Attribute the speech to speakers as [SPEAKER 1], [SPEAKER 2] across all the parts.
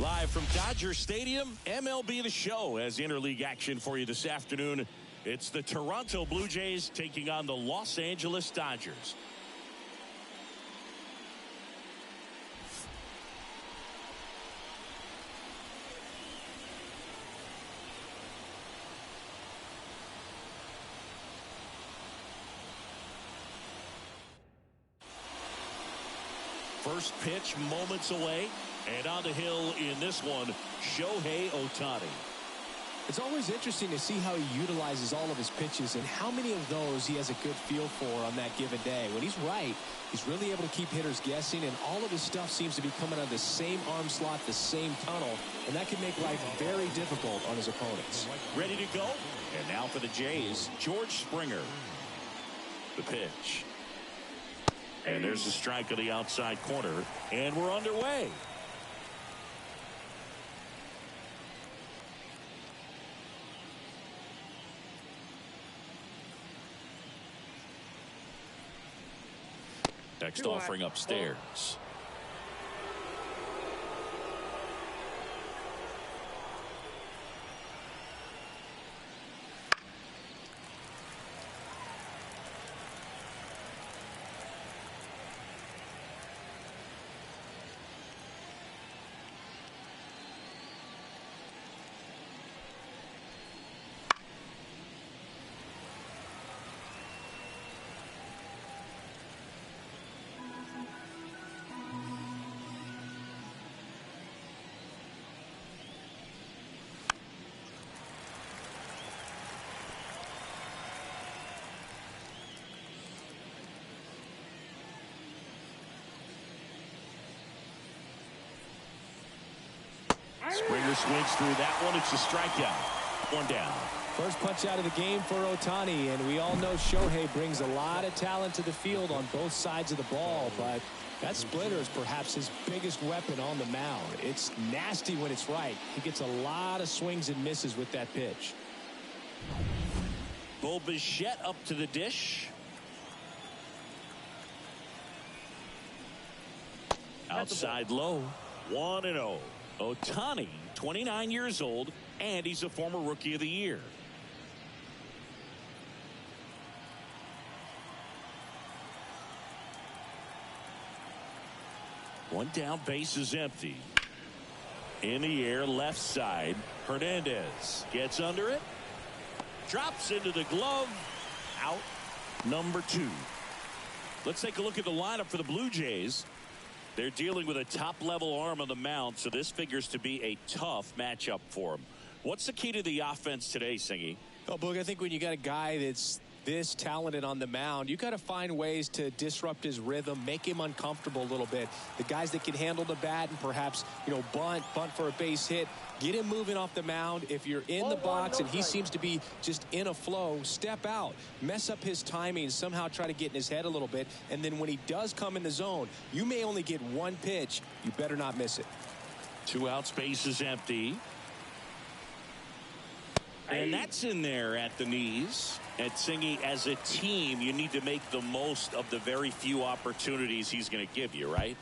[SPEAKER 1] Live from Dodger Stadium, MLB The Show has interleague action for you this afternoon. It's the Toronto Blue Jays taking on the Los Angeles Dodgers. First pitch moments away, and on the hill in this one, Shohei Ohtani.
[SPEAKER 2] It's always interesting to see how he utilizes all of his pitches and how many of those he has a good feel for on that given day. When he's right, he's really able to keep hitters guessing, and all of his stuff seems to be coming out of the same arm slot, the same tunnel, and that can make life very difficult on his opponents.
[SPEAKER 1] Ready to go? And now for the Jays, George Springer. The pitch. And there's the strike on the outside corner, and we're underway. Next offering upstairs. Springer swings through that one. It's a strikeout. One down.
[SPEAKER 2] First punch out of the game for Ohtani, and we all know Shohei brings a lot of talent to the field on both sides of the ball, but that splitter is perhaps his biggest weapon on the mound. It's nasty when it's right. He gets a lot of swings and misses with that pitch.
[SPEAKER 1] Bo Bichette up to the dish. Outside low. 1-0. Ohtani, 29 years old, and he's a former Rookie of the Year. One down, base is empty. In the air, left side. Hernandez gets under it. Drops into the glove. Out number 2. Let's take a look at the lineup for the Blue Jays. They're dealing with a top-level arm on the mound, so this figures to be a tough matchup for them. What's the key to the offense today, Singy?
[SPEAKER 2] Oh, Boog, I think when you got a guy that's this talented on the mound, you got to find ways to disrupt his rhythm, make him uncomfortable a little bit. The guys that can handle the bat and perhaps, bunt for a base hit, get him moving off the mound. If you're in the box and he seems to be just in a flow, step out, mess up his timing, somehow try to get in his head a little bit. And then when he does come in the zone, you may only get one pitch. You better not miss it.
[SPEAKER 1] 2 outs, base is empty. And that's in there at the knees. And Singy, as a team, you need to make the most of the very few opportunities he's going to give you, right?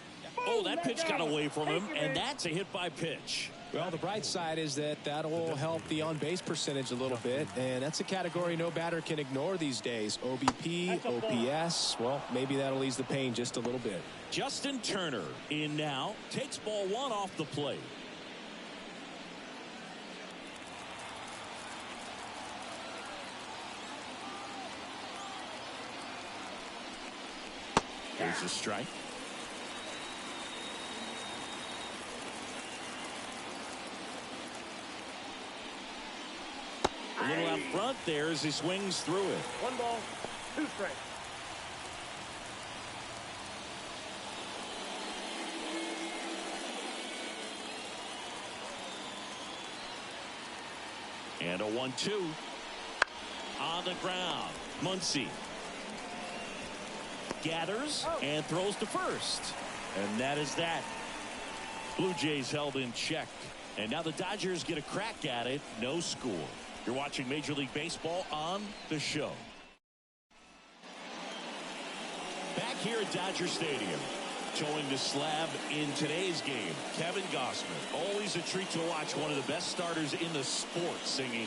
[SPEAKER 1] Oh, that pitch got away from him, and that's a hit by pitch.
[SPEAKER 2] Well, the bright side is that will help the on-base percentage a little bit, and that's a category no batter can ignore these days. OBP, OPS, well, maybe that'll ease the pain just a little bit.
[SPEAKER 1] Justin Turner in now, takes ball 1 off the plate. There's a strike. A little out front there as he swings through it.
[SPEAKER 3] 1 ball, 2 strikes.
[SPEAKER 1] And a 1-2. On the ground. Muncy gathers and throws to first. And that is that. Blue Jays held in check. And now the Dodgers get a crack at it. No score. You're watching Major League Baseball on the show. Back here at Dodger Stadium. Towing the slab in today's game, Kevin Gossman. Always a treat to watch, one of the best starters in the sport, Singy.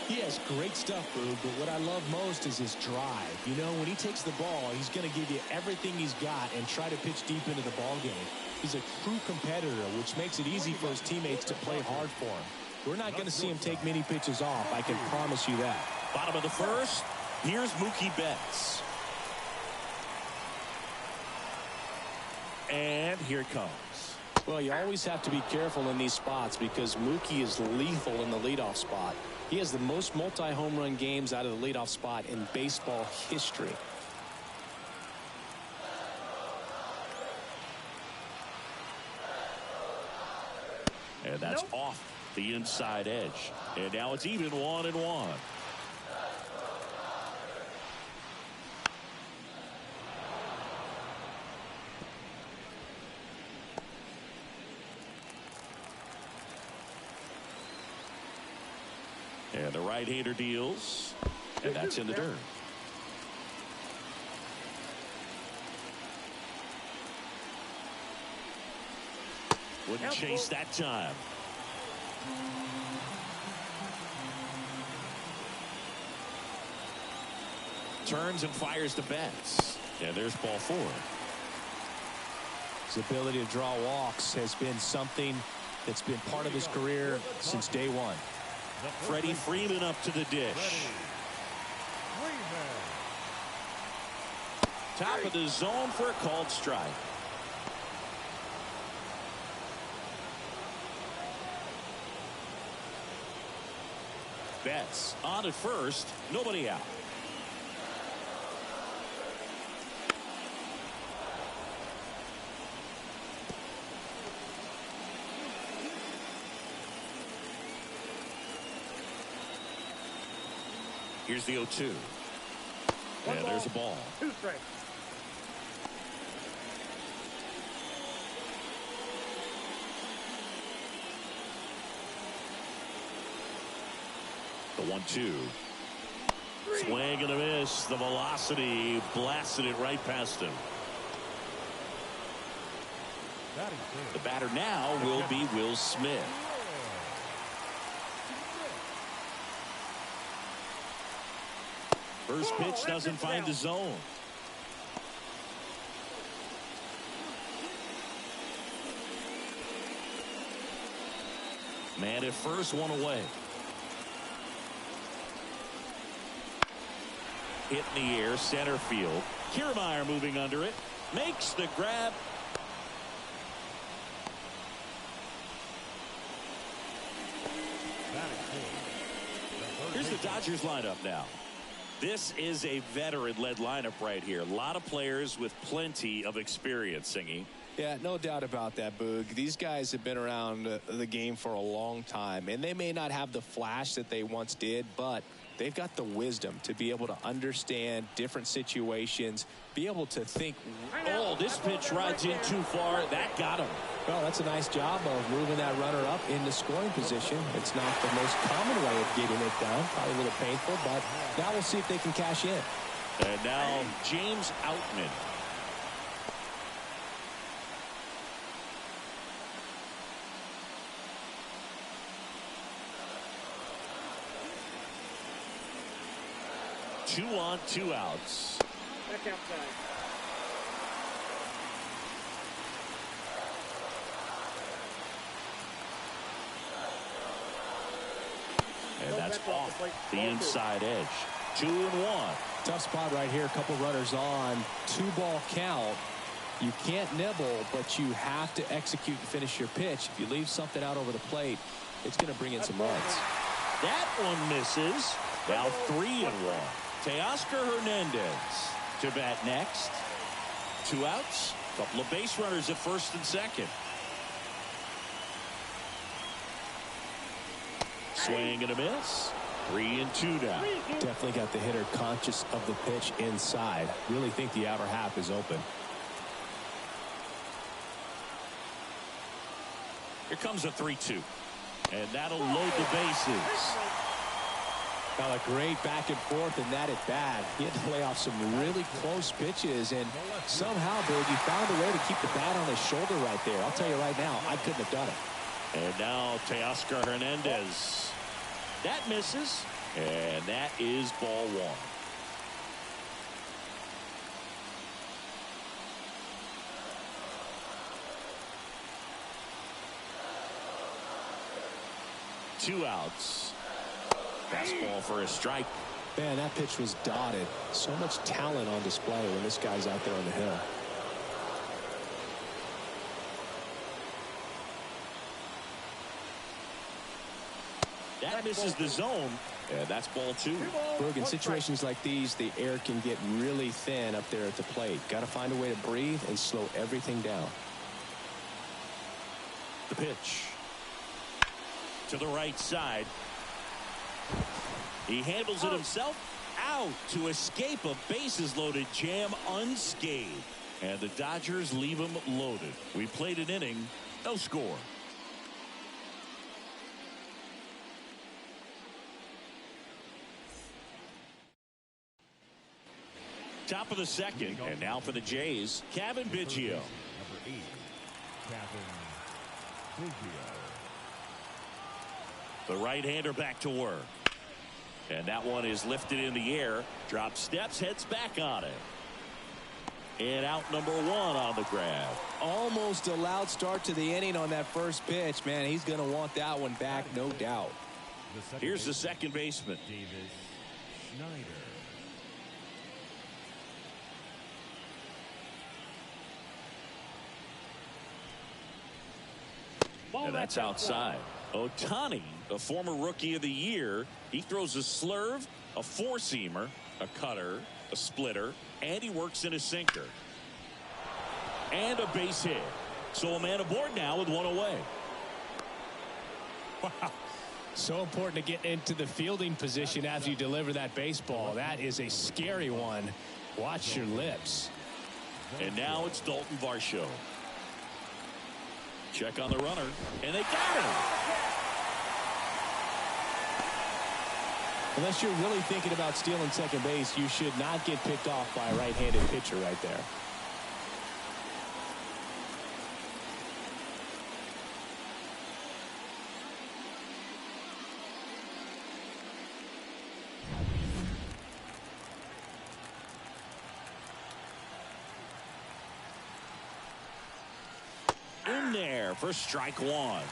[SPEAKER 2] He has great stuff, Boog, but what I love most is his drive. You know, when he takes the ball, he's going to give you everything he's got and try to pitch deep into the ball game. He's a true competitor, which makes it easy for his teammates to play hard for him. We're not going to see him take many pitches off, I can promise you that.
[SPEAKER 1] Bottom of the first, here's Mookie Betts. And here it comes.
[SPEAKER 2] Well, you always have to be careful in these spots because Mookie is lethal in the leadoff spot. He has the most multi-home run games out of the leadoff spot in baseball history.
[SPEAKER 1] And that's off the inside edge. And now it's even 1-1. And the right-hander deals. And that's in the dirt. Wouldn't chase that time. Turns and fires to Betts. And there's ball 4.
[SPEAKER 2] His ability to draw walks has been something that's been part of his career since day one.
[SPEAKER 1] Freddie Freeman up to the dish. Top of the zone for a called strike. Betts on at first, nobody out. Here's the 0-2. And there's a ball.
[SPEAKER 3] 2 strikes.
[SPEAKER 1] The 1-2. Swing and a miss. The velocity blasted it right past him. The batter now will be Will Smith. First pitch doesn't find the zone. Man at first, one away. Hit in the air, center field. Kiermaier moving under it. Makes the grab. Here's the Dodgers lineup now. This is a veteran-led lineup right here. A lot of players with plenty of experience, Singy.
[SPEAKER 2] Yeah, no doubt about that, Boog. These guys have been around the game for a long time, and they may not have the flash that they once did, but they've got the wisdom to be able to understand different situations, be able to think.
[SPEAKER 1] Oh, this pitch rides in too far. That got him.
[SPEAKER 2] Well, that's a nice job of moving that runner up into scoring position. It's not the most common way of getting it done. Probably a little painful, but now we'll see if they can cash in.
[SPEAKER 1] And now James Outman. Two on, 2 outs.
[SPEAKER 3] Back outside.
[SPEAKER 1] And that's off the inside edge. 2-1.
[SPEAKER 2] Tough spot right here. A couple runners on. 2-ball count. You can't nibble, but you have to execute and finish your pitch. If you leave something out over the plate, it's going to bring in some runs.
[SPEAKER 1] That one misses. Now 3-1. Teoscar Hernandez to bat next. 2 outs. Couple of base runners at first and second. Swing and a miss. 3-2 now.
[SPEAKER 2] Definitely got the hitter conscious of the pitch inside. Really think the outer half is open.
[SPEAKER 1] Here comes a 3-2. And that'll load the bases.
[SPEAKER 2] Well, a great back and forth in that at bat. He had to lay off some really close pitches, and somehow, Big, he found a way to keep the bat on his shoulder right there. I'll tell you right now, I couldn't have done it.
[SPEAKER 1] And now Teoscar Hernandez. That misses, and that is ball one. Two outs. Fastball for a strike.
[SPEAKER 2] Man, that pitch was dotted. So much talent on display when this guy's out there on the hill.
[SPEAKER 1] That misses the zone, and that's ball two.
[SPEAKER 2] Berg, in situations like these, the air can get really thin up there at the plate. Got to find a way to breathe and slow everything down.
[SPEAKER 1] The pitch. To the right side. He handles it himself. Out to escape a bases-loaded jam unscathed. And the Dodgers leave him loaded. We played an inning, no score. Top of the second, and now for the Jays, Kevin Biggio.
[SPEAKER 4] Number 8, Kevin Biggio.
[SPEAKER 1] The right-hander back to work. And that one is lifted in the air. Drop steps, heads back on it. And out number one on the grab.
[SPEAKER 2] Almost a loud start to the inning on that first pitch. Man, he's going to want that one back, no doubt.
[SPEAKER 1] Here's the second baseman.
[SPEAKER 4] Davis Schneider.
[SPEAKER 1] And that's outside. Ohtani, a former rookie of the year, he throws a slurve, a four-seamer, a cutter, a splitter, and he works in a sinker. And a base hit. So a man aboard now with one away.
[SPEAKER 2] Wow. So important to get into the fielding position as you deliver that baseball. That is a scary one. Watch your lips.
[SPEAKER 1] And now it's Dalton Varsho. Check on the runner, and they got him.
[SPEAKER 2] Unless you're really thinking about stealing second base, you should not get picked off by a right-handed pitcher right there.
[SPEAKER 1] In there for strike one.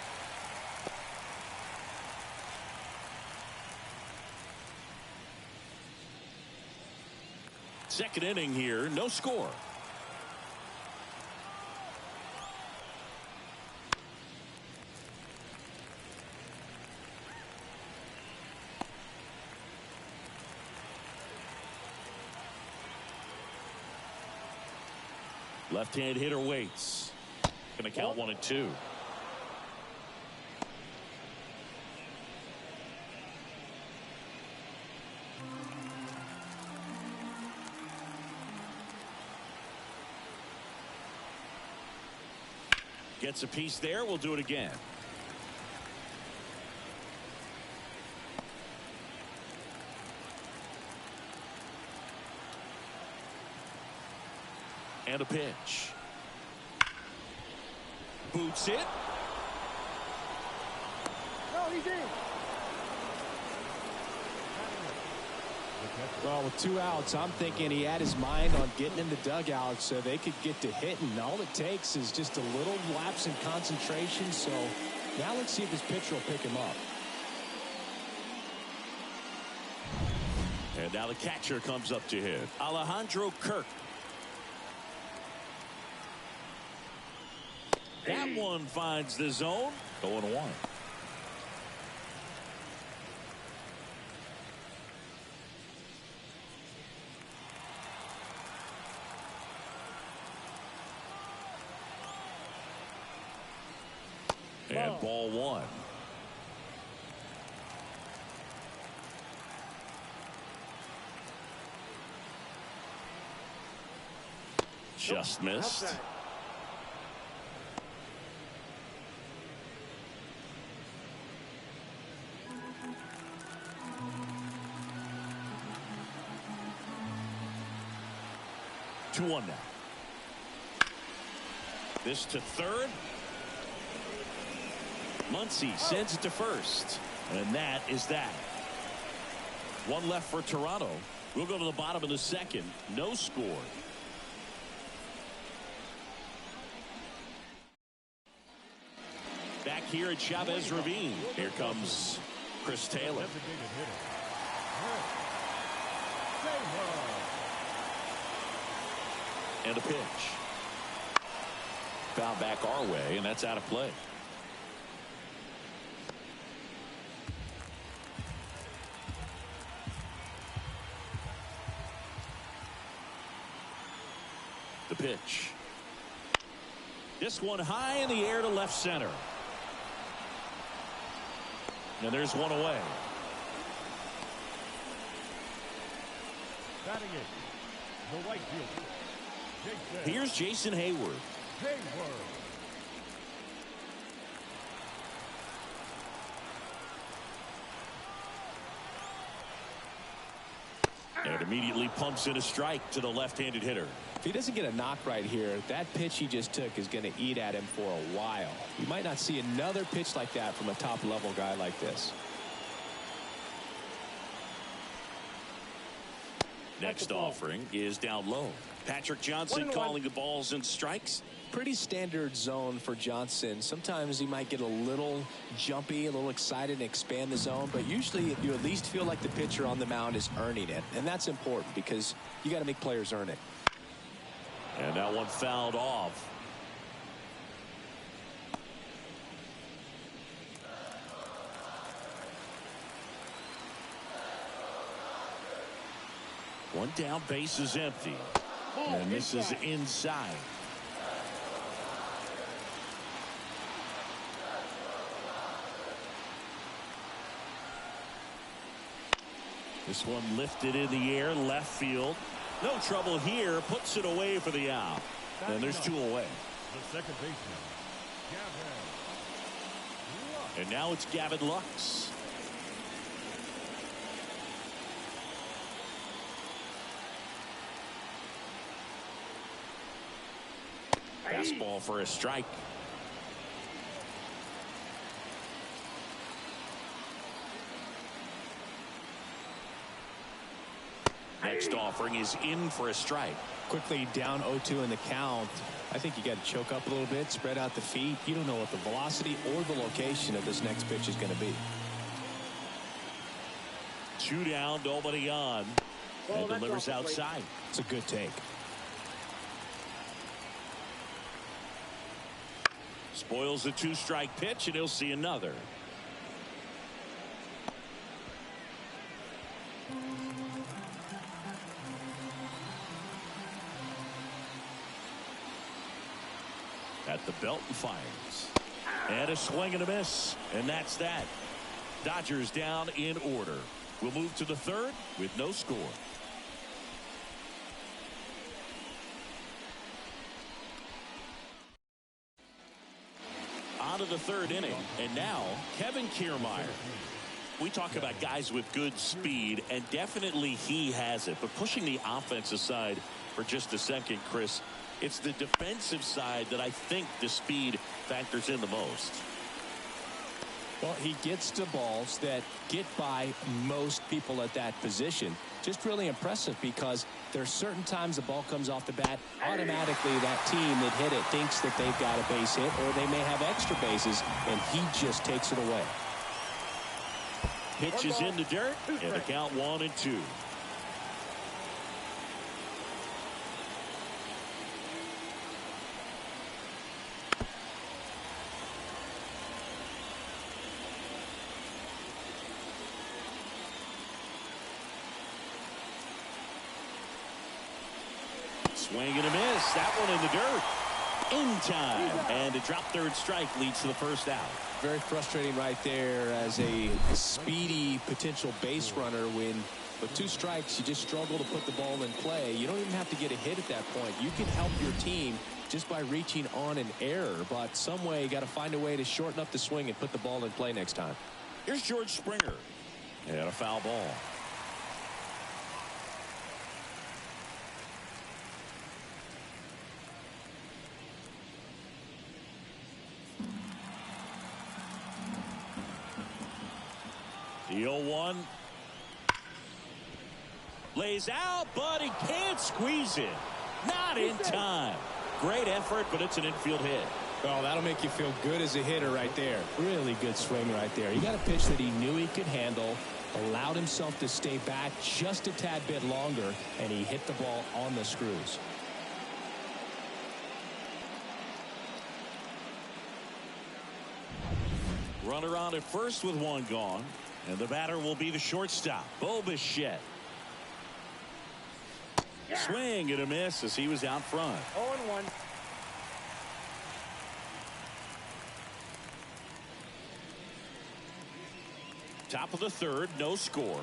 [SPEAKER 1] Second inning here, no score. Left-hand hitter waits. Going to count 1 and 2. Gets a piece there. We'll do it again. And a pitch. Boots it.
[SPEAKER 3] No, he's in.
[SPEAKER 2] Well, with 2 outs, I'm thinking he had his mind on getting in the dugout so they could get to hitting. All it takes is just a little lapse in concentration. So now let's see if his pitcher will pick him up.
[SPEAKER 1] And now the catcher comes up to hit. Alejandro Kirk. That one finds the zone. 0-1. And ball one. Just missed.
[SPEAKER 3] Outside.
[SPEAKER 1] 2-1 now. This to third. Muncy sends it to first. And that is that. One left for Toronto. We'll go to the bottom of the second. No score. Back here at Chavez Ravine. Here comes Chris Taylor. And a pitch. Foul back our way, and that's out of play. The pitch. This one high in the air to left center. And there's one away.
[SPEAKER 4] Batting it, the right fielder, Jason.
[SPEAKER 1] Here's Jason Hayward. And immediately pumps in a strike to the left-handed hitter.
[SPEAKER 2] If he doesn't get a knock right here, that pitch he just took is going to eat at him for a while. You might not see another pitch like that from a top-level guy like this.
[SPEAKER 1] Next offering is down low. Patrick Johnson calling the balls and strikes.
[SPEAKER 2] Pretty standard zone for Johnson. Sometimes he might get a little jumpy, a little excited and expand the zone, but usually you at least feel like the pitcher on the mound is earning it, and that's important because you got to make players earn it.
[SPEAKER 1] And that one fouled off. One down, base is empty. And this is inside. This one lifted in the air, left field. No trouble here, puts it away for the out. And there's two away.
[SPEAKER 4] The second baseman, Gavin.
[SPEAKER 1] And now it's Gavin Lux. Fastball for a strike. Next offering is in for a strike.
[SPEAKER 2] Quickly down 0-2 in the count. I think you got to choke up a little bit, spread out the feet. You don't know what the velocity or the location of this next pitch is going to be.
[SPEAKER 1] Two down, nobody on. And delivers outside.
[SPEAKER 2] It's a good take.
[SPEAKER 1] Spoils the two-strike pitch, and he'll see another. At the belt and fires. And a swing and a miss. And that's that. Dodgers down in order. We'll move to the third with no score. On to the third inning. And now, Kevin Kiermaier. We talk about guys with good speed, and definitely he has it. But pushing the offense aside for just a second, Chris, it's the defensive side that I think the speed factors in the most.
[SPEAKER 2] Well, he gets to balls that get by most people at that position. Just really impressive because there's certain times the ball comes off the bat, automatically that team that hit it thinks that they've got a base hit or they may have extra bases, and he just takes it away.
[SPEAKER 1] Pitch is in the dirt, and the count 1-2. Swing and a miss. That one in the dirt. In time. And a drop third strike leads to the first out.
[SPEAKER 2] Very frustrating right there as a speedy potential base runner when with two strikes you just struggle to put the ball in play. You don't even have to get a hit at that point. You can help your team just by reaching on an error, but some way you got to find a way to shorten up the swing and put the ball in play next time.
[SPEAKER 1] Here's George Springer. And a foul ball. The 0-1. Lays out, but he can't squeeze it. Not in time. Great effort, but it's an infield hit.
[SPEAKER 2] Oh, that'll make you feel good as a hitter right there. Really good swing right there. He got a pitch that he knew he could handle, allowed himself to stay back just a tad bit longer, and he hit the ball on the screws.
[SPEAKER 1] Runner on at first with one gone, and the batter will be the shortstop, Bo Bichette. Swing and a miss as he was out front.
[SPEAKER 3] 0-1.
[SPEAKER 1] Top of the third, no score.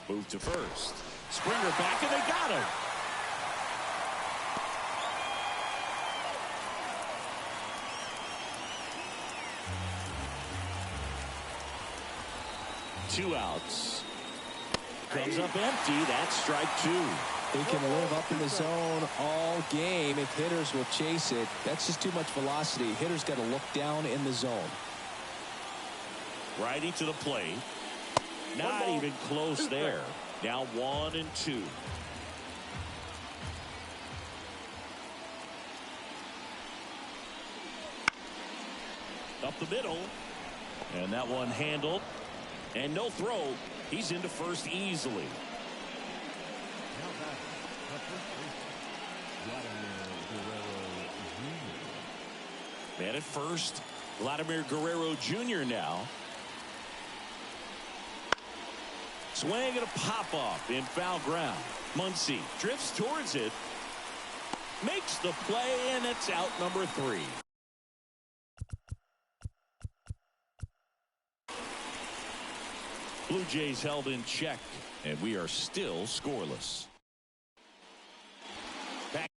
[SPEAKER 1] Move to first. Springer back, and they got him. Two outs. Comes up empty. That's strike two.
[SPEAKER 2] They can live up in the zone all game if hitters will chase it. That's just too much velocity. Hitters got to look down in the zone.
[SPEAKER 1] Righty to the plate. Not even close there. Now 1-2. Up the middle. And that one handled. And no throw. He's into first easily.
[SPEAKER 4] Now back, the first baseman,
[SPEAKER 1] Man at first, Vladimir Guerrero Jr. now. Swing and a pop-up in foul ground. Muncy drifts towards it. Makes the play, and it's out number 3. Blue Jays held in check, and we are still scoreless. Back.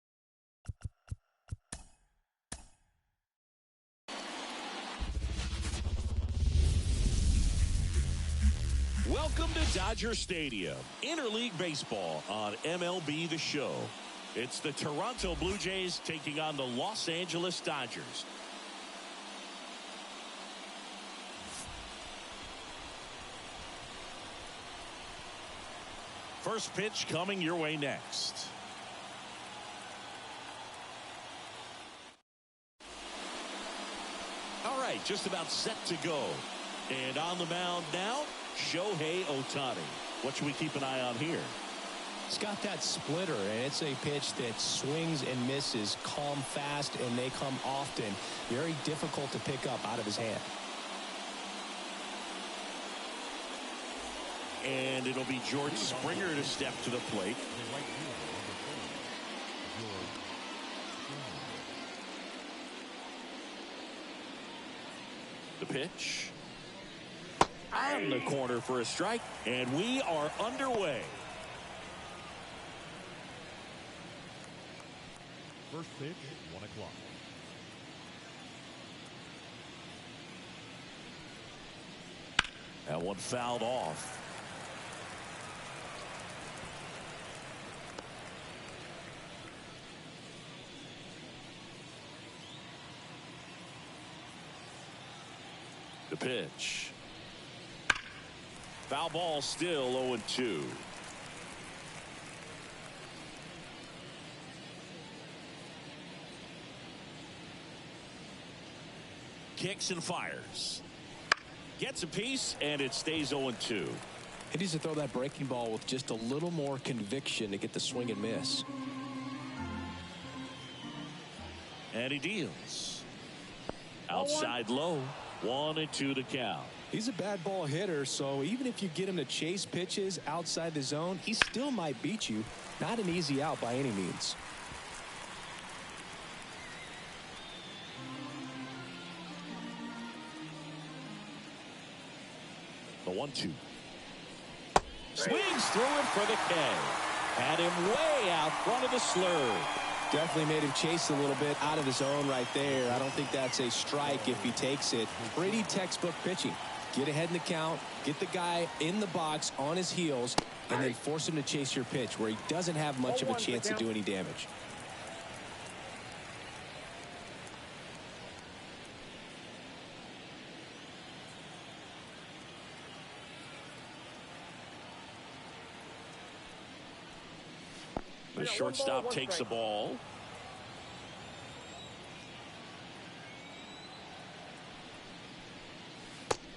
[SPEAKER 1] Welcome to Dodger Stadium, interleague baseball on MLB The Show. It's the Toronto Blue Jays taking on the Los Angeles Dodgers. First pitch coming your way next. All right, just about set to go. And on the mound now, Shohei Ohtani. What should we keep an eye on here?
[SPEAKER 2] It's got that splitter, and it's a pitch that swings and misses, come fast, and they come often. Very difficult to pick up out of his hand.
[SPEAKER 1] And it'll be George Springer to step to the plate. The pitch. On the corner for a strike, and we are underway.
[SPEAKER 4] First pitch, 1 o'clock.
[SPEAKER 1] That one fouled off. The pitch. Foul ball, still 0-2. Kicks and fires. Gets a piece, and it stays 0-2.
[SPEAKER 2] He needs to throw that breaking ball with just a little more conviction to get the swing and miss.
[SPEAKER 1] And he deals. Outside low. 1-2 to count.
[SPEAKER 2] He's a bad ball hitter, so even if you get him to chase pitches outside the zone, he still might beat you. Not an easy out by any means.
[SPEAKER 1] The 1-2. Swings through it for the K. Had him way out front of the slurve.
[SPEAKER 2] Definitely made him chase a little bit out of his zone right there. I don't think that's a strike if he takes it. Pretty textbook pitching. Get ahead in the count, get the guy in the box on his heels, and then force him to chase your pitch where he doesn't have much of a chance to do any damage.
[SPEAKER 1] The shortstop takes the ball.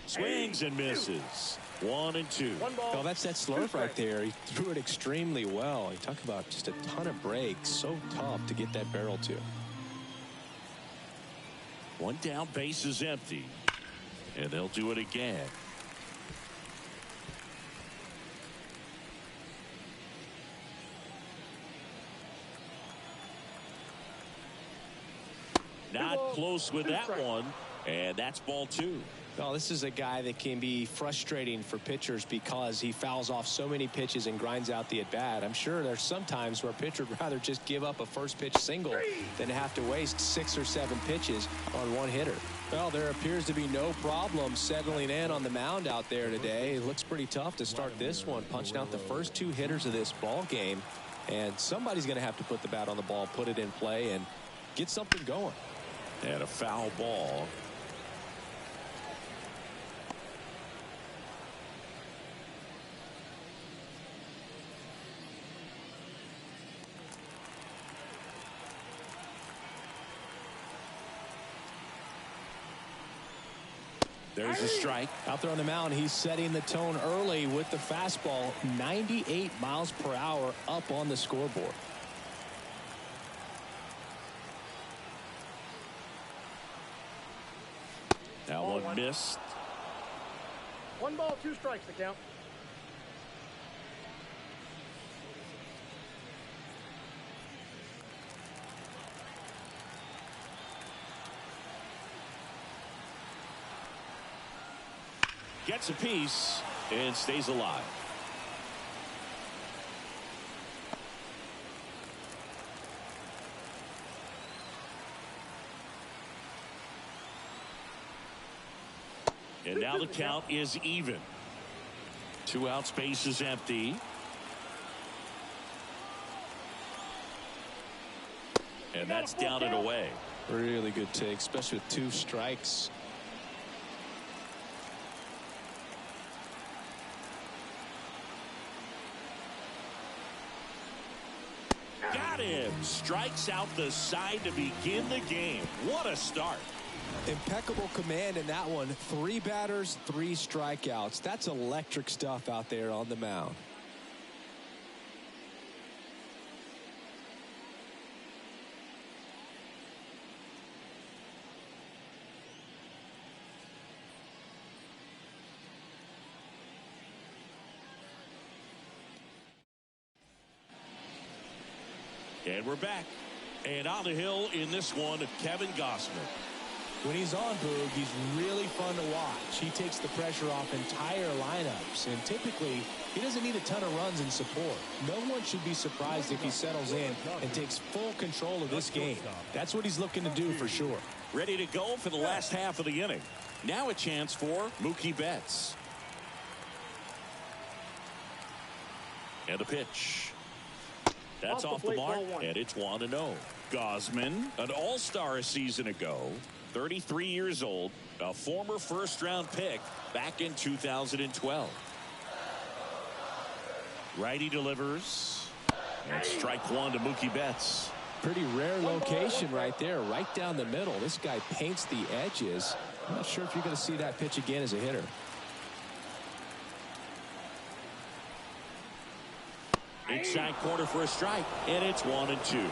[SPEAKER 1] Swings and misses. 1-2.
[SPEAKER 2] Oh, that's that slurve right there. He threw it extremely well. You talk about just a ton of breaks. So tough to get that barrel to.
[SPEAKER 1] One down, base is empty. And they'll do it again. Not close with that one. And that's ball 2.
[SPEAKER 2] Well, this is a guy that can be frustrating for pitchers because he fouls off so many pitches and grinds out the at-bat. I'm sure there's some times where a pitcher would rather just give up a first pitch single than have to waste 6 or 7 pitches on one hitter. Well, there appears to be no problem settling in on the mound out there today. It looks pretty tough to start this one, punching out the first 2 hitters of this ball game. And somebody's going to have to put the bat on the ball, put it in play, and get something going.
[SPEAKER 1] And a foul ball. There's a strike.
[SPEAKER 2] Out there on the mound, he's setting the tone early with the fastball. 98 miles per hour up on the scoreboard.
[SPEAKER 1] That one missed.
[SPEAKER 3] 1 ball, 2 strikes to count.
[SPEAKER 1] Gets a piece and stays alive. And now the count is even. 2 outs, base is empty. And that's down and away.
[SPEAKER 2] Really good take, especially with 2 strikes.
[SPEAKER 1] Got him. Strikes out the side to begin the game. What a start.
[SPEAKER 2] Impeccable command in that one. 3 batters, 3 strikeouts. That's electric stuff out there on the mound.
[SPEAKER 1] And we're back. And on the hill in this one, Kevin Gausman.
[SPEAKER 2] When he's on, Boog, he's really fun to watch. He takes the pressure off entire lineups, and typically he doesn't need a ton of runs in support. No one should be surprised if he settles in and takes full control of this game. That's what he's looking to do for sure.
[SPEAKER 1] Ready to go for the last half of the inning. Now a chance for Mookie Betts. And the pitch. That's off the mark, and it's 1-0. Gausman, an all-star a season ago, 33 years old, a former first-round pick back in 2012. Righty delivers. And strike 1 to Mookie Betts.
[SPEAKER 2] Pretty rare location right there, right down the middle. This guy paints the edges. I'm not sure if you're going to see that pitch again as a hitter.
[SPEAKER 1] Inside corner for a strike, and it's 1-2.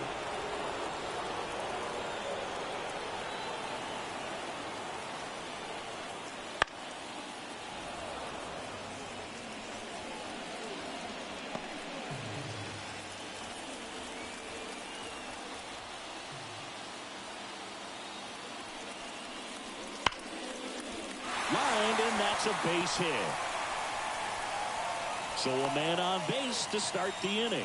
[SPEAKER 1] Lined, and that's a base hit. So a man on base to start the inning.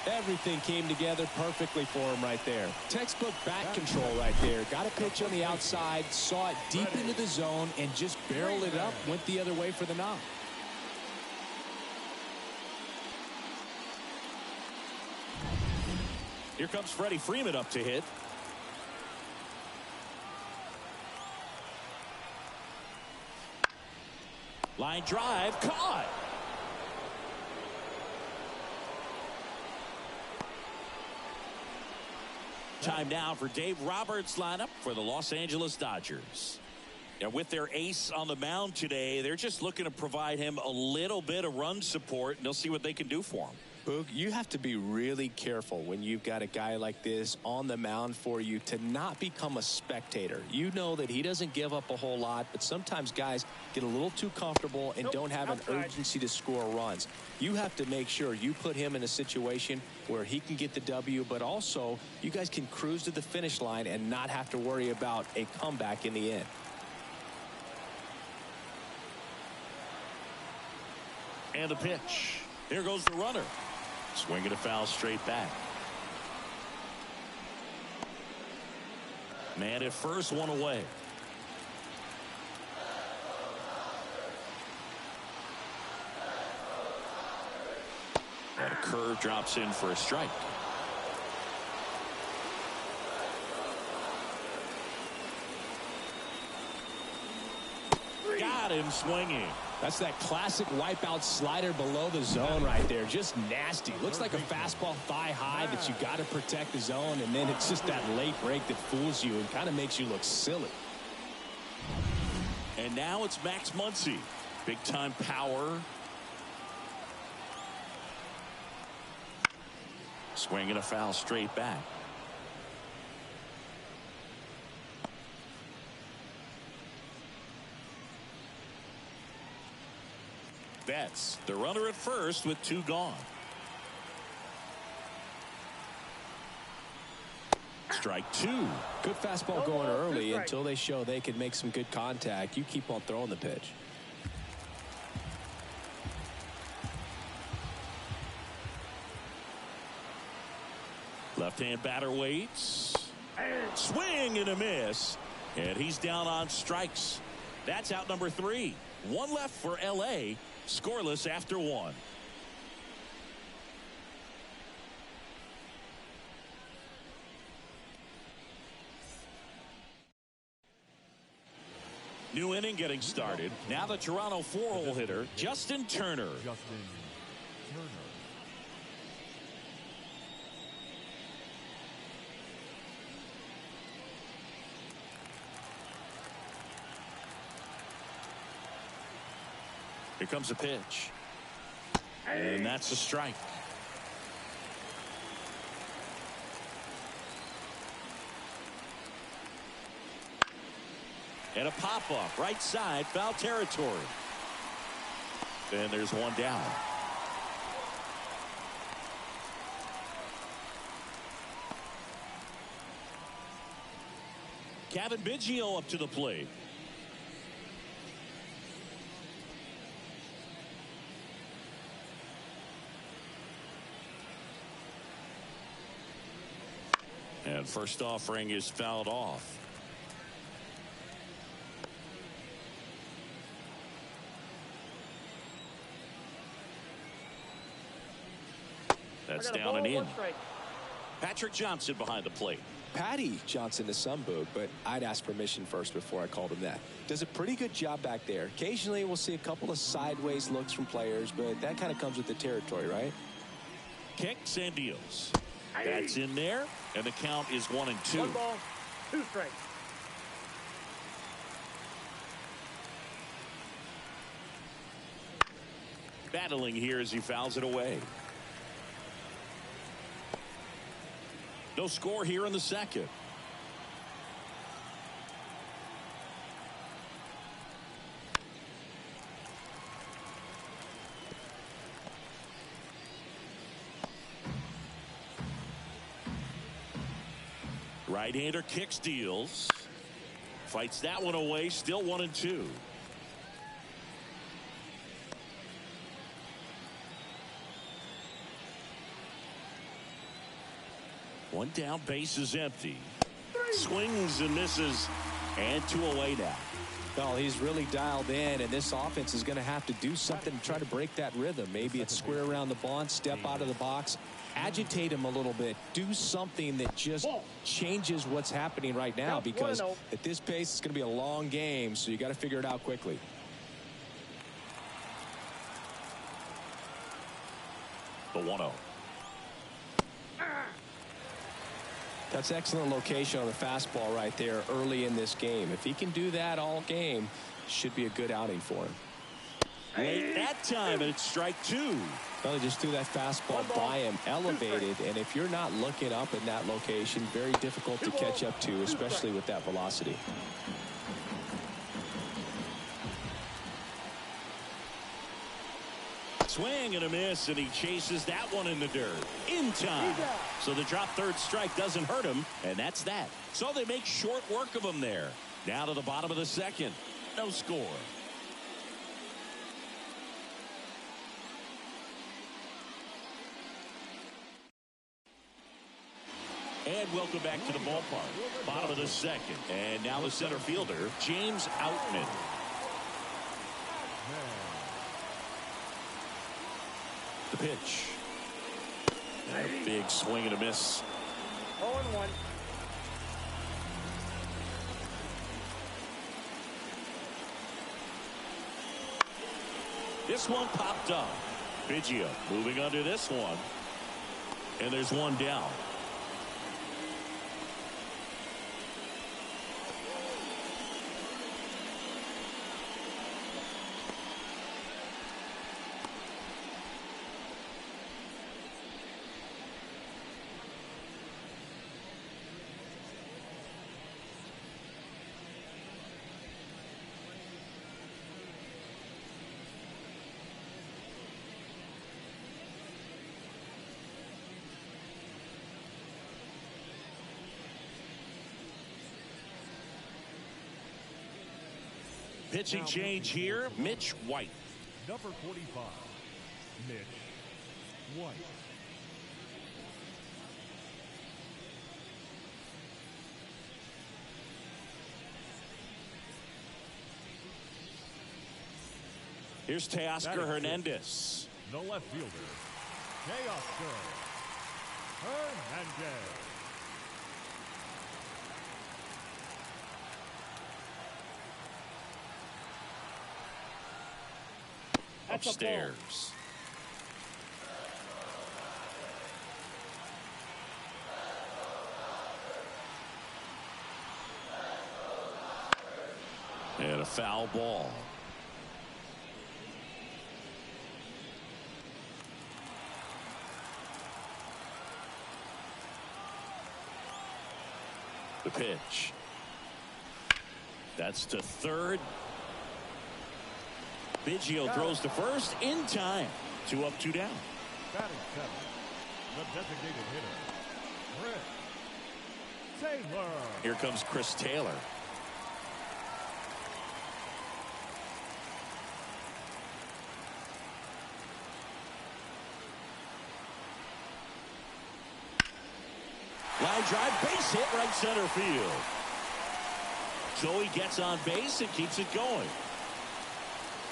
[SPEAKER 2] Everything came together perfectly for him right there. Textbook bat control right there. Got a pitch on the outside, saw it deep into the zone, and just barreled it up, went the other way for the knock.
[SPEAKER 1] Here comes Freddie Freeman up to hit. Line drive, caught. Time now for Dave Roberts' lineup for the Los Angeles Dodgers. Now, with their ace on the mound today, they're just looking to provide him a little bit of run support, and they'll see what they can do for him.
[SPEAKER 2] Boog, you have to be really careful when you've got a guy like this on the mound for you to not become a spectator. You know that he doesn't give up a whole lot, but sometimes guys get a little too comfortable and don't have an urgency to score runs. You have to make sure you put him in a situation where he can get the W, but also you guys can cruise to the finish line and not have to worry about a comeback in the end.
[SPEAKER 1] And the pitch. Here goes the runner. Swinging a foul straight back. Man at first, one away. And a curve drops in for a strike. Got him swinging.
[SPEAKER 2] That's that classic wipeout slider below the zone right there. Just nasty. Looks like a fastball thigh high that you got to protect the zone, and then it's just that late break that fools you and kind of makes you look silly.
[SPEAKER 1] And now it's Max Muncy. Big time power. Swinging a foul straight back. Betts, the runner at first with two gone. Strike two.
[SPEAKER 2] Good fastball going early until they show they can make some good contact. You keep on throwing the pitch.
[SPEAKER 1] Left-hand batter waits. Swing and a miss. And he's down on strikes. That's out number 3. One left for LA. Scoreless after 1. New inning getting started. Now the Toronto 4-hole hitter, Justin Turner. Here comes a pitch. And that's the strike. And a pop-up right side, foul territory. And there's one down. Kevin Biggio up to the plate. And first offering is fouled off. That's down and in. Patrick Johnson behind the plate.
[SPEAKER 2] Patty Johnson to some, Boog, but I'd ask permission first before I called him that. Does a pretty good job back there. Occasionally we'll see a couple of sideways looks from players, but that kind of comes with the territory, right?
[SPEAKER 1] Kicks and deals. That's in there, and the count is 1-2.
[SPEAKER 3] 1 ball, 2 strikes.
[SPEAKER 1] Battling here as he fouls it away. No score here in the second. Right-hander kicks, deals. Fights that one away, still 1-2. One down, base is empty. Swings and misses, and 2 away now.
[SPEAKER 2] Well, he's really dialed in, and this offense is going to have to do something to try to break that rhythm. Maybe it's square around the bunt, step out of the box, agitate him a little bit, do something that just changes what's happening right now, because at this pace it's going to be a long game, so you got to figure it out quickly.
[SPEAKER 1] The 1-0.
[SPEAKER 2] That's excellent location on the fastball right there early in this game. If he can do that all game, should be a good outing for him.
[SPEAKER 1] Late that time, and it's strike two.
[SPEAKER 2] Well, he just threw that fastball by him, elevated, and if you're not looking up in that location, very difficult to catch up to, especially with that velocity.
[SPEAKER 1] Swing and a miss, and he chases that one in the dirt. In time. So the drop third strike doesn't hurt him, and that's that. So they make short work of him there. Now to the bottom of the second. No score. And welcome back to the ballpark. Bottom of the second. And now the center fielder, James Outman. The pitch. A big swing and a miss.
[SPEAKER 3] 0-1.
[SPEAKER 1] This one popped up. Biggio moving under this one. And there's one down. Pitching change here, Mitch White.
[SPEAKER 4] Number 45, Mitch White.
[SPEAKER 1] Here's Teoscar Hernandez.
[SPEAKER 4] The left fielder, Teoscar Hernandez.
[SPEAKER 1] Upstairs. And a foul ball. The pitch. That's to third. Biggio throws to first in time. 2 up, 2 down.
[SPEAKER 4] Batting seventh, the designated hitter, Chris Taylor.
[SPEAKER 1] Here comes Chris Taylor. Line drive, base hit, right center field. So he gets on base and keeps it going.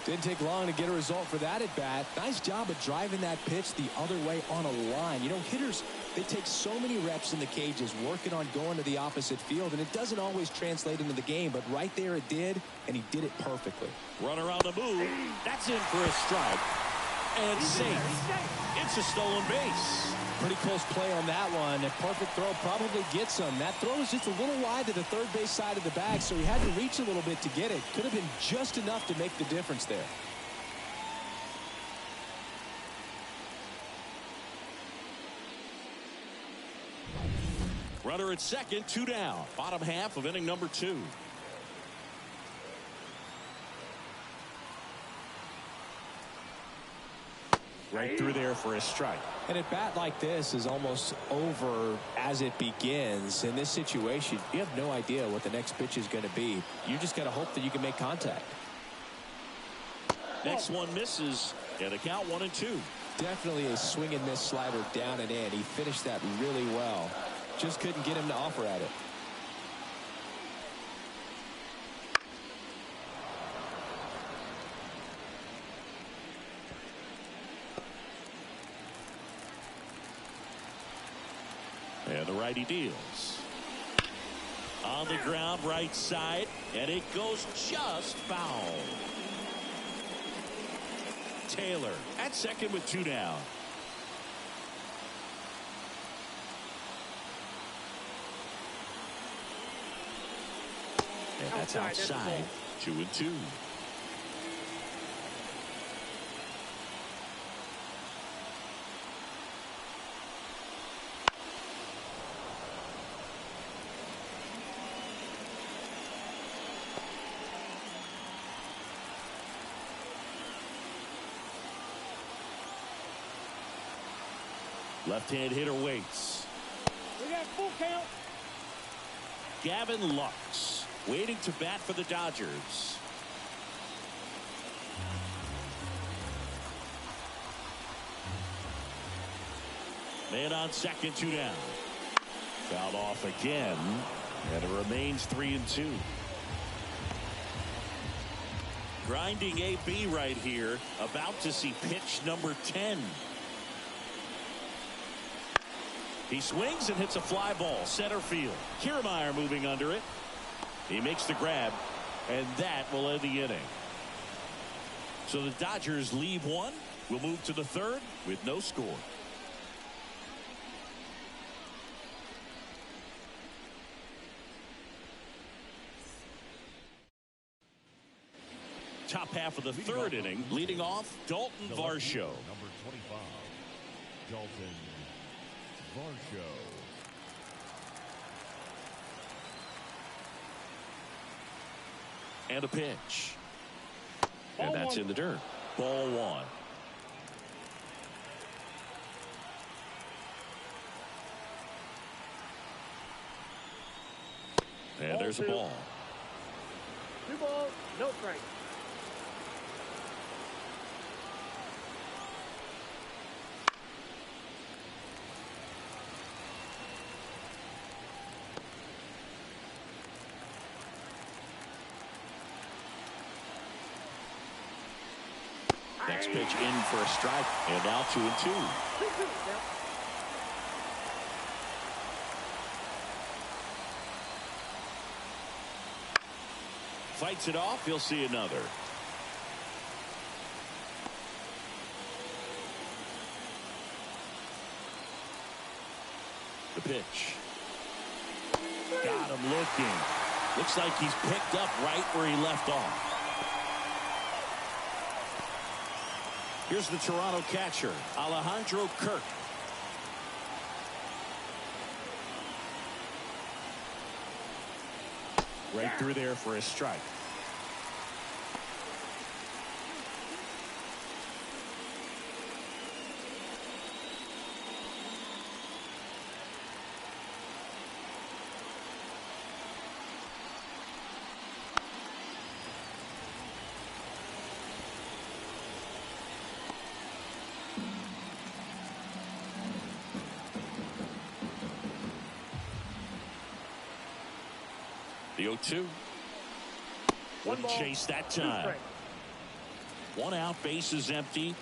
[SPEAKER 2] Didn't take long to get a result for that at bat. Nice job of driving that pitch the other way on a line. You know, hitters, they take so many reps in the cages working on going to the opposite field, and it doesn't always translate into the game, but right there it did, and he did it perfectly.
[SPEAKER 1] Runner on the move. That's in for a strike. And safe. It's a stolen base.
[SPEAKER 2] Pretty close play on that one. A perfect throw probably gets him. That throw was just a little wide to the third base side of the bag, so he had to reach a little bit to get it. Could have been just enough to make the difference there.
[SPEAKER 1] Runner at second, 2 down. Bottom half of inning number 2. Right through there for a strike.
[SPEAKER 2] And a bat like this is almost over as it begins. In this situation, you have no idea what the next pitch is going to be. You just got to hope that you can make contact.
[SPEAKER 1] Next one misses, and a count 1-2.
[SPEAKER 2] Definitely a swing and miss slider down and in. He finished that really well. Just couldn't get him to offer at it.
[SPEAKER 1] And the righty deals. On the ground, right side, and it goes just foul. Taylor at second with 2 down. And that's outside. 2-2. Left-hand hitter waits.
[SPEAKER 3] We got full count.
[SPEAKER 1] Gavin Lux waiting to bat for the Dodgers. Man on second, 2 down. Fouled off again, and it remains 3-2. Grinding AB right here, about to see pitch number 10. He swings and hits a fly ball center field. Kiermaier moving under it. He makes the grab, and that will end the inning. So the Dodgers leave one. We'll move to the third with no score. Top half of the third inning, leading off Dalton Varsho.
[SPEAKER 4] Number 25, Dalton Varsho.
[SPEAKER 1] And a pitch.
[SPEAKER 3] Ball
[SPEAKER 1] And that's
[SPEAKER 3] one.
[SPEAKER 1] in the dirt. Ball 1. And
[SPEAKER 3] Ball
[SPEAKER 1] there's a
[SPEAKER 3] 2.
[SPEAKER 1] ball.
[SPEAKER 3] 2 balls, no strike.
[SPEAKER 1] Next pitch in for a strike. And now 2-2.
[SPEAKER 3] 2-2. Yep.
[SPEAKER 1] Fights it off. He'll see another. The pitch. Got him looking. Looks like he's picked up right where he left off. Here's the Toronto catcher, Alejandro Kirk. Right through there for a strike. The 0-2. Wouldn't
[SPEAKER 3] ball,
[SPEAKER 1] chase that
[SPEAKER 3] 2
[SPEAKER 1] time.
[SPEAKER 3] strikes.
[SPEAKER 1] 1 out, base is empty.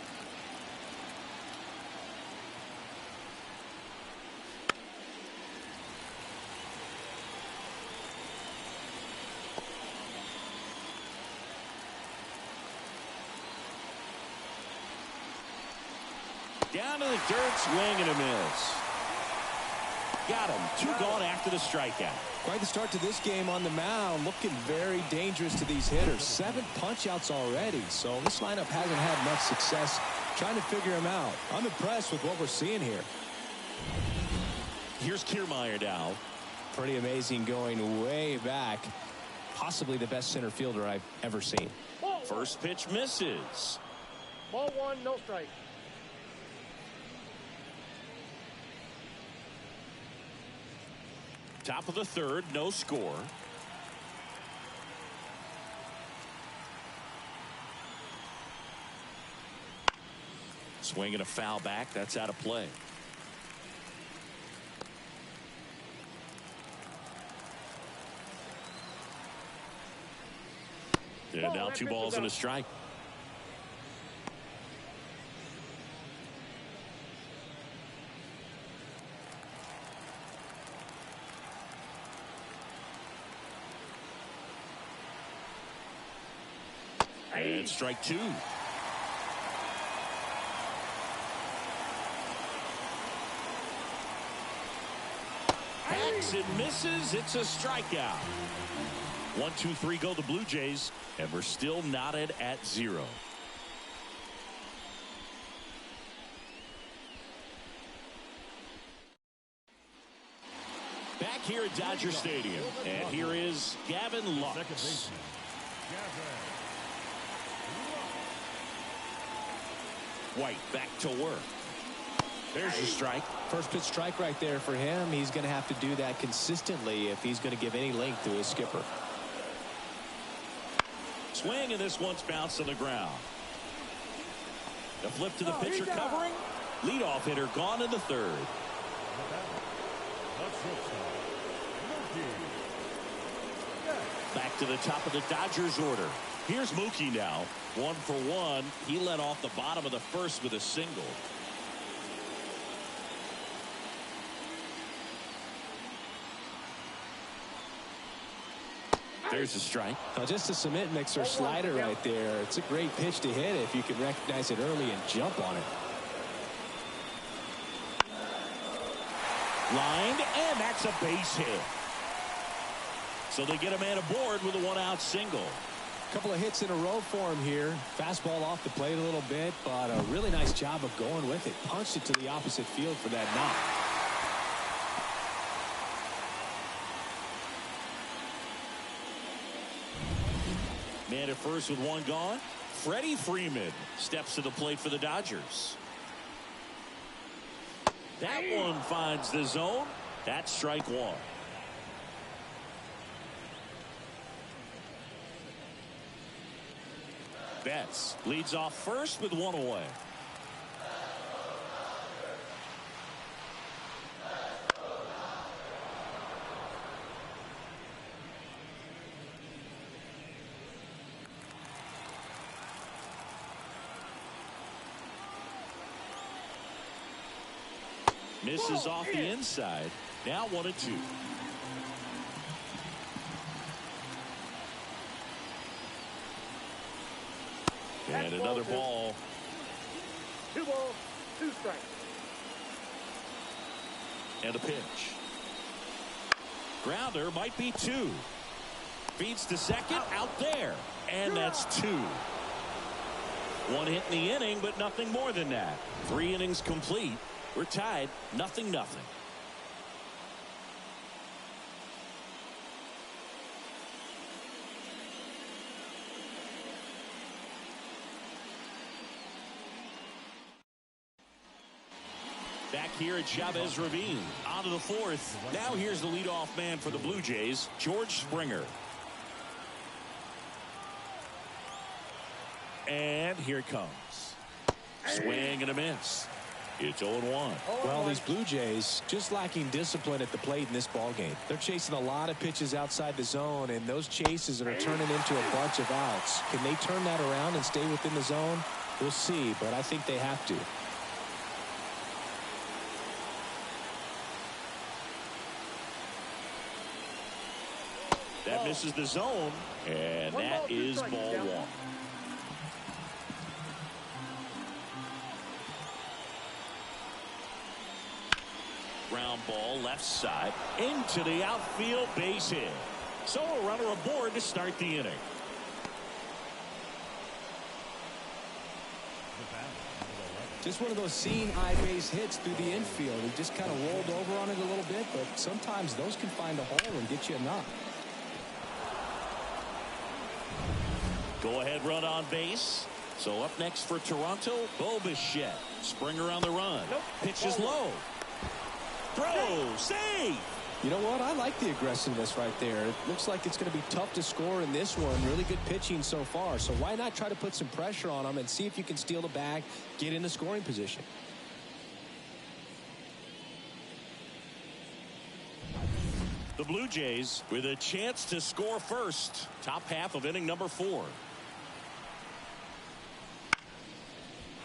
[SPEAKER 1] Down to the dirt, swing and a miss. Got him. 2 gone after the strikeout.
[SPEAKER 2] Quite the start to this game on the mound. Looking very dangerous to these hitters. 7 punch-outs already. So this lineup hasn't had much success trying to figure him out. I'm impressed with what we're seeing here.
[SPEAKER 1] Here's Kiermaier now.
[SPEAKER 2] Pretty amazing, going way back. Possibly the best center fielder I've ever seen.
[SPEAKER 3] Ball 1.
[SPEAKER 1] First pitch misses.
[SPEAKER 3] Ball 1, no strike.
[SPEAKER 1] Top of the third, no score. Swinging a foul back. That's out of play. And now 2 balls and a strike. And strike 2. Hacks and misses. It's a strikeout. 1-2-3 go the Blue Jays, and we're still knotted at 0. Back here at Dodger Stadium, and here is Gavin Lux. White back to work. There's your strike.
[SPEAKER 2] First pitch strike right there for him. He's going to have to do that consistently if he's going to give any length to his skipper.
[SPEAKER 1] Swing, and this one's bounced on the ground. The flip to the pitcher covering. Leadoff hitter gone in the third. Back to the top of the Dodgers order. Here's Mookie now. 1 for 1. He led off the bottom of the first with a single. There's a strike.
[SPEAKER 2] Now just a cement mixer slider right there. It's a great pitch to hit if you can recognize it early and jump on it.
[SPEAKER 1] Lined, and that's a base hit. So they get a man aboard with a 1-out single.
[SPEAKER 2] Couple of hits in a row for him here. Fastball off the plate a little bit, but a really nice job of going with it. Punched it to the opposite field for that knock.
[SPEAKER 1] Man at first with 1 gone. Freddie Freeman steps to the plate for the Dodgers. That one finds the zone. That's strike 1. Betts leads off first with 1 away. Misses off the inside. Now 1-2. And another ball.
[SPEAKER 3] 2 balls, 2 strikes.
[SPEAKER 1] And a pitch. Grounder might be 2. Feeds to second, out there. And that's 2. 1 hit in the inning, but nothing more than that. 3 innings complete. We're tied, 0-0. Back here at Chavez Ravine. On to the 4th. Now here's the leadoff man for the Blue Jays, George Springer. And here it comes. Swing and a miss. It's 0-1.
[SPEAKER 2] Well, these Blue Jays just lacking discipline at the plate in this ball game. They're chasing a lot of pitches outside the zone, and those chases are turning into a bunch of outs. Can they turn that around and stay within the zone? We'll see, but I think they have to.
[SPEAKER 1] That misses the zone, and that is ball 1. Ground ball left side into the outfield, base hit. So a runner aboard to start the inning.
[SPEAKER 2] Just one of those seeing eye base hits through the infield. He just kind of rolled over on it a little bit, but sometimes those can find a hole and get you a knock.
[SPEAKER 1] Go ahead run on base. So up next for Toronto, Bo Bichette. Springer on the run. Pitch is low. Throw, save.
[SPEAKER 2] You know what? I like the aggressiveness right there. It looks like it's going to be tough to score in this one. Really good pitching so far. So why not try to put some pressure on them and see if you can steal the bag, get in the scoring position.
[SPEAKER 1] The Blue Jays with a chance to score first. Top half of inning number 4.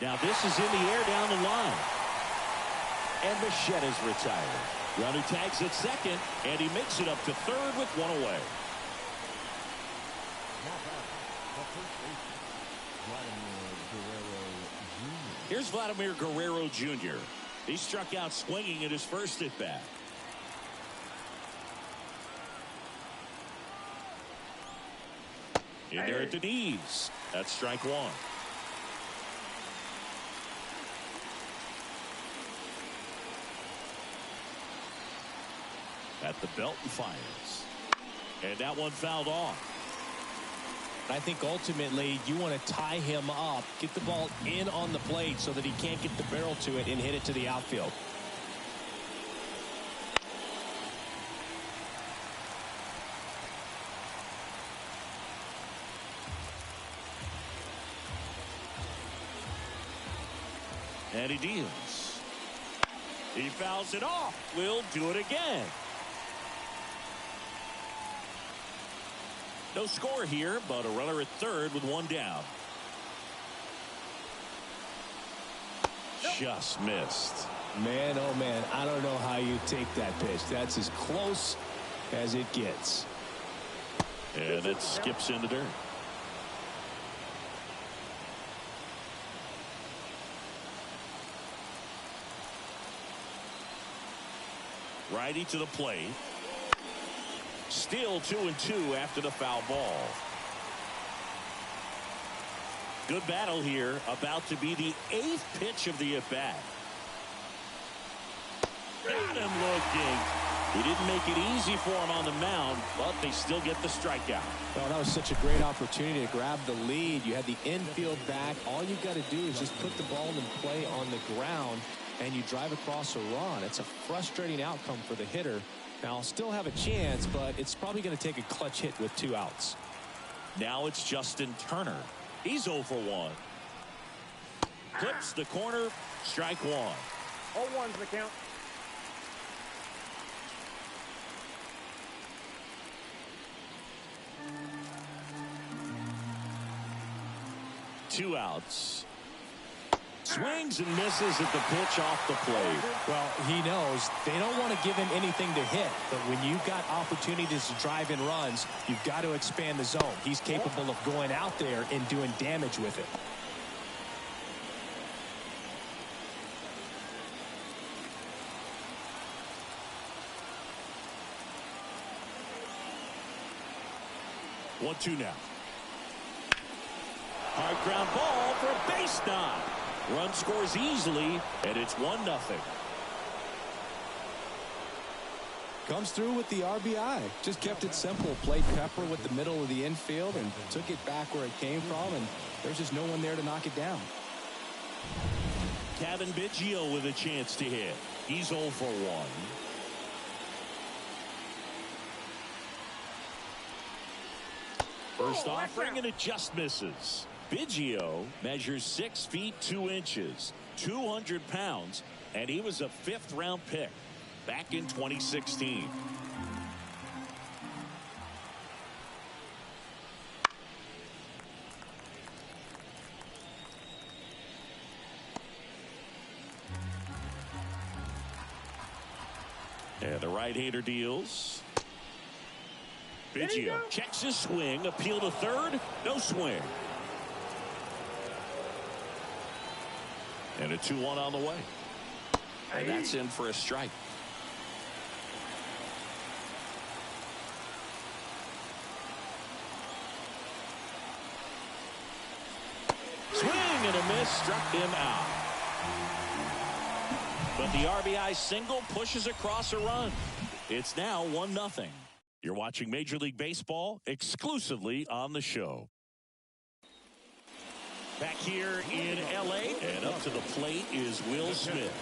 [SPEAKER 1] Now this is in the air down the line. And Bichette is retired. Runner tags at second, and he makes it up to third with 1 away. Here's Vladimir Guerrero Jr. He struck out swinging at his first at bat. In there at the knees. That's strike one. At the belt and fires. And that one fouled off.
[SPEAKER 2] I think ultimately you want to tie him up, get the ball in on the plate so that he can't get the barrel to it and hit it to the outfield.
[SPEAKER 1] And he deals. He fouls it off. We'll do it again. No score here, but a runner at third with one down. Just missed.
[SPEAKER 2] Man, oh man, I don't know how you take that pitch. That's as close as it gets.
[SPEAKER 1] And it skips in the dirt. Righty to the plate. Still 2-2 after the foul ball. Good battle here. About to be the 8th pitch of the at-bat. Got him looking. He didn't make it easy for him on the mound, but they still get the strikeout.
[SPEAKER 2] Well, that was such a great opportunity to grab the lead. You had the infield back. All you got to do is just put the ball in play on the ground, and you drive across a run. It's a frustrating outcome for the hitter. Now, I'll still have a chance, but it's probably going to take a clutch hit with 2 outs.
[SPEAKER 1] Now it's Justin Turner. He's 0 for 1. Clips the corner. Strike one.
[SPEAKER 3] 0-1's the count.
[SPEAKER 1] Two outs. Swings and misses at the pitch off the plate.
[SPEAKER 2] Well, he knows they don't want to give him anything to hit, but when you've got opportunities to drive in runs, you've got to expand the zone. He's capable of going out there and doing damage with it.
[SPEAKER 1] One, two now. Hard ground ball for a base knock. Run scores easily, and it's 1-0.
[SPEAKER 2] Comes through with the RBI. Just kept it simple. Played pepper with the middle of the infield and took it back where it came from, and there's just no one there to knock it down.
[SPEAKER 1] Kevin Biggio with a chance to hit. He's 0 for 1. First offering, and it just misses. Biggio measures 6 feet 2 inches, 200 pounds, and he was a 5th-round pick back in 2016. And the right-hander deals. Biggio checks his swing, appeal to third, no swing. And a 2-1 on the way. And that's in for a strike. Swing and a miss, struck him out. But the RBI single pushes across a run. It's now 1-0. You're watching Major League Baseball exclusively on the show. Back here in L.A. and up to the plate is Will Smith.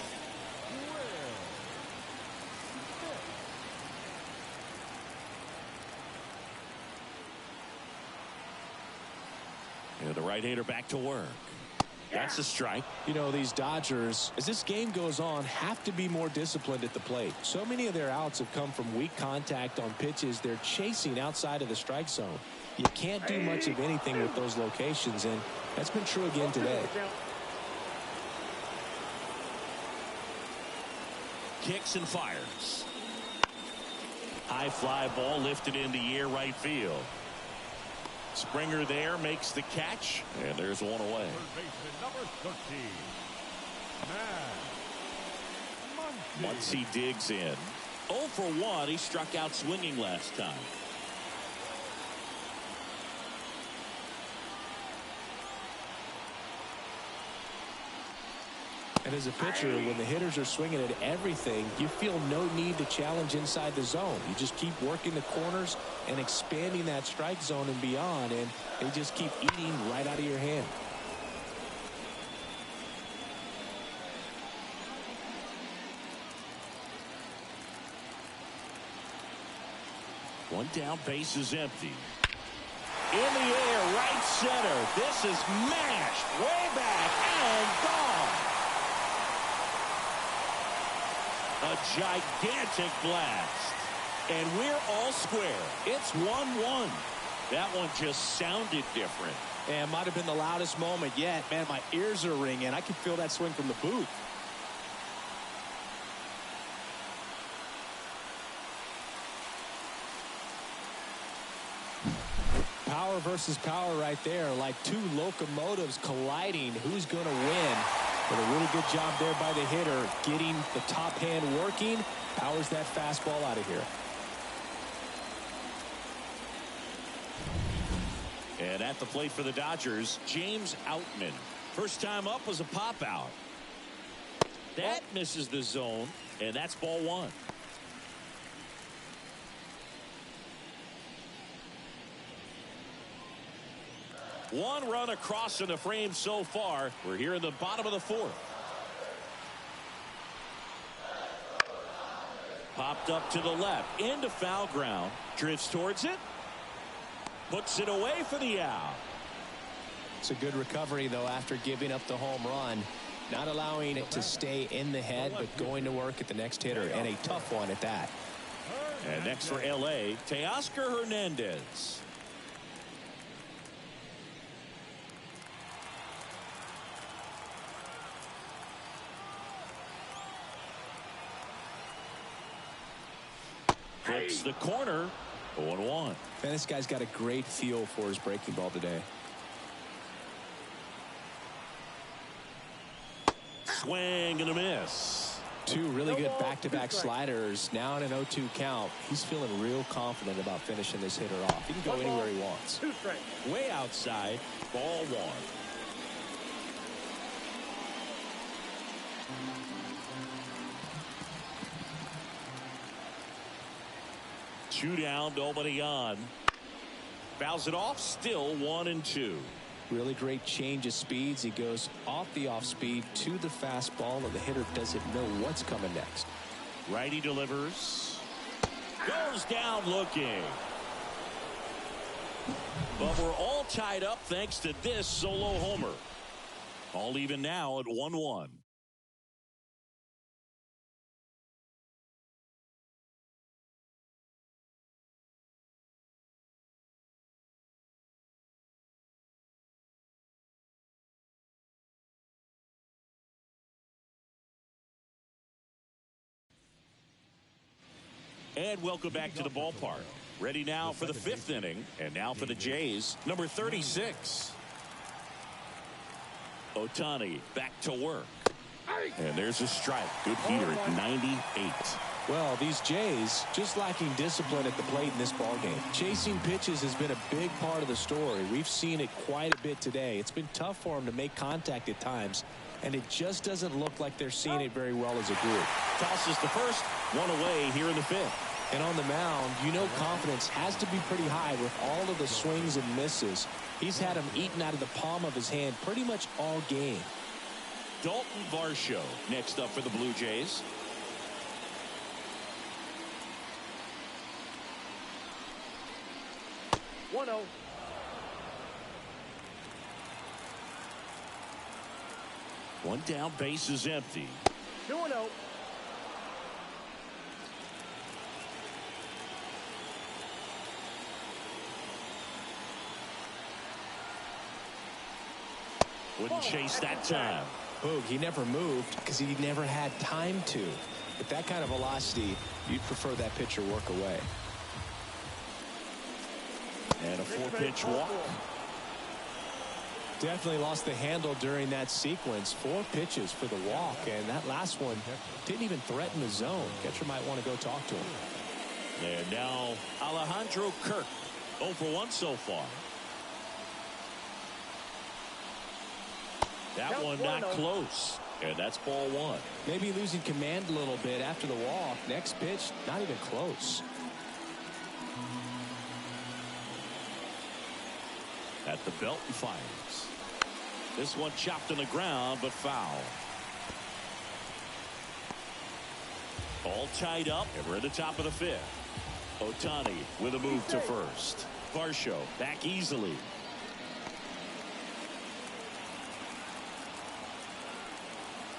[SPEAKER 1] And the right-hander back to work. That's a strike.
[SPEAKER 2] You know, these Dodgers, as this game goes on, have to be more disciplined at the plate. So many of their outs have come from weak contact on pitches they're chasing outside of the strike zone. You can't do much of anything with those locations, and that's been true again today.
[SPEAKER 1] Kicks and fires. High fly ball lifted in the air right field. Springer there makes the catch, and there's one away.
[SPEAKER 4] Number 13,
[SPEAKER 1] Once he digs in. 0 for 1, he struck out swinging last time.
[SPEAKER 2] And as a pitcher, when the hitters are swinging at everything, you feel no need to challenge inside the zone. You just keep working the corners and expanding that strike zone and beyond, and they just keep eating right out of your hand.
[SPEAKER 1] One down, base is empty. In the air, right center. This is mashed way back and gone. A gigantic blast. And we're all square. It's 1-1. That one just sounded different.
[SPEAKER 2] And it might have been the loudest moment yet. Man, my ears are ringing. I can feel that swing from the booth. Power versus power right there, like two locomotives colliding. Who's going to win? But a really good job there by the hitter, getting the top hand working, powers that fastball out of here.
[SPEAKER 1] And at the plate for the Dodgers, James Outman. First time up was a pop out. That misses the zone, and that's ball one. One run across in the frame so far. We're here in the bottom of the fourth. Popped up to the left, into foul ground. Drifts towards it. Puts it away for the out.
[SPEAKER 2] It's a good recovery, though, after giving up the home run. Not allowing it to stay in the head, but going to work at the next hitter, and a tough one at that.
[SPEAKER 1] And next for L.A., Teoscar Hernandez. Flips the corner. 0-1.
[SPEAKER 2] And this guy's got a great feel for his breaking ball today.
[SPEAKER 1] Swing and a miss.
[SPEAKER 2] Two really good back-to-back sliders. Now in an 0-2 count. He's feeling real confident about finishing this hitter off. He can go anywhere he wants.
[SPEAKER 1] Way outside. Ball one. Two down, nobody on. Fouls it off, still 1-2.
[SPEAKER 2] Really great change of speeds. He goes off the off speed to the fastball, and the hitter doesn't know what's coming next.
[SPEAKER 1] Righty delivers. Goes down looking. But we're all tied up thanks to this solo homer. All even now at 1-1. And welcome back to the ballpark. Ready now for the fifth inning. And now for the Jays, number 36. Ohtani back to work. And there's a strike. Good heater at 98.
[SPEAKER 2] Well, these Jays just lacking discipline at the plate in this ballgame. Chasing pitches has been a big part of the story. We've seen it quite a bit today. It's been tough for them to make contact at times, and it just doesn't look like they're seeing it very well as a group.
[SPEAKER 1] Tosses the first, one away here in the fifth.
[SPEAKER 2] And on the mound, you know confidence has to be pretty high with all of the swings and misses. He's had them eaten out of the palm of his hand pretty much all game.
[SPEAKER 1] Dalton Varsho next up for the Blue Jays. One down, base is empty.
[SPEAKER 3] 2-0.
[SPEAKER 1] Wouldn't chase that time.
[SPEAKER 2] Boog, he never moved because he never had time to. With that kind of velocity, you'd prefer that pitcher work away.
[SPEAKER 1] And a 4-pitch walk.
[SPEAKER 2] Definitely lost the handle during that sequence. 4 pitches for the walk, and that last one didn't even threaten the zone. Catcher might want to go talk to him.
[SPEAKER 1] And now Alejandro Kirk, 0 for 1 so far. That one not close. And that's ball one.
[SPEAKER 2] Maybe losing command a little bit after the walk. Next pitch, not even close.
[SPEAKER 1] At the belt and fires. This one chopped on the ground, but foul. All tied up, and we're at the top of the fifth. Ohtani with a move to first. Varsho back easily.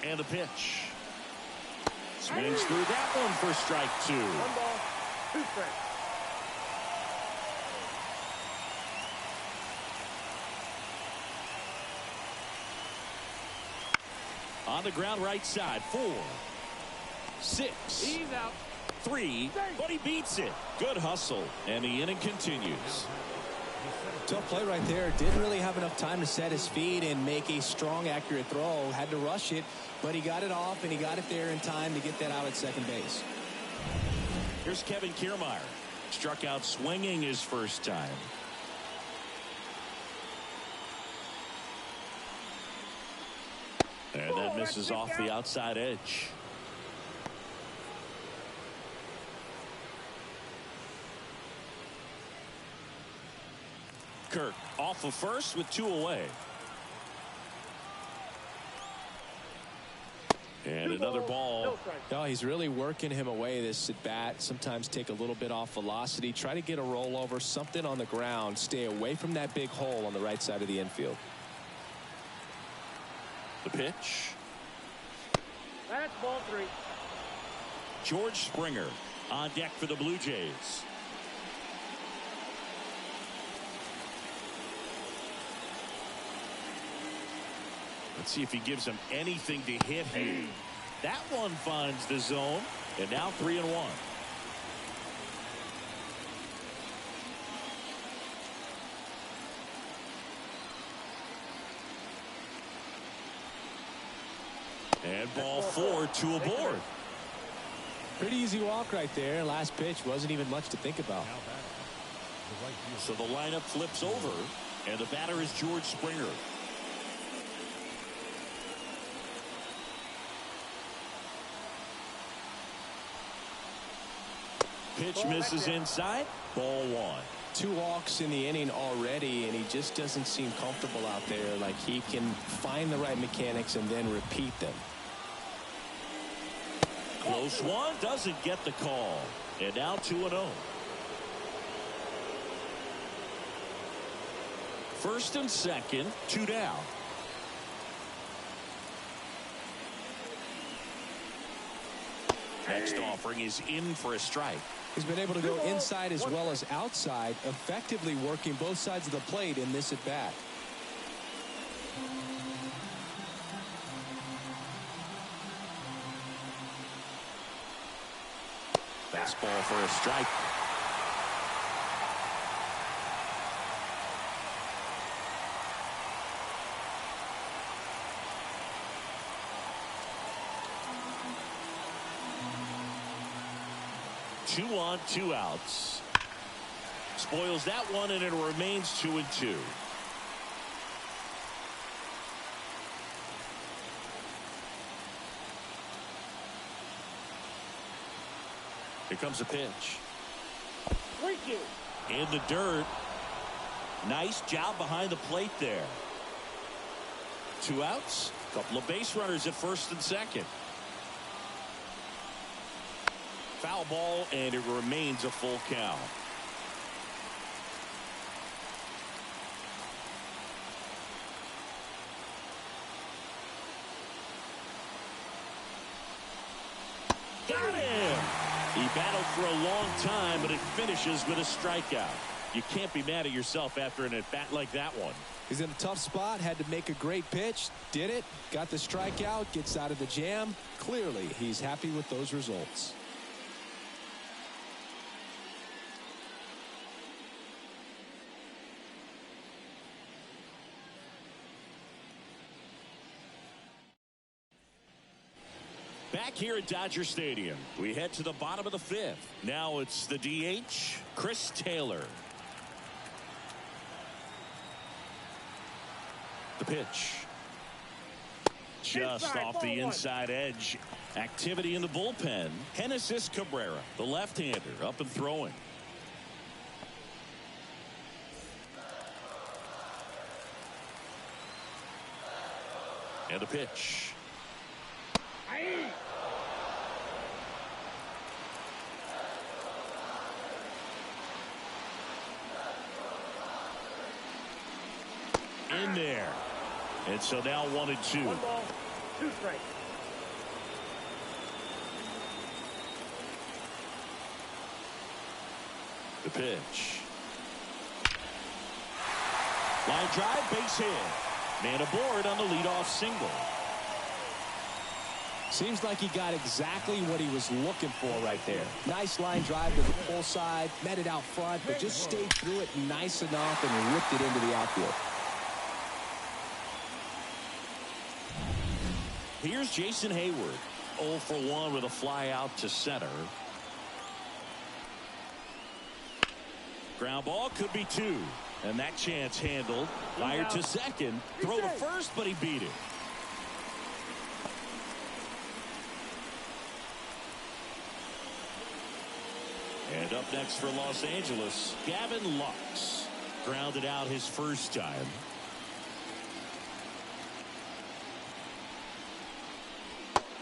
[SPEAKER 1] And the pitch. Swings through that one for strike two.
[SPEAKER 3] 1 ball, 2 strikes.
[SPEAKER 1] On the ground right side. 4, 6.
[SPEAKER 3] He's out.
[SPEAKER 1] 3, but he beats it. Good hustle, and the inning continues.
[SPEAKER 2] Tough play right there. Didn't really have enough time to set his feet and make a strong, accurate throw. Had to rush it, but he got it off, and he got it there in time to get that out at second base.
[SPEAKER 1] Here's Kevin Kiermaier. Struck out swinging his first time. And that misses off the outside edge. Kirk off of first with 2 away. And another ball.
[SPEAKER 2] Oh, he's really working him away this at bat. Sometimes take a little bit off velocity. Try to get a rollover, something on the ground. Stay away from that big hole on the right side of the infield.
[SPEAKER 1] The pitch.
[SPEAKER 3] That's ball 3.
[SPEAKER 1] George Springer on deck for the Blue Jays. Let's see if he gives him anything to hit here. That one finds the zone, and now 3-1. And ball 4, 2 aboard.
[SPEAKER 2] Pretty easy walk right there. Last pitch wasn't even much to think about.
[SPEAKER 1] So the lineup flips over, and the batter is George Springer. Pitch misses inside. Ball 1.
[SPEAKER 2] 2 walks in the inning already, and he just doesn't seem comfortable out there. Like he can find the right mechanics and then repeat them.
[SPEAKER 1] Close one, doesn't get the call. And now 2-0. First and second, 2 down. Next offering is in for a strike.
[SPEAKER 2] He's been able to go inside as well as outside, effectively working both sides of the plate in this at bat.
[SPEAKER 1] Fastball for a strike. Two on, 2 outs. Spoils that one, and it remains 2-2. Here comes a pitch. In the dirt. Nice job behind the plate there. 2 outs. Couple of base runners at first and second. Foul ball, and it remains a full count. Got him! He battled for a long time, but it finishes with a strikeout. You can't be mad at yourself after an at-bat like that one.
[SPEAKER 2] He's in a tough spot, had to make a great pitch, did it, got the strikeout, gets out of the jam. Clearly, he's happy with those results.
[SPEAKER 1] Back here at Dodger Stadium, we head to the bottom of the 5th. Now it's the DH, Chris Taylor. The pitch. just off the inside edge. Activity in the bullpen. Genesis Cabrera, the left-hander, up and throwing. And a pitch. In there. And so now 1-2.
[SPEAKER 3] 1 ball, 2 strikes.
[SPEAKER 1] The pitch. Line drive, base hit. Man aboard on the leadoff single.
[SPEAKER 2] Seems like he got exactly what he was looking for right there. Nice line drive to the pull side, met it out front, but just stayed through it nice enough and whipped it into the outfield.
[SPEAKER 1] Here's Jason Hayward. 0 for 1 with a fly out to center. Ground ball could be 2. And that chance handled. Fired to second. Throw to first, but he beat it. And up next for Los Angeles, Gavin Lux. Grounded out his first time.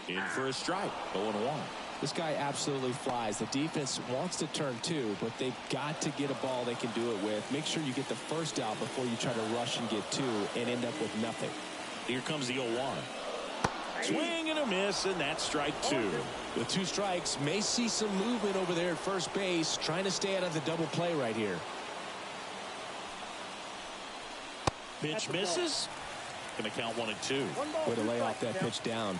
[SPEAKER 1] In for a strike. 0-1.
[SPEAKER 2] This guy absolutely flies. The defense wants to turn 2, but they've got to get a ball they can do it with. Make sure you get the first out before you try to rush and get 2 and end up with nothing.
[SPEAKER 1] Here comes the 0-1. Swing and a miss, and that's strike 2.
[SPEAKER 2] With 2 strikes, may see some movement over there at first base, trying to stay out of the double play right here.
[SPEAKER 1] Pitch misses. Going to count 1-2.
[SPEAKER 2] Way to lay off that pitch down.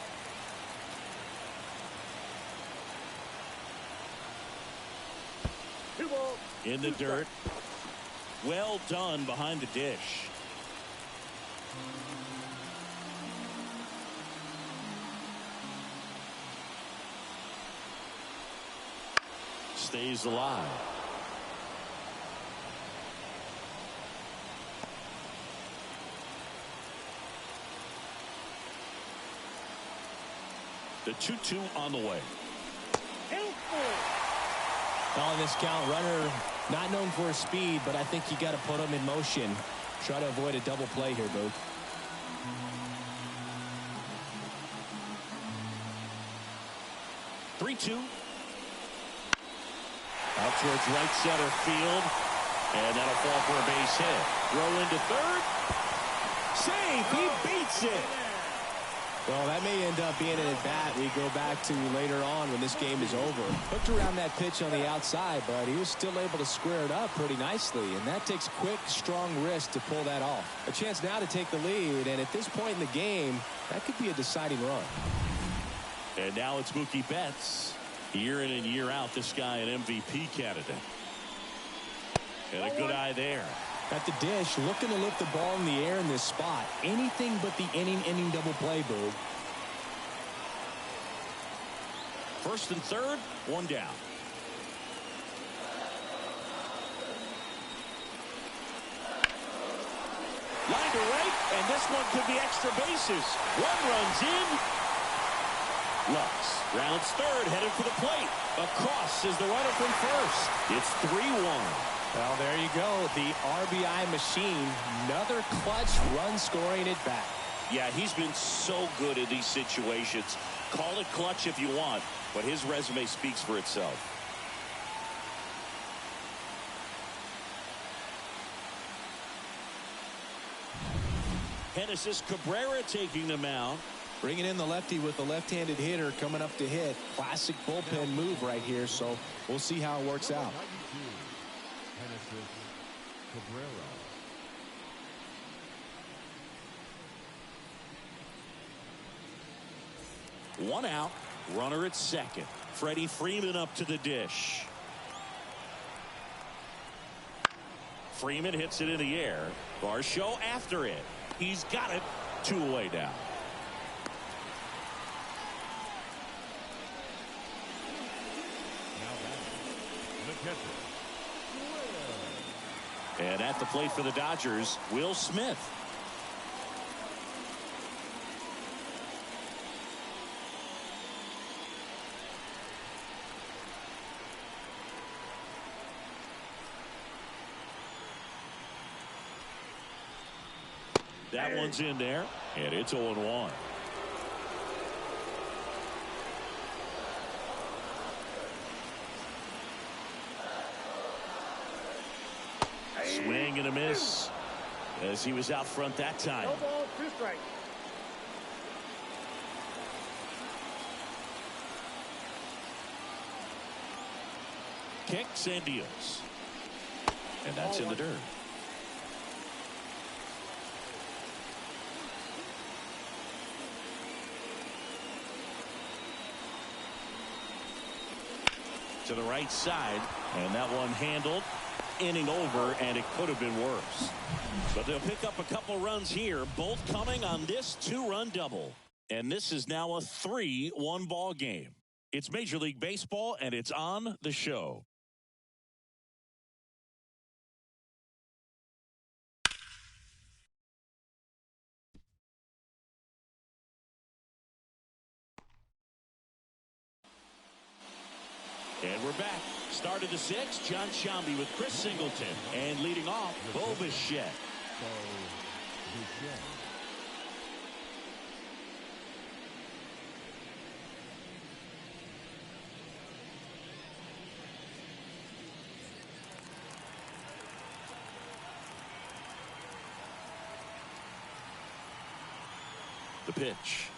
[SPEAKER 1] In the dirt. Well done behind the dish. Stays alive. The 2-2 on the way.
[SPEAKER 2] On this count, runner not known for his speed, but I think you got to put him in motion. Try to avoid a double play here, Boog.
[SPEAKER 1] Three-2. Out towards right center field. And that'll fall for a base hit. Throw into third. Save. He beats it.
[SPEAKER 2] Well, that may end up being an at-bat we go back to later on when this game is over. Hooked around that pitch on the outside, but he was still able to square it up pretty nicely, and that takes quick, strong wrist to pull that off. A chance now to take the lead, and at this point in the game, that could be a deciding run.
[SPEAKER 1] And now it's Mookie Betts. Year in and year out, this guy an MVP candidate. And a good eye there.
[SPEAKER 2] At the dish, looking to lift the ball in the air in this spot. Anything but the inning double play, Boo.
[SPEAKER 1] First and third, 1 down. Line to right, and this one could be extra bases. 1 runs in. Lux rounds third, headed for the plate. Across is the runner from first. It's 3-1.
[SPEAKER 2] Well, there you go. The RBI machine. Another clutch run scoring at bat.
[SPEAKER 1] Yeah, he's been so good in these situations. Call it clutch if you want, but his resume speaks for itself. Genesis Cabrera taking the mound.
[SPEAKER 2] Bringing in the lefty with the left-handed hitter coming up to hit. Classic bullpen move right here, so we'll see how it works out.
[SPEAKER 1] One out, runner at second. Freddie Freeman up to the dish. Freeman hits it in the air. Varsho after it. He's got it. 2 away down. And at the plate for the Dodgers, Will Smith. That one's in there, and it's 0-1. Swing and a miss as he was out front that time.
[SPEAKER 3] No ball, 2 strikes.
[SPEAKER 1] Kicks and deals. And that's in the dirt. To the right side, and that one handled. Inning over, and it could have been worse. But they'll pick up a couple runs here, both coming on this 2-run double. And this is now a 3-1 ball game. It's Major League Baseball, and it's on the show. And we're back. Started the 6th, John Shambi with Chris Singleton. And leading off, Bo Bichette. The pitch.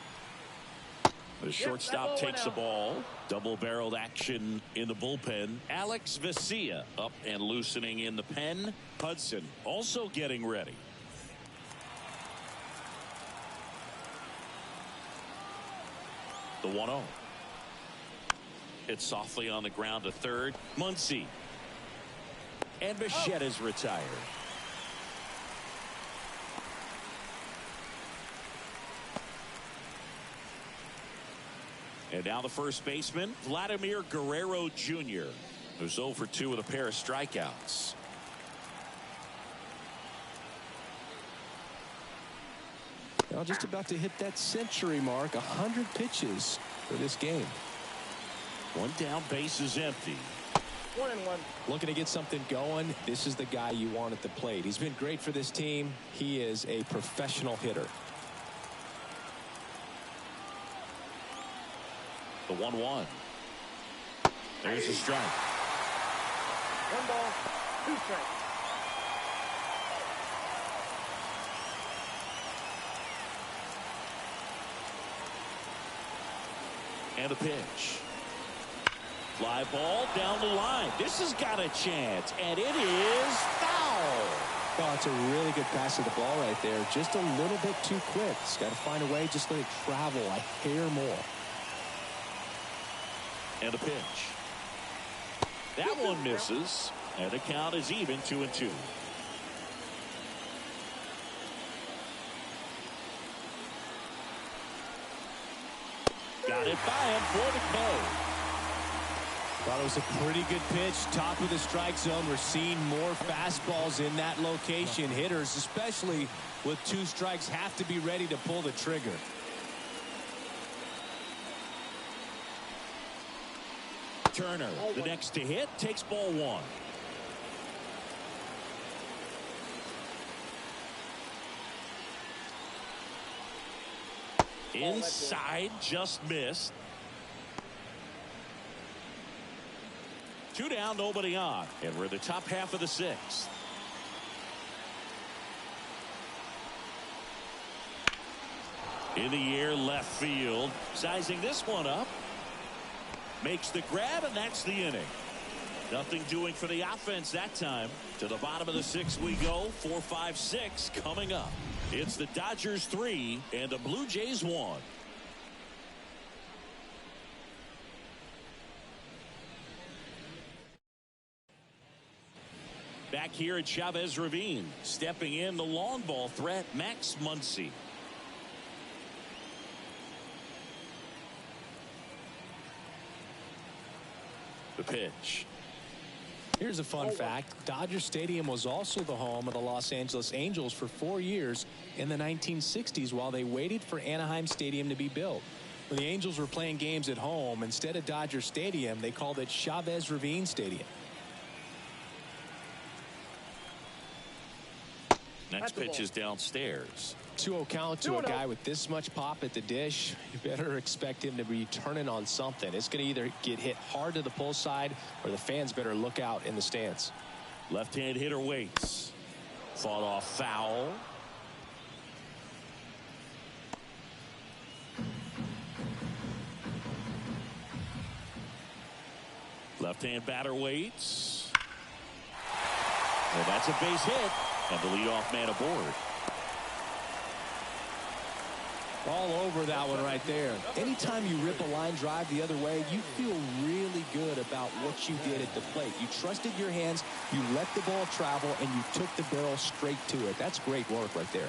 [SPEAKER 1] The shortstop takes the ball. Double-barreled action in the bullpen. Alex Vesia up and loosening in the pen. Hudson also getting ready. The 1-0. It's softly on the ground to third. Muncy. And Bichette is retired. And now the first baseman, Vladimir Guerrero Jr., who's 0 for 2 with a pair of strikeouts.
[SPEAKER 2] Well, just about to hit that century mark, 100 pitches for this game.
[SPEAKER 1] One down, base is empty.
[SPEAKER 3] 1-1.
[SPEAKER 2] Looking to get something going. This is the guy you want at the plate. He's been great for this team. He is a professional hitter.
[SPEAKER 1] The 1-1. There's a strike.
[SPEAKER 3] 1 ball, 2 strikes.
[SPEAKER 1] And a pitch. Fly ball down the line. This has got a chance, and it is foul.
[SPEAKER 2] Oh, it's a really good pass of the ball right there. Just a little bit too quick. It's got to find a way. Just let it travel a hair more.
[SPEAKER 1] And a pitch. That one misses, and the count is even 2-2. Got it by him for the K.
[SPEAKER 2] Thought it was a pretty good pitch. Top of the strike zone. We're seeing more fastballs in that location. Hitters, especially with 2 strikes, have to be ready to pull the trigger.
[SPEAKER 1] Turner, the next to hit, takes ball 1. Inside, just missed. 2 down, nobody on. And we're in the top half of the 6th. In the air, left field. Sizing this one up. Makes the grab, and that's the inning. Nothing doing for the offense that time. To the bottom of the 6th we go. 4, 5, 6 coming up. It's the Dodgers 3 and the Blue Jays 1. Back here at Chavez Ravine. Stepping in the long ball threat, Max Muncy. The pitch.
[SPEAKER 2] Here's a fun fact. Dodger Stadium was also the home of the Los Angeles Angels for 4 years in the 1960s while they waited for Anaheim Stadium to be built. When the Angels were playing games at home, instead of Dodger Stadium, they called it Chavez Ravine Stadium.
[SPEAKER 1] Next pitch is downstairs.
[SPEAKER 2] 2-0 count to a guy with this much pop at the dish. You better expect him to be turning on something. It's going to either get hit hard to the pull side or the fans better look out in the stands.
[SPEAKER 1] Left-hand hitter waits. Fought off foul. Left-hand batter waits. And that's a base hit. And the leadoff man aboard.
[SPEAKER 2] All over that one right there. Anytime you rip a line drive the other way, you feel really good about what you did at the plate. You trusted your hands, you let the ball travel, and you took the barrel straight to it. That's great work right there.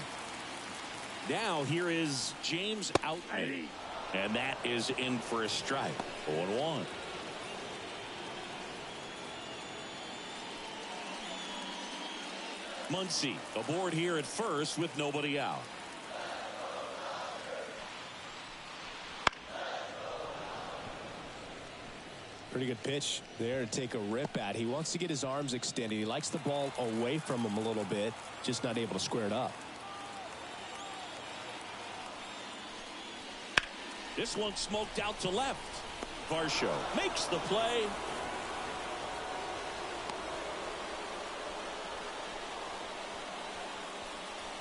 [SPEAKER 1] Now here is James Outman. And that is in for a strike. 0-1. Muncy aboard here at first with nobody out.
[SPEAKER 2] Pretty good pitch there to take a rip at. He wants to get his arms extended. He likes the ball away from him a little bit, just not able to square it up.
[SPEAKER 1] This one smoked out to left. Varsho makes the play.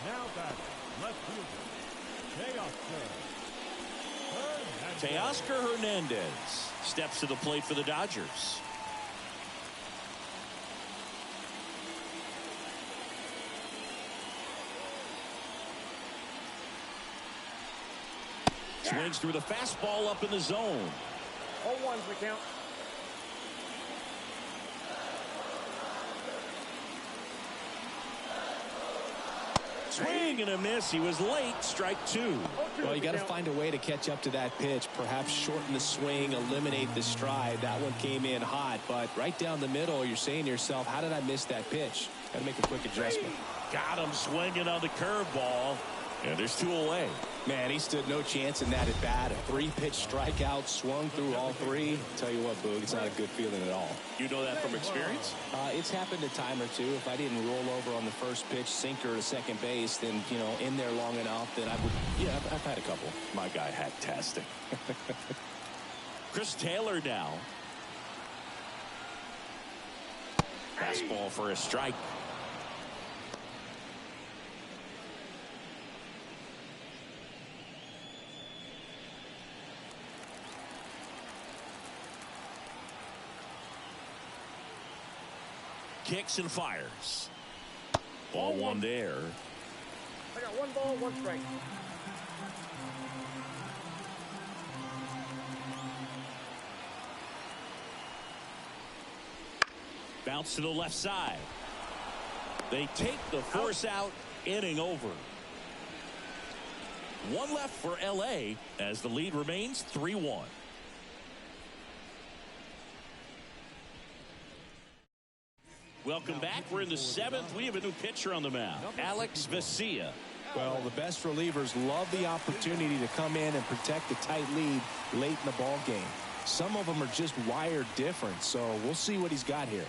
[SPEAKER 4] Now back, left fielder,
[SPEAKER 1] Teoscar Hernandez steps to the plate for the Dodgers. Swings through the fastball up in the zone.
[SPEAKER 3] 0-1's the count.
[SPEAKER 1] Swing and a miss. He was late. Strike two.
[SPEAKER 2] Well, you got to find a way to catch up to that pitch. Perhaps shorten the swing, eliminate the stride. That one came in hot, but right down the middle, you're saying to yourself, how did I miss that pitch? Got to make a quick adjustment.
[SPEAKER 1] Got him swinging on the curveball. And there's two away.
[SPEAKER 2] Man, he stood no chance in that at bat. A 3-pitch strikeout, swung through all three. Tell you what, Boog, it's not a good feeling at all.
[SPEAKER 1] You know that from experience?
[SPEAKER 2] It's happened a time or two. If I didn't roll over on the first pitch, sinker to second base, then, you know, in there long enough, then I would, yeah, I've had a couple.
[SPEAKER 1] My guy had tastic. Chris Taylor now. Fastball for a strike. Kicks and fires. Ball one there.
[SPEAKER 3] I got 1 ball, 1 strike.
[SPEAKER 1] Bounce to the left side. They take the force out. Inning over. 1 left for LA as the lead remains 3-1. Welcome back. We're in the 7th. We have a new pitcher on the mound, Alex Vesia.
[SPEAKER 2] Well, the best relievers love the opportunity to come in and protect a tight lead late in the ball game. Some of them are just wired different, so we'll see what he's got here.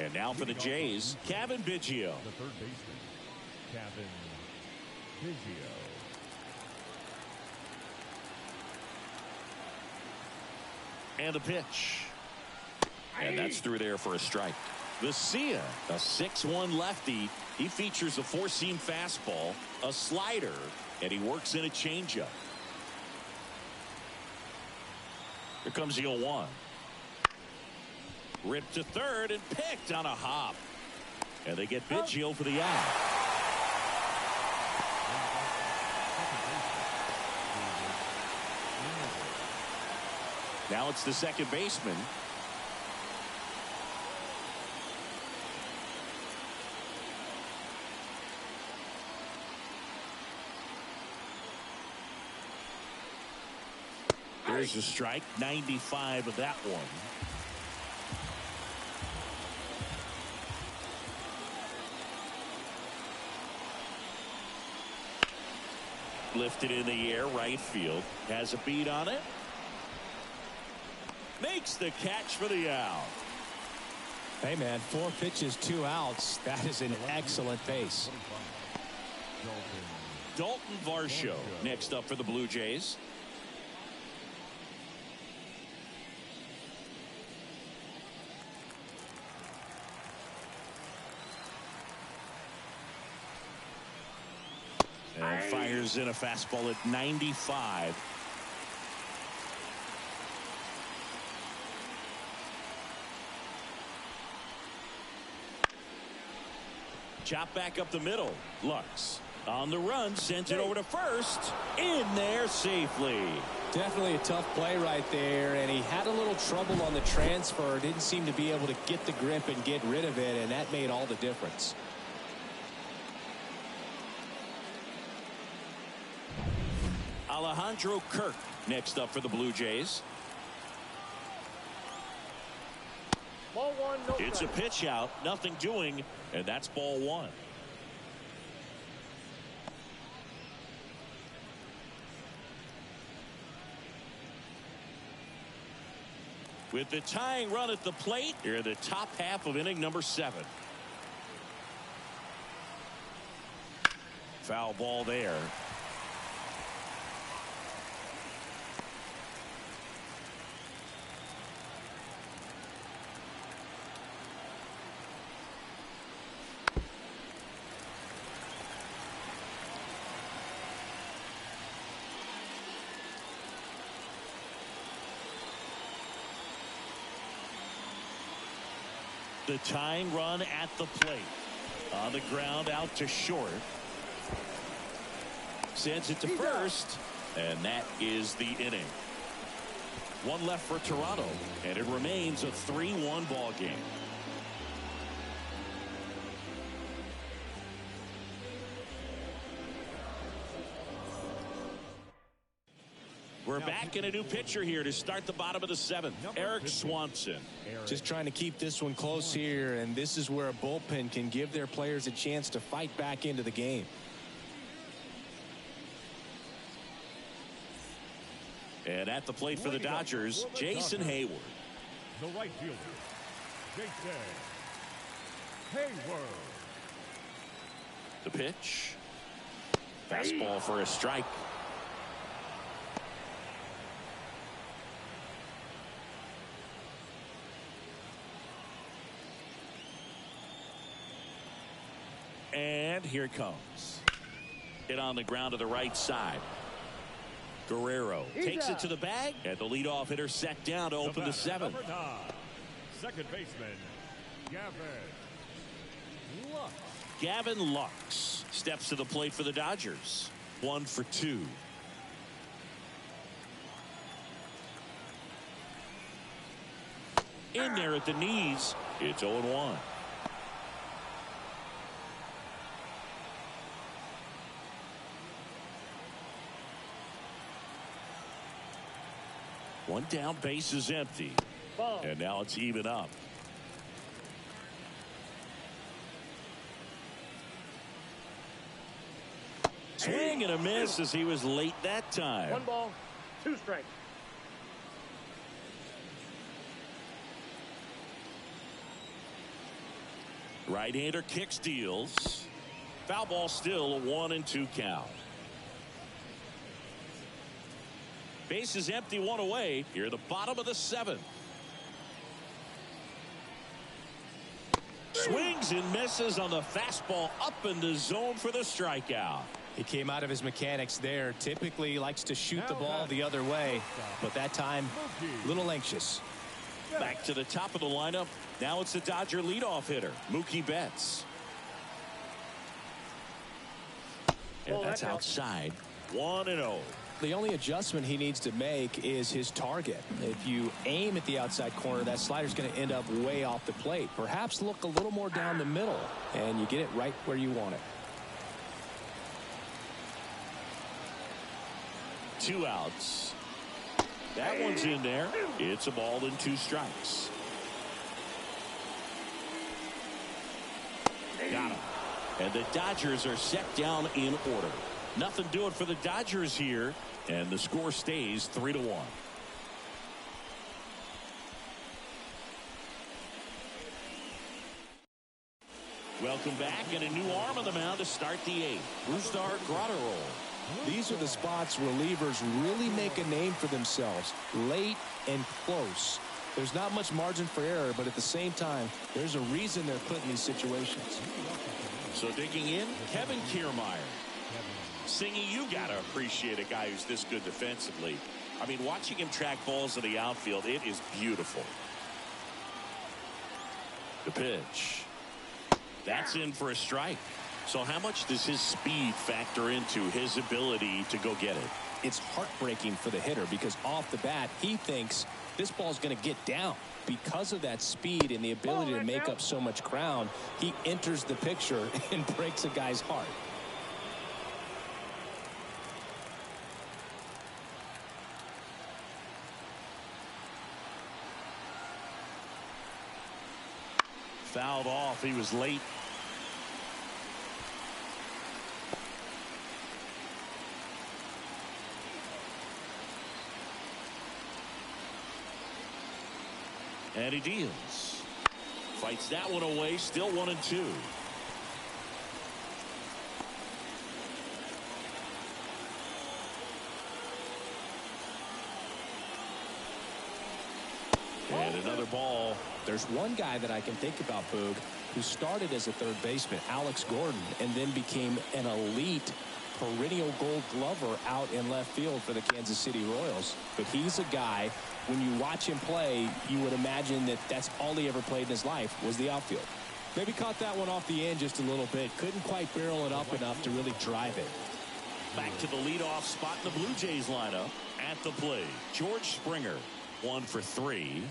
[SPEAKER 1] And now for the Jays, Cavan Biggio.
[SPEAKER 4] the third baseman, Cavan Biggio.
[SPEAKER 1] And the pitch. And that's through there for a strike. Vesia, a 6'1 lefty. He features a 4-seam fastball, a slider, and he works in a changeup. Here comes the 0-1. Ripped to third and picked on a hop. And they get Biggio for the out. Now it's the second baseman. There's a strike. 95 of that one. Lifted in the air, right field. Has a beat on it. Makes the catch for the out.
[SPEAKER 2] Hey, man, 4 pitches, 2 outs. That is an excellent pace.
[SPEAKER 1] Dalton Varsho next up for the Blue Jays. And fires in a fastball at 95. Chop back up the middle. Lux on the run, sends it over to first. In there safely.
[SPEAKER 2] Definitely a tough play right there, and he had a little trouble on the transfer. Didn't seem to be able to get the grip and get rid of it, and that made all the difference.
[SPEAKER 1] Alejandro Kirk next up for the Blue Jays.
[SPEAKER 3] Ball 1, no
[SPEAKER 1] It's a
[SPEAKER 3] strike.
[SPEAKER 1] pitch out, nothing doing, and that's ball 1. With the tying run at the plate, here the top half of inning number 7. Foul ball there. The tying run at the plate. On the ground out to short. Sends it to first. And that is the inning. 1 left for Toronto. And it remains a 3-1 ball game. We're back in a new pitcher here to start the bottom of the 7th. Eric Swanson.
[SPEAKER 2] Just trying to keep this one close here, and this is where a bullpen can give their players a chance to fight back into the game.
[SPEAKER 1] And at the plate for the Dodgers, Jason Hayward.
[SPEAKER 4] The right fielder, Jason Hayward.
[SPEAKER 1] The pitch. Fastball for a strike. And here it comes. Hit on the ground to the right side. Guerrero takes it to the bag, and the leadoff hitter set down to open the 7th.
[SPEAKER 4] Number 9, second baseman,
[SPEAKER 1] Gavin Lux steps to the plate for the Dodgers. 1 for 2. In there at the knees. It's 0-1. One down, base is empty.
[SPEAKER 3] Ball.
[SPEAKER 1] And now it's even up. Swing and a miss as he was late that time.
[SPEAKER 3] 1 ball, 2 strikes.
[SPEAKER 1] Right-hander kicks, deals. Foul ball, still a 1-2 count. Base is empty, 1 away. Here at the bottom of the 7th. Swings and misses on the fastball up in the zone for the strikeout.
[SPEAKER 2] He came out of his mechanics there. Typically he likes to shoot the ball the other way, but that time a little anxious.
[SPEAKER 1] Back to the top of the lineup. Now it's the Dodger leadoff hitter, Mookie Betts. And that's outside. 1-0.
[SPEAKER 2] The only adjustment he needs to make is his target. If you aim at the outside corner, that slider's going to end up way off the plate. Perhaps look a little more down the middle, and you get it right where you want it.
[SPEAKER 1] 2 outs. That one's in there. It's a ball and 2 strikes. Got him. And the Dodgers are set down in order. Nothing doing for the Dodgers here, and the score stays 3-1. Welcome back, and a new arm on the mound to start the eighth. Brusdar Graterol.
[SPEAKER 2] These are the spots relievers really make a name for themselves, late and close. There's not much margin for error, but at the same time, there's a reason they're put in these situations.
[SPEAKER 1] So digging in, Kevin Kiermaier. Singy, you got to appreciate a guy who's this good defensively. I mean, watching him track balls in the outfield, it is beautiful. The pitch. That's in for a strike. So how much does his speed factor into his ability to go get it?
[SPEAKER 2] It's heartbreaking for the hitter because off the bat, he thinks this ball's going to get down. Because of that speed and the ability to make up so much ground, he enters the picture and breaks a guy's heart.
[SPEAKER 1] Fouled off. He was late. And he deals. Fights that one away. Still 1-2. And another ball.
[SPEAKER 2] There's one guy that I can think about, Boog, who started as a third baseman, Alex Gordon, and then became an elite perennial gold glover out in left field for the Kansas City Royals. But he's a guy, when you watch him play, you would imagine that that's all he ever played in his life was the outfield. Maybe caught that one off the end just a little bit. Couldn't quite barrel it up enough to really drive it.
[SPEAKER 1] Back to the leadoff spot in the Blue Jays lineup. At the plate, George Springer, 1 for 3.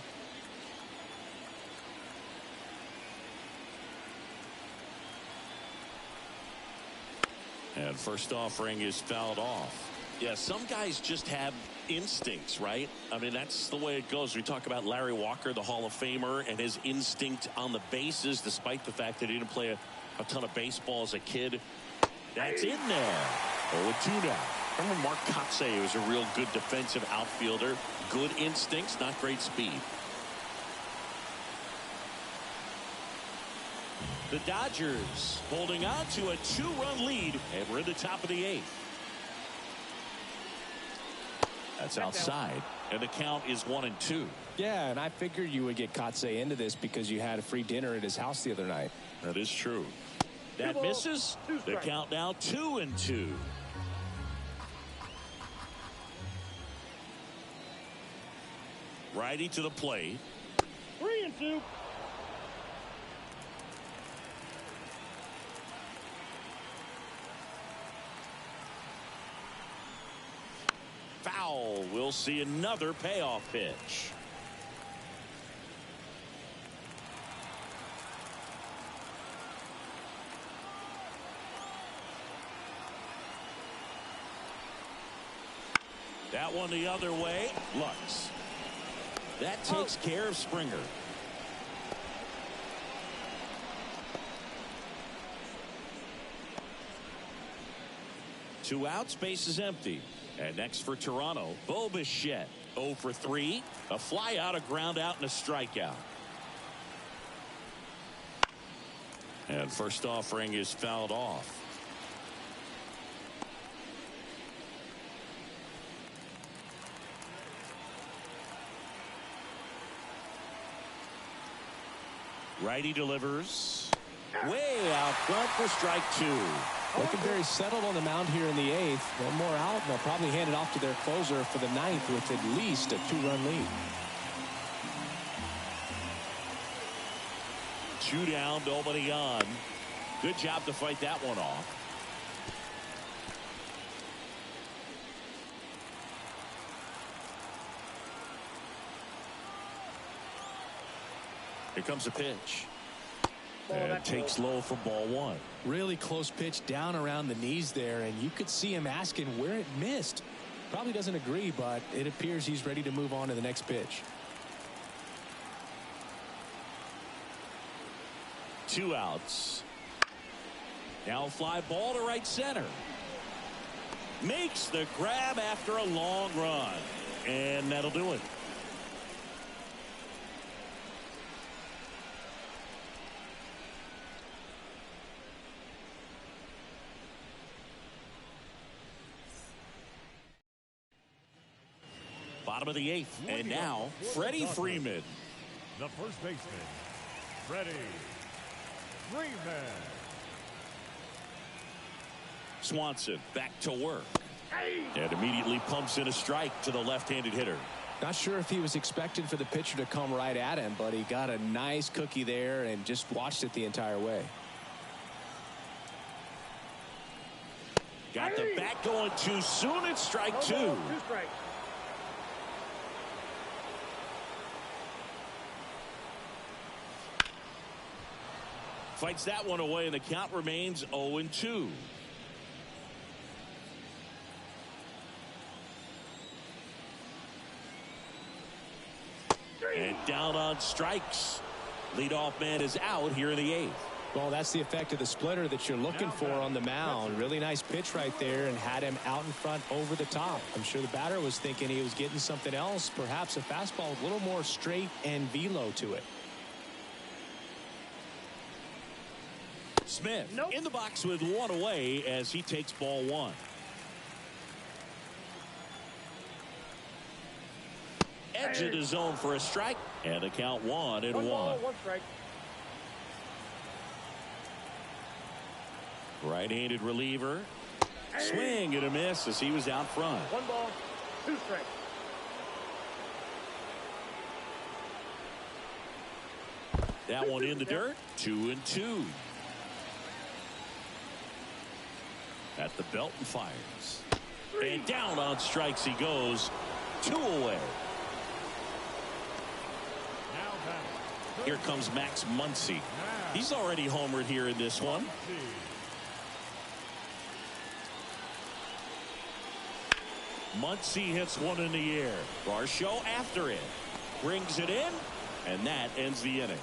[SPEAKER 1] And first offering is fouled off. Yeah, some guys just have instincts, right? I mean, that's the way it goes. We talk about Larry Walker, the Hall of Famer, and his instinct on the bases, despite the fact that he didn't play a ton of baseball as a kid. That's in there. 0-2 now. Remember Mark Kotsay was a real good defensive outfielder. Good instincts, not great speed. The Dodgers holding on to a 2-run lead, and we're in the top of the 8th. That's outside, and the count is 1-2.
[SPEAKER 2] Yeah, and I figured you would get Kotsay into this because you had a free dinner at his house the other night.
[SPEAKER 1] That is true. That misses. The count now 2-2. Righty to the plate.
[SPEAKER 3] 3-2.
[SPEAKER 1] Foul. We'll see another payoff pitch. That one the other way. Lux. That takes care of Springer. Two outs, base is empty. And next for Toronto, Bo Bichette, 0 for 3. A fly out, a ground out, and a strikeout. And first offering is fouled off. Righty delivers. Way out front for strike 2.
[SPEAKER 2] Looking very settled on the mound here in the 8th. One more out, and they'll probably hand it off to their closer for the 9th with at least a 2-run lead.
[SPEAKER 1] 2 down, nobody on. Good job to fight that one off. Here comes a pitch. And takes low for ball 1.
[SPEAKER 2] Really close pitch down around the knees there, and you could see him asking where it missed. Probably doesn't agree, but it appears he's ready to move on to the next pitch.
[SPEAKER 1] 2 outs. Now a fly ball to right center. Makes the grab after a long run. And that'll do it. Bottom of the 8th. And now, Freddie Freeman.
[SPEAKER 4] The first baseman, Freddie Freeman.
[SPEAKER 1] Swanson back to work. And immediately pumps in a strike to the left-handed hitter.
[SPEAKER 2] Not sure if he was expecting for the pitcher to come right at him, but he got a nice cookie there and just watched it the entire way.
[SPEAKER 1] Got the bat going too soon. It's strike 2.
[SPEAKER 3] 2 strikes.
[SPEAKER 1] Fights that one away, and the count remains 0-2. And down on strikes. Leadoff man is out here in the 8th.
[SPEAKER 2] Well, that's the effect of the splitter that you're looking for on the mound. Really nice pitch right there and had him out in front over the top. I'm sure the batter was thinking he was getting something else, perhaps a fastball with a little more straight and velo to it.
[SPEAKER 1] Smith in the box with one away as he takes ball 1. Edge of the zone for a strike, and the count 1-1.
[SPEAKER 3] 1 ball, 1 strike.
[SPEAKER 1] Right-handed reliever. Swing and a miss as he was out front.
[SPEAKER 3] 1 ball, 2 strikes.
[SPEAKER 1] That one in the dirt. 2-2. At the belt and fires. And down on strikes he goes. 2 away. Here comes Max Muncy. He's already homered here in this one. Muncy hits one in the air. Varsho after it. Brings it in. And that ends the inning.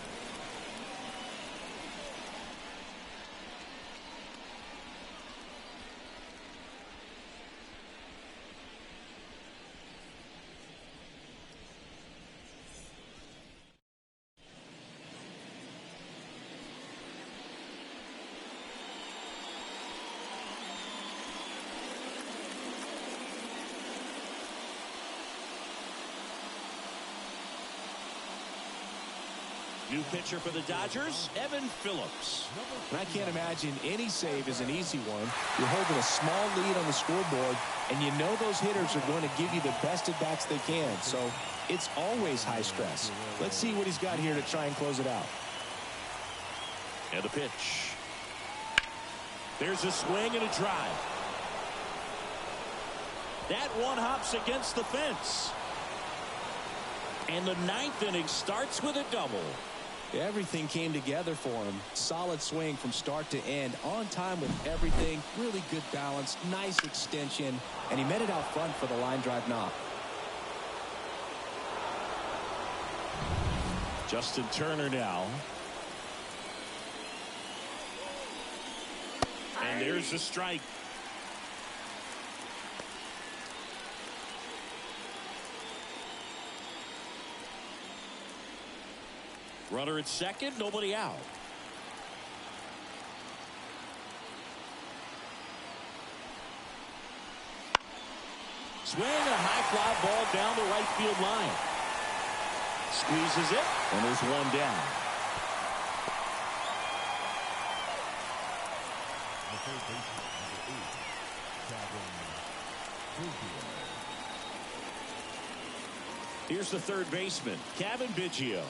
[SPEAKER 1] New pitcher for the Dodgers, Evan Phillips.
[SPEAKER 2] And I can't imagine any save is an easy one. You're holding a small lead on the scoreboard, and you know those hitters are going to give you the best at-bats they can. So it's always high stress. Let's see what he's got here to try and close it out.
[SPEAKER 1] And the pitch. There's a swing and a drive. That one hops against the fence. And the 9th inning starts with a double.
[SPEAKER 2] Everything came together for him. Solid swing from start to end. On time with everything. Really good balance. Nice extension. And he met it out front for the line drive knock.
[SPEAKER 1] Justin Turner now. And there's the strike. Runner at second, nobody out. Swing, a high fly ball down the right field line. Squeezes it, and there's one down. Here's the third baseman, Kevin Biggio.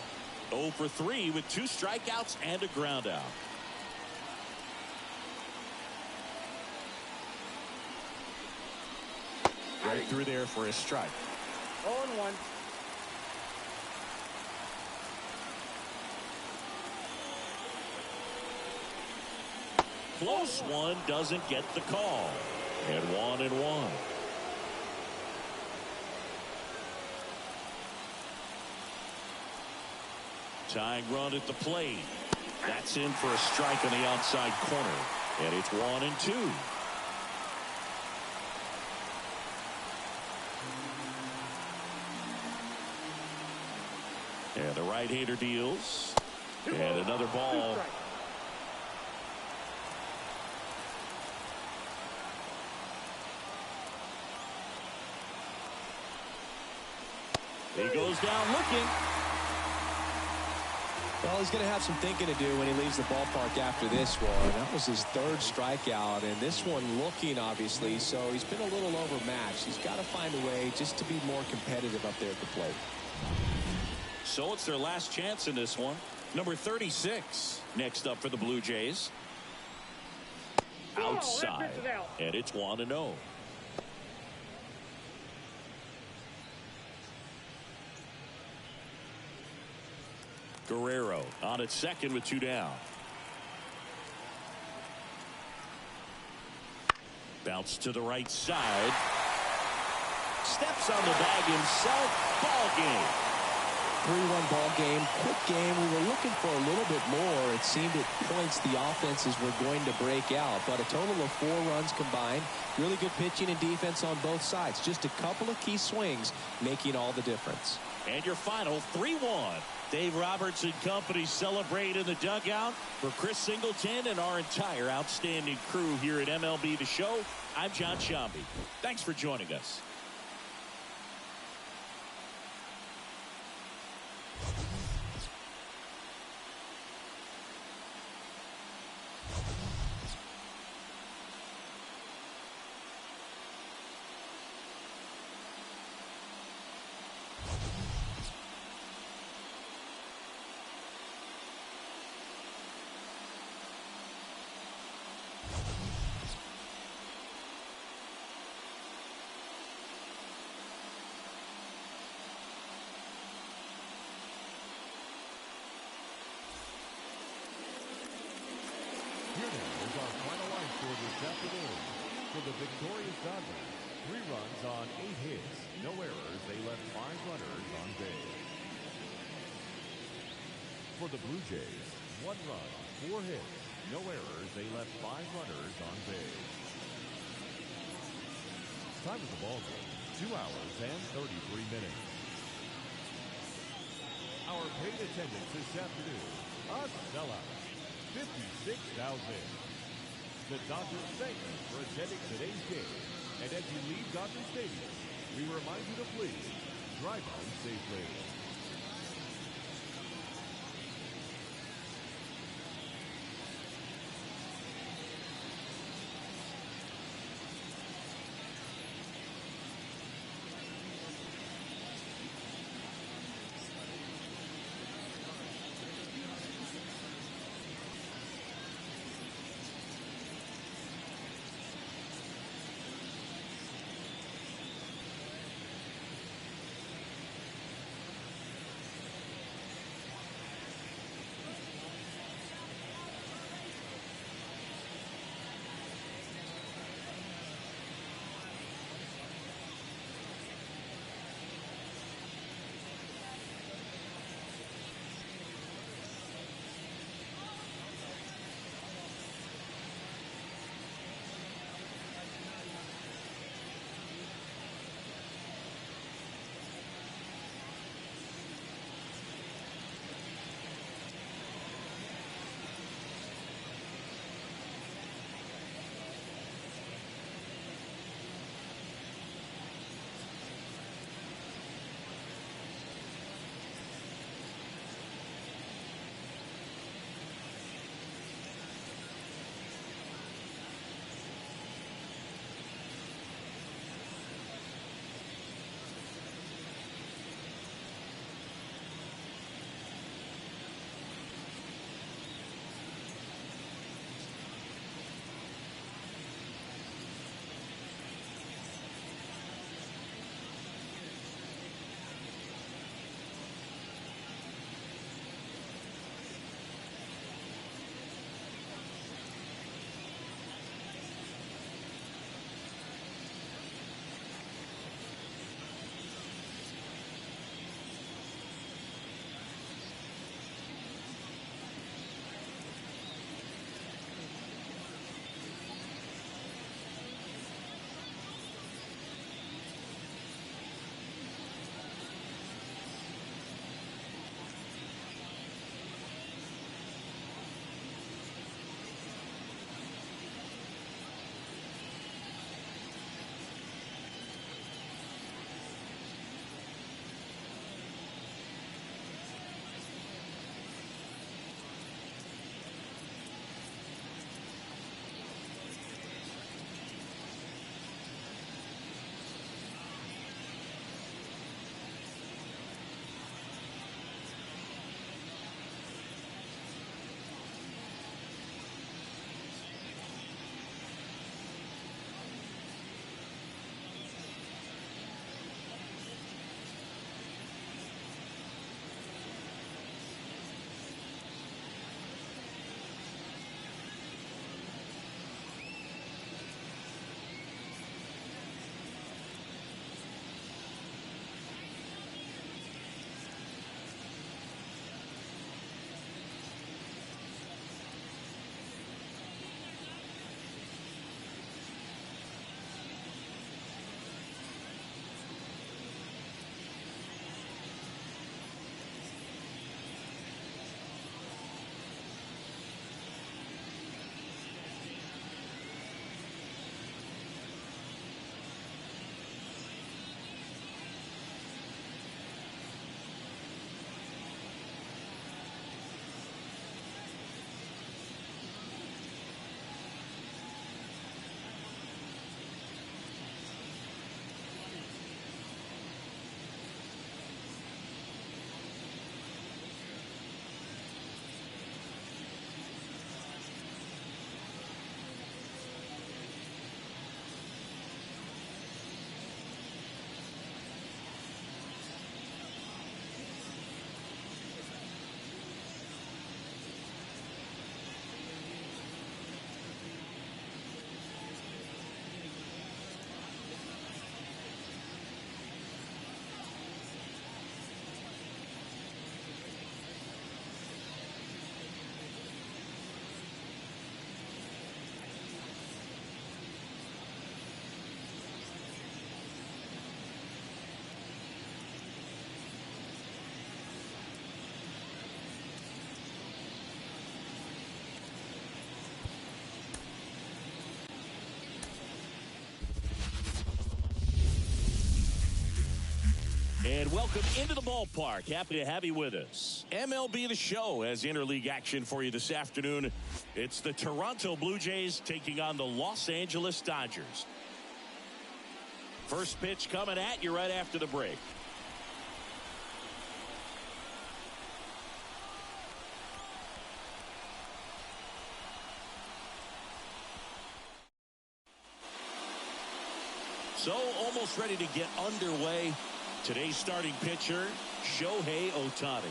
[SPEAKER 1] 0 for 3 with 2 strikeouts and a ground out. Right through there for a strike.
[SPEAKER 3] 0-1.
[SPEAKER 1] Close one, doesn't get the call. And 1-1. Tying run at the plate. That's in for a strike on the outside corner. And it's 1-2. And the right-hander deals. And another ball. He goes down looking.
[SPEAKER 2] Well, he's going to have some thinking to do when he leaves the ballpark after this one. That was his third strikeout, and this one looking, obviously, so he's been a little overmatched. He's got to find a way just to be more competitive up there at the plate.
[SPEAKER 1] So it's their last chance in this one. Number 36 next up for the Blue Jays. Outside, and it's 1-0. Guerrero on at second with 2 down. Bounce to the right side. Steps on the bag himself. Ball game.
[SPEAKER 2] 3-1 ball game, quick game. We were looking for a little bit more. It seemed at points the offenses were going to break out, but a total of 4 runs combined. Really good pitching and defense on both sides. Just a couple of key swings making all the difference.
[SPEAKER 1] And your final 3-1. Dave Roberts and company celebrate in the dugout. For Chris Singleton and our entire outstanding crew here at MLB The Show, I'm John Shambi. Thanks for joining us.
[SPEAKER 4] Here now is our final line score this afternoon. For the victorious Dodgers, 3 runs on 8 hits. No errors. They left 5 runners on base. For the Blue Jays, 1 run, 4 hits. No errors. They left 5 runners on base. Time of the ball game, 2 hours and 33 minutes. Our paid attendance this afternoon, a sellout. 56,000. The Dodgers thank you for attending today's game. And as you leave Dodger Stadium, we remind you to please drive home safely.
[SPEAKER 1] And welcome into the ballpark. Happy to have you with us. MLB The Show has interleague action for you this afternoon. It's the Toronto Blue Jays taking on the Los Angeles Dodgers. First pitch coming at you right after the break. So almost ready to get underway. Today's starting pitcher, Shohei Ohtani.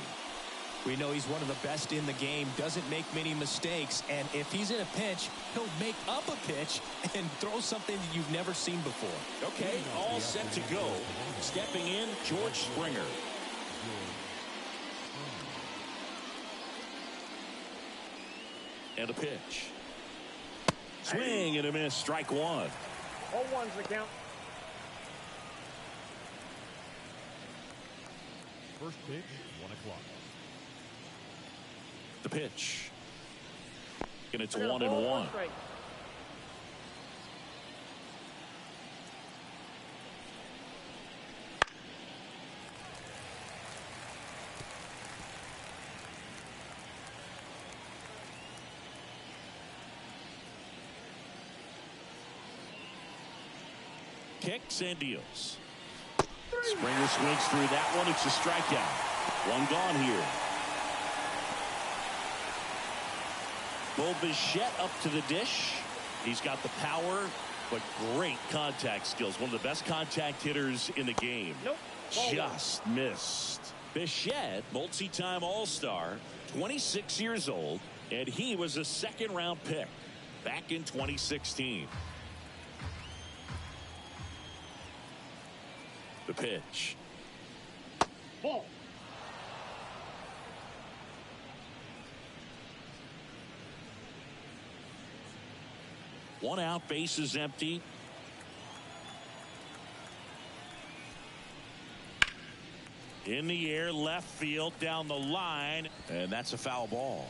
[SPEAKER 2] We know he's one of the best in the game, doesn't make many mistakes, and if he's in a pinch, he'll make up a pitch and throw something that you've never seen before.
[SPEAKER 1] Okay, all set to go. Stepping in, George Springer. And a pitch. Swing and a miss, strike one.
[SPEAKER 3] 0-1's the count.
[SPEAKER 4] First pitch, 1 o'clock.
[SPEAKER 1] The pitch. And it's
[SPEAKER 3] I got a
[SPEAKER 1] 1-1.
[SPEAKER 3] ball, 1 strike.
[SPEAKER 1] Kicks and deals. Springer swings through that one. It's a strikeout. One gone here. Bo Bichette up to the dish. He's got the power, but great contact skills. One of the best contact hitters in the game.
[SPEAKER 3] Nope.
[SPEAKER 1] Just missed. Bichette, multi-time All-Star, 26 years old, and he was a second-round pick back in 2016. The pitch.
[SPEAKER 3] Ball.
[SPEAKER 1] One out, base is empty. In the air, left field, down the line, and that's a foul ball.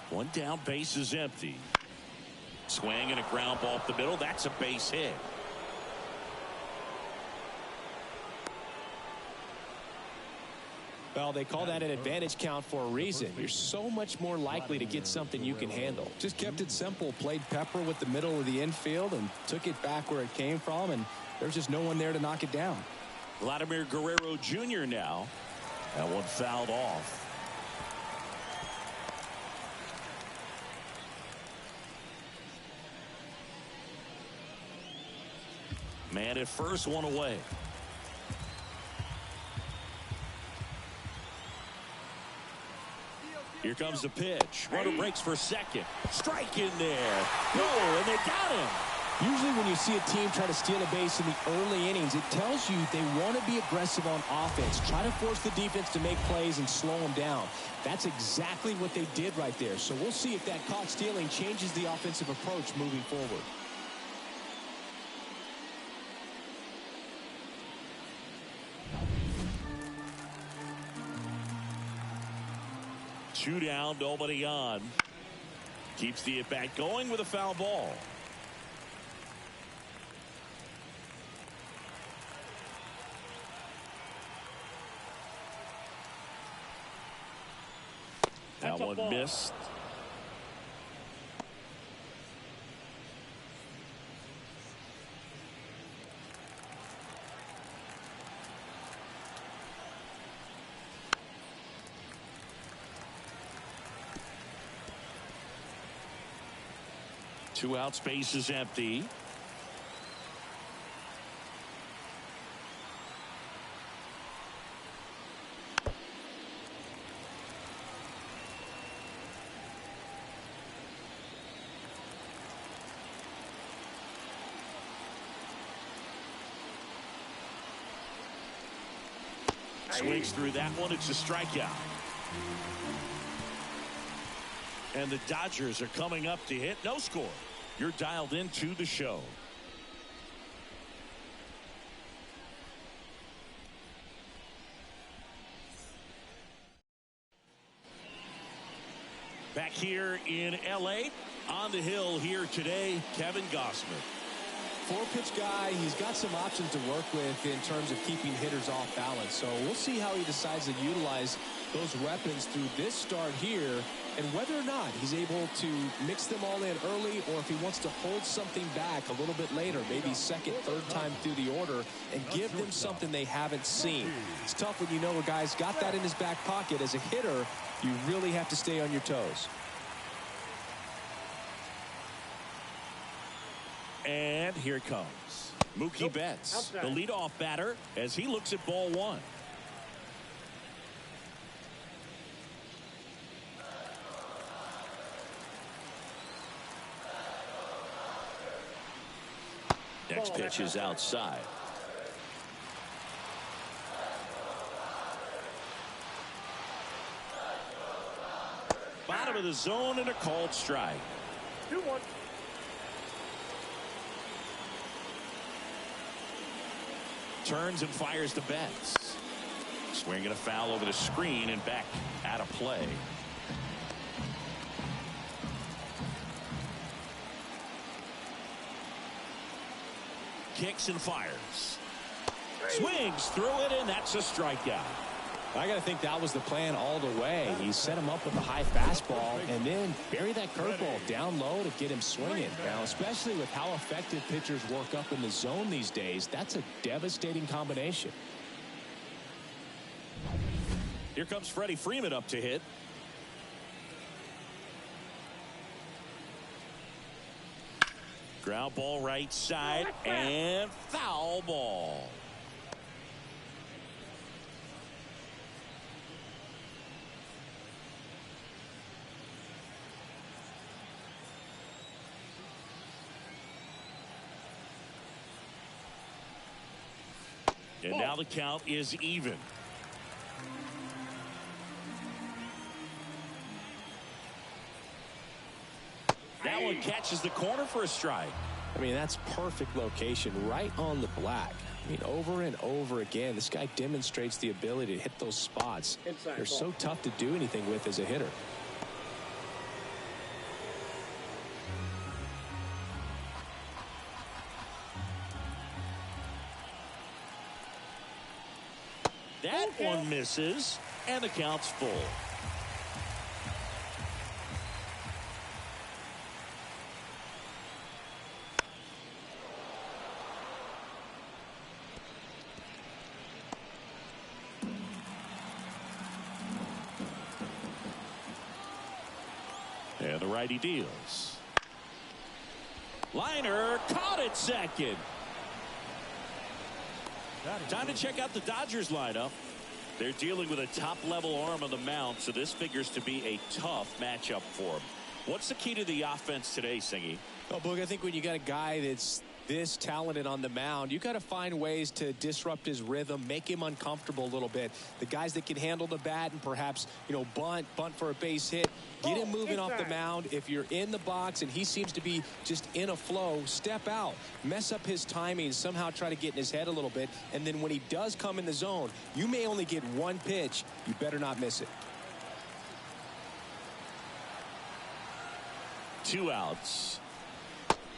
[SPEAKER 1] One down, base is empty. Swing and a ground ball up the middle. That's a base hit.
[SPEAKER 2] Well, they call that an advantage count for a reason. You're so much more likely to get something you can handle. Just kept it simple, played pepper with the middle of the infield and took it back where it came from, and there's just no one there to knock it down.
[SPEAKER 1] Vladimir Guerrero Jr. now. That one fouled off. Man at first, one away. Here comes the pitch. Runner breaks for second. Strike in there. Go, and they got him.
[SPEAKER 2] Usually when you see a team try to steal a base in the early innings, it tells you they want to be aggressive on offense. Try to force the defense to make plays and slow them down. That's exactly what they did right there. So we'll see if that caught stealing changes the offensive approach moving forward.
[SPEAKER 1] Two down, nobody on. Keeps the at-bat going with a foul ball. That one missed. Two out, space is empty. Swings through that one. It's a strikeout. And the Dodgers are coming up to hit. No score. You're dialed into the show. Back here in L.A. on the hill here today, Kevin Gossman.
[SPEAKER 2] Four-pitch guy, he's got some options to work with in terms of keeping hitters off balance. So we'll see how he decides to utilize those weapons through this start here, and whether or not he's able to mix them all in early, or if he wants to hold something back a little bit later, maybe second, third time through the order, and give them something they haven't seen. It's tough when you know a guy's got that in his back pocket. As a hitter, you really have to stay on your toes.
[SPEAKER 1] And here it comes. Mookie Betts, the leadoff batter, as he looks at ball one. Next pitch is outside. Bottom of the zone and a called strike.
[SPEAKER 3] 2-1.
[SPEAKER 1] Turns and fires to Betts. Swinging a foul over the screen and back out of play. Kicks and fires. Swings through it, and that's a strikeout.
[SPEAKER 2] I got to think that was the plan all the way. He set him up with a high fastball and then bury that curveball down low to get him swinging. Now, especially with how effective pitchers work up in the zone these days, that's a devastating combination.
[SPEAKER 1] Here comes Freddie Freeman up to hit. Ground ball right side and foul ball. And now the count is even. That one catches the corner for a strike.
[SPEAKER 2] I mean, that's perfect location, right on the black. I mean, over and over again, this guy demonstrates the ability to hit those spots. They're so tough to do anything with as a hitter.
[SPEAKER 1] That one misses, and the count's full. And the righty deals. Liner caught it second. Time to check out the Dodgers lineup. They're dealing with a top-level arm on the mound, so this figures to be a tough matchup for them. What's the key to the offense today, Singy?
[SPEAKER 2] Oh, Boog, I think when you got a guy that's this talented on the mound, you got to find ways to disrupt his rhythm, make him uncomfortable a little bit. The guys that can handle the bat and perhaps, bunt for a base hit, get him moving off the mound. If you're in the box and he seems to be just in a flow, step out, mess up his timing, somehow try to get in his head a little bit. And then when he does come in the zone, you may only get one pitch. You better not miss it.
[SPEAKER 1] 2 outs.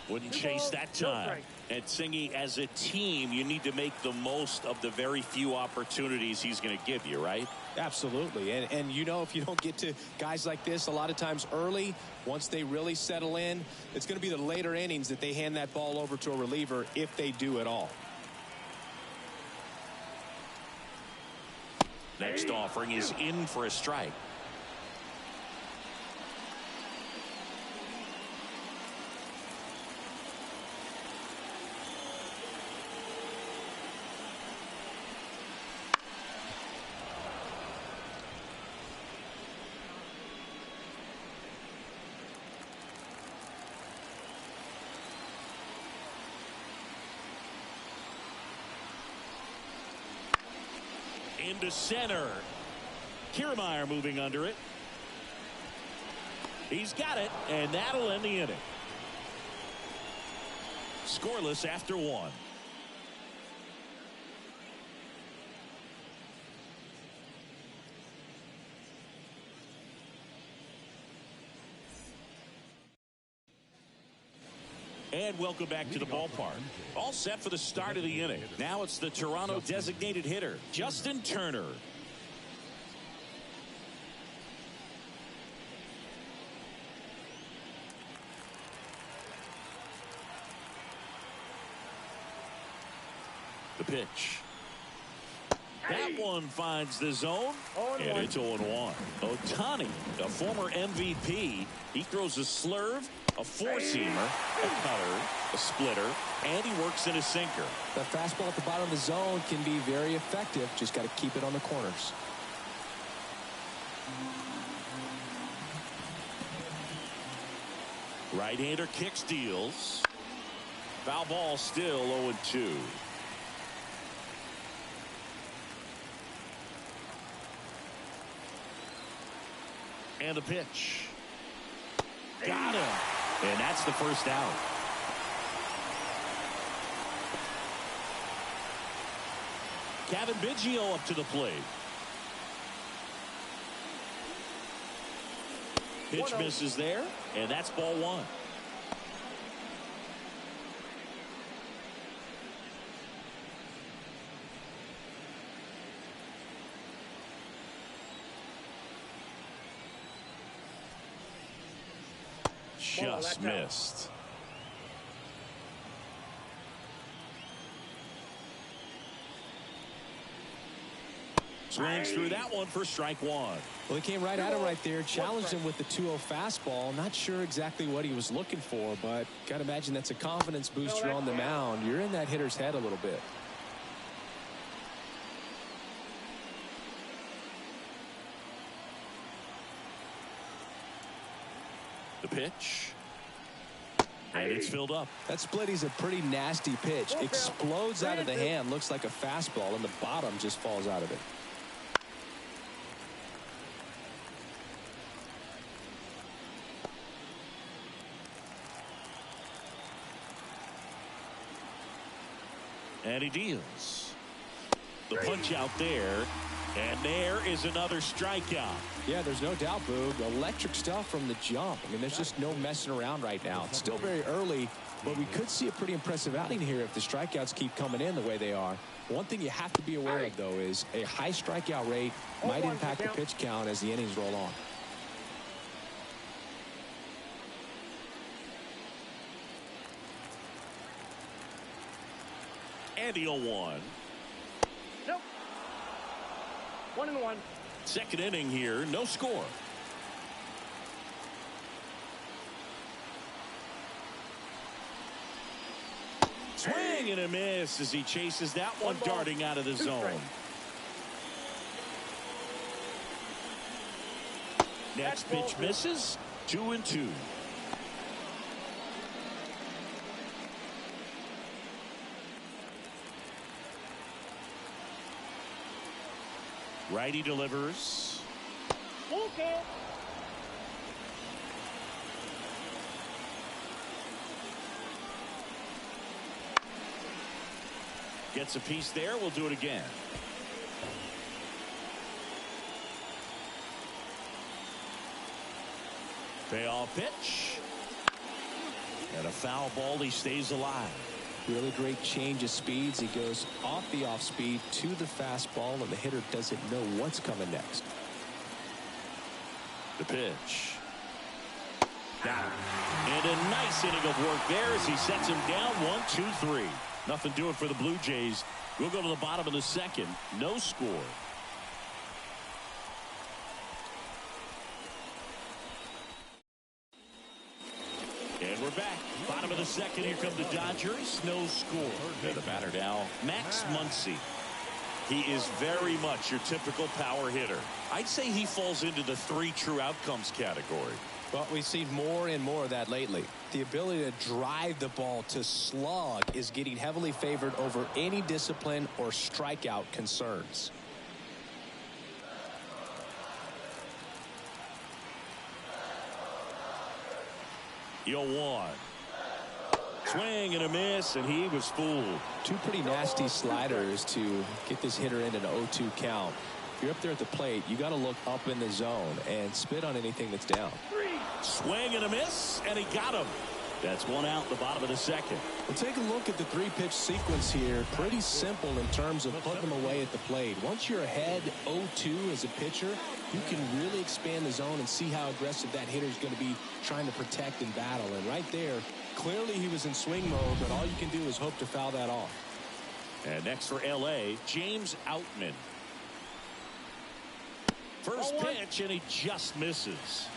[SPEAKER 1] Wouldn't chase that time. And Singy, as a team, you need to make the most of the very few opportunities he's going to give you, right?
[SPEAKER 2] Absolutely. And if you don't get to guys like this a lot of times early, once they really settle in, it's going to be the later innings that they hand that ball over to a reliever, if they do at all.
[SPEAKER 1] Next offering is in for a strike. Into center. Kiermaier moving under it. He's got it, and that'll end the inning. Scoreless after 1. And welcome back to the ballpark. All set for the start of the inning. Now it's the Toronto designated hitter, Justin Turner. The pitch. That one finds the zone, and it's 0-1. Ohtani, a former MVP, he throws a slurve, a four-seamer, a cutter, a splitter, and he works in a sinker.
[SPEAKER 2] The fastball at the bottom of the zone can be very effective. Just got to keep it on the corners.
[SPEAKER 1] Right-hander kicks, deals. Foul ball, still 0-2. And the pitch. Got him. And that's the first out. Kevin Biggio up to the plate. Pitch misses there, and that's ball one. Just missed. Swings through that one for strike one.
[SPEAKER 2] Well, he came right at him right there, challenged him with the 2-0 fastball. Not sure exactly what he was looking for, but got to imagine that's a confidence booster on the mound. You're in that hitter's head a little bit.
[SPEAKER 1] The pitch. And it's filled up.
[SPEAKER 2] That split is a pretty nasty pitch. Explodes out of the hand. Looks like a fastball, and the bottom just falls out of it.
[SPEAKER 1] And he deals. The punch out there. And there is another strikeout.
[SPEAKER 2] Yeah, there's no doubt, Boog. Electric stuff from the jump. I mean, there's just no messing around right now. It's still very early, but we could see a pretty impressive outing here if the strikeouts keep coming in the way they are. One thing you have to be aware of, though, is a high strikeout rate might impact the pitch count as the innings roll on.
[SPEAKER 1] And the 0-1.
[SPEAKER 3] Nope. 1-1.
[SPEAKER 1] Second inning here, no score. Swing and a miss as he chases that one darting out of the zone. Next pitch misses. 2-2. Righty delivers.
[SPEAKER 3] Okay.
[SPEAKER 1] Gets a piece there. We'll do it again. Payoff pitch. And a foul ball. He stays alive.
[SPEAKER 2] Really great change of speeds. He goes off the off speed to the fastball, and the hitter doesn't know what's coming next.
[SPEAKER 1] The pitch. Down. And a nice inning of work there as he sets him down. 1-2-3. Nothing doing for the Blue Jays. We'll go to the bottom of the second. No score. And we're back. Bottom of the second. Here come the Dodgers. No score. And the batter now, Max Muncy. He is very much your typical power hitter. I'd say he falls into the 3 true outcomes category.
[SPEAKER 2] Well, we've seen more and more of that lately. The ability to drive the ball to slug is getting heavily favored over any discipline or strikeout concerns.
[SPEAKER 1] Yo, 1. Swing and a miss, and he was fooled.
[SPEAKER 2] Two pretty nasty sliders to get this hitter in an 0-2 count. If you're up there at the plate, you got to look up in the zone and spit on anything that's down.
[SPEAKER 1] Swing and a miss, and he got him. That's one out in the bottom of the second.
[SPEAKER 2] Well, take a look at the three-pitch sequence here. Pretty simple in terms of putting them away at the plate. Once you're ahead 0-2 as a pitcher, you can really expand the zone and see how aggressive that hitter is going to be trying to protect and battle. And right there, clearly he was in swing mode, but all you can do is hope to foul that off.
[SPEAKER 1] And next for L.A., James Outman. First pitch, and he just misses.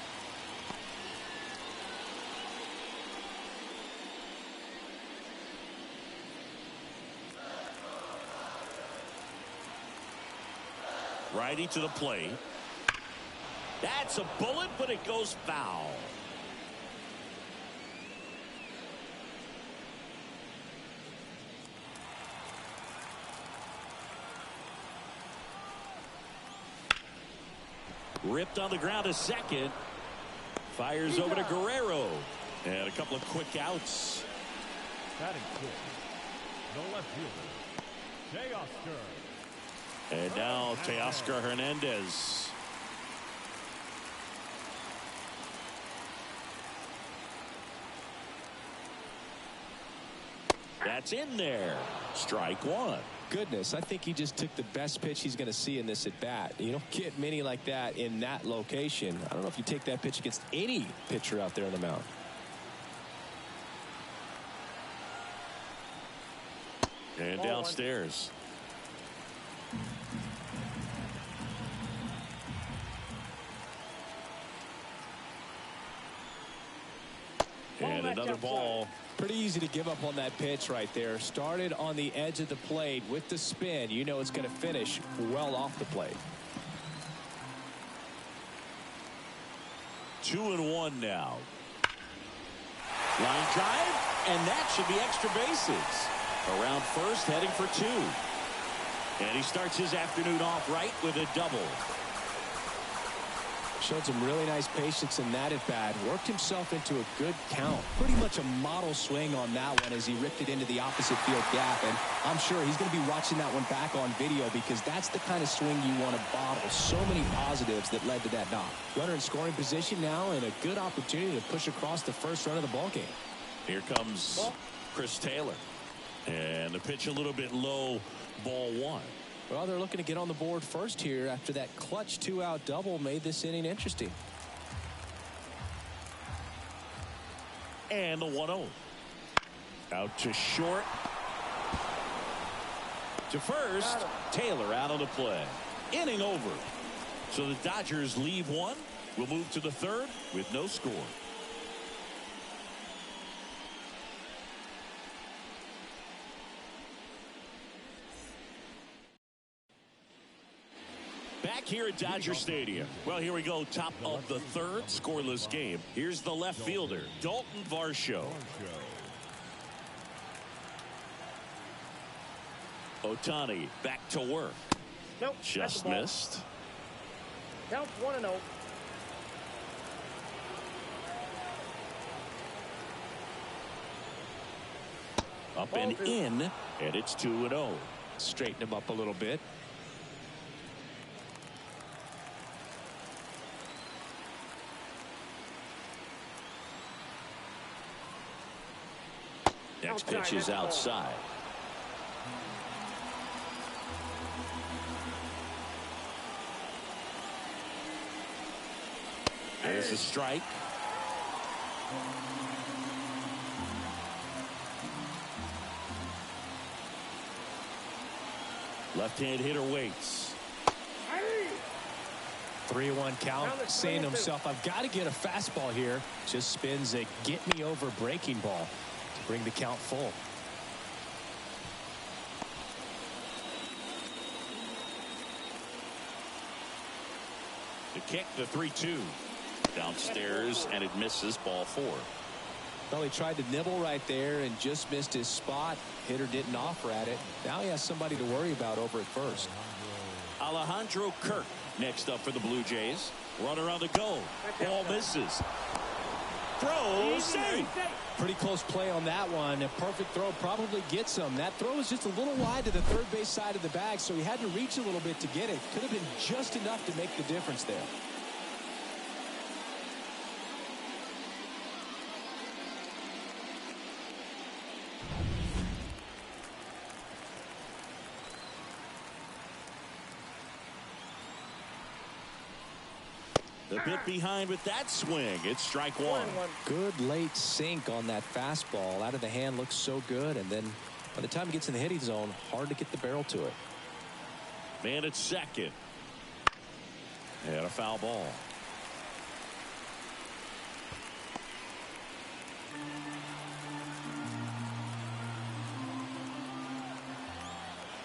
[SPEAKER 1] Righty to the plate. That's a bullet, but it goes foul. Ripped on the ground to second. Fires over to Guerrero. And a couple of quick outs.
[SPEAKER 4] Batting fifth, the left fielder, Teoscar.
[SPEAKER 1] And now Teoscar Hernandez. That's in there. Strike one.
[SPEAKER 2] Goodness, I think he just took the best pitch he's going to see in this at bat. You don't get many like that in that location. I don't know if you take that pitch against any pitcher out there on the mound.
[SPEAKER 1] And downstairs. And another ball.
[SPEAKER 2] Pretty easy to give up on that pitch right there. Started on the edge of the plate with the spin. You know it's going to finish well off the plate.
[SPEAKER 1] 2-1 now. Line drive, and that should be extra bases. Around first, heading for two. And he starts his afternoon off right with a double.
[SPEAKER 2] Showed some really nice patience in that at bat. Worked himself into a good count. Pretty much a model swing on that one as he ripped it into the opposite field gap. And I'm sure he's going to be watching that one back on video because that's the kind of swing you want to bottle. So many positives that led to that knock. Runner in scoring position now and a good opportunity to push across the first run of the ball game.
[SPEAKER 1] Here comes Chris Taylor. And the pitch a little bit low, ball one.
[SPEAKER 2] Well, they're looking to get on the board first here after that clutch two-out double made this inning interesting.
[SPEAKER 1] And the 1-0. Out to short. To first. Taylor out on the play. Inning over. So the Dodgers leave one. We'll move to the third with no score. Back here at Dodger Stadium. Well, here we go. Top of the third. Scoreless game. Here's the left fielder, Dalton Varsho. Ohtani back to work.
[SPEAKER 3] Nope.
[SPEAKER 1] Just missed.
[SPEAKER 3] Count 1-0.
[SPEAKER 1] Up and in, and it's 2-0.
[SPEAKER 2] Straighten him up a little bit.
[SPEAKER 1] Next pitch is outside. There's a strike. Left-hand hitter waits.
[SPEAKER 2] 3-1 count, saying to himself, I've got to get a fastball here. Just spins a get-me-over breaking ball to bring the count full.
[SPEAKER 1] The kick, the 3-2. Downstairs, and it misses, ball 4.
[SPEAKER 2] Well, he tried to nibble right there and just missed his spot. Hitter didn't offer at it. Now he has somebody to worry about over at first.
[SPEAKER 1] Alejandro Kirk next up for the Blue Jays. Runner on the go. Ball misses. Throw, save.
[SPEAKER 2] Pretty close play on that one. A perfect throw probably gets him. That throw was just a little wide to the third base side of the bag, so he had to reach a little bit to get it. Could have been just enough to make the difference there.
[SPEAKER 1] A bit behind with that swing. It's strike one.
[SPEAKER 2] Good late sink on that fastball. Out of the hand, looks so good. And then by the time it gets in the hitting zone, hard to get the barrel to it.
[SPEAKER 1] Man at second. And a foul ball.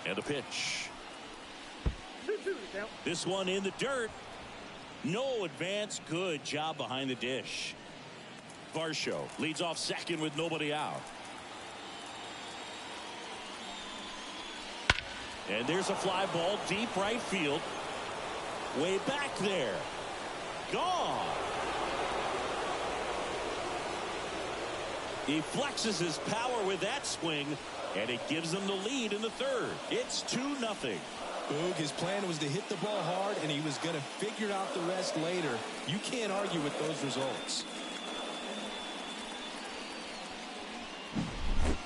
[SPEAKER 1] And a pitch. This one in the dirt. No advance. Good job behind the dish. Varsho leads off second with nobody out. And there's a fly ball deep right field. Way back there. Gone. He flexes his power with that swing, and it gives them the lead in the third. It's 2-0.
[SPEAKER 2] Boog, his plan was to hit the ball hard, and he was going to figure out the rest later. You can't argue with those results.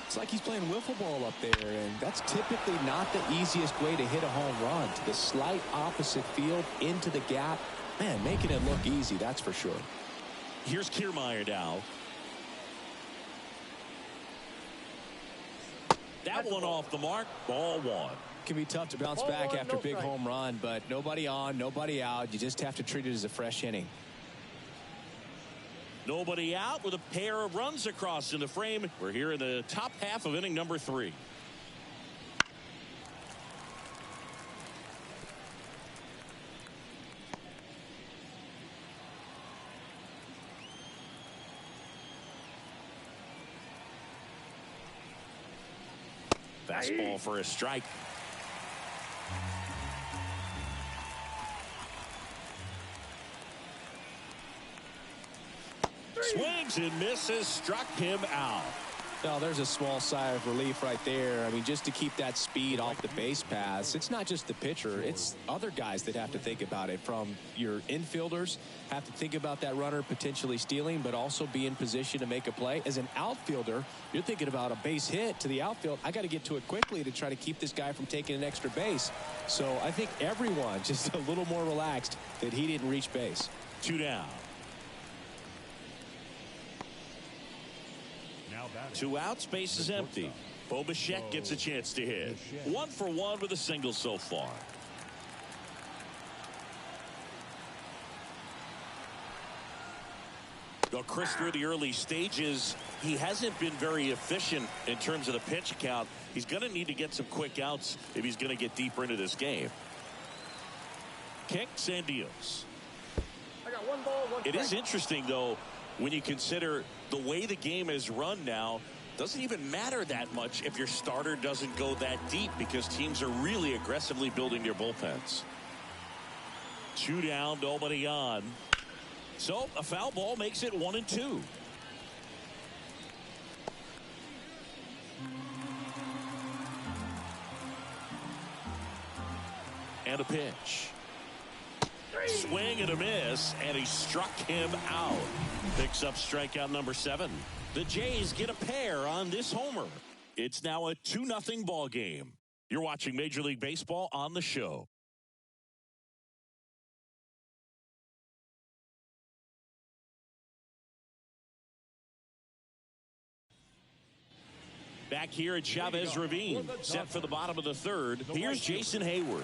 [SPEAKER 2] It's like he's playing wiffle ball up there, and that's typically not the easiest way to hit a home run. To the slight opposite field, into the gap. Man, making it look easy, that's for sure.
[SPEAKER 1] Here's Kiermaier now. That one off the mark. Ball one.
[SPEAKER 2] Can be tough to bounce back after a big home run, but nobody on, nobody out. You just have to treat it as a fresh inning.
[SPEAKER 1] Nobody out with a pair of runs across in the frame. We're here in the top half of inning number 3. Fastball for a strike. Swings and misses, struck him out.
[SPEAKER 2] Well, there's a small sigh of relief right there. I mean, just to keep that speed off the base paths. It's not just the pitcher. It's other guys that have to think about it. From your infielders, have to think about that runner potentially stealing, but also be in position to make a play. As an outfielder, you're thinking about a base hit to the outfield. I got to get to it quickly to try to keep this guy from taking an extra base. So I think everyone just a little more relaxed that he didn't reach base.
[SPEAKER 1] 2 down. 2 outs, base is empty. Bo Bichette gets a chance to hit. 1 for 1 with a single so far. Though Chris, through the early stages, he hasn't been very efficient in terms of the pitch count. He's going to need to get some quick outs if he's going to get deeper into this game. Kicks and deals.
[SPEAKER 3] I got 1 ball, 1 strike.
[SPEAKER 1] It is interesting, though, when you consider the way the game is run now. Doesn't even matter that much if your starter doesn't go that deep, because teams are really aggressively building their bullpens. 2 down, nobody on. So a foul ball makes it 1-2. And a pitch. Swing and a miss, and he struck him out. Picks up strikeout number 7. The Jays get a pair on this homer. It's now a 2-0 ball game. You're watching Major League Baseball on the show. Back here at Chavez Ravine, set for the bottom of the third. Here's Jason Hayward.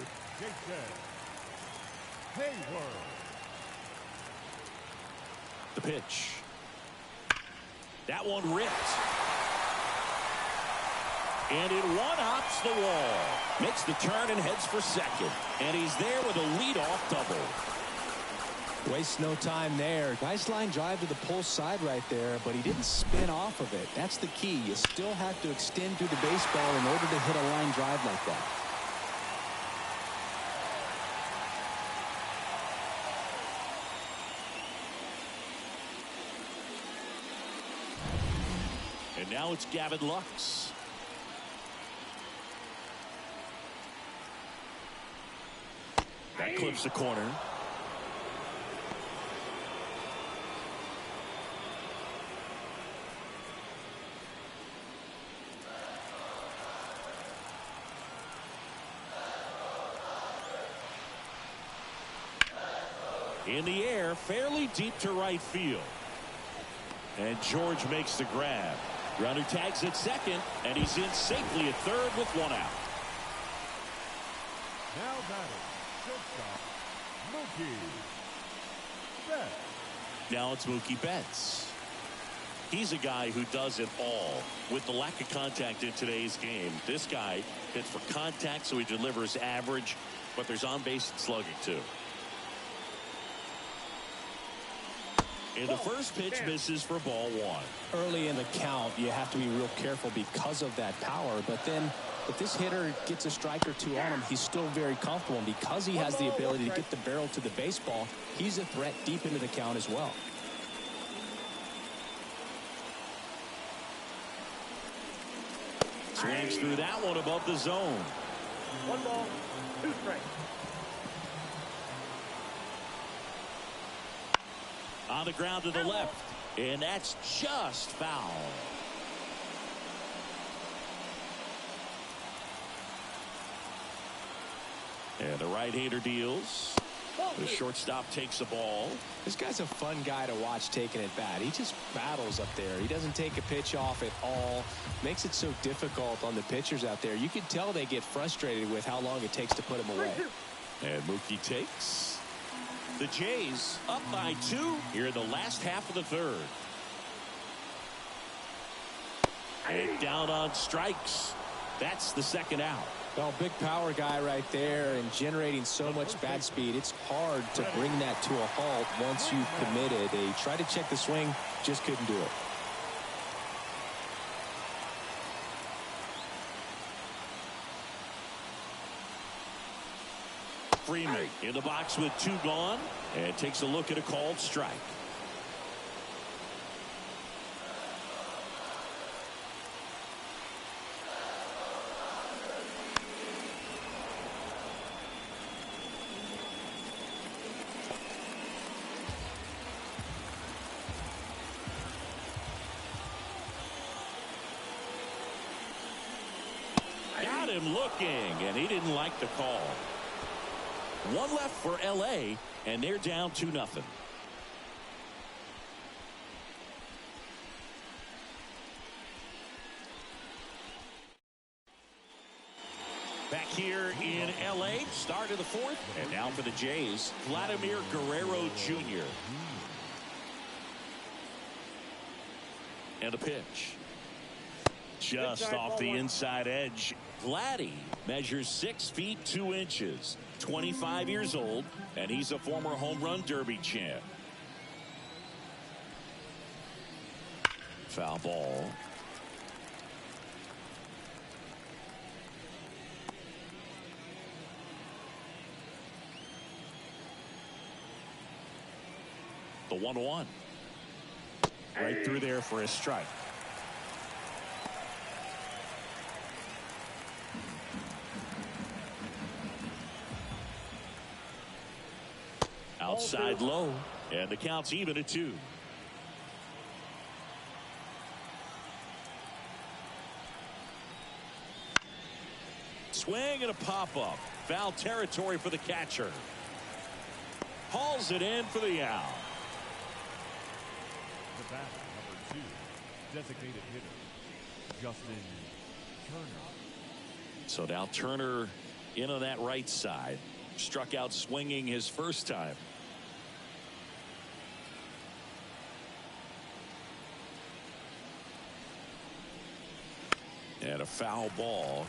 [SPEAKER 1] The pitch. That one ripped. And it one-hops the wall. Makes the turn and heads for second. And he's there with a leadoff double.
[SPEAKER 2] Wastes no time there. Nice line drive to the pull side right there, but he didn't spin off of it. That's the key. You still have to extend through the baseball in order to hit a line drive like that.
[SPEAKER 1] And now it's Gavin Lux. That clips the corner. In the air, fairly deep to right field. And George makes the grab. Runner tags at second, and he's in safely at third with one out.
[SPEAKER 4] Now batting, shortstop, Mookie Betts.
[SPEAKER 1] Now it's Mookie Betts. He's a guy who does it all. With the lack of contact in today's game, this guy hits for contact, so he delivers average, but there's on-base slugging too. And the first pitch misses for ball one.
[SPEAKER 2] Early in the count, you have to be real careful because of that power. But then if this hitter gets a strike or two on him, he's still very comfortable. And because he has the ability to get the barrel to the baseball, he's a threat deep into the count as well.
[SPEAKER 1] Swings through that one above the zone.
[SPEAKER 3] 1 ball, 2 strikes.
[SPEAKER 1] On the ground to the left, and that's just foul. And the right-hander deals. The shortstop takes the ball.
[SPEAKER 2] This guy's a fun guy to watch taking it bat. He just battles up there. He doesn't take a pitch off at all. Makes it so difficult on the pitchers out there. You can tell they get frustrated with how long it takes to put him away.
[SPEAKER 1] And Mookie takes. The Jays up by 2 here in the last half of the third. And down on strikes. That's the second out.
[SPEAKER 2] Well, big power guy right there and generating so much bat speed. It's hard to bring that to a halt once you've committed. They tried to check the swing, just couldn't do it.
[SPEAKER 1] Freeman in the box with 2 gone and takes a look at a called strike. Got him looking, and he didn't like the call. 1 left for LA, and they're down 2-0. Back here in LA, start of the 4th, and now for the Jays, Vladimir Guerrero Jr. And a pitch. Just off the inside edge. Vladdy measures 6 feet 2 inches. 25 years old, and he's a former home run derby champ. Foul ball. The 1-1. Right through there for a strike. Outside low, and the count's even at 2. Swing and a pop-up. Foul territory for the catcher. Hauls it in for the out.
[SPEAKER 4] The batter, number 2, designated hitter, Justin Turner.
[SPEAKER 1] So now Turner in on that right side. Struck out swinging his first time. And a foul ball.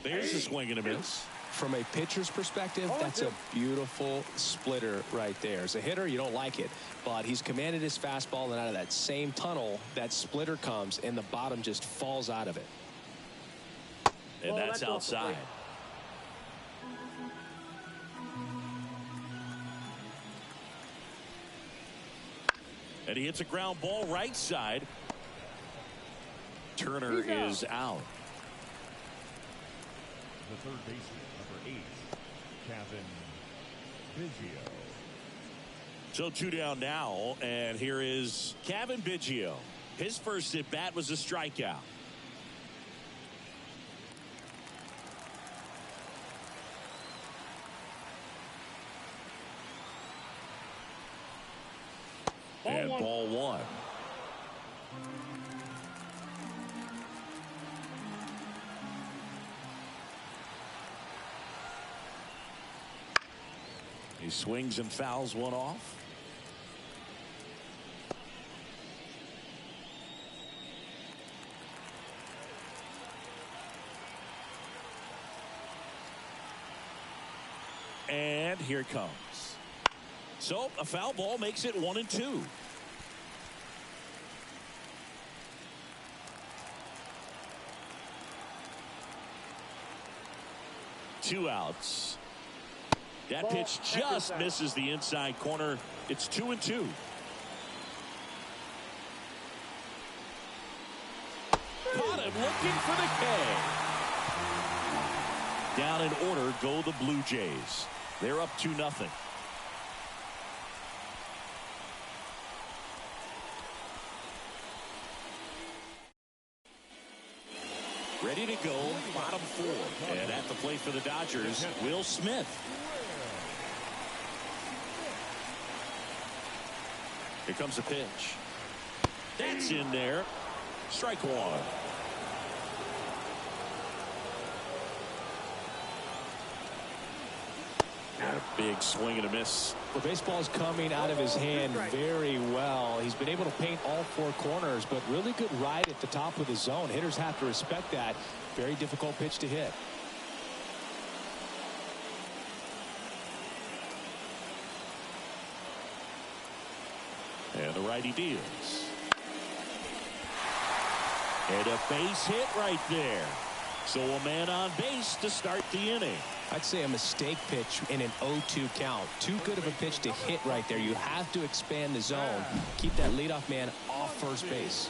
[SPEAKER 1] There's a swing and a miss.
[SPEAKER 2] From a pitcher's perspective, that's a beautiful splitter right there. As a hitter, you don't like it, but he's commanded his fastball, and out of that same tunnel, that splitter comes, and the bottom just falls out of it.
[SPEAKER 1] And that's outside. And he hits a ground ball right side. Turner is out.
[SPEAKER 4] The third baseman, number 8, Kevin Biggio.
[SPEAKER 1] So 2 down now, and here is Kevin Biggio. His first at bat was a strikeout. And ball one. He swings and fouls one off. And here it comes. So a foul ball makes it 1-2. Two outs. That pitch just misses the inside corner. It's 2-2. Caught him looking for the K. Down in order go the Blue Jays. They're up 2-0. Ready to go, bottom four. And at the plate for the Dodgers, Will Smith. Here comes a pitch. That's in there. Strike one. And a big swing and a miss.
[SPEAKER 2] The baseball is coming out of his hand very well. He's been able to paint all four corners, but really good ride at the top of the zone. Hitters have to respect that. Very difficult pitch to hit.
[SPEAKER 1] And the righty deals. And a base hit right there. So a man on base to start the inning.
[SPEAKER 2] I'd say a mistake pitch in an 0-2 count. Too good of a pitch to hit right there. You have to expand the zone. Keep that leadoff man off first base.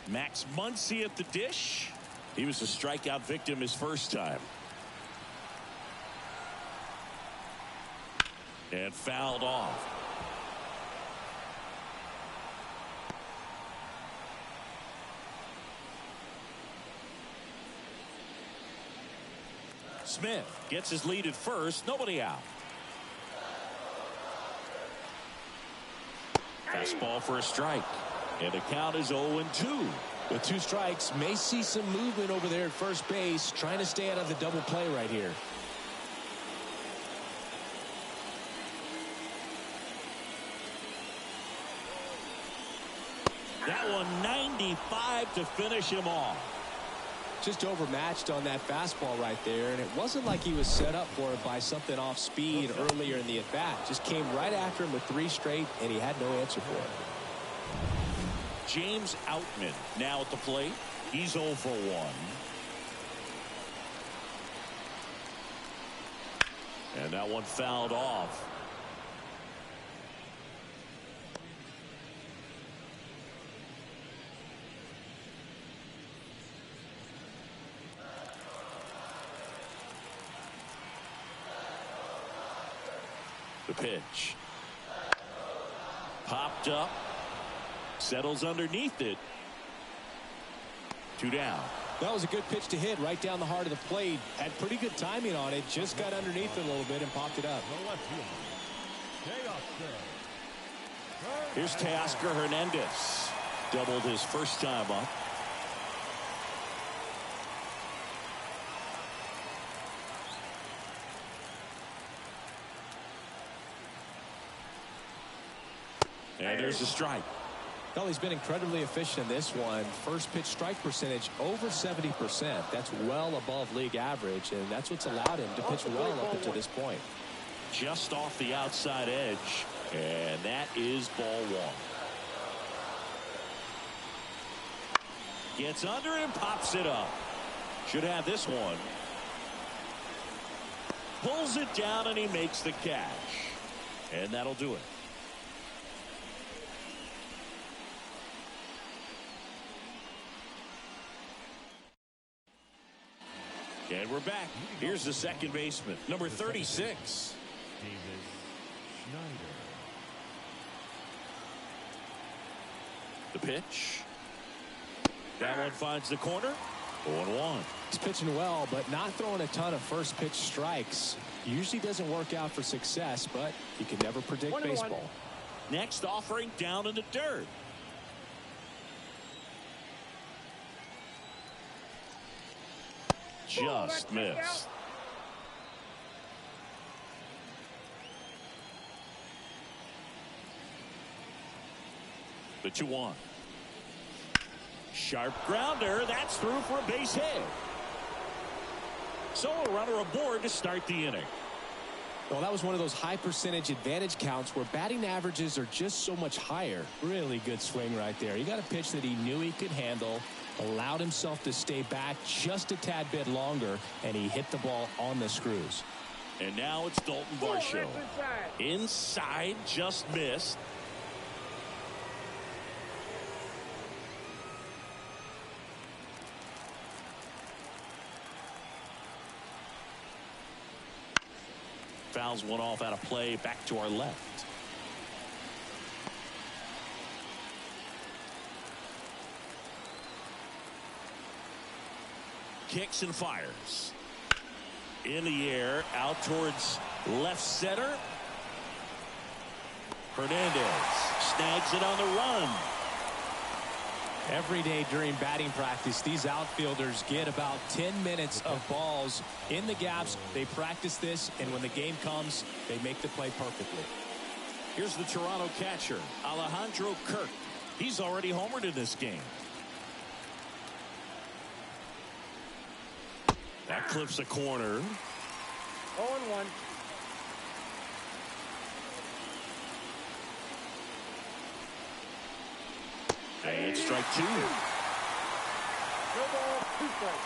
[SPEAKER 1] Max Muncy at the dish. He was a strikeout victim his first time. And fouled off. Smith gets his lead at first. Nobody out. Fastball for a strike. And the count is 0-2.
[SPEAKER 2] With two strikes, may see some movement over there at first base. Trying to stay out of the double play right here.
[SPEAKER 1] That one 95 to finish him off.
[SPEAKER 2] Just overmatched on that fastball right there, and it wasn't like he was set up for it by something off speed earlier in the at-bat. Just came right after him with three straight, and he had no answer for it.
[SPEAKER 1] James Outman now at the plate. He's 0 for 1. And that one fouled off. The pitch. Popped up. Settles underneath it. 2 down.
[SPEAKER 2] That was a good pitch to hit right down the heart of the plate. Had pretty good timing on it. Just got underneath it a little bit and popped it up.
[SPEAKER 1] Here's Teoscar Hernandez. Doubled his first time up. And there's a strike.
[SPEAKER 2] Well, he's been incredibly efficient in this one. First pitch strike percentage over 70%. That's well above league average, and that's what's allowed him to pitch well up until this point.
[SPEAKER 1] Just off the outside edge, and that is ball one. Gets under and pops it up. Should have this one. Pulls it down and he makes the catch. And that'll do it. And we're back. Here's the second baseman, number 36. The pitch. That one finds the corner. 0-1.
[SPEAKER 2] He's pitching well, but not throwing a ton of first pitch strikes. Usually doesn't work out for success, but you can never predict baseball.
[SPEAKER 1] Next offering down in the dirt. Just missed. The 2-1. Sharp grounder. That's through for a base hit. So a runner aboard to start the inning.
[SPEAKER 2] Well, that was one of those high percentage advantage counts where batting averages are just so much higher. Really good swing right there. He got a pitch that he knew he could handle, allowed himself to stay back just a tad bit longer, and he hit the ball on the screws.
[SPEAKER 1] And now it's Dalton Varsho. Inside, just missed. Fouls one off out of play, back to our left. Kicks and fires. In the air, out towards left center. Hernandez snags it on the run.
[SPEAKER 2] Every day during batting practice, these outfielders get about 10 minutes of balls in the gaps. They practice this, and when the game comes, they make the play perfectly.
[SPEAKER 1] Here's the Toronto catcher, Alejandro Kirk. He's already homered in this game. That clips a corner.
[SPEAKER 3] 0-1.
[SPEAKER 1] And it's strike 2.
[SPEAKER 3] No ball, 2 strikes.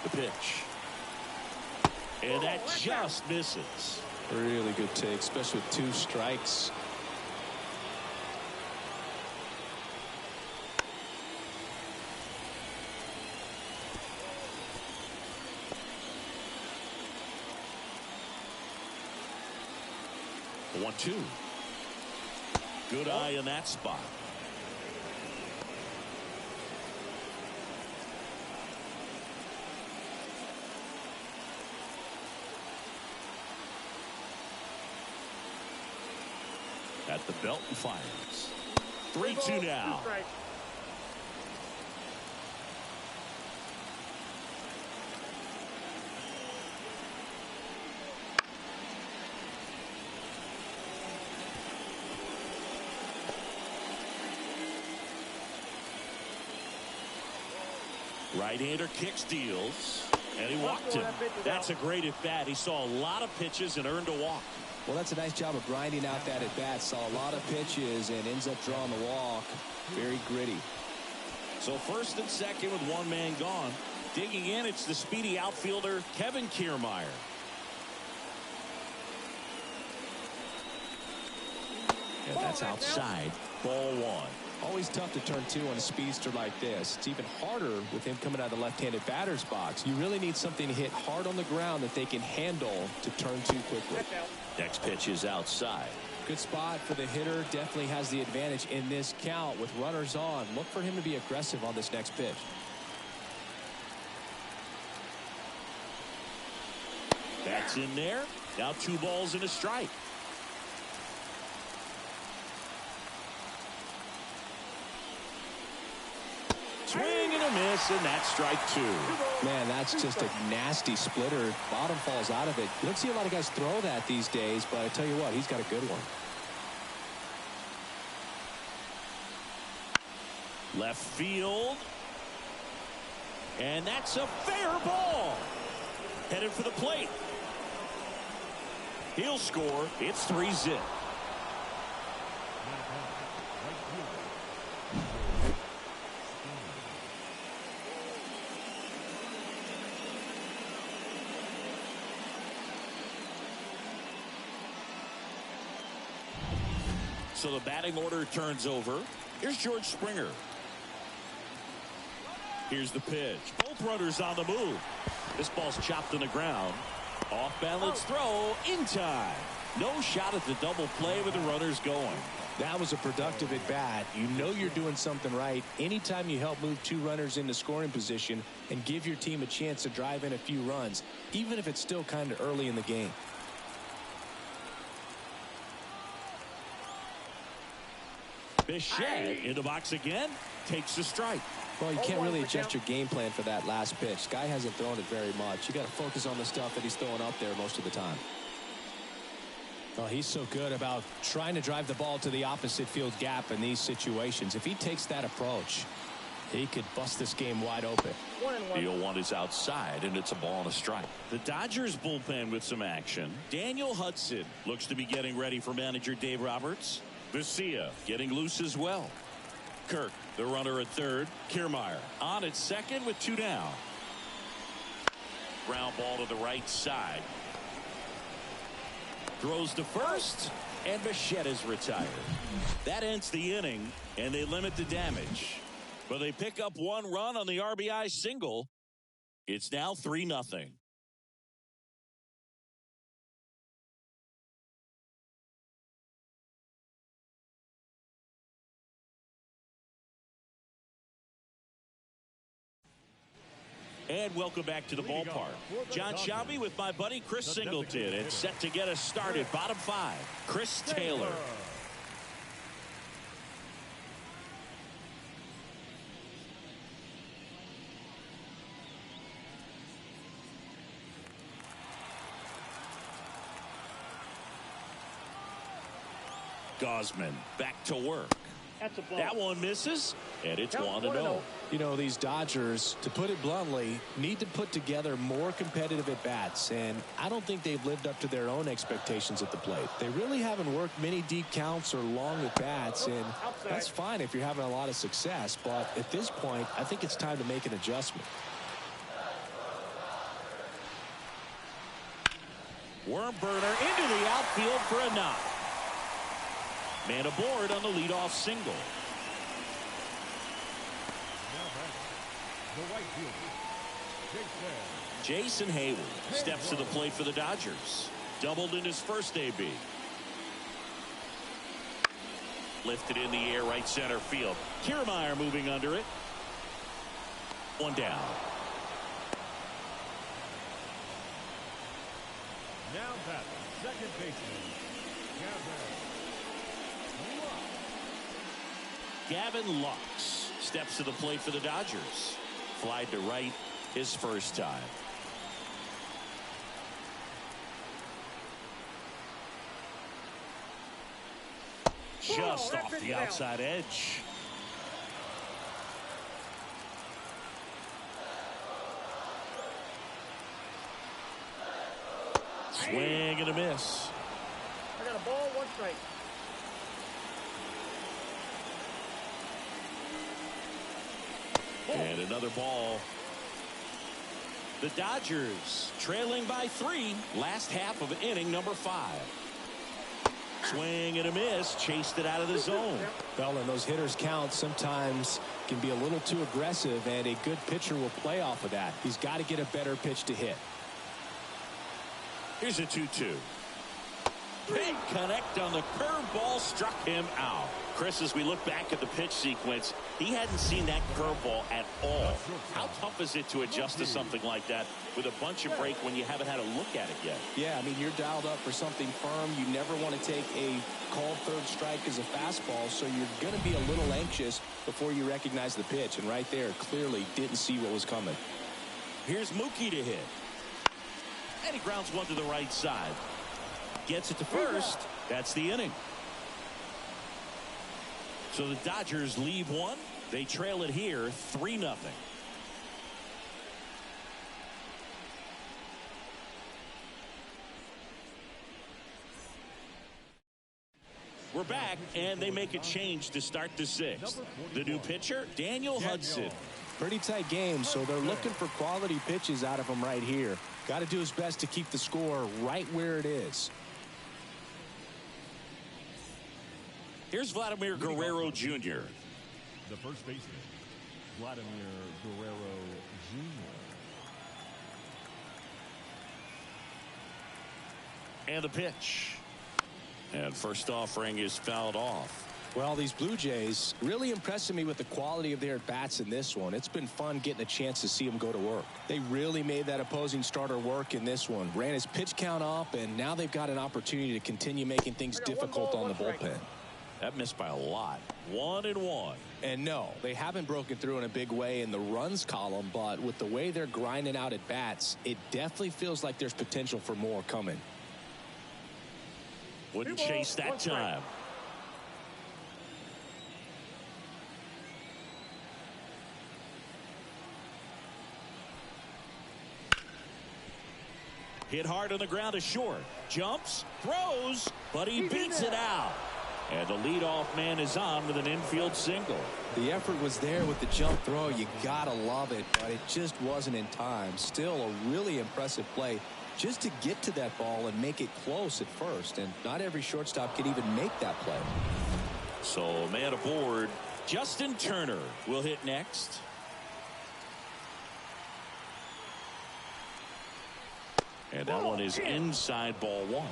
[SPEAKER 1] The pitch. And that just misses.
[SPEAKER 2] Really good take, especially with 2 strikes.
[SPEAKER 1] 1-2. Good eye in that spot. At the belt and fires. 3-2 now. Right-hander kicks, deals, and he walked him. That's a great at-bat. He saw a lot of pitches and earned a walk.
[SPEAKER 2] Well, that's a nice job of grinding out that at-bat. Saw a lot of pitches and ends up drawing the walk. Very gritty.
[SPEAKER 1] So first and second with one man gone. Digging in, it's the speedy outfielder, Kevin Kiermaier. And that's outside. Ball 1.
[SPEAKER 2] Always tough to turn 2 on a speedster like this. It's even harder with him coming out of the left-handed batter's box. You really need something to hit hard on the ground that they can handle to turn 2 quickly.
[SPEAKER 1] Next pitch is outside.
[SPEAKER 2] Good spot for the hitter. Definitely has the advantage in this count with runners on. Look for him to be aggressive on this next pitch.
[SPEAKER 1] That's in there. Now 2 balls and a strike. Swing and a miss, and that's strike 2.
[SPEAKER 2] Man, that's just a nasty splitter. Bottom falls out of it. You don't see a lot of guys throw that these days, but I tell you what, he's got a good one.
[SPEAKER 1] Left field. And that's a fair ball. Headed for the plate. He'll score. It's 3-0. So the batting order turns over. Here's George Springer. Here's the pitch. Both runners on the move. This ball's chopped on the ground. Off balance throw in time. No shot at the double play with the runners going.
[SPEAKER 2] That was a productive at bat. You know you're doing something right anytime you help move two runners into scoring position and give your team a chance to drive in a few runs, even if it's still kind of early in the game.
[SPEAKER 1] Bichette in the box again. Takes the strike.
[SPEAKER 2] Well, you can't really adjust your game plan for that last pitch. Guy hasn't thrown it very much. You got to focus on the stuff that he's throwing up there most of the time. Oh, he's so good about trying to drive the ball to the opposite field gap in these situations. If he takes that approach, he could bust this game wide open.
[SPEAKER 3] 1-1.
[SPEAKER 1] The 0-1 is outside, and it's a ball and a strike. The Dodgers bullpen with some action. Daniel Hudson looks to be getting ready for manager Dave Roberts. Vesia getting loose as well. Kirk, the runner at third. Kiermaier on at second with 2 down. Ground ball to the right side. Throws to first, and Bichette is retired. That ends the inning, and they limit the damage. But they pick up 1 run on the RBI single. It's now 3-0. And welcome back to the ballpark. John Shelby with my buddy Chris Singleton. It's set to get us started. Bottom 5, Chris Taylor. Gausman back to work.
[SPEAKER 3] That's a ball.
[SPEAKER 1] That one misses, and it's
[SPEAKER 3] Count
[SPEAKER 1] 1-0.
[SPEAKER 2] You know, these Dodgers, to put it bluntly, need to put together more competitive at-bats, and I don't think they've lived up to their own expectations at the plate. They really haven't worked many deep counts or long at-bats, and that's fine if you're having a lot of success, but at this point, I think it's time to make an adjustment.
[SPEAKER 1] Worm burner into the outfield for a knock. Man aboard on the leadoff single.
[SPEAKER 4] The right fielder,
[SPEAKER 1] Jason Hayward steps to the plate for the Dodgers. Doubled in his first AB. Lifted in the air, right center field. Kiermaier moving under it. 1 down.
[SPEAKER 4] Now batting, second baseman,
[SPEAKER 1] Gavin Lux steps to the plate for the Dodgers. Flied to right his first time. Just off the outside edge. Swing and a miss.
[SPEAKER 3] I got a ball, 1 strike.
[SPEAKER 1] And another ball. The Dodgers trailing by 3. Last half of inning number 5. Swing and a miss. Chased it out of the zone.
[SPEAKER 2] Well, and those hitters count sometimes can be a little too aggressive, and a good pitcher will play off of that. He's got to get a better pitch to hit.
[SPEAKER 1] Here's a 2-2. Big connect on the curveball, struck him out. Chris, as we look back at the pitch sequence, he hadn't seen that curveball at all. How tough is it to adjust to something like that with a bunch of break when you haven't had a look at it yet?
[SPEAKER 2] Yeah, I mean, you're dialed up for something firm. You never want to take a called third strike as a fastball, so you're going to be a little anxious before you recognize the pitch. And right there, clearly didn't see what was coming.
[SPEAKER 1] Here's Mookie to hit. And he grounds one to the right side. Gets it to first. That's the inning. So the Dodgers leave 1. They trail it here 3-0. We're back, and they make a change to start the 6th. The new pitcher, Daniel Hudson.
[SPEAKER 2] Pretty tight game, so they're looking for quality pitches out of him right here. Got to do his best to keep the score right where it is.
[SPEAKER 1] Here's Vladimir Guerrero Jr.
[SPEAKER 4] The first baseman, Vladimir Guerrero Jr.
[SPEAKER 1] And the pitch. And first offering is fouled off.
[SPEAKER 2] Well, these Blue Jays really impressing me with the quality of their bats in this one. It's been fun getting a chance to see them go to work. They really made that opposing starter work in this one. Ran his pitch count up, and now they've got an opportunity to continue making things difficult on the bullpen.
[SPEAKER 1] That missed by a lot. 1-1.
[SPEAKER 2] And no, they haven't broken through in a big way in the runs column, but with the way they're grinding out at bats, it definitely feels like there's potential for more coming.
[SPEAKER 1] Wouldn't chase that time. Hit hard on the ground to short. Jumps, throws, but he beats it out. And the leadoff man is on with an infield single.
[SPEAKER 2] The effort was there with the jump throw. You gotta love it, but it just wasn't in time. Still a really impressive play just to get to that ball and make it close at first. And not every shortstop can even make that play.
[SPEAKER 1] So man aboard. Justin Turner will hit next. And that one is inside ball one.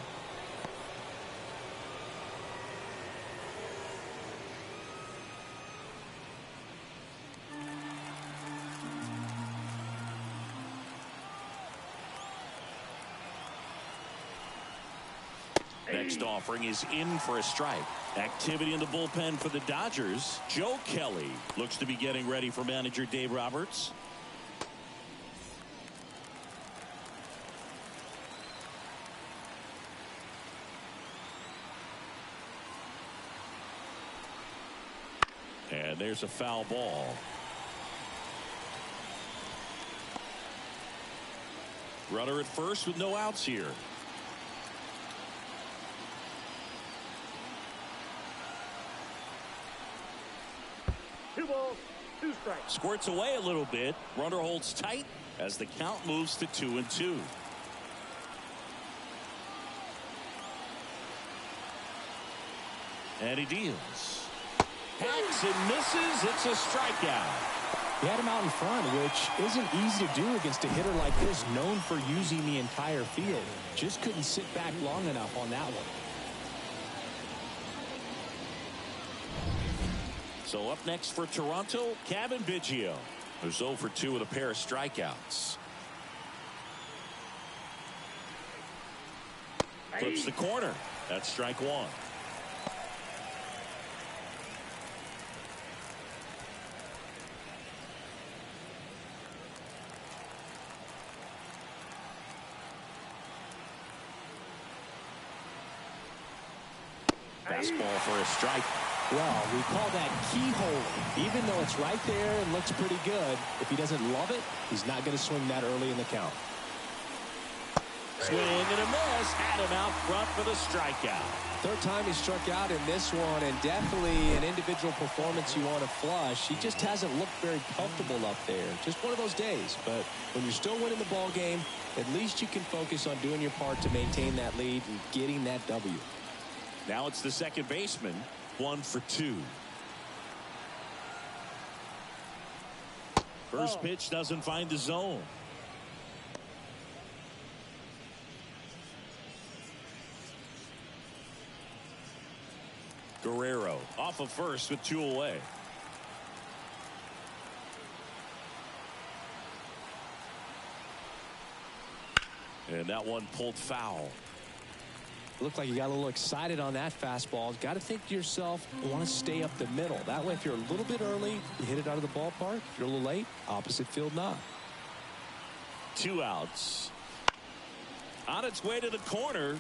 [SPEAKER 1] Next offering is in for a strike. Activity in the bullpen for the Dodgers. Joe Kelly looks to be getting ready for manager Dave Roberts. And there's a foul ball. Runner at first with no outs here.
[SPEAKER 3] Two balls, two strikes.
[SPEAKER 1] Squirts away a little bit. Runner holds tight as the count moves to 2-2. And he deals. Hacks and misses. It's a strikeout.
[SPEAKER 2] He had him out in front, which isn't easy to do against a hitter like this, known for using the entire field. Just couldn't sit back long enough on that one.
[SPEAKER 1] So up next for Toronto, Kevin Biggio, who's 0 for 2 with a pair of strikeouts. Flips the corner. That's strike one. Fastball for a strike.
[SPEAKER 2] Well, we call that keyhole. Even though it's right there and looks pretty good, if he doesn't love it, he's not going to swing that early in the count.
[SPEAKER 1] Swing and a miss. Had him out front for the strikeout.
[SPEAKER 2] Third time he struck out in this one, and definitely an individual performance you want to flush. He just hasn't looked very comfortable up there. Just one of those days. But when you're still winning the ball game, at least you can focus on doing your part to maintain that lead and getting that W.
[SPEAKER 1] Now it's the second baseman. 1 for 2. First pitch doesn't find the zone. Guerrero off of first with 2 away. And that one pulled foul.
[SPEAKER 2] Looked like you got a little excited on that fastball. Got to think to yourself, want to stay up the middle. That way, if you're a little bit early, you hit it out of the ballpark. If you're a little late, opposite field knock.
[SPEAKER 1] 2 outs. On its way to the corner,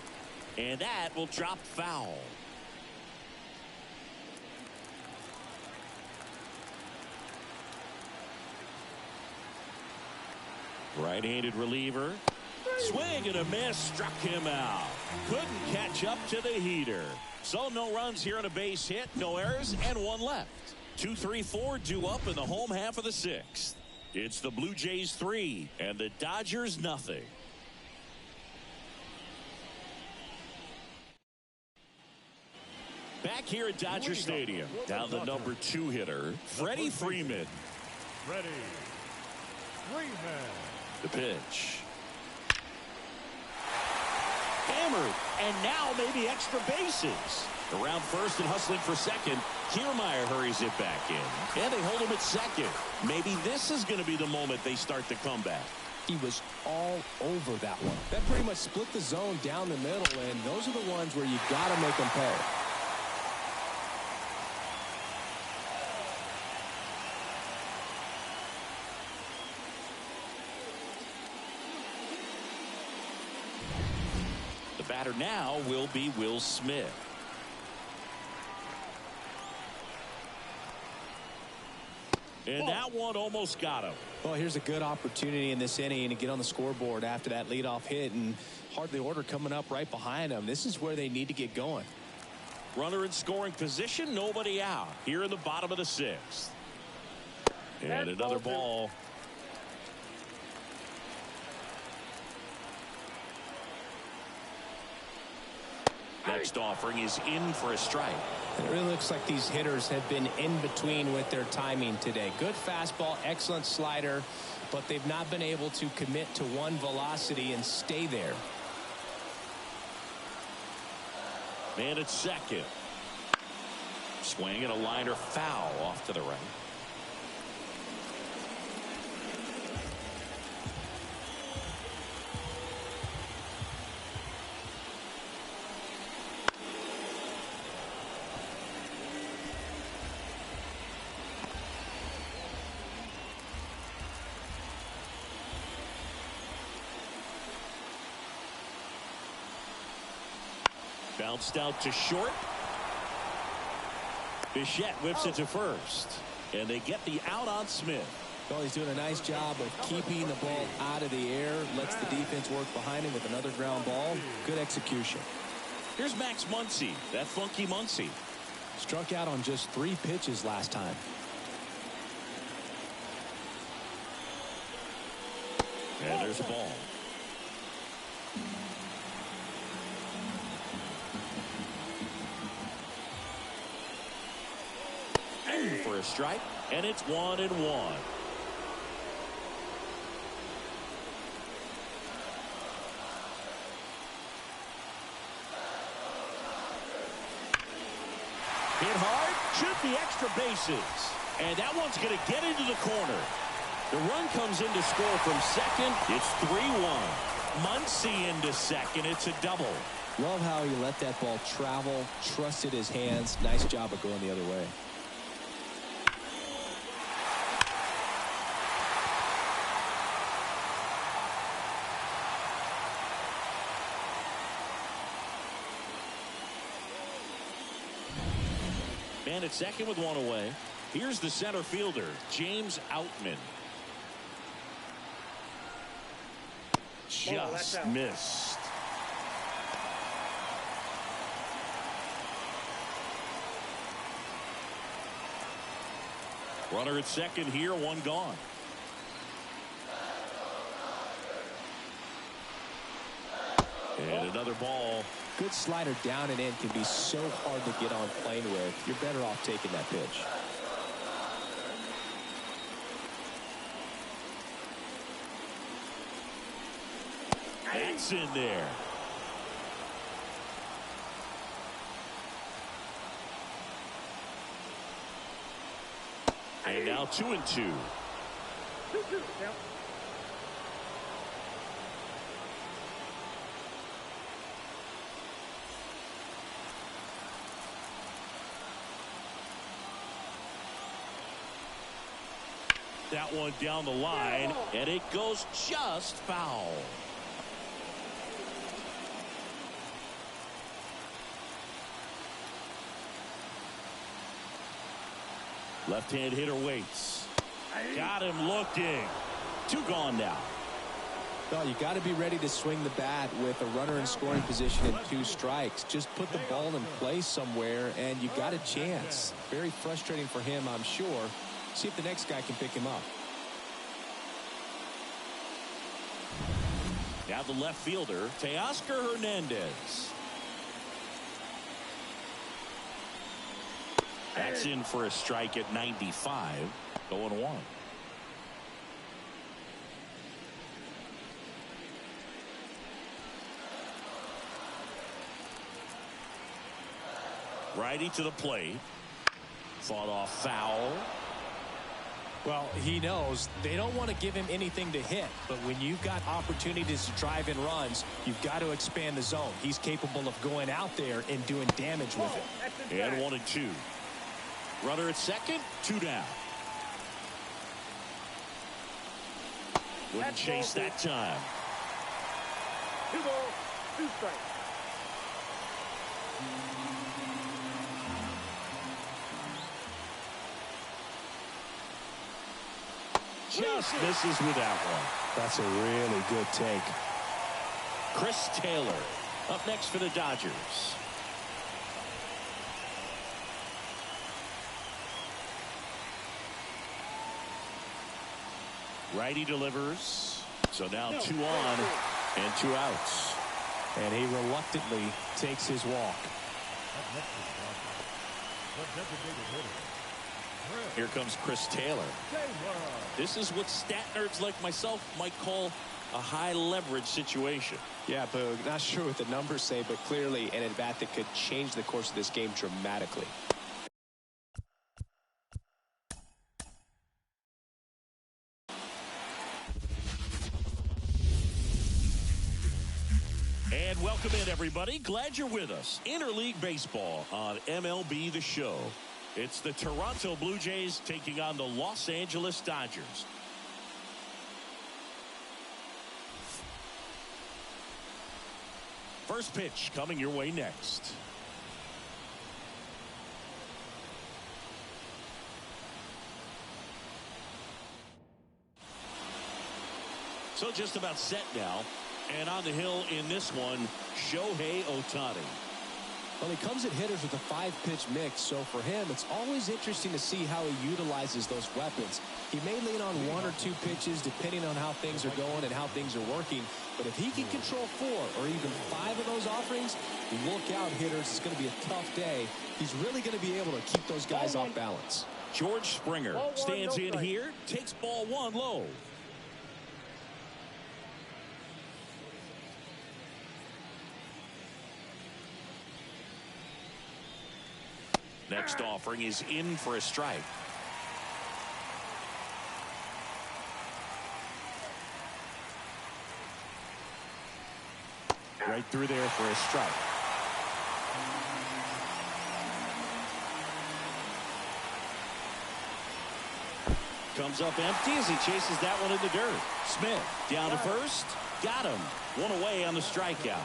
[SPEAKER 1] and that will drop foul. Right-handed reliever. Swing and a miss, struck him out. Couldn't catch up to the heater. So no runs here on a base hit, no errors, and 1 left. 2, 3, 4 due up in the home half of the 6th. It's the Blue Jays 3 and the Dodgers nothing. Back here at Dodger Stadium, down the number 2 hitter, Freddie Freeman.
[SPEAKER 4] Freddie Freeman.
[SPEAKER 1] The pitch. Hammered, and now maybe extra bases. Around first and hustling for second. Kiermaier hurries it back in. And they hold him at second. Maybe this is going to be the moment they start the comeback.
[SPEAKER 2] He was all over that one. That pretty much split the zone down the middle, and those are the ones where you got to make them pay.
[SPEAKER 1] The batter now will be Will Smith. And that one almost got him.
[SPEAKER 2] Well, here's a good opportunity in this inning to get on the scoreboard after that leadoff hit, and hardly order coming up right behind them. This is where they need to get going.
[SPEAKER 1] Runner in scoring position, nobody out. Here in the bottom of the 6th. And another ball. Next offering is in for a strike.
[SPEAKER 2] And it really looks like these hitters have been in between with their timing today. Good fastball, excellent slider, but they've not been able to commit to one velocity and stay there.
[SPEAKER 1] Man at second. Swing and a liner foul off to the right. Bounced out to short. Bichette whips it to first. And they get the out on Smith.
[SPEAKER 2] Well, he's doing a nice job of keeping the ball out of the air. Lets the defense work behind him with another ground ball. Good execution.
[SPEAKER 1] Here's Max Muncy. That funky Muncy.
[SPEAKER 2] Struck out on just 3 pitches last time.
[SPEAKER 1] And there's a ball. For a strike, and it's 1-1. Hit hard, should be extra bases, and that one's going to get into the corner. The run comes in to score from second. It's 3-1. Muncy into second. It's a double.
[SPEAKER 2] Love how he let that ball travel, trusted his hands. Nice job of going the other way.
[SPEAKER 1] Man at second with one away. Here's the center fielder, James Outman. Just missed. Runner at second here, one gone. And another ball.
[SPEAKER 2] Good slider down and in can be so hard to get on plane with. You're better off taking that pitch.
[SPEAKER 1] That's in there. And now 2-2. That one down the line, and it goes just foul. Left-hand hitter waits. Got him looking. 2 gone now.
[SPEAKER 2] Well, you got to be ready to swing the bat with a runner in scoring position and 2 strikes. Just put the ball in place somewhere, and you got a chance. Very frustrating for him, I'm sure. See if the next guy can pick him up.
[SPEAKER 1] Now the left fielder, Teoscar Hernandez. That's in for a strike at 95. 0-1. Righty to the plate. Fought off foul.
[SPEAKER 2] Well, he knows they don't want to give him anything to hit, but when you've got opportunities to drive in runs, you've got to expand the zone. He's capable of going out there and doing damage with it.
[SPEAKER 1] And 1-2. Runner at second, 2 down. Wouldn't chase that time.
[SPEAKER 3] 2 balls, 2 strikes.
[SPEAKER 1] Just misses with that one.
[SPEAKER 2] That's a really good take.
[SPEAKER 1] Chris Taylor up next for the Dodgers. Righty delivers. So now 2 on and 2 outs.
[SPEAKER 2] And he reluctantly takes his walk.
[SPEAKER 1] Here comes Chris Taylor. This is what stat nerds like myself might call a high leverage situation.
[SPEAKER 2] Yeah, Boog, not sure what the numbers say, but clearly an at-bat that could change the course of this game dramatically.
[SPEAKER 1] And welcome in, everybody. Glad you're with us. Interleague Baseball on MLB The Show. It's the Toronto Blue Jays taking on the Los Angeles Dodgers. First pitch coming your way next. So just about set now. And on the hill in this one, Shohei Ohtani.
[SPEAKER 2] Well, he comes at hitters with a 5-pitch mix, so for him, it's always interesting to see how he utilizes those weapons. He may lean on 1 or 2 pitches depending on how things are going and how things are working, but if he can control 4 or even 5 of those offerings, look out, hitters. It's going to be a tough day. He's really going to be able to keep those guys off balance.
[SPEAKER 1] George Springer stands in here, takes ball 1 low. Next offering is in for a strike. Right through there for a strike. Comes up empty as he chases that one in the dirt. Smith down to first. Got him. 1 away on the strikeout.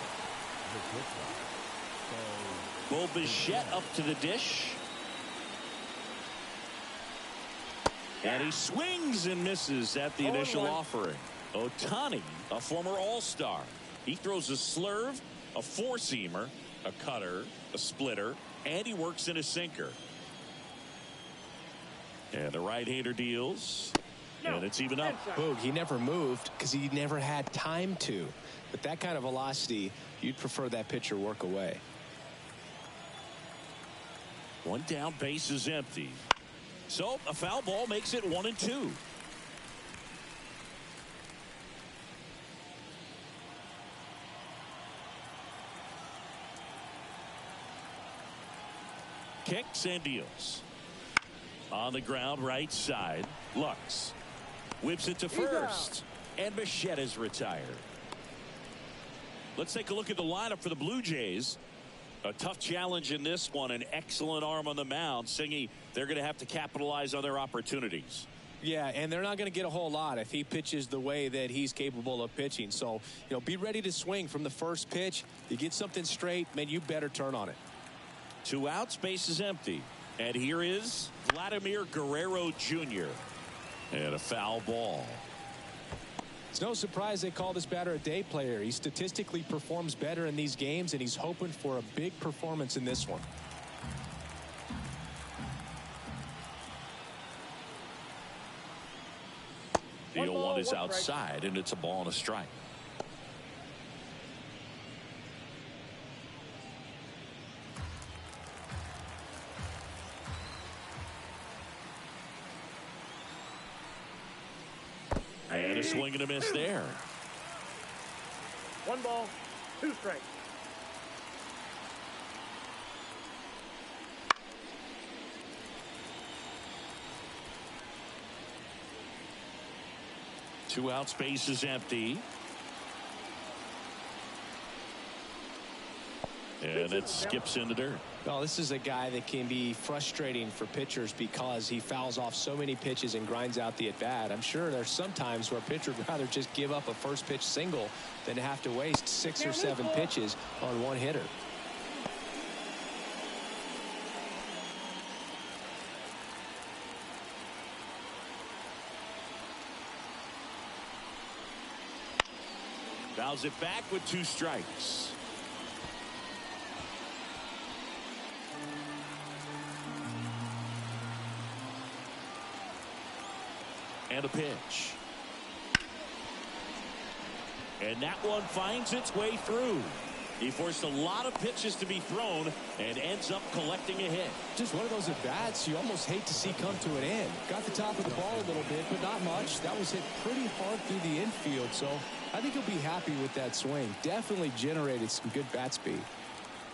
[SPEAKER 1] Bo Bichette up to the dish. And he swings and misses at the initial offering. Ohtani, a former All-Star. He throws a slurve, a 4-seamer, a cutter, a splitter, and he works in a sinker. And the right-hander deals. And it's even up.
[SPEAKER 2] Boog, he never moved because he never had time to. But that kind of velocity, you'd prefer that pitcher work away.
[SPEAKER 1] 1 down, base is empty. So a foul ball makes it 1-2. Kicks and deals. On the ground, right side. Lux whips it to first. And Bichette is retired. Let's take a look at the lineup for the Blue Jays. A tough challenge in this one. An excellent arm on the mound. Singy, they're going to have to capitalize on their opportunities.
[SPEAKER 2] Yeah, and they're not going to get a whole lot if he pitches the way that he's capable of pitching. So, be ready to swing from the first pitch. You get something straight, man, you better turn on it.
[SPEAKER 1] 2 outs, base is empty. And here is Vladimir Guerrero Jr. And a foul ball.
[SPEAKER 2] It's no surprise they call this batter a day player. He statistically performs better in these games, and he's hoping for a big performance in this one.
[SPEAKER 1] The 0-1 is outside, and it's a ball and a strike. And a swing and a miss there.
[SPEAKER 3] 1 ball, 2 strikes.
[SPEAKER 1] Two out, space is empty. And it skips in the dirt.
[SPEAKER 2] Well, this is a guy that can be frustrating for pitchers because he fouls off so many pitches and grinds out the at-bat. I'm sure there's some times where a pitcher would rather just give up a first pitch single than have to waste 6 or 7 pitches on one hitter.
[SPEAKER 1] Fouls it back with 2 strikes. And a pitch. And that one finds its way through. He forced a lot of pitches to be thrown and ends up collecting a hit.
[SPEAKER 2] Just one of those at-bats you almost hate to see come to an end. Got the top of the ball a little bit, but not much. That was hit pretty hard through the infield, so I think he'll be happy with that swing. Definitely generated some good bat speed.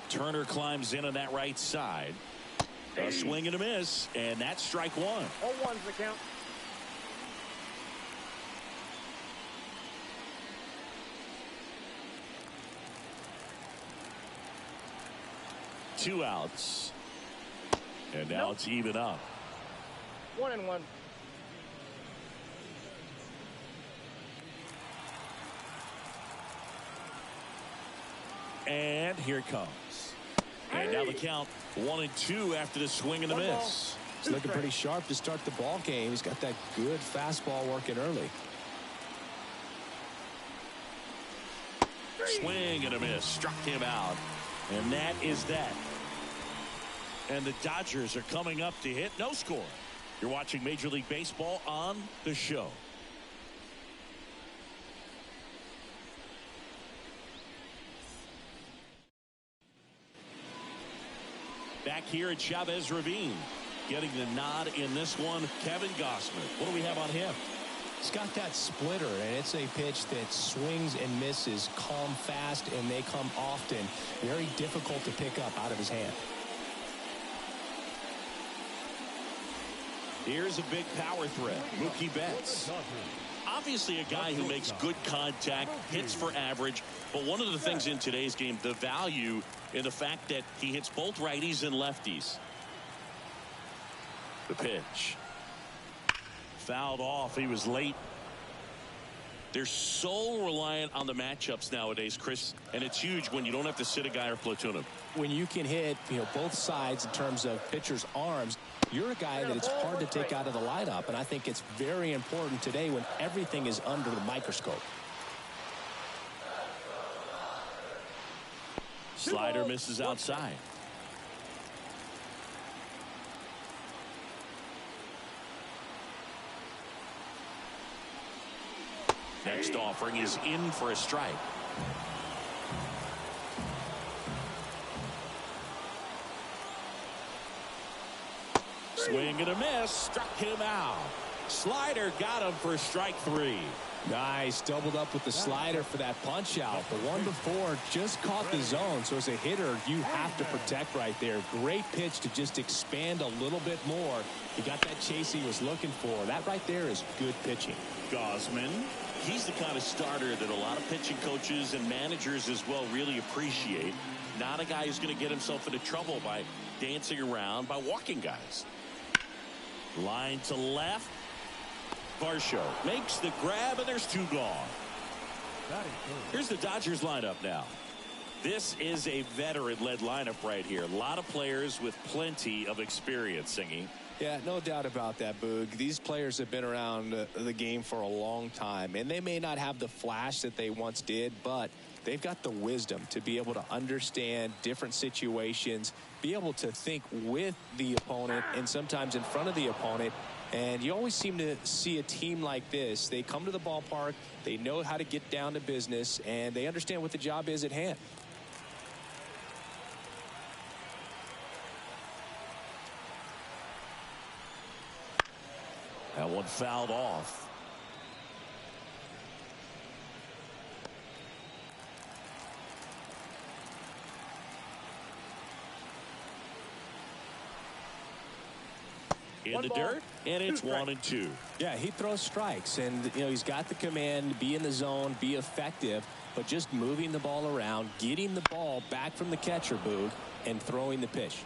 [SPEAKER 1] Turner climbs in on that right side. A swing and a miss, and that's strike 1.
[SPEAKER 3] All ones the count.
[SPEAKER 1] Two outs. And now it's even up.
[SPEAKER 3] 1-1.
[SPEAKER 1] And here it comes. And now the count 1-2 after the swing and a miss.
[SPEAKER 2] He's looking pretty sharp to start the ball game. He's got that good fastball working early.
[SPEAKER 1] Swing and a miss. Struck him out. And that is that. And the Dodgers are coming up to hit no score. You're watching Major League Baseball on the show. Back here at Chavez Ravine. Getting the nod in this one, Kevin Gossman. What do we have on him?
[SPEAKER 2] He's got that splitter, and it's a pitch that swings and misses, come fast, and they come often. Very difficult to pick up out of his hand.
[SPEAKER 1] Here's a big power threat, Mookie Betts. Obviously a guy who makes good contact, hits for average, but one of the things in today's game, the value in the fact that he hits both righties and lefties. The pitch. Fouled off. He was late. They're so reliant on the matchups nowadays, Chris, and it's huge when you don't have to sit a guy or platoon him.
[SPEAKER 2] When you can hit, both sides in terms of pitchers' arms, you're a guy that it's hard to take out of the lineup, and I think it's very important today when everything is under the microscope.
[SPEAKER 1] Slider misses outside. Next offering is in for a strike. Swing and a miss. Struck him out. Slider got him for strike 3.
[SPEAKER 2] Nice. Doubled up with the slider for that punch out. The one before just caught the zone. So as a hitter, you have to protect right there. Great pitch to just expand a little bit more. He got that chase he was looking for. That right there is good pitching.
[SPEAKER 1] Gossman. He's the kind of starter that a lot of pitching coaches and managers as well really appreciate. Not a guy who's going to get himself into trouble by dancing around, by walking guys. Line to left. Varsho makes the grab, and there's 2 gone. Here's the Dodgers lineup now. This is a veteran-led lineup right here. A lot of players with plenty of experience, Singy.
[SPEAKER 2] Yeah, no doubt about that, Boog. These players have been around the game for a long time, and they may not have the flash that they once did, but they've got the wisdom to be able to understand different situations, be able to think with the opponent and sometimes in front of the opponent. And you always seem to see a team like this. They come to the ballpark, they know how to get down to business, and they understand what the job is at hand.
[SPEAKER 1] That one fouled off. In
[SPEAKER 3] One
[SPEAKER 1] the
[SPEAKER 3] ball,
[SPEAKER 1] dirt, and it's
[SPEAKER 3] 2 strikes.
[SPEAKER 1] 1-2.
[SPEAKER 2] Yeah, he throws strikes, and he's got the command, be in the zone, be effective, but just moving the ball around, getting the ball back from the catcher, Boog, and throwing the pitch.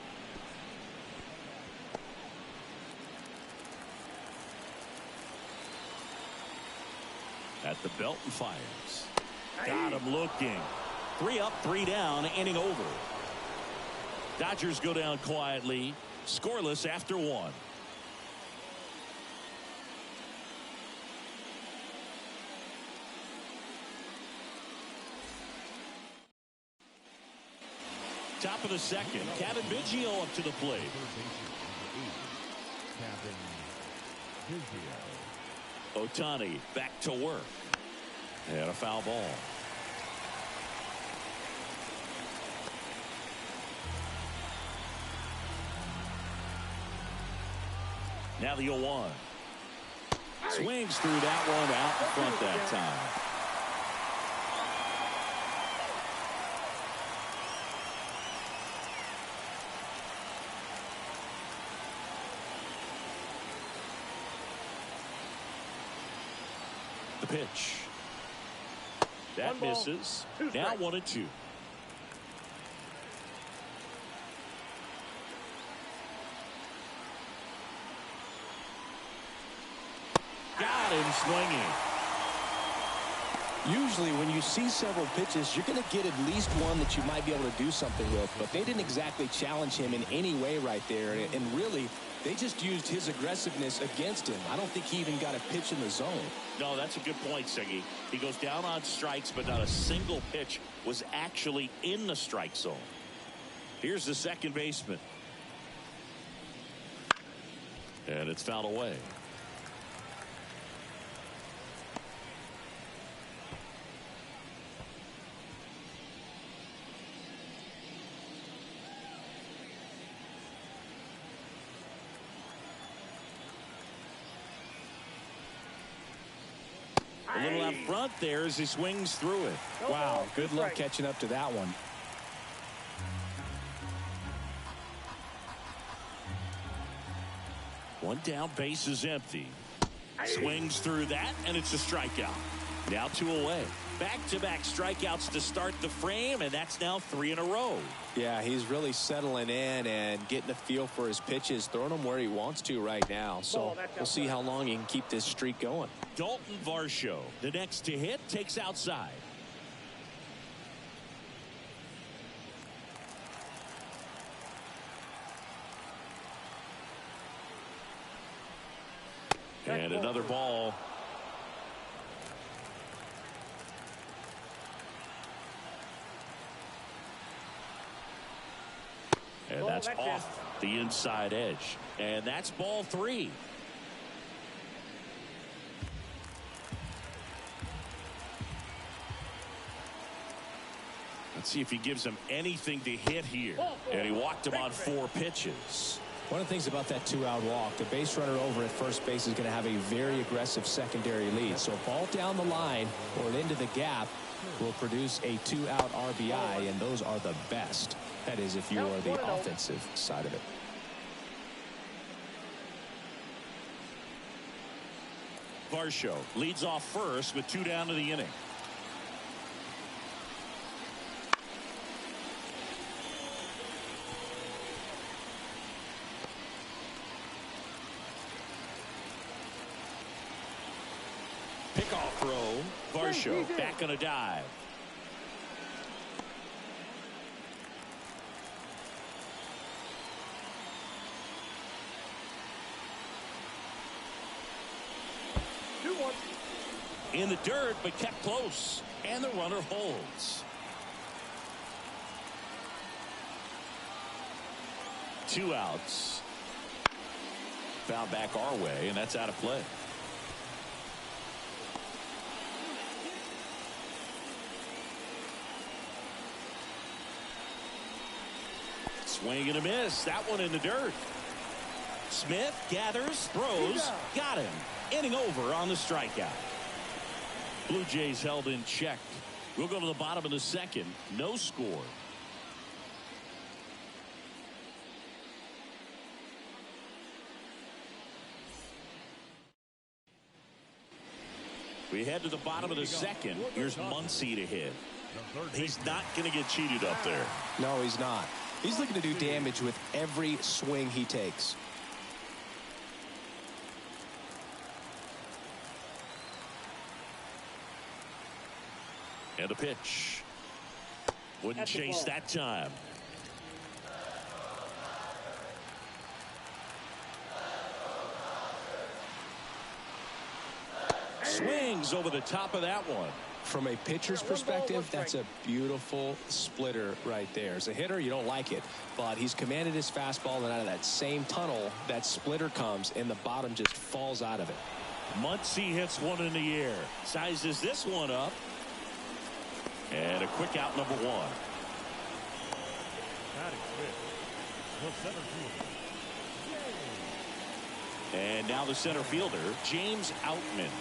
[SPEAKER 1] At the belt and fires. Got him looking. 3 up, 3 down, inning over. Dodgers go down quietly, scoreless after 1. Top of the second, Kevin Biggio up to the plate. Ohtani back to work. And a foul ball. Now the 0-1. Swings through that one out in front that time. The pitch. That misses. Now 1-2. Got him swinging.
[SPEAKER 2] Usually when you see several pitches, you're going to get at least one that you might be able to do something with, but they didn't exactly challenge him in any way right there, and really they just used his aggressiveness against him. I don't think he even got a pitch in the zone.
[SPEAKER 1] No, that's a good point, Siggy. He goes down on strikes, but not a single pitch was actually in the strike zone. Here's the second baseman. And it's fouled away. A little out front there as he swings through it.
[SPEAKER 2] Wow, good luck catching up to that one.
[SPEAKER 1] One down, base is empty. Swings through that, and it's a strikeout. Now 2 away. Back-to-back strikeouts to start the frame, and that's now 3 in a row.
[SPEAKER 2] Yeah, he's really settling in and getting a feel for his pitches, throwing them where he wants to right now. So we'll see how long he can keep this streak going.
[SPEAKER 1] Dalton Varsho, the next to hit, takes outside. And another ball. And that's off the inside edge. And that's ball 3. Let's see if he gives him anything to hit here. And he walked him on 4 pitches.
[SPEAKER 2] One of the things about that 2-out walk, the base runner over at first base is going to have a very aggressive secondary lead. So a ball down the line or into the gap will produce a 2-out RBI, and those are the best. That is, if you are the offensive side of it.
[SPEAKER 1] Varsho leads off first with 2 down to the inning. Pickoff throw. Varsho back on a dive. In the dirt, but kept close. And the runner holds. 2 outs. Foul back our way, and that's out of play. Swing and a miss. That one in the dirt. Smith gathers, throws, got him. Inning over on the strikeout. Blue Jays held in check. We'll go to the bottom of the second. No score. We head to the bottom of the second. Here's Muncy to hit. He's not going to get cheated up there.
[SPEAKER 2] No, he's not. He's looking to do damage with every swing he takes.
[SPEAKER 1] And a pitch. Wouldn't chase that time. Swings over the top of that one.
[SPEAKER 2] From a pitcher's perspective, that's a beautiful splitter right there. As a hitter, you don't like it, but he's commanded his fastball, and out of that same tunnel, that splitter comes, and the bottom just falls out of it.
[SPEAKER 1] Muncy hits one in the air. Sizes this one up. And a quick out, number one. And now the center fielder, James Outman.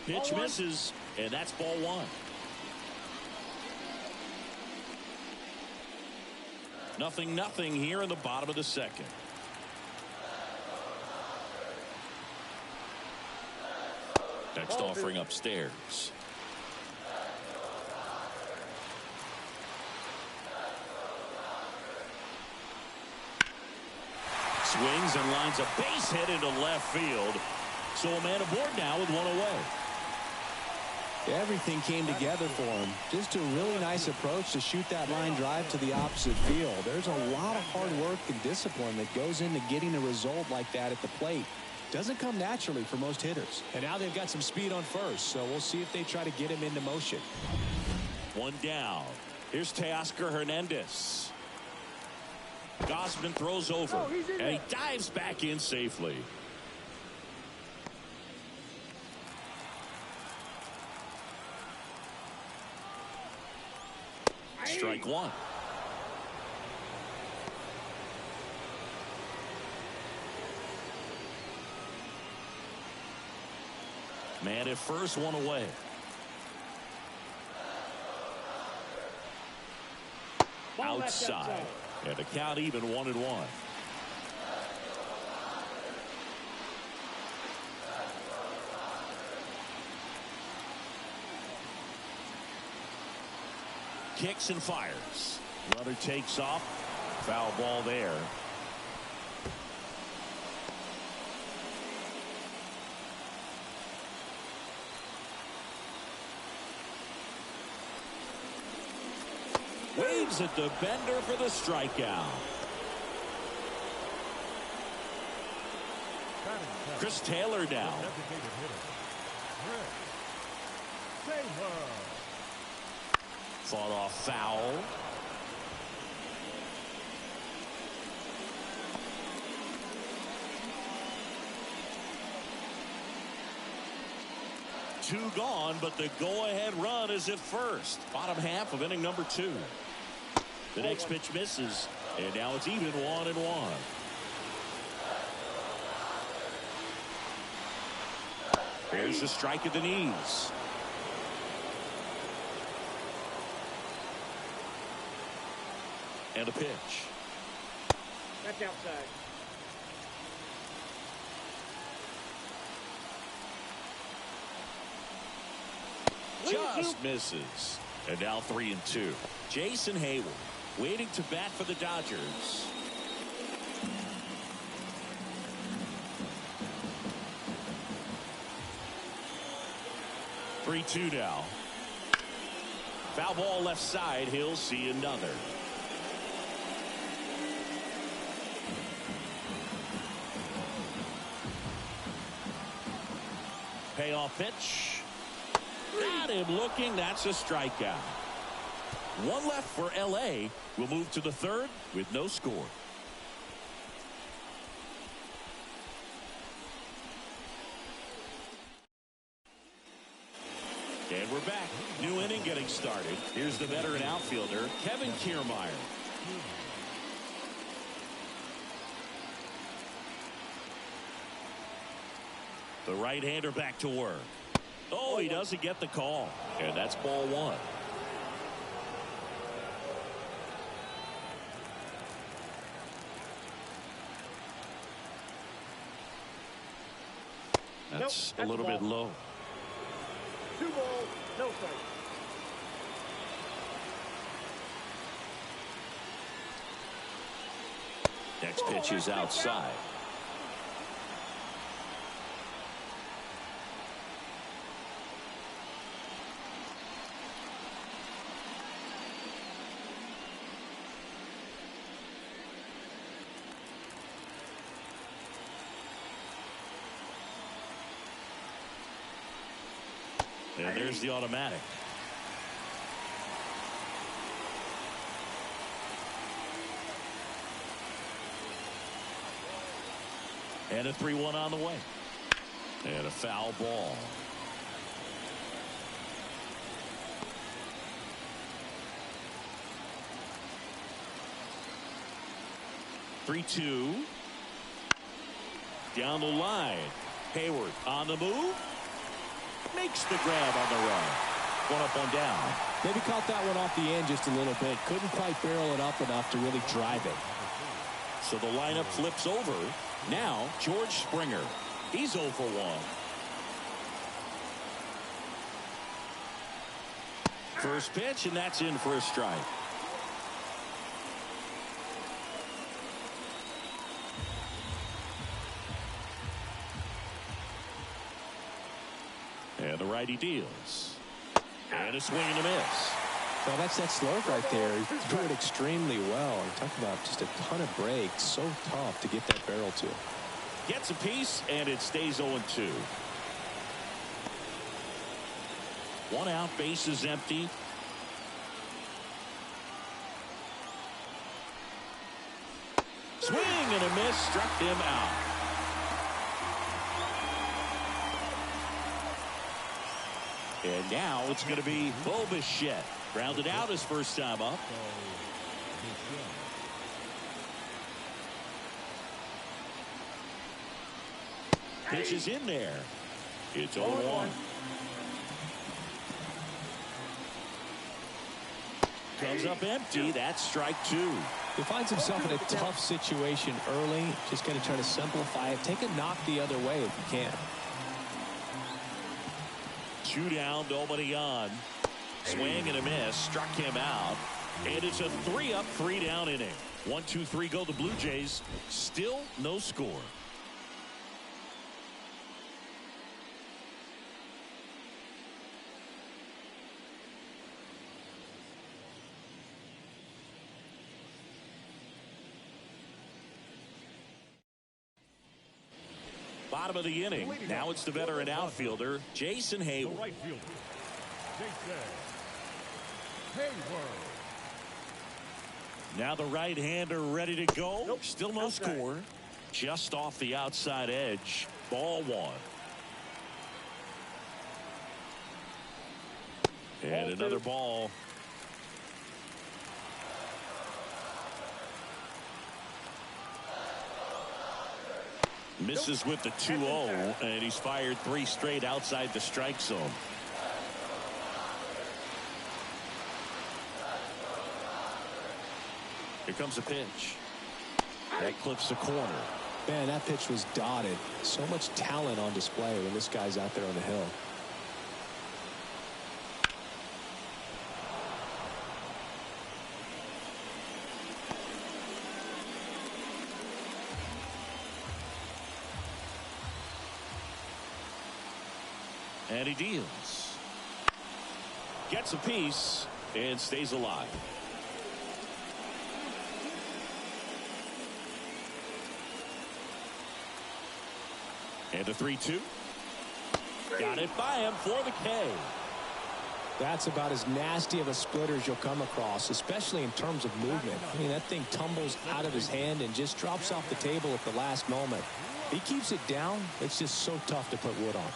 [SPEAKER 1] Pitch misses, and that's ball one. Nothing here in the bottom of the second. Next offering upstairs. Swings and lines a base hit into left field. So a man aboard now with one away.
[SPEAKER 2] Everything came together for him. Just a really nice approach to shoot that line drive to the opposite field. There's a lot of hard work and discipline that goes into getting a result like that at the plate. Doesn't come naturally for most hitters. And now they've got some speed on first, so we'll see if they try to get him into motion.
[SPEAKER 1] One down. Here's Teoscar Hernandez. Gausman throws over, and he dives back in safely. Strike one. Man at first, one away. Outside. And the count even 1-1. Kicks and fires. Runner takes off. Foul ball there. Waves at the bender for the strikeout. Chris Taylor now. Fought off foul. Two gone, but the go-ahead run is at first. Bottom half of inning number 2. The next pitch misses, and now it's even 1-1. There's the strike at the knees. And a pitch.
[SPEAKER 3] That's outside.
[SPEAKER 1] Just misses. And now 3-2. Jason Hayward waiting to bat for the Dodgers. Three-2 now. Foul ball left side. He'll see another. Payoff pitch. Got him looking. That's a strikeout. One left for L.A. We'll move to the third with no score. And we're back. New inning getting started. Here's the veteran outfielder, Kevin Kiermaier. The right-hander back to work. Oh, he doesn't get the call. And that's ball one. That's a little bit low.
[SPEAKER 3] 2 balls, no strikes.
[SPEAKER 1] Next pitch is outside. And there's the automatic. And a 3-1 on the way. And a foul ball. Three-two. Down the line. Hayward on the move. Makes the grab on the run. 1 up, 1 down.
[SPEAKER 2] Maybe caught that one off the end just a little bit. Couldn't quite barrel it up enough to really drive it.
[SPEAKER 1] So the lineup flips over. Now George Springer. He's 0 for 1. First pitch, and that's in for a strike. And the righty deals. And a swing and a miss.
[SPEAKER 2] Well, that's that slope right there. He threw it extremely well. I'm talking about just a ton of breaks. So tough to get that barrel to.
[SPEAKER 1] Gets a piece, and it stays 0-2. 1 out, base is empty. Swing and a miss, struck him out. And now it's going to be Bobichette. Grounded out his first time up. Pitch is in there. It's 0-1. Comes up empty. That's strike 2.
[SPEAKER 2] He finds himself in a tough situation early. Just going to try to simplify it. Take a knock the other way if you can.
[SPEAKER 1] 2 down, nobody on. Swing and a miss, struck him out. And it's a 3 up, 3 down inning. 1, 2, 3 go the Blue Jays. Still no score. Bottom of the inning. Now it's the veteran outfielder, Jason Hayward.
[SPEAKER 4] The right fielder, Jason Hayward.
[SPEAKER 1] Now the right-hander ready to go.
[SPEAKER 3] Nope.
[SPEAKER 1] Still no score. Just off the outside edge. Ball 1. And another ball. Misses with the 2-0, and he's fired 3 straight outside the strike zone. Here comes a pitch. That clips the corner.
[SPEAKER 2] Man, that pitch was dotted. So much talent on display when this guy's out there on the hill.
[SPEAKER 1] And he deals. Gets a piece and stays alive. And a 3-2. Got it by him for the K.
[SPEAKER 2] That's about as nasty of a splitter as you'll come across, especially in terms of movement. I mean, that thing tumbles out of his hand and just drops off the table at the last moment. He keeps it down. It's just so tough to put wood on.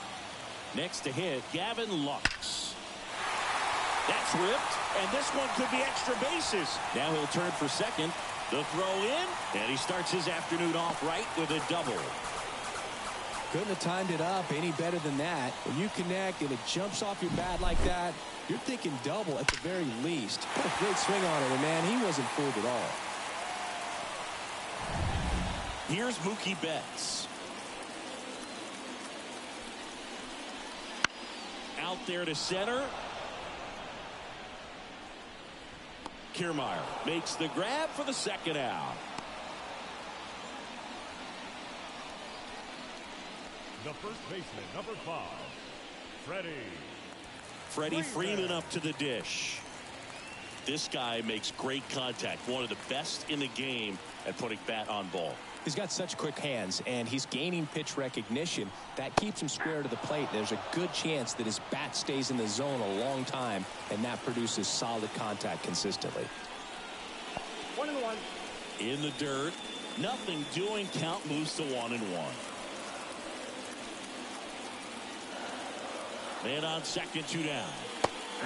[SPEAKER 1] Next to hit, Gavin Lux. That's ripped, and this one could be extra bases. Now he'll turn for second. The throw in, and he starts his afternoon off right with a double.
[SPEAKER 2] Couldn't have timed it up any better than that. When you connect and it jumps off your bat like that, you're thinking double at the very least. What a great swing on it, and man, he wasn't fooled at all.
[SPEAKER 1] Here's Mookie Betts. Out there to center. Kiermaier makes the grab for the second out.
[SPEAKER 4] The first baseman, number 5,
[SPEAKER 1] Freddie Freeman up to the dish. This guy makes great contact. One of the best in the game at putting bat on ball.
[SPEAKER 2] He's got such quick hands, and he's gaining pitch recognition. That keeps him square to the plate. There's a good chance that his bat stays in the zone a long time, and that produces solid contact consistently.
[SPEAKER 3] 1-1.
[SPEAKER 1] In the dirt. Nothing doing. Count moves to 1-1. Man on second, 2 down.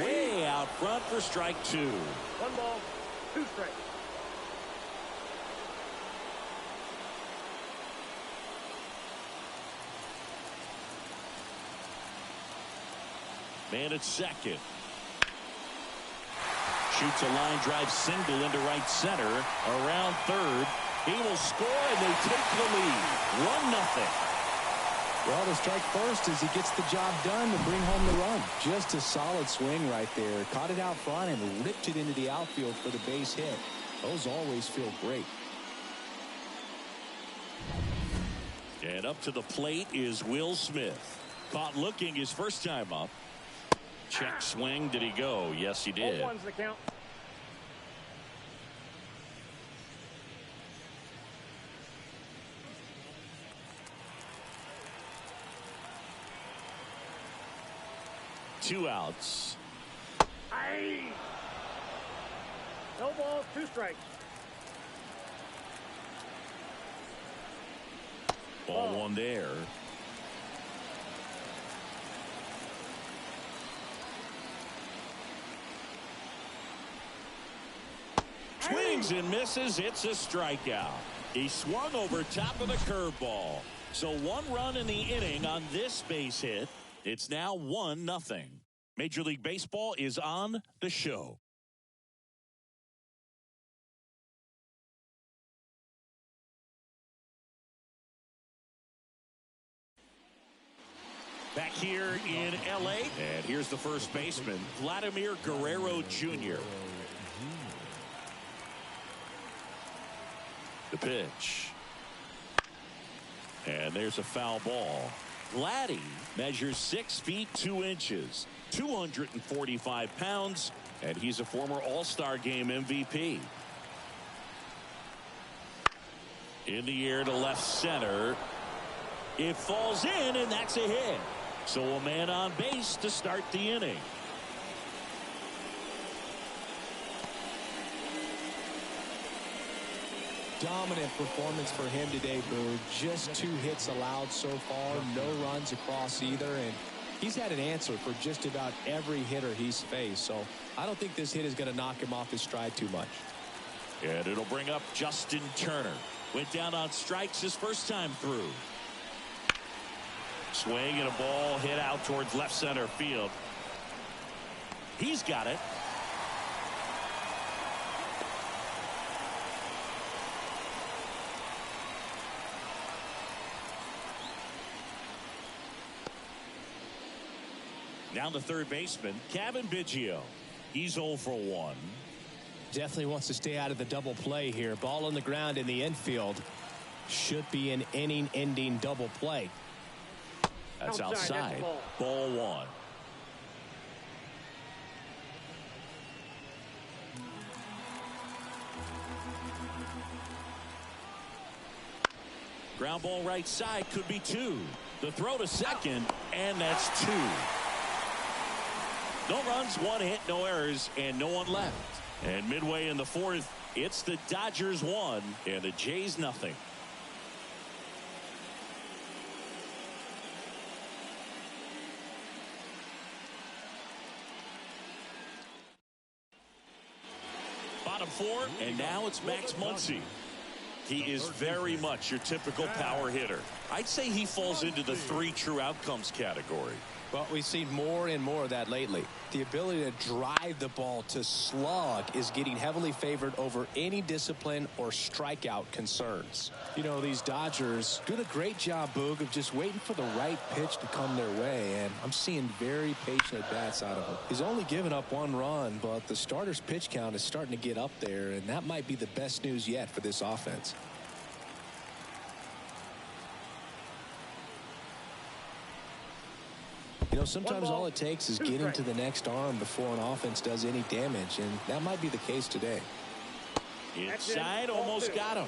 [SPEAKER 1] Way out front for strike 2.
[SPEAKER 3] 1 ball, 2 strikes.
[SPEAKER 1] Man at second. Shoots a line drive single into right center. Around third. He will score, and they take the lead. 1-0.
[SPEAKER 2] Well, the strike first as he gets the job done to bring home the run. Just a solid swing right there. Caught it out front and ripped it into the outfield for the base hit. Those always feel great.
[SPEAKER 1] And up to the plate is Will Smith. Caught looking his first time up. Check swing. Did he go? Yes, he did.
[SPEAKER 3] 1's the count.
[SPEAKER 1] Two outs.
[SPEAKER 3] Aye. No balls, 2 strikes.
[SPEAKER 1] Ball 1 there. Swings and misses. It's a strikeout. He swung over top of the curveball. So 1 run in the inning on this base hit. It's now 1-0. Major League Baseball is on the show. Back here in L.A. And here's the first baseman, Vladimir Guerrero Jr. The pitch. And there's a foul ball. Vladdy measures 6 feet 2 inches, 245 pounds, and he's a former All-Star Game MVP. In the air to left center. It falls in, and that's a hit. So a man on base to start the inning.
[SPEAKER 2] Dominant performance for him today, Boo. Just 2 hits allowed so far, no runs across either, and he's had an answer for just about every hitter he's faced. So I don't think this hit is going to knock him off his stride too much.
[SPEAKER 1] And it'll bring up Justin Turner. Went down on strikes his first time through. Swing and a ball hit out towards left center field. He's got it. Now the third baseman, Kevin Biggio. He's 0 for 1.
[SPEAKER 2] Definitely wants to stay out of the double play here. Ball on the ground in the infield. Should be an inning-ending double play.
[SPEAKER 1] That's outside. Ball 1. Ground ball right side, could be 2. The throw to second, and that's 2. No runs, 1 hit, no errors, and no one left. And midway in the 4th, it's the Dodgers 1 and the Jays 0. Bottom 4, and now it's Max Muncy. He is very much your typical power hitter. I'd say he falls into the 3 true outcomes category.
[SPEAKER 2] Well, we've seen more and more of that lately. The ability to drive the ball to slug is getting heavily favored over any discipline or strikeout concerns. You know, these Dodgers doing a great job, Boog, of just waiting for the right pitch to come their way, and I'm seeing very patient at-bats out of him. He's only given up 1 run, but the starter's pitch count is starting to get up there, and that might be the best news yet for this offense. You know, sometimes all it takes is getting to the next arm before an offense does any damage, and that might be the case today.
[SPEAKER 1] Inside, almost got him.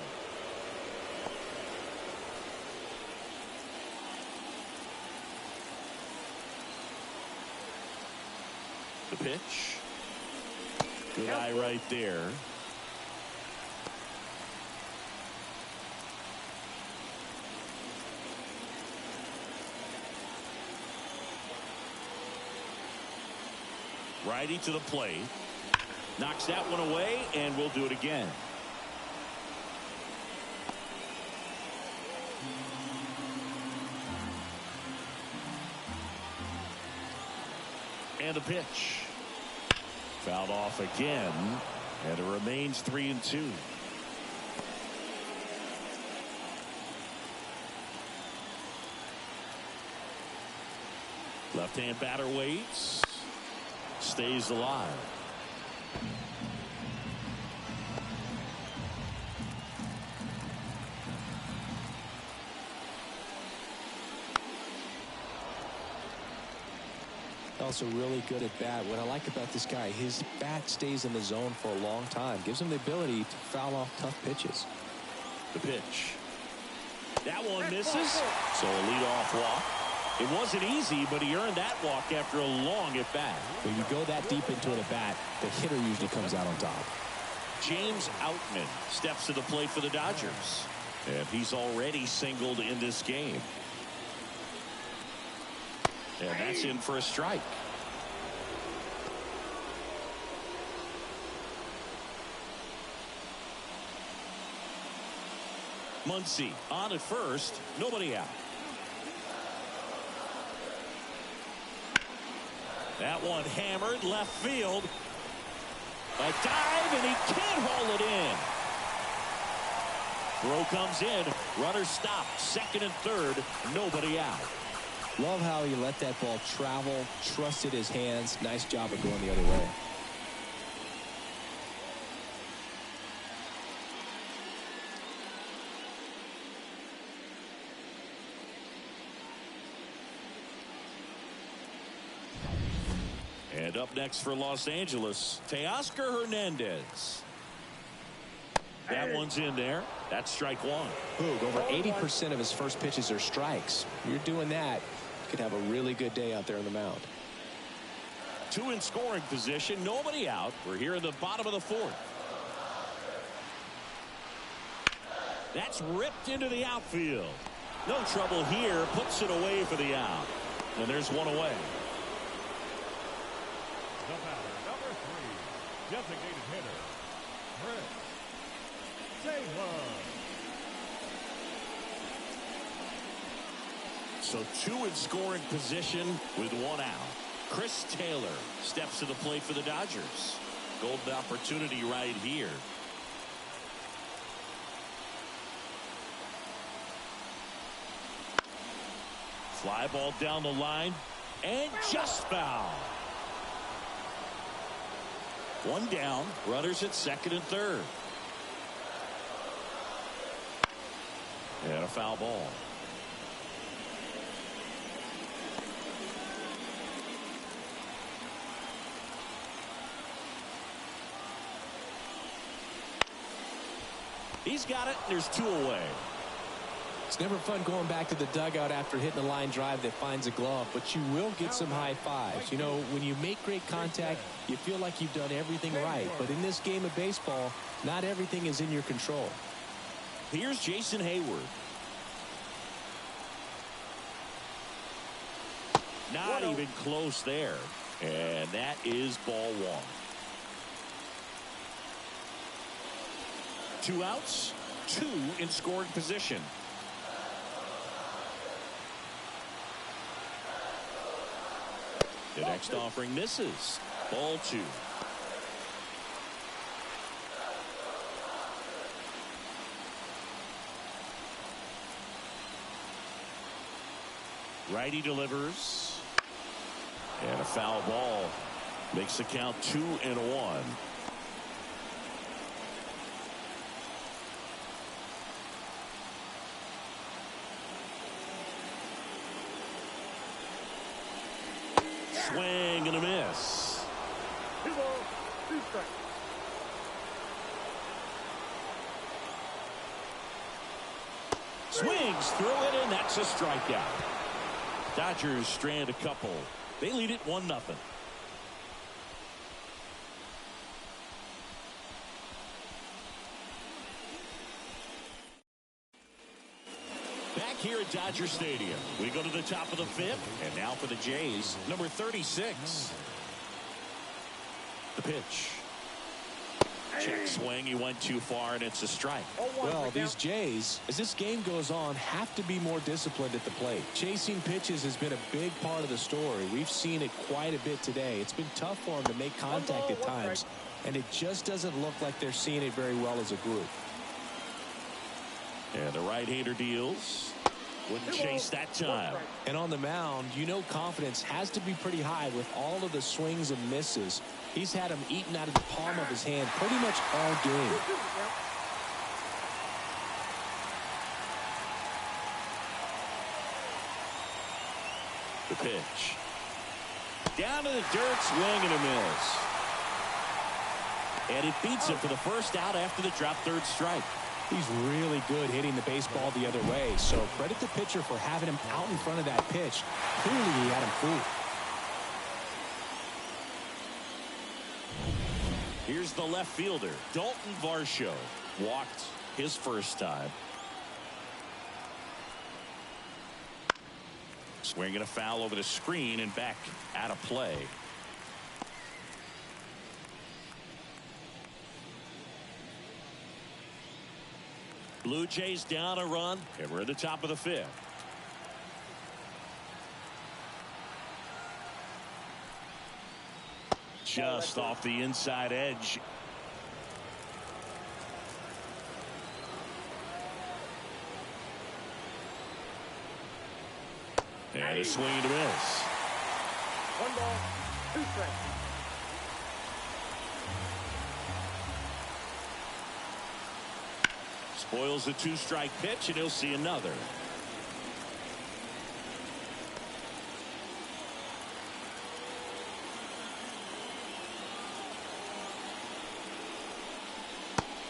[SPEAKER 1] The pitch. Good eye right there. Righty to the plate. Knocks that one away, and we'll do it again. And the pitch. Fouled off again, and it remains 3-2. Left-hand batter waits. Stays alive.
[SPEAKER 2] Also really good at bat. What I like about this guy, his bat stays in the zone for a long time. Gives him the ability to foul off tough pitches.
[SPEAKER 1] The pitch. That one misses. So a leadoff walk. It wasn't easy, but he earned that walk after a long at-bat.
[SPEAKER 2] When you go that deep into an at-bat, the hitter usually comes out on top.
[SPEAKER 1] James Outman steps to the plate for the Dodgers. And he's already singled in this game. And that's in for a strike. Muncy on at first. Nobody out. That one hammered left field. A dive, and he can't haul it in. Throw comes in. Runner stopped. Second and third. Nobody out.
[SPEAKER 2] Love how he let that ball travel, trusted his hands. Nice job of going the other way.
[SPEAKER 1] And up next for Los Angeles, Teoscar Hernandez. That one's in there. That's strike one.
[SPEAKER 2] Boog, over 80% of his first pitches are strikes. You're doing that, you could have a really good day out there on the mound.
[SPEAKER 1] 2 in scoring position. Nobody out. We're here in the bottom of the 4th. That's ripped into the outfield. No trouble here. Puts it away for the out. And there's one away.
[SPEAKER 4] The batter, number 3, designated hitter, Chris Taylor.
[SPEAKER 1] So 2 in scoring position with 1 out. Chris Taylor steps to the plate for the Dodgers. Golden opportunity right here. Fly ball down the line and just foul. 1 down, runners at second and third. And a foul ball. He's got it. There's 2 away.
[SPEAKER 2] It's never fun going back to the dugout after hitting a line drive that finds a glove, but you will get some high fives. You know, when you make great contact, you feel like you've done everything right. But in this game of baseball, not everything is in your control.
[SPEAKER 1] Here's Jason Hayward. Not even close there. And that is ball 1. 2 outs, 2 in scoring position. The next offering misses. Ball 2. Righty delivers. And a foul ball. Makes the count 2-1. Swing and a miss.
[SPEAKER 3] 2 balls, 2 strikes.
[SPEAKER 1] Swings through it, and that's a strikeout. Dodgers strand a couple. They lead it 1-0. Back here at Dodger Stadium, we go to the top of the 5th, and now for the Jays, number 36. The pitch. Check swing. He went too far, and it's a strike.
[SPEAKER 2] Well, these Jays, as this game goes on, have to be more disciplined at the plate. Chasing pitches has been a big part of the story. We've seen it quite a bit today. It's been tough for them to make contact at times, and it just doesn't look like they're seeing it very well as a group.
[SPEAKER 1] And the right-hander deals. Wouldn't chase that time.
[SPEAKER 2] And on the mound, you know confidence has to be pretty high with all of the swings and misses. He's had them eaten out of the palm of his hand pretty much all game.
[SPEAKER 1] The pitch. Down to the dirt, swing and a miss. And it beats him for the first out after the drop third strike.
[SPEAKER 2] He's really good hitting the baseball the other way, so credit the pitcher for having him out in front of that pitch. Clearly he had him fooled.
[SPEAKER 1] Here's the left fielder, Dalton Varsho. Walked his first time. Swinging a foul over the screen and back out of play. Blue Jays down a run, and we're at the top of the 5th. Just off the inside edge. And a swing and a miss.
[SPEAKER 3] 1 ball, 2 strikes.
[SPEAKER 1] Spoils the 2-strike pitch, and he'll see another.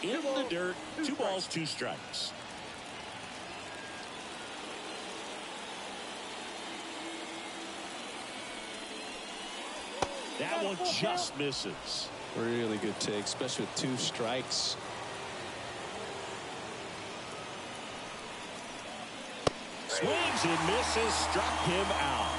[SPEAKER 1] In the dirt, 2 balls, 2 strikes. That one just misses.
[SPEAKER 2] Really good take, especially with 2 strikes.
[SPEAKER 1] Swings and misses, struck him out.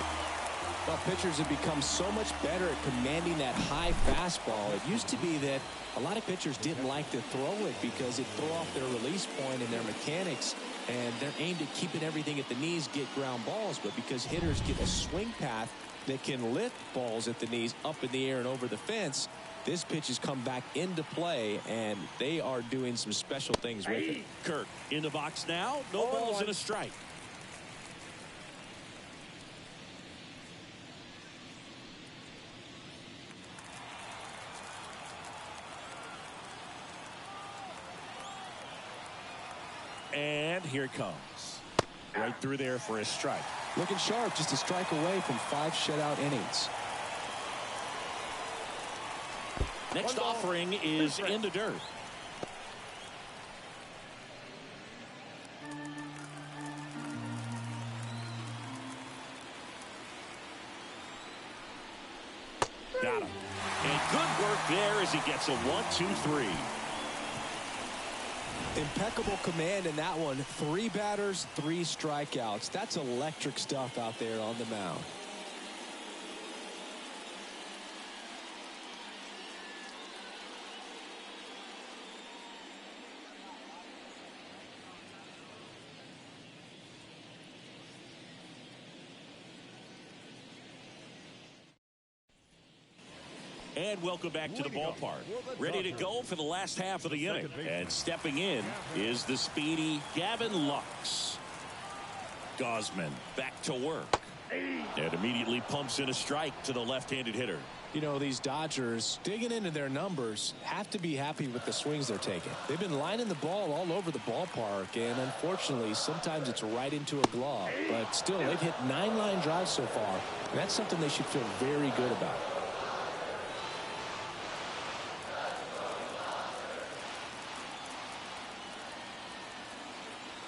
[SPEAKER 2] Well, pitchers have become so much better at commanding that high fastball. It used to be that a lot of pitchers didn't like to throw it because it threw off their release point and their mechanics, and they're aimed at keeping everything at the knees, get ground balls. But because hitters get a swing path that can lift balls at the knees up in the air and over the fence, this pitch has come back into play, and they are doing some special things with it.
[SPEAKER 1] Kirk in the box now. No balls and a strike. And here it comes. Right through there for a strike.
[SPEAKER 2] Looking sharp, just a strike away from 5 shutout innings.
[SPEAKER 1] Next offering is in the dirt. Got him. And good work there as he gets a 1-2-3.
[SPEAKER 2] Impeccable command in that one. 3 batters, 3 strikeouts. That's electric stuff out there on the mound.
[SPEAKER 1] And welcome back to the ballpark. Ready to go for the last half of the inning. And stepping in is the speedy Gavin Lux. Gosman back to work. And immediately pumps in a strike to the left-handed hitter.
[SPEAKER 2] You know, these Dodgers, digging into their numbers, have to be happy with the swings they're taking. They've been lining the ball all over the ballpark, and unfortunately, sometimes it's right into a glove. But still, they've hit 9 line drives so far, and that's something they should feel very good about.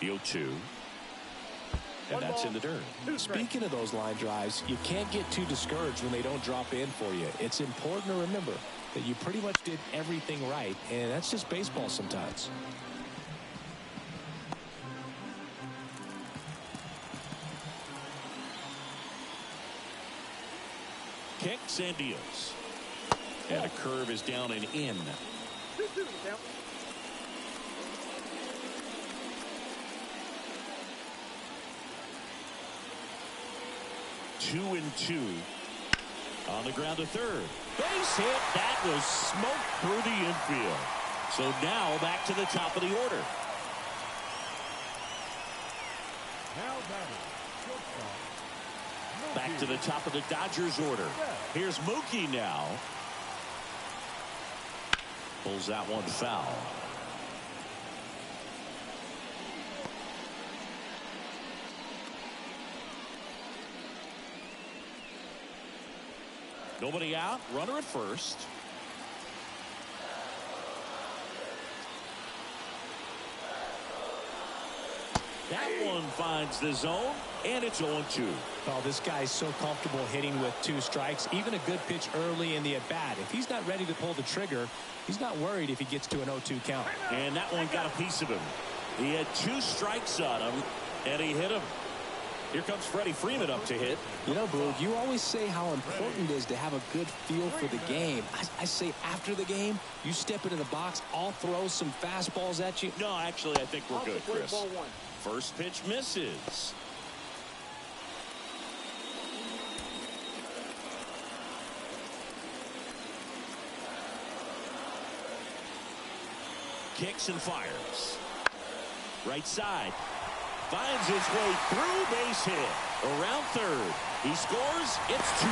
[SPEAKER 1] The 0-2. And that's in the dirt.
[SPEAKER 2] Speaking of those line drives, you can't get too discouraged when they don't drop in for you. It's important to remember that you pretty much did everything right, and that's just baseball sometimes.
[SPEAKER 1] Kicks and deals. And a curve is down and in.
[SPEAKER 3] 2-2 count.
[SPEAKER 1] 2-2 on the ground to third. Base hit. That was smoked through the infield. So now back to the top of the order.
[SPEAKER 4] Now batting, shortstop.
[SPEAKER 1] Back to the top of the Dodgers order. Here's Mookie now. Pulls that one foul. Nobody out. Runner at first. That one finds the zone, and it's 0-2.
[SPEAKER 2] Oh, this guy's so comfortable hitting with 2 strikes. Even a good pitch early in the at-bat. If he's not ready to pull the trigger, he's not worried if he gets to an 0-2 count.
[SPEAKER 1] And that one got a piece of him. He had 2 strikes on him, and he hit him. Here comes Freddie Freeman up to hit.
[SPEAKER 2] You know, Boog, you always say how important it is to have a good feel for the game. I say after the game, you step into the box, I'll throw some fastballs at you.
[SPEAKER 1] No, actually, I think we're good, Chris.
[SPEAKER 3] Ball 1.
[SPEAKER 1] First pitch misses. Kicks and fires. Right side. Finds his way through, base hit. Around third. He scores. It's 2-0.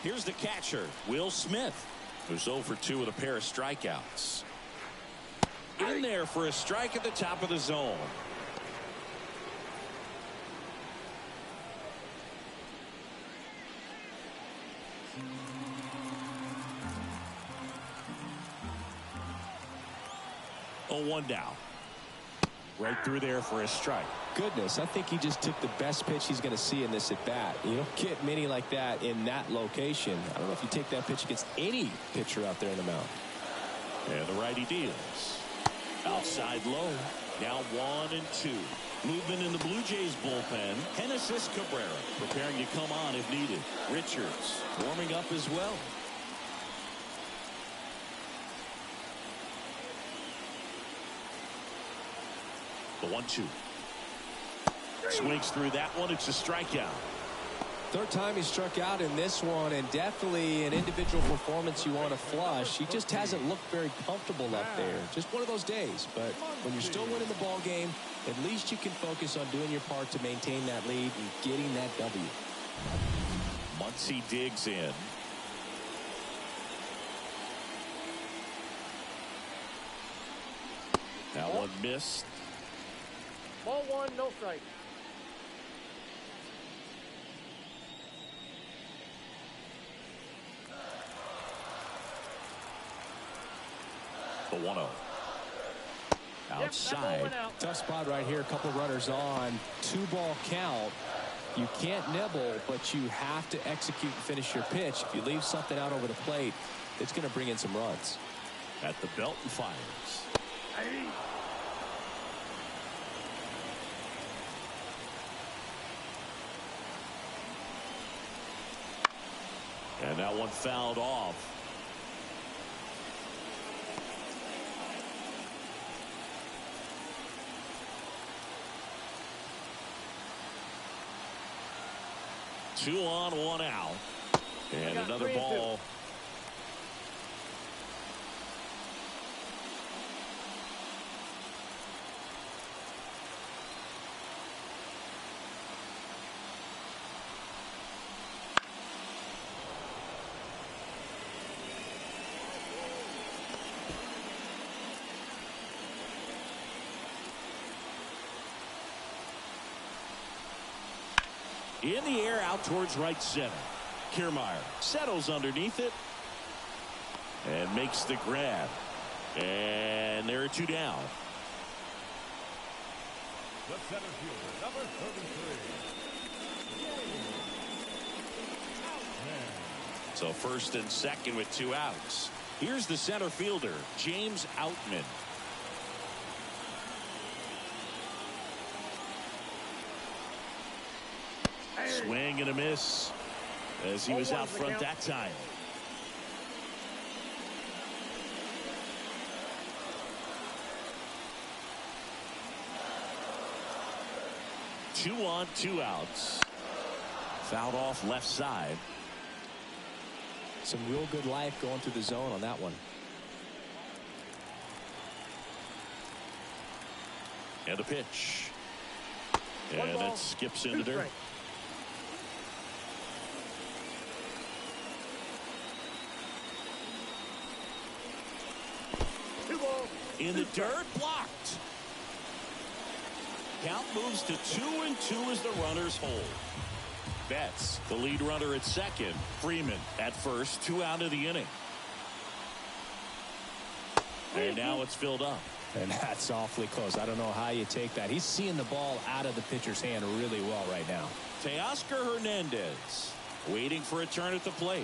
[SPEAKER 1] Here's the catcher, Will Smith, who's 0 for 2 with a pair of strikeouts. In there for a strike at the top of the zone. Oh, 1 down. Right through there for a strike.
[SPEAKER 2] Goodness, I think he just took the best pitch he's going to see in this at-bat. You don't get many like that in that location. I don't know if you take that pitch against any pitcher out there in the mound.
[SPEAKER 1] And the righty deals. Outside low. Now 1-2. Movement in the Blue Jays bullpen. Genesis Cabrera preparing to come on if needed. Richards warming up as well. The 1-2. Swings through that one. It's a strikeout.
[SPEAKER 2] Third time he struck out in this one, and definitely an individual performance you want to flush. He just hasn't looked very comfortable up there. Just one of those days. But when you're still winning the ball game, at least you can focus on doing your part to maintain that lead and getting that W.
[SPEAKER 1] Muncy digs in. That one missed.
[SPEAKER 3] Ball 1, no strike.
[SPEAKER 1] The 1-0. Outside.
[SPEAKER 2] Tough spot right here. A couple runners on. 2-ball count. You can't nibble, but you have to execute and finish your pitch. If you leave something out over the plate, it's going to bring in some runs.
[SPEAKER 1] At the belt and fires. And that one fouled off. Two on, one out. And another ball. In the air, out towards right center. Kiermaier settles underneath it and makes the grab. And there are two down.
[SPEAKER 4] The center fielder, number 33.
[SPEAKER 1] So first and second with two outs. Here's the center fielder, James Outman. Swing and a miss as he was out front that time. Two on, two outs. Fouled off left side.
[SPEAKER 2] Some real good life going through the zone on that one.
[SPEAKER 1] And a pitch. And it skips into dirt. In the dirt, blocked. Count moves to 2-2 as the runners hold. Betts, the lead runner at second. Freeman at first, 2 out of the inning. And now it's filled up.
[SPEAKER 2] And that's awfully close. I don't know how you take that. He's seeing the ball out of the pitcher's hand really well right now.
[SPEAKER 1] Teoscar Hernandez waiting for a turn at the plate.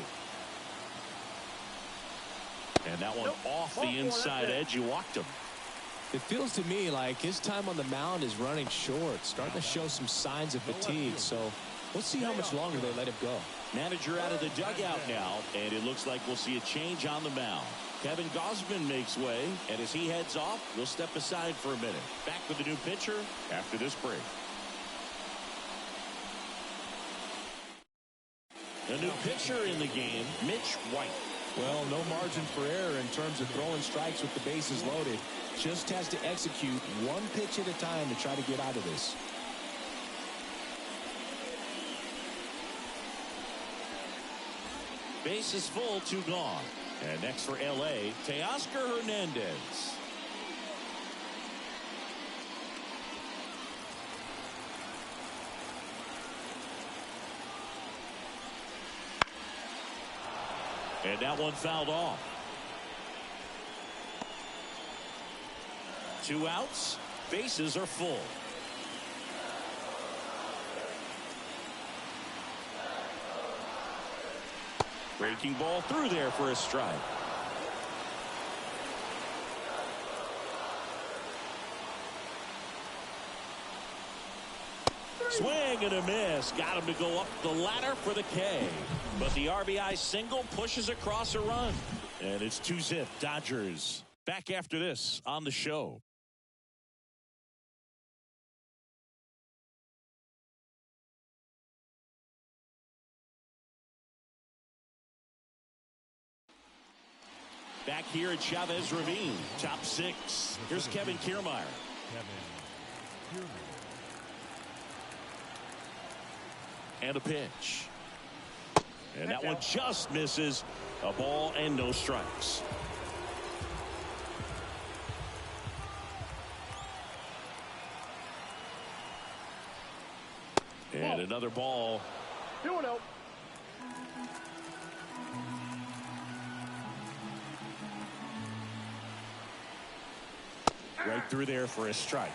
[SPEAKER 1] And that one off the inside edge. You walked him.
[SPEAKER 2] It feels to me like his time on the mound is running short, starting to show some signs of fatigue. So let's see how much longer they let him go.
[SPEAKER 1] Manager out of the dugout now, and it looks like we'll see a change on the mound. Kevin Gausman makes way, and as he heads off, we'll step aside for a minute. Back with the new pitcher after this break. A new pitcher in the game, Mitch White.
[SPEAKER 2] Well, no margin for error in terms of throwing strikes with the bases loaded. Just has to execute one pitch at a time to try to get out of this.
[SPEAKER 1] Base is full, 2 gone. And next for L.A., Teoscar Hernandez. And that one fouled off. 2 outs. Bases are full. Breaking ball through there for a strike. Swing and a miss. Got him to go up the ladder for the K. But the RBI single pushes across a run. And it's 2-zip Dodgers. Back after this on the show. Back here at Chavez Ravine, top 6. Here's Kevin Kiermaier. And a pitch. And that one just misses. A ball and no strikes. And another ball.
[SPEAKER 3] 2-0.
[SPEAKER 1] Right through there for a strike.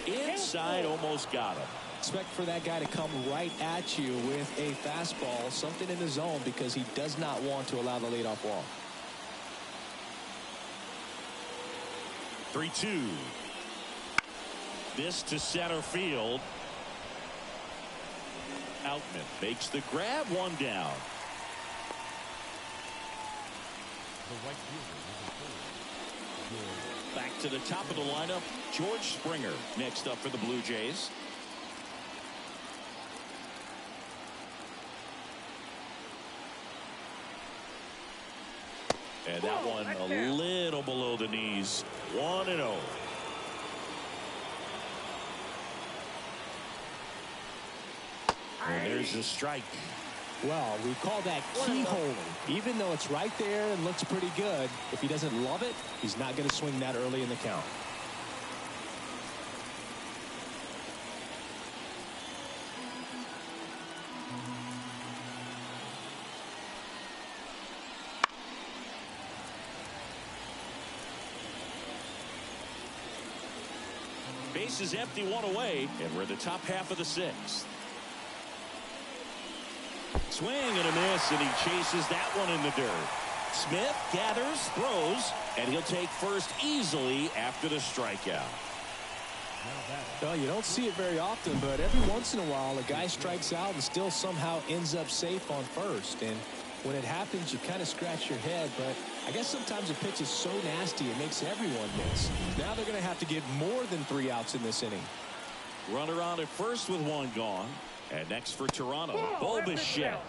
[SPEAKER 1] Inside, almost got him.
[SPEAKER 2] expect for that guy to come right at you with a fastball, something in the zone, because he does not want to allow the leadoff walk.
[SPEAKER 1] 3-2. This to center field. Outman makes the grab, one down.
[SPEAKER 4] The right fielder, number 4.
[SPEAKER 1] Back to the top of the lineup, George Springer next up for the Blue Jays. And that one a little below the knees. 1-0. And there's a strike.
[SPEAKER 2] Well, we call that keyholing. Even though it's right there and looks pretty good, if he doesn't love it, he's not going to swing that early in the count.
[SPEAKER 1] Base is empty, one away, and we're in the top half of the sixth. Swing and a miss, and he chases that one in the dirt. Smith gathers, throws, and he'll take first easily after the strikeout.
[SPEAKER 2] Well, you don't see it very often, but every once in a while, a guy strikes out and still somehow ends up safe on first. And when it happens, you kind of scratch your head, but I guess sometimes a pitch is so nasty it makes everyone miss. Now they're going to have to get more than 3 outs in this inning.
[SPEAKER 1] Runner on at first with one gone. And next for Toronto, Bobichette.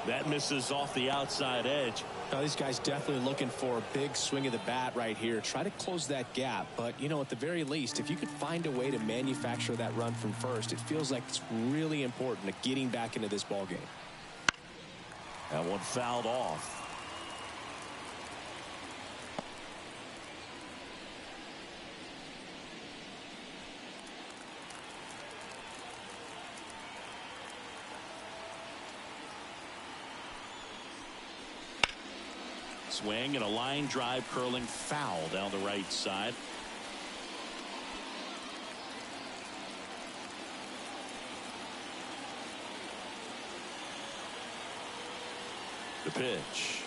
[SPEAKER 1] That misses off the outside edge.
[SPEAKER 2] Now, these guys definitely looking for a big swing of the bat right here. Try to close that gap. But, you know, at the very least, if you could find a way to manufacture that run from first, it feels like it's really important to getting back into this ball game.
[SPEAKER 1] That one fouled off. Swing and a line drive curling foul down the right side. The pitch.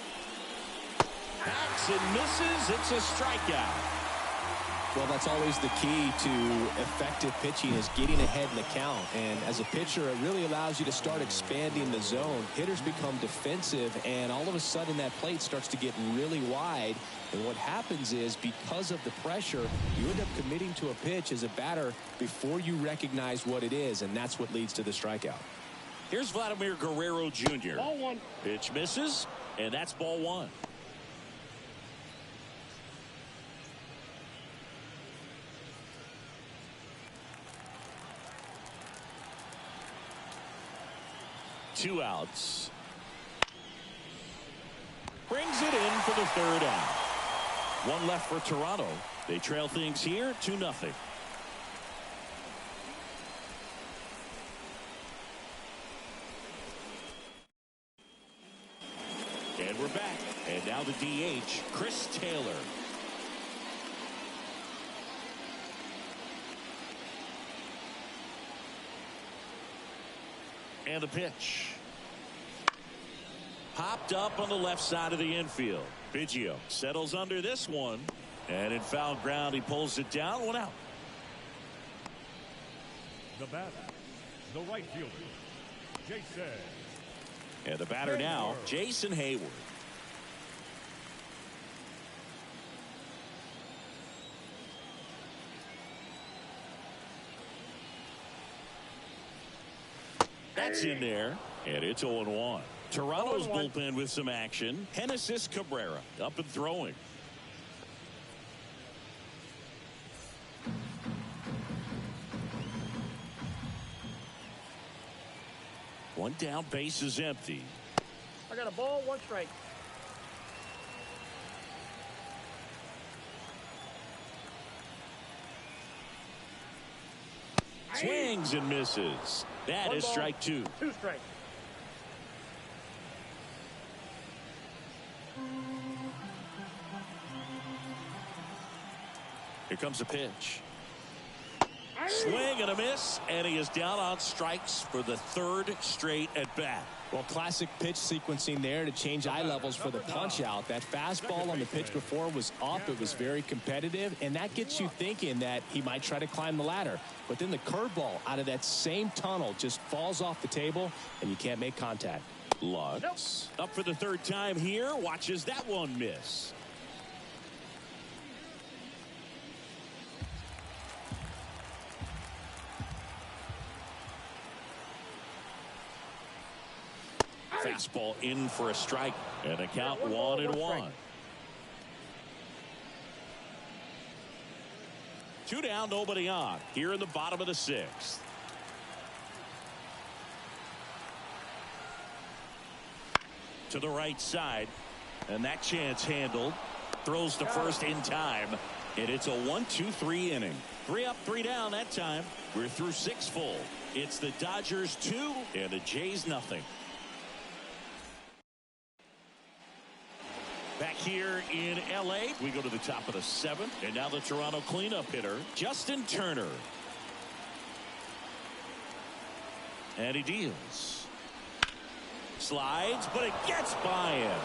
[SPEAKER 1] Backs and misses. It's a strikeout.
[SPEAKER 2] Well, that's always the key to effective pitching, is getting ahead in the count. And as a pitcher, it really allows you to start expanding the zone. Hitters become defensive, and all of a sudden that plate starts to get really wide. And what happens is, because of the pressure, you end up committing to a pitch as a batter before you recognize what it is, and that's what leads to the strikeout.
[SPEAKER 1] Here's Vladimir Guerrero Jr.
[SPEAKER 3] Ball one.
[SPEAKER 1] Pitch misses, and that's ball one. Two outs. Brings it in for the third out. One left for Toronto. They trail things here 2-0. And we're back. And now the DH, Chris Taylor. And the pitch. Popped up on the left side of the infield. Biggio settles under this one. And in foul ground, he pulls it down. One out.
[SPEAKER 4] The batter, the right fielder, Jason.
[SPEAKER 1] And the batter now, Jason Hayward. That's in there, and it's 0-1. Toronto's bullpen with some action. Genesis Cabrera up and throwing. One down, base is empty.
[SPEAKER 3] I got a ball, 1 strike.
[SPEAKER 1] Swings and misses. That is strike 2.
[SPEAKER 3] 2 strikes.
[SPEAKER 1] Here comes a pitch. Swing and a miss, and he is down on strikes for the third straight at bat.
[SPEAKER 2] Well, classic pitch sequencing there to change eye levels for the punch out. That fastball on the pitch before was up. It was very competitive, and that gets you thinking that he might try to climb the ladder. But then the curveball out of that same tunnel just falls off the table, and you can't make contact.
[SPEAKER 1] Lutz up for the third time here. Watches that one miss. Fastball in for a strike, and a count 1-1. 2 down, nobody on here in the bottom of the 6th. To the right side, and that chance handled. Throws to first in time, and it's a 1-2-3 inning. 3 up, 3 down that time. We're through 6 full. It's the Dodgers 2 and the Jays nothing. Back here in L.A., we go to the top of the 7th, and now the Toronto cleanup hitter, Justin Turner. And he deals. Slides, but it gets by him.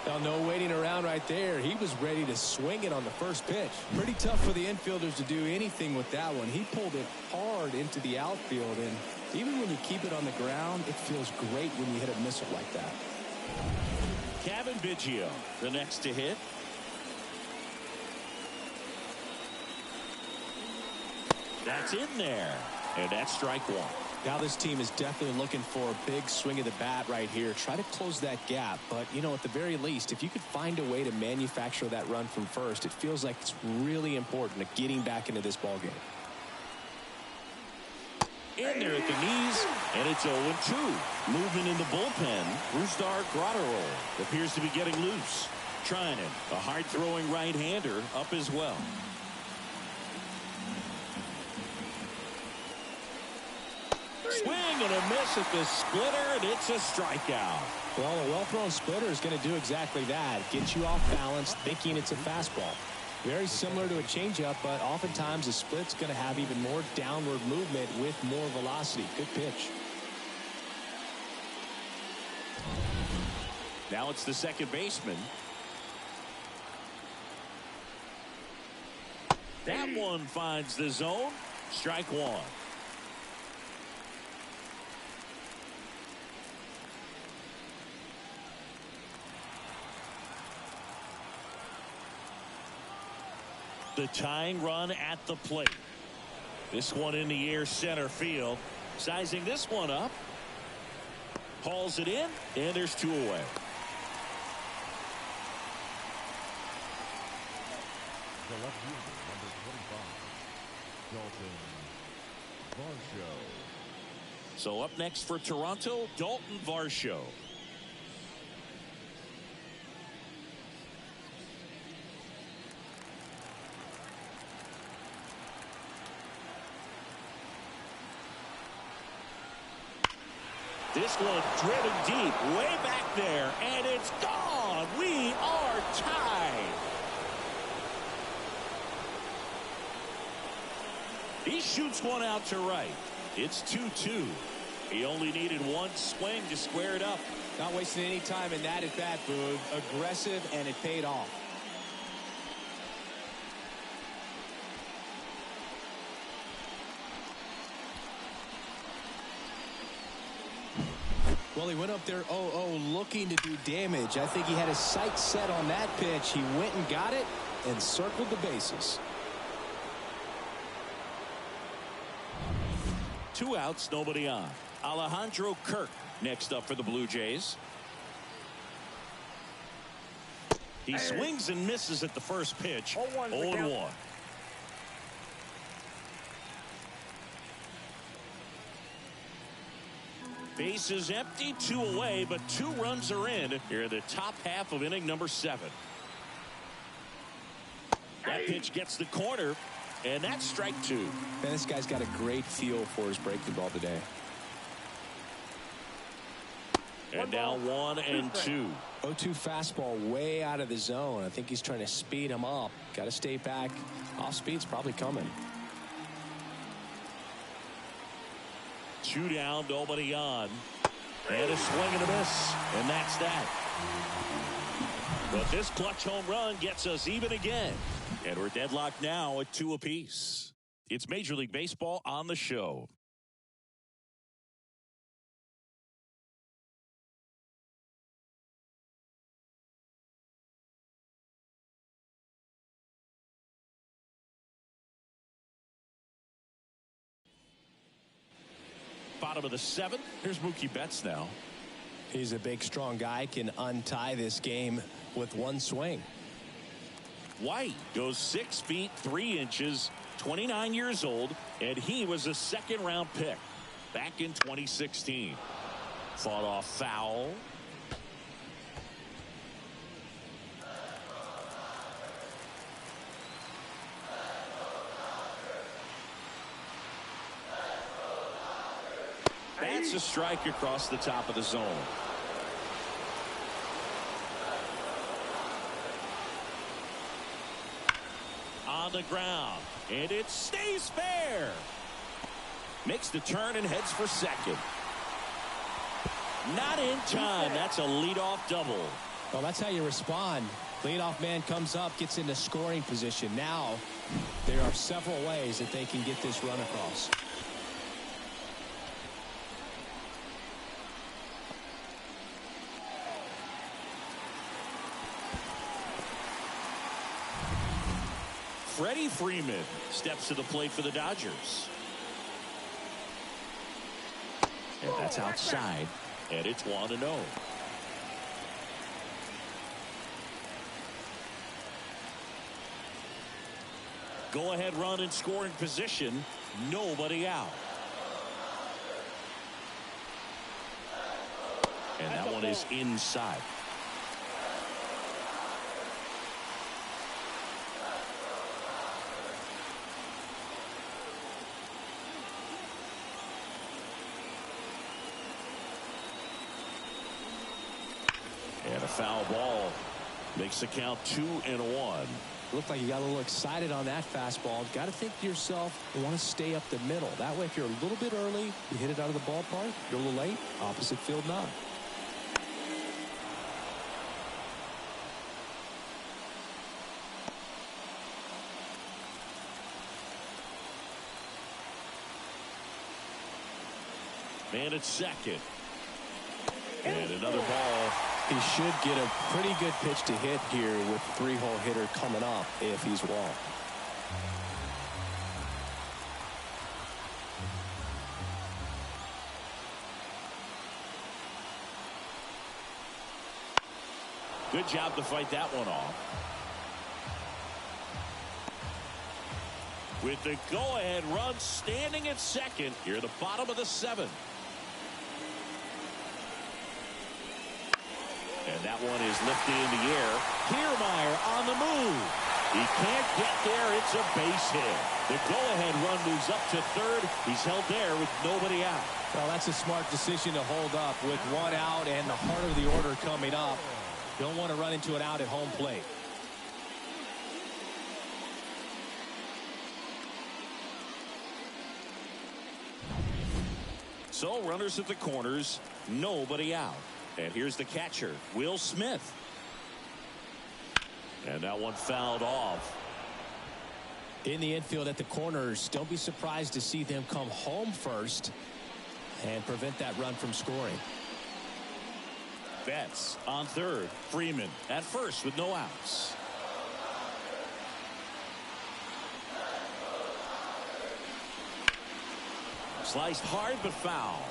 [SPEAKER 2] Well, no waiting around right there. He was ready to swing it on the first pitch. Pretty tough for the infielders to do anything with that one. He pulled it hard into the outfield, and even when you keep it on the ground, it feels great when you hit a missile like that.
[SPEAKER 1] Kevin Biggio, the next to hit. That's in there, and that's strike 1.
[SPEAKER 2] Now this team is definitely looking for a big swing of the bat right here. Try to close that gap, but you know, at the very least, if you could find a way to manufacture that run from first, it feels like it's really important to getting back into this ball game.
[SPEAKER 1] In there at the knees, and it's 0-2. Movement in the bullpen. Brusdar Graterol appears to be getting loose. Trying it. A hard-throwing right-hander up as well. Swing and a miss at the splitter, and it's a strikeout.
[SPEAKER 2] Well, a well-thrown splitter is going to do exactly that. Get you off balance, thinking it's a fastball. Very similar to a changeup, but oftentimes a split's going to have even more downward movement with more velocity. Good pitch.
[SPEAKER 1] Now it's the second baseman. That one finds the zone. Strike 1. The tying run at the plate. This one in the air center field. Sizing this one up. Hauls it in, and there's 2 away.
[SPEAKER 4] The left fielder, number 25, Dalton Varsho.
[SPEAKER 1] So up next for Toronto, Dalton Varsho. This one driven deep, way back there, and it's gone. We are tied. He shoots one out to right. It's 2-2. He only needed one swing to square it up.
[SPEAKER 2] Not wasting any time in that at bat, Boog. Aggressive, and it paid off. Well, he went up there 0-0 looking to do damage. I think he had his sights set on that pitch. He went and got it and circled the bases.
[SPEAKER 1] 2 outs, nobody on. Alejandro Kirk next up for the Blue Jays. He swings and misses at the first pitch. 0-1. Base is empty, 2 away, but 2 runs are in here in the top half of inning number 7. That pitch gets the corner, and that's strike 2.
[SPEAKER 2] Man, this guy's got a great feel for his breaking ball today.
[SPEAKER 1] And now 1-2.
[SPEAKER 2] 0-2 fastball way out of the zone. I think he's trying to speed him up. Got to stay back. Off speed's probably coming.
[SPEAKER 1] 2 down, nobody on. And a swing and a miss. And that's that. But this clutch home run gets us even again. And we're deadlocked now at 2 apiece. It's Major League Baseball on the show. Bottom of the 7th. Here's Mookie Betts now.
[SPEAKER 2] He's a big, strong guy. Can untie this game with one swing.
[SPEAKER 1] White goes 6 feet 3 inches, 29 years old, and he was a second-round pick back in 2016. Fought off foul. That's a strike across the top of the zone. On the ground, and it stays fair. Makes the turn and heads for second. Not in time. That's a leadoff double.
[SPEAKER 2] Well, that's how you respond. Leadoff man comes up, gets into scoring position. Now, there are several ways that they can get this run across.
[SPEAKER 1] Freddie Freeman steps to the plate for the Dodgers. And that's outside. And it's 1-0. Go ahead run in scoring position. Nobody out. And that one is inside. And a foul ball makes the count 2-1.
[SPEAKER 2] Looked like you got a little excited on that fastball. Got to think to yourself, you want to stay up the middle. That way, if you're a little bit early, you hit it out of the ballpark. You're a little late, opposite field not.
[SPEAKER 1] Man at second. And another ball.
[SPEAKER 2] He should get a pretty good pitch to hit here with 3-hole hitter coming up if he's walked.
[SPEAKER 1] Good job to fight that one off. With the go-ahead run standing at second here at the bottom of the 7th. And that one is lifted in the air. Kiermaier on the move. He can't get there. It's a base hit. The go-ahead run moves up to third. He's held there with nobody out.
[SPEAKER 2] Well, that's a smart decision to hold up with 1 out and the heart of the order coming up. Don't want to run into an out at home plate.
[SPEAKER 1] So runners at the corners, nobody out. And here's the catcher, Will Smith. And that one fouled off.
[SPEAKER 2] In the infield at the corners, don't be surprised to see them come home first and prevent that run from scoring.
[SPEAKER 1] Betts on third. Freeman at first with no outs. Sliced hard but foul.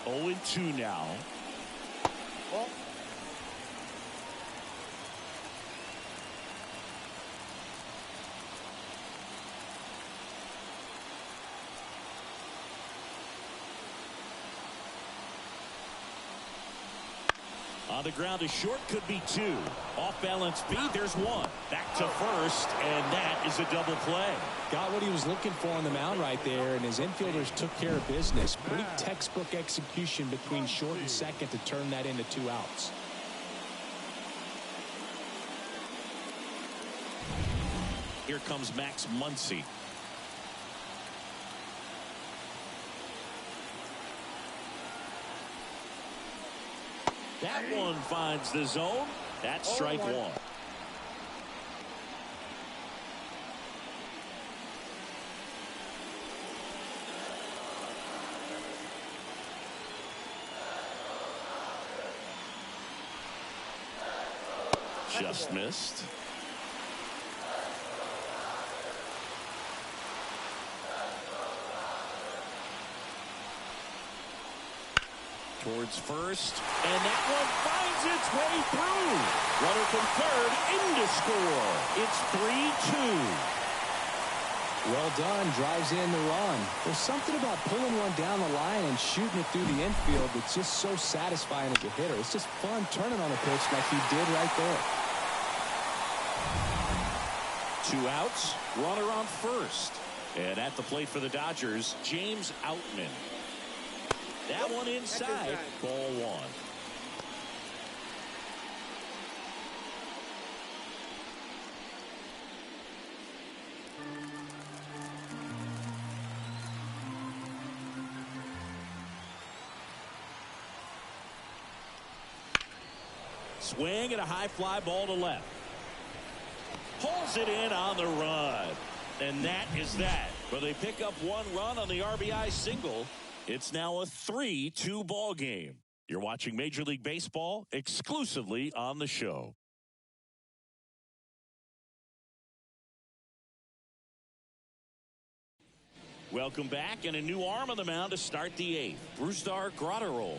[SPEAKER 1] Oh, 0-2 now.
[SPEAKER 3] Well,
[SPEAKER 1] On the ground to short, could be two. Off balance speed, there's one. Back to first, and that is a double play.
[SPEAKER 2] Got what he was looking for on the mound right there, and his infielders took care of business. Pretty textbook execution between short and second to turn that into 2 outs.
[SPEAKER 1] Here comes Max Muncy. That one finds the zone. That's strike one. Just missed. Towards first, and that one finds its way through. Runner from third in to score. It's 3-2.
[SPEAKER 2] Well done, drives in the run. There's something about pulling one down the line and shooting it through the infield that's just so satisfying as a hitter. It's just fun turning on a pitch like he did right there.
[SPEAKER 1] 2 outs, runner on first. And at the plate for the Dodgers, James Outman. That one inside, ball one. Swing and a high fly ball to left. Pulls it in on the run. And that is that. But they pick up 1 run on the RBI single. It's now a 3-2 ball game. You're watching Major League Baseball exclusively on the show. Welcome back, and a new arm on the mound to start the 8th. Brusdar Graterol.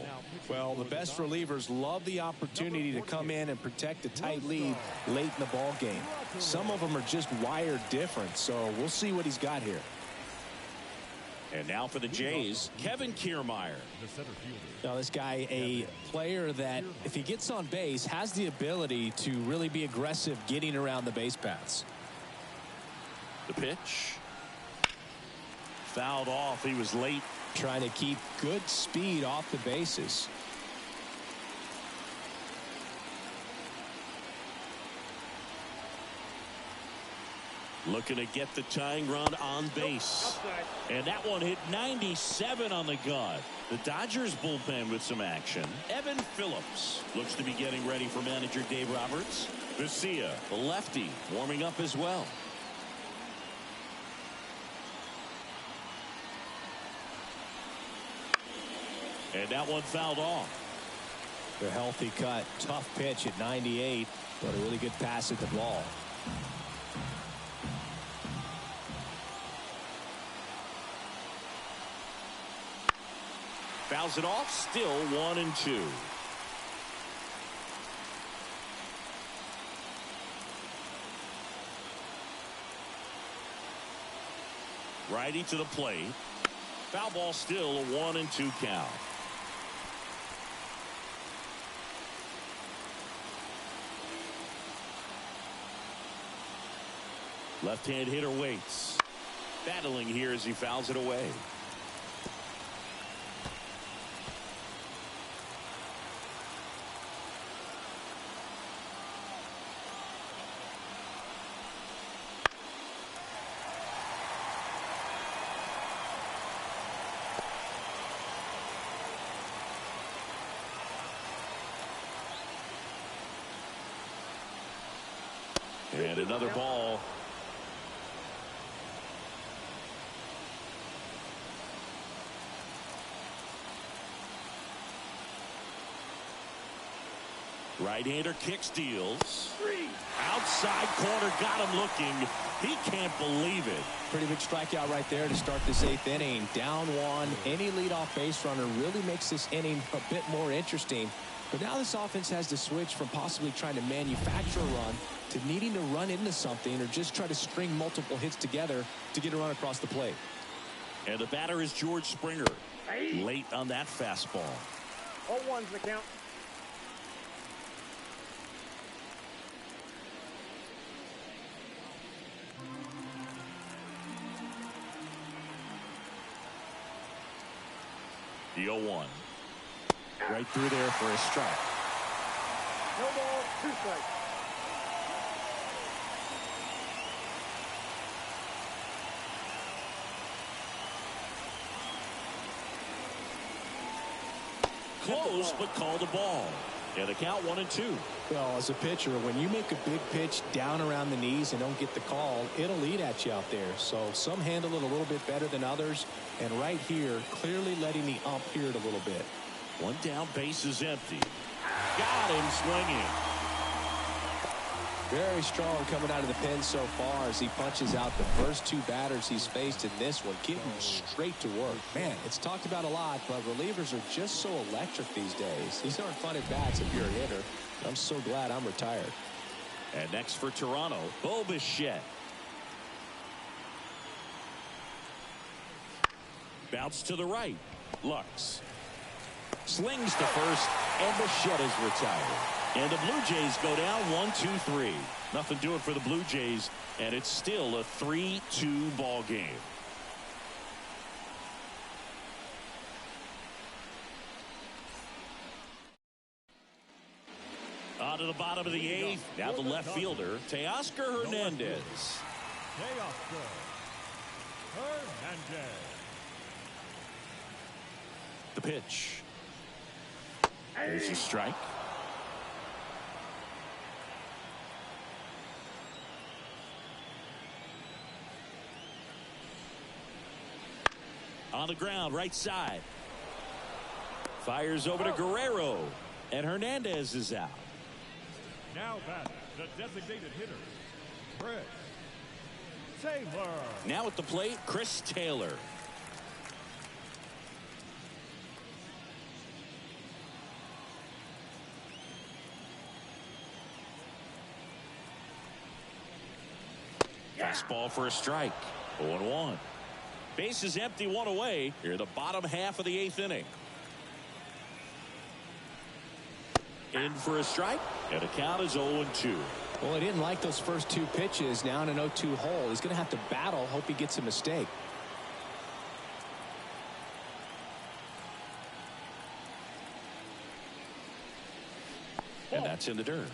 [SPEAKER 2] Well, the best relievers love the opportunity to come in and protect a tight lead late in the ball game. Some of them are just wired different, so we'll see what he's got here.
[SPEAKER 1] And now for the Jays, Kevin Kiermaier.
[SPEAKER 2] Now this guy, a player that if he gets on base has the ability to really be aggressive getting around the base paths.
[SPEAKER 1] The pitch. Fouled off. He was late.
[SPEAKER 2] Trying to keep good speed off the bases.
[SPEAKER 1] Looking to get the tying run on base. And that one hit 97 on the gun. The Dodgers bullpen with some action. Evan Phillips looks to be getting ready for manager Dave Roberts. Garcia, the lefty, warming up as well. And that one fouled off.
[SPEAKER 2] The healthy cut. Tough pitch at 98, but a really good pass at the ball.
[SPEAKER 1] Fouls it off. Still 1-2. Righty to the plate. Foul ball, still a 1-2 count. Left-hand hitter waits. Battling here as he fouls it away. And another ball. Right-hander kick steals. Outside corner, got him looking. He can't believe it.
[SPEAKER 2] Pretty big strikeout right there to start this 8th inning. Down 1. Any leadoff base runner really makes this inning a bit more interesting. But now this offense has to switch from possibly trying to manufacture a run to needing to run into something or just try to string multiple hits together to get a run across the plate.
[SPEAKER 1] And the batter is George Springer. Late on that fastball.
[SPEAKER 3] 0-1's the count.
[SPEAKER 1] The 0-1. Right through there for a strike.
[SPEAKER 3] No ball, 2 strikes.
[SPEAKER 1] Close, but called a ball. And the count 1-2.
[SPEAKER 2] Well, as a pitcher, when you make a big pitch down around the knees and don't get the call, it'll eat at you out there. So some handle it a little bit better than others. And right here, clearly letting the ump hear it a little bit.
[SPEAKER 1] 1 down, base is empty. Got him swinging.
[SPEAKER 2] Very strong coming out of the pen so far as he punches out the first 2 batters he's faced in this one, getting straight to work. Man, it's talked about a lot, but relievers are just so electric these days. These aren't fun at bats if you're a hitter. I'm so glad I'm retired.
[SPEAKER 1] And next for Toronto, Bo Bichette. Bounce to the right. Lux slings to first, and Bichette is retired. And the Blue Jays go down 1-2-3. Nothing doing for the Blue Jays, and it's still a 3-2 ball game. On to the bottom of the 8th. Now the left fielder, Teoscar Hernandez.
[SPEAKER 4] Teoscar Hernandez.
[SPEAKER 1] The pitch. There's a strike. On the ground, right side. Fires over to Guerrero. And Hernandez is out.
[SPEAKER 4] Now batting, the designated hitter, Chris Taylor.
[SPEAKER 1] Now at the plate, Chris Taylor. Fastball for a strike. 0-1. Base is empty, 1 away. Here, the bottom half of the 8th inning. In for a strike, and the count is 0-2.
[SPEAKER 2] Well, he didn't like those first 2 pitches. Now in an 0-2 hole, he's going to have to battle. Hope he gets a mistake.
[SPEAKER 1] And that's in the dirt.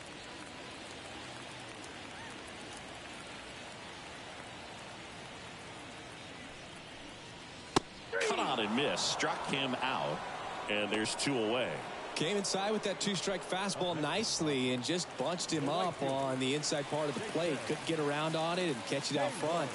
[SPEAKER 1] Cut on and miss. Struck him out. And there's 2 away.
[SPEAKER 2] Came inside with that 2-strike fastball nicely and just bunched him up on the inside part of the plate. Couldn't get around on it and catch it out front.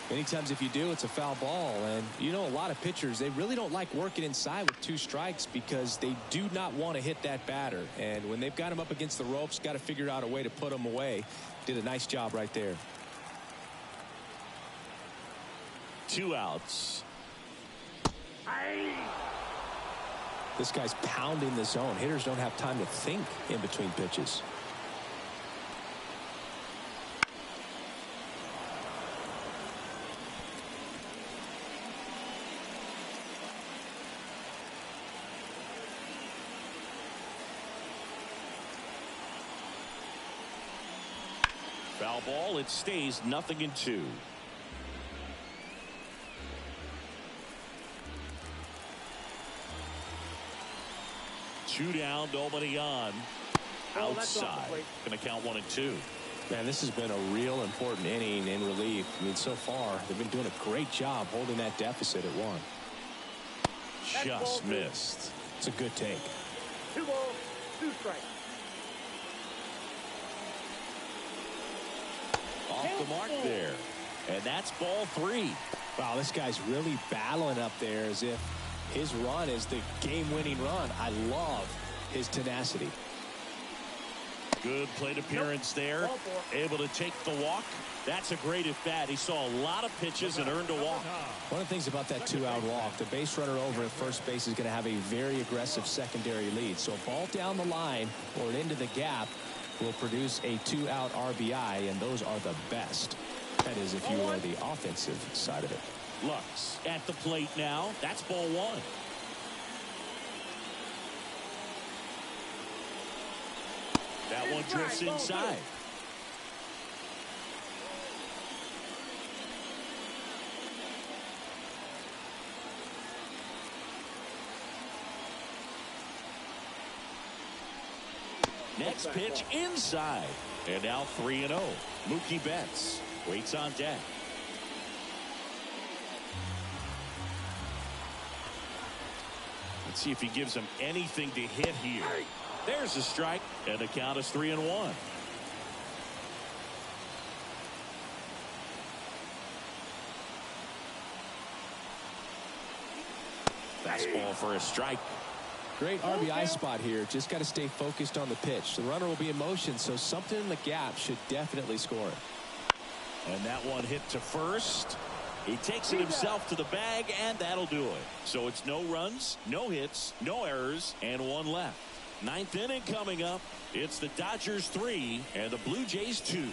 [SPEAKER 2] Many times if you do, it's a foul ball. And you know, a lot of pitchers, they really don't like working inside with 2 strikes because they do not want to hit that batter. And when they've got him up against the ropes, got to figure out a way to put him away. Did a nice job right there.
[SPEAKER 1] 2 outs.
[SPEAKER 2] This guy's pounding the zone. Hitters don't have time to think in between pitches.
[SPEAKER 1] Foul ball. It stays 0-2. Two down, nobody on. Outside. Going to count 1-2.
[SPEAKER 2] Man, this has been a real important inning in relief. I mean, so far, they've been doing a great job holding that deficit at 1.
[SPEAKER 1] Just missed.
[SPEAKER 2] It's a good take.
[SPEAKER 3] 2 balls, 2 strikes.
[SPEAKER 1] Off the mark there. And that's ball 3.
[SPEAKER 2] Wow, this guy's really battling up there as if his run is the game-winning run. I love his tenacity.
[SPEAKER 1] Good plate appearance there. Able to take the walk. That's a great at-bat. He saw a lot of pitches and earned a walk.
[SPEAKER 2] One of the things about that 2-out walk, the base runner over at first base is going to have a very aggressive secondary lead. So a ball down the line or into the gap will produce a 2-out RBI, and those are the best. That is if you are the offensive side of it.
[SPEAKER 1] Lux at the plate now. That's ball 1. That one drifts inside. Next pitch inside. And now 3-0. Mookie Betts waits on deck. Let's see if he gives him anything to hit here. There's a strike, and the count is 3-1. Fastball for a strike.
[SPEAKER 2] Great RBI spot here. Just got to stay focused on the pitch. The runner will be in motion, so something in the gap should definitely score it.
[SPEAKER 1] And that one hit to first. He takes it himself to the bag, and that'll do it. So it's no runs, no hits, no errors, and one left. Ninth inning coming up. It's the Dodgers 3 and the Blue Jays 2.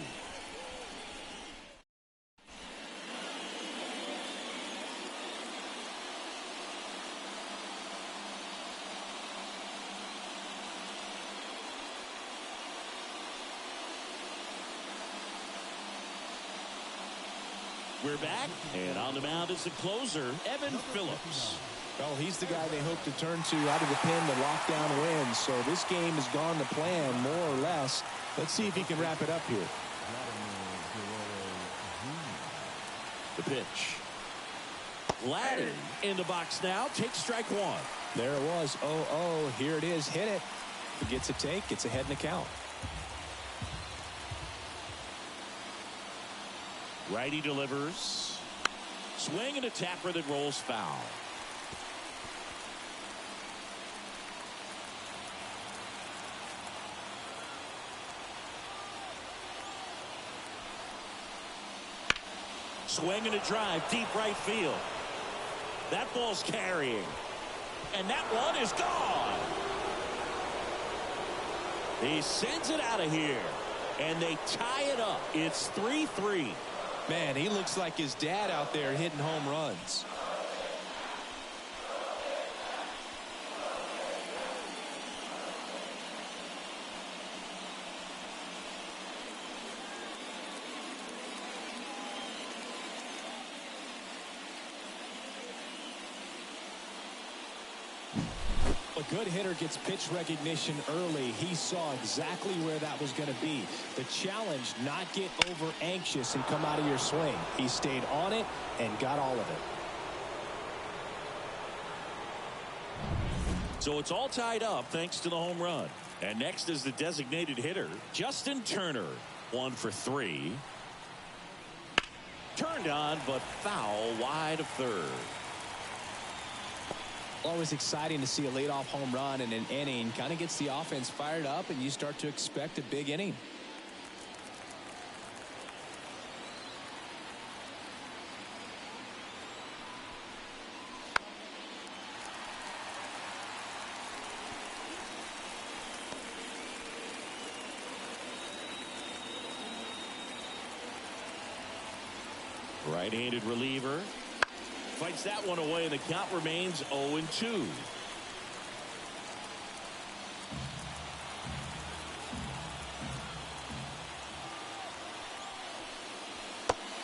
[SPEAKER 1] We're back, and on the mound is the closer, Evan Phillips.
[SPEAKER 2] Well, he's the guy they hope to turn to out of the pen to lock down wins. So this game has gone to plan, more or less. Let's see if he can wrap it up here.
[SPEAKER 1] The pitch. Laddie in the box now. Takes strike one.
[SPEAKER 2] There it was. 0-0. Here it is. Hit it. If it gets a take, gets ahead in the count.
[SPEAKER 1] Righty delivers. Swing and a tapper that rolls foul. Swing and a drive deep right field. That ball's carrying. And that one is gone. He sends it out of here. And they tie it up. It's 3-3.
[SPEAKER 2] Man, he looks like his dad out there hitting home runs. A good hitter gets pitch recognition early. He saw exactly where that was going to be. The challenge, not get over anxious and come out of your swing. He stayed on it and got all of it.
[SPEAKER 1] So it's all tied up thanks to the home run. And next is the designated hitter, Justin Turner. 1 for 3. Turned on, but foul wide of third.
[SPEAKER 2] Always exciting to see a leadoff home run in an inning. Kind of gets the offense fired up, and you start to expect a big inning.
[SPEAKER 1] Right-handed reliever. Fights that one away, and the count remains 0-2.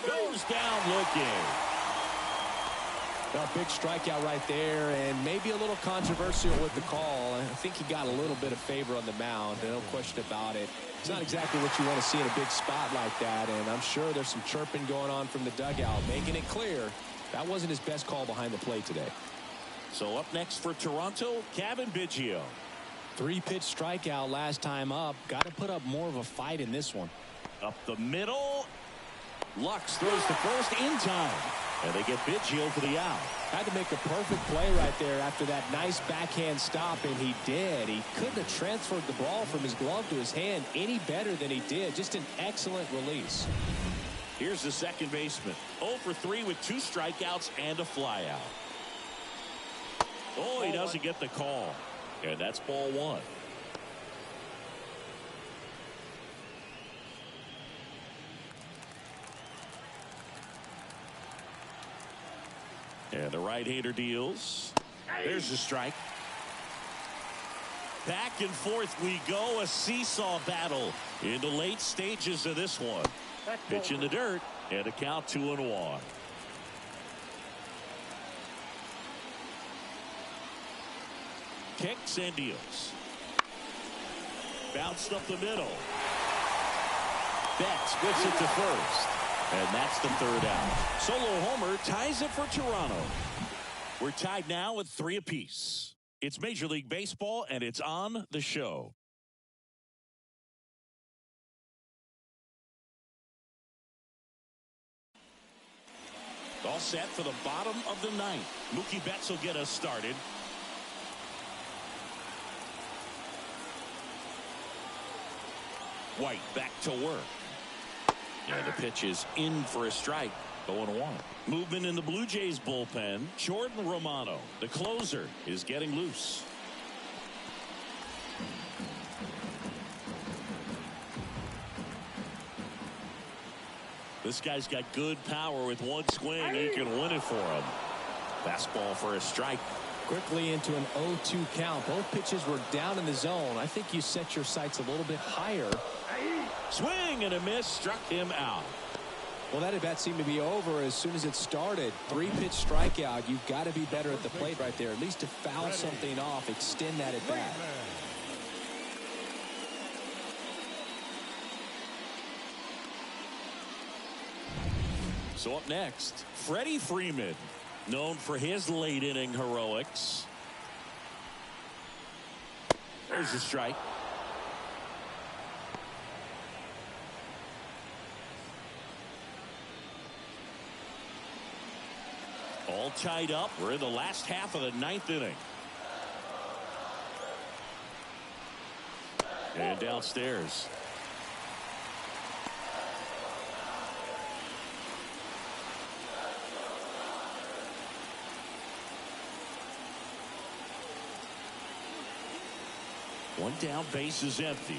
[SPEAKER 1] Goes down looking.
[SPEAKER 2] Well, big strikeout right there, and maybe a little controversial with the call. I think he got a little bit of favor on the mound, no question about it. It's not exactly what you want to see in a big spot like that, and I'm sure there's some chirping going on from the dugout, making it clear that wasn't his best call behind the plate today.
[SPEAKER 1] So up next for Toronto, Kevin Biggio.
[SPEAKER 2] 3-pitch strikeout last time up. Got to put up more of a fight in this one.
[SPEAKER 1] Up the middle. Lux throws to first in time. And they get Biggio for the out.
[SPEAKER 2] Had to make a perfect play right there after that nice backhand stop, and he did. He couldn't have transferred the ball from his glove to his hand any better than he did. Just an excellent release.
[SPEAKER 1] Here's the second baseman. 0 for 3 with 2 strikeouts and a flyout. Oh, he doesn't get the call. And that's ball 1. And the right-hander deals. There's the strike. Back and forth we go. A seesaw battle in the late stages of this one. Pitch in the dirt, and a count 2-1. Kicks and deals. Bounced up the middle. Betts gets it to first. And that's the third out. Solo homer ties it for Toronto. We're tied now with 3 apiece. It's Major League Baseball, and it's on the show. All set for the bottom of the 9th. Mookie Betts will get us started. White back to work. And the pitch is in for a strike. 0-1. Movement in the Blue Jays bullpen. Jordan Romano, the closer, is getting loose. This guy's got good power. With one swing, he can win it for him. Fastball for a strike.
[SPEAKER 2] Quickly into an 0-2 count. Both pitches were down in the zone. I think you set your sights a little bit higher.
[SPEAKER 1] Swing and a miss. Struck him out.
[SPEAKER 2] Well, that at bat seemed to be over as soon as it started. 3-pitch strikeout. You've got to be better at the plate right there. At least to foul something off, extend that at bat.
[SPEAKER 1] So up next, Freddie Freeman, known for his late inning heroics. There's a strike. All tied up. We're in the last half of the 9th inning. And downstairs. One down, base is empty.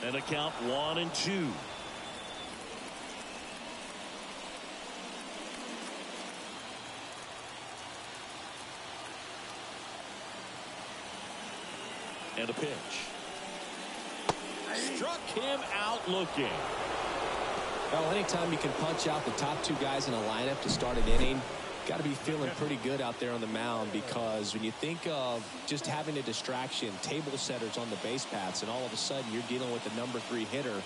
[SPEAKER 1] And a count 1-2. And a pitch. Struck him out looking.
[SPEAKER 2] Well, anytime you can punch out the top 2 guys in a lineup to start an inning, got to be feeling pretty good out there on the mound, because when you think of just having a distraction, table setters on the base paths, and all of a sudden you're dealing with the number 3 hitter,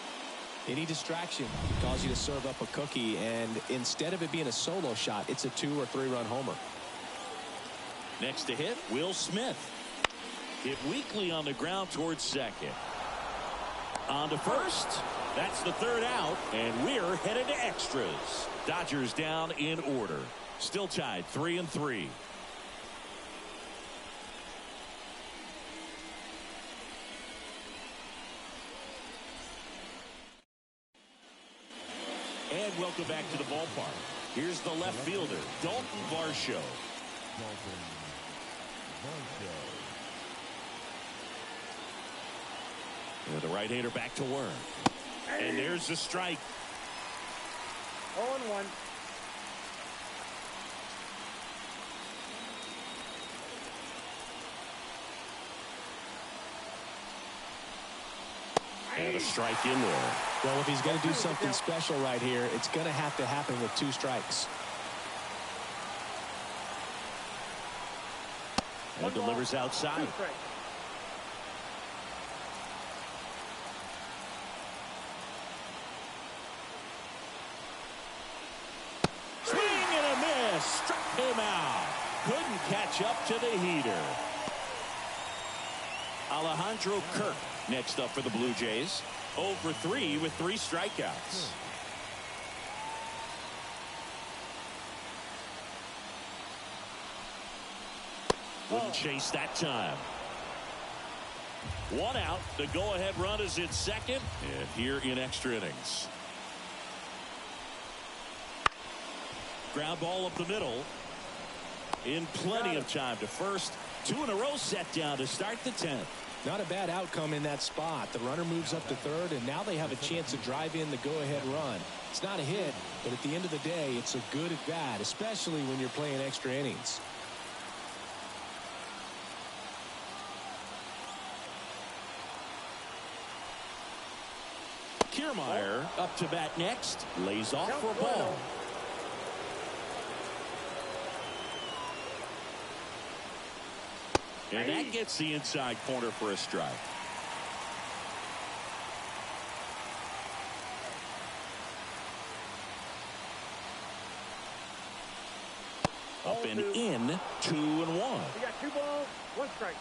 [SPEAKER 2] any distraction can cause you to serve up a cookie, and instead of it being a solo shot, it's a 2 or 3 run homer.
[SPEAKER 1] Next to hit, Will Smith. Hit weakly on the ground towards second. On to first. That's the third out, and we're headed to extras. Dodgers down in order. Still tied 3-3. And welcome back to the ballpark. Here's the left fielder, Dalton Varsho. And the right-hander back to work. And there's the strike.
[SPEAKER 3] 0-1.
[SPEAKER 1] And a strike in there.
[SPEAKER 2] Well, if he's going to do something special right here, it's going to have to happen with 2 strikes.
[SPEAKER 1] And delivers outside. Swing and a miss. Struck him out. Couldn't catch up to the heater. Alejandro Kirk next up for the Blue Jays. 0 for 3 with 3 strikeouts. Wouldn't chase that time. 1 out. The go-ahead run is in second. And here in extra innings. Ground ball up the middle. In plenty of time to first. 2 in a row set down to start the 10th.
[SPEAKER 2] Not a bad outcome in that spot. The runner moves up to third, and now they have a chance to drive in the go-ahead run. It's not a hit, but at the end of the day, it's a good at bat, especially when you're playing extra innings.
[SPEAKER 1] Kiermaier up to bat next. Lays off for a ball. And that gets the inside corner for a strike. Up and in, 2-1.
[SPEAKER 3] You got 2 balls, 1 strike.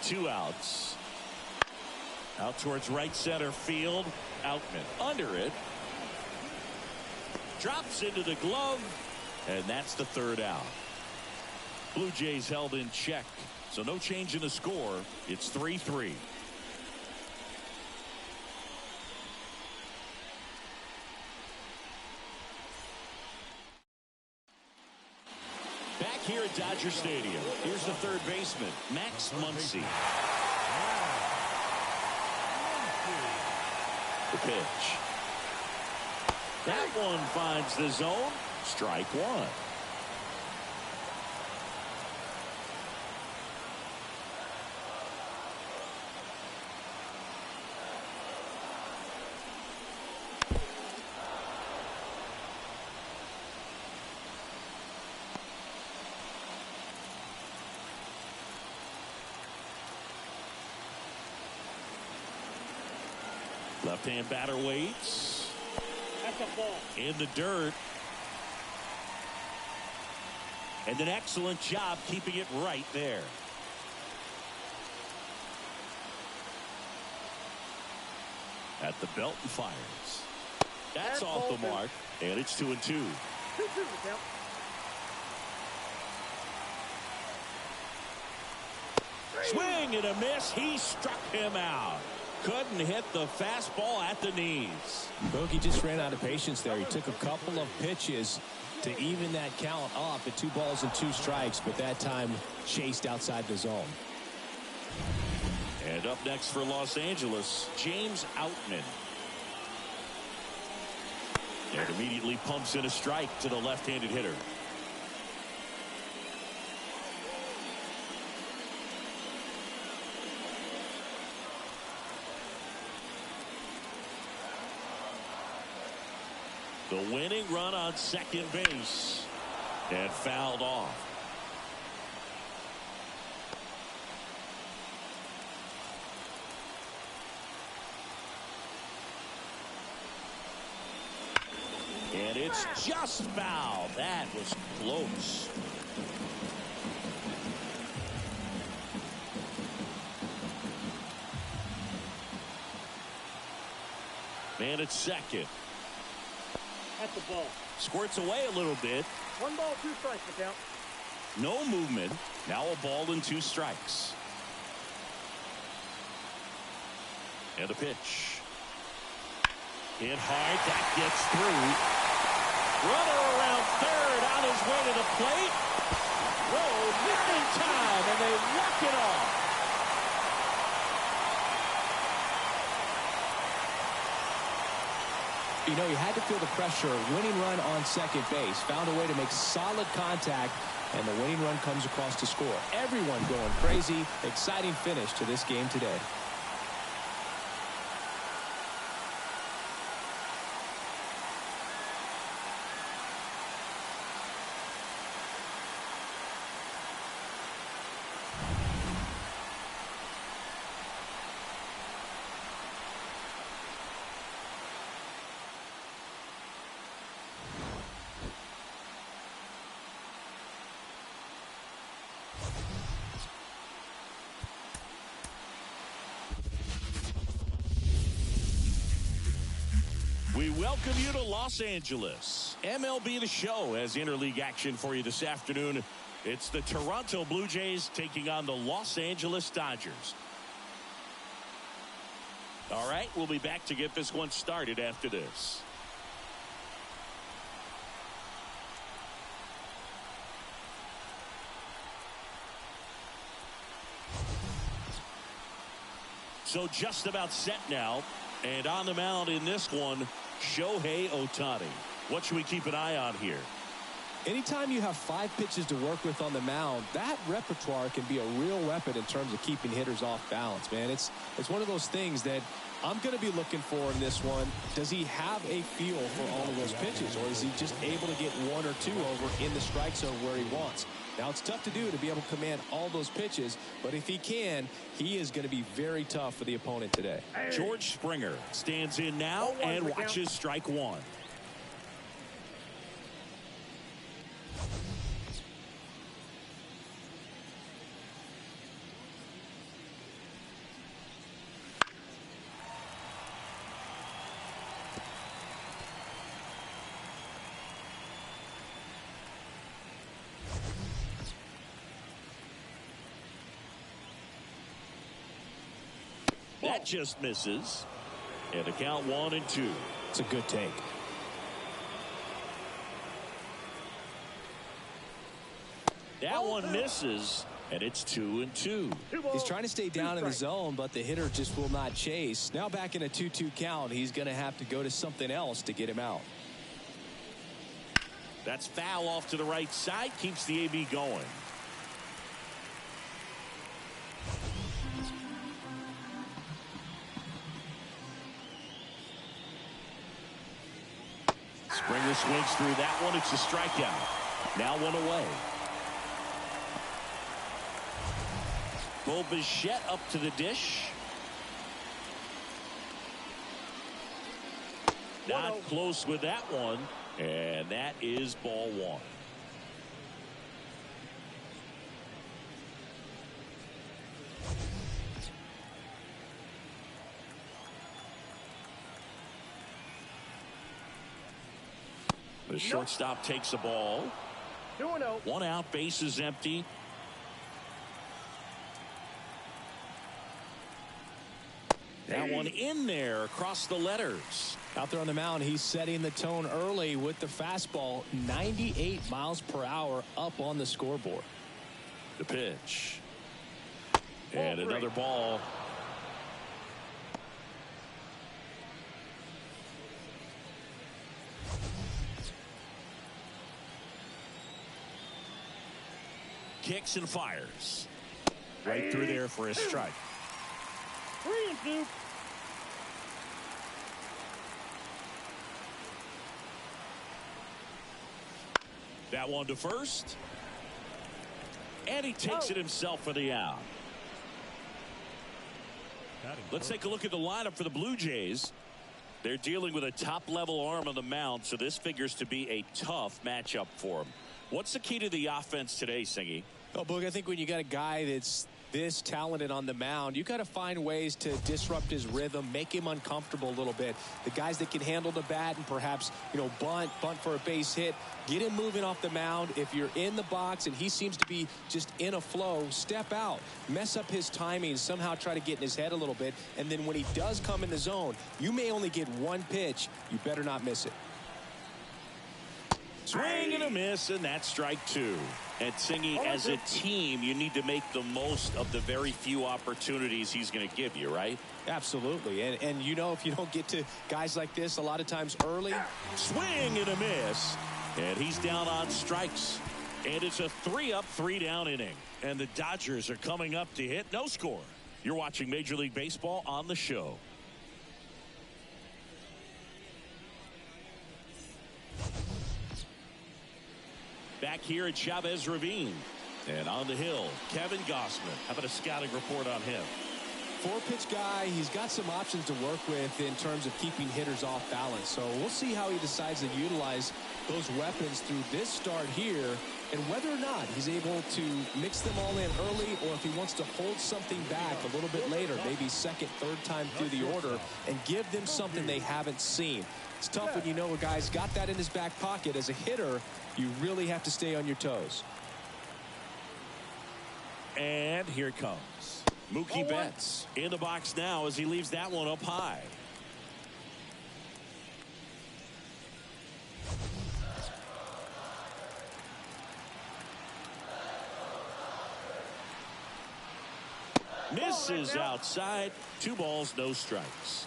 [SPEAKER 1] Two outs. Out towards right center field. Outman under it. Drops into the glove. And that's the 3rd out. Blue Jays held in check. So no change in the score. It's 3-3. Back here at Dodger Stadium, here's the 3rd baseman, Max Muncy. The pitch. That one finds the zone. Strike 1. Left-hand batter waits.
[SPEAKER 3] That's a ball.
[SPEAKER 1] In the dirt. And an excellent job keeping it right there. At the belt and fires. That's off the mark. And it's 2-2.
[SPEAKER 3] 2-2 count.
[SPEAKER 1] Swing and a miss. He struck him out. Couldn't hit the fastball at the knees.
[SPEAKER 2] Bogey just ran out of patience there. He took a couple of pitches to even that count up at 2 balls and 2 strikes, but that time chased outside the zone.
[SPEAKER 1] And up next for Los Angeles, James Outman. And immediately pumps in a strike to the left-handed hitter. The winning run on second base. And fouled off. And it's just foul. That was close. Man at second.
[SPEAKER 3] That's the ball.
[SPEAKER 1] Squirts away a little bit.
[SPEAKER 3] 1 ball, 2 strikes to count.
[SPEAKER 1] No movement. Now a ball and 2 strikes. And a pitch. Hit hard. That gets through. Runner around third on his way to the plate. Whoa, not in time, and they walk it off.
[SPEAKER 2] You know, you had to feel the pressure. Winning run on second base. Found a way to make solid contact, and the winning run comes across to score. Everyone going crazy. Exciting finish to this game today.
[SPEAKER 1] We welcome you to Los Angeles. MLB The Show has interleague action for you this afternoon. It's the Toronto Blue Jays taking on the Los Angeles Dodgers. All right, we'll be back to get this one started after this. So just about set now. And on the mound in this one, Shohei Ohtani. What should we keep an eye on here?
[SPEAKER 2] Anytime you have 5 pitches to work with on the mound, that repertoire can be a real weapon in terms of keeping hitters off balance, man. It's one of those things that I'm going to be looking for in this one. Does he have a feel for all of those pitches, or is he just able to get 1 or 2 over in the strike zone where he wants? Now, it's tough to do to be able to command all those pitches, but if he can, he is going to be very tough for the opponent today.
[SPEAKER 1] George Springer stands in now and watches strike one. That just misses. And the count 1-2.
[SPEAKER 2] It's a good take.
[SPEAKER 1] That one misses, and it's 2-2.
[SPEAKER 2] He's trying to stay down in the zone, but the hitter just will not chase. Now back in a 2-2 count, he's going to have to go to something else to get him out.
[SPEAKER 1] That's foul off to the right side. Keeps the AB going. Springer swings through that one. It's a strikeout. Now one away. Bichette up to the dish. Not close with that one. And that is ball one. The shortstop takes the ball.
[SPEAKER 3] 2-0.
[SPEAKER 1] One out, base is empty. That one in there across the letters.
[SPEAKER 2] Out there on the mound, he's setting the tone early with the fastball. 98 miles per hour up on the scoreboard.
[SPEAKER 1] The pitch. And another ball. Kicks and fires. Right through there for a strike.
[SPEAKER 3] 3-2.
[SPEAKER 1] That one to first. And he takes it himself for the out. Let's take a look at the lineup for the Blue Jays. They're dealing with a top-level arm on the mound, so this figures to be a tough matchup for them. What's the key to the offense today, Singy?
[SPEAKER 2] Oh, Boog, I think when you got a guy that's this talented on the mound, you got to find ways to disrupt his rhythm, make him uncomfortable a little bit. The guys that can handle the bat and perhaps, bunt for a base hit, get him moving off the mound. If you're in the box and he seems to be just in a flow, step out, mess up his timing, somehow try to get in his head a little bit. And then when he does come in the zone, you may only get one pitch. You better not miss it.
[SPEAKER 1] Swing and a miss, and that's strike two. And Singy, as a team, you need to make the most of the very few opportunities he's going to give you, right?
[SPEAKER 2] Absolutely. And if you don't get to guys like this a lot of times early.
[SPEAKER 1] Swing and a miss. And he's down on strikes. And it's a 3-up, 3-down inning. And the Dodgers are coming up to hit. No score. You're watching Major League Baseball on the show. Back here at Chavez Ravine. And on the hill, Kevin Gossman. How about a scouting report on him?
[SPEAKER 2] 4-pitch guy. He's got some options to work with in terms of keeping hitters off balance. So we'll see how he decides to utilize those weapons through this start here, and whether or not he's able to mix them all in early, or if he wants to hold something back a little bit later, maybe second, third time through the order, and give them something they haven't seen. It's tough when you know a guy's got that in his back pocket. As a hitter, you really have to stay on your toes.
[SPEAKER 1] And here it comes. Mookie Betts in the box now as he leaves that one up high. Misses outside. 2 balls, no strikes.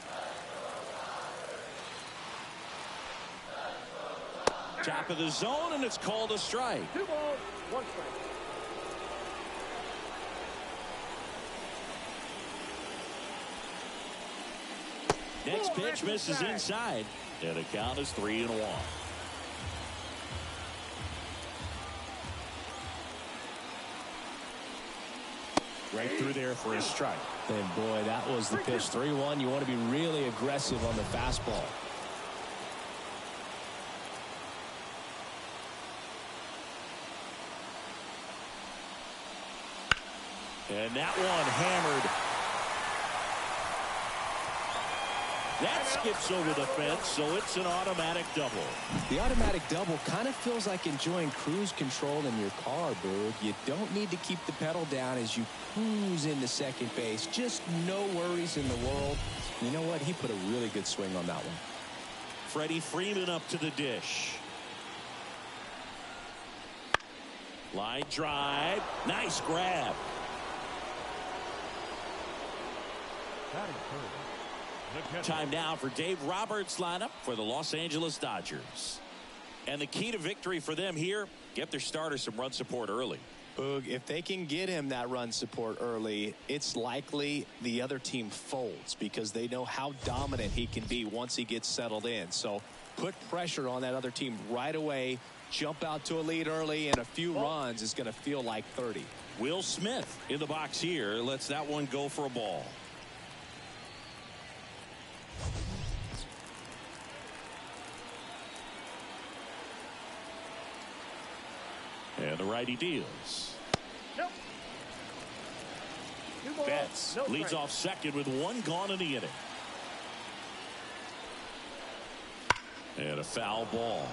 [SPEAKER 1] Top of the zone, and it's called a strike.
[SPEAKER 3] 2 balls, 1 strike.
[SPEAKER 1] Next pitch misses inside, and the count is 3-1. Right through there for a strike.
[SPEAKER 2] And boy, that was the pitch. 3-1. You want to be really aggressive on the fastball.
[SPEAKER 1] And that one hammered. That skips over the fence, so it's an automatic double.
[SPEAKER 2] The automatic double kind of feels like enjoying cruise control in your car, Boog. You don't need to keep the pedal down as you cruise into second base. Just no worries in the world. You know what? He put a really good swing on that one.
[SPEAKER 1] Freddie Freeman up to the dish. Line drive. Nice grab. Time now for Dave Roberts' lineup for the Los Angeles Dodgers. And the key to victory for them here, get their starter some run support early.
[SPEAKER 2] Boog, if they can get him that run support early, it's likely the other team folds because they know how dominant he can be once he gets settled in. So put pressure on that other team right away, jump out to a lead early, and a few runs is going to feel like 30.
[SPEAKER 1] Will Smith in the box here lets that one go for a ball. And the righty deals.
[SPEAKER 3] Nope.
[SPEAKER 1] Betts leads off second with one gone in the inning. And a foul ball.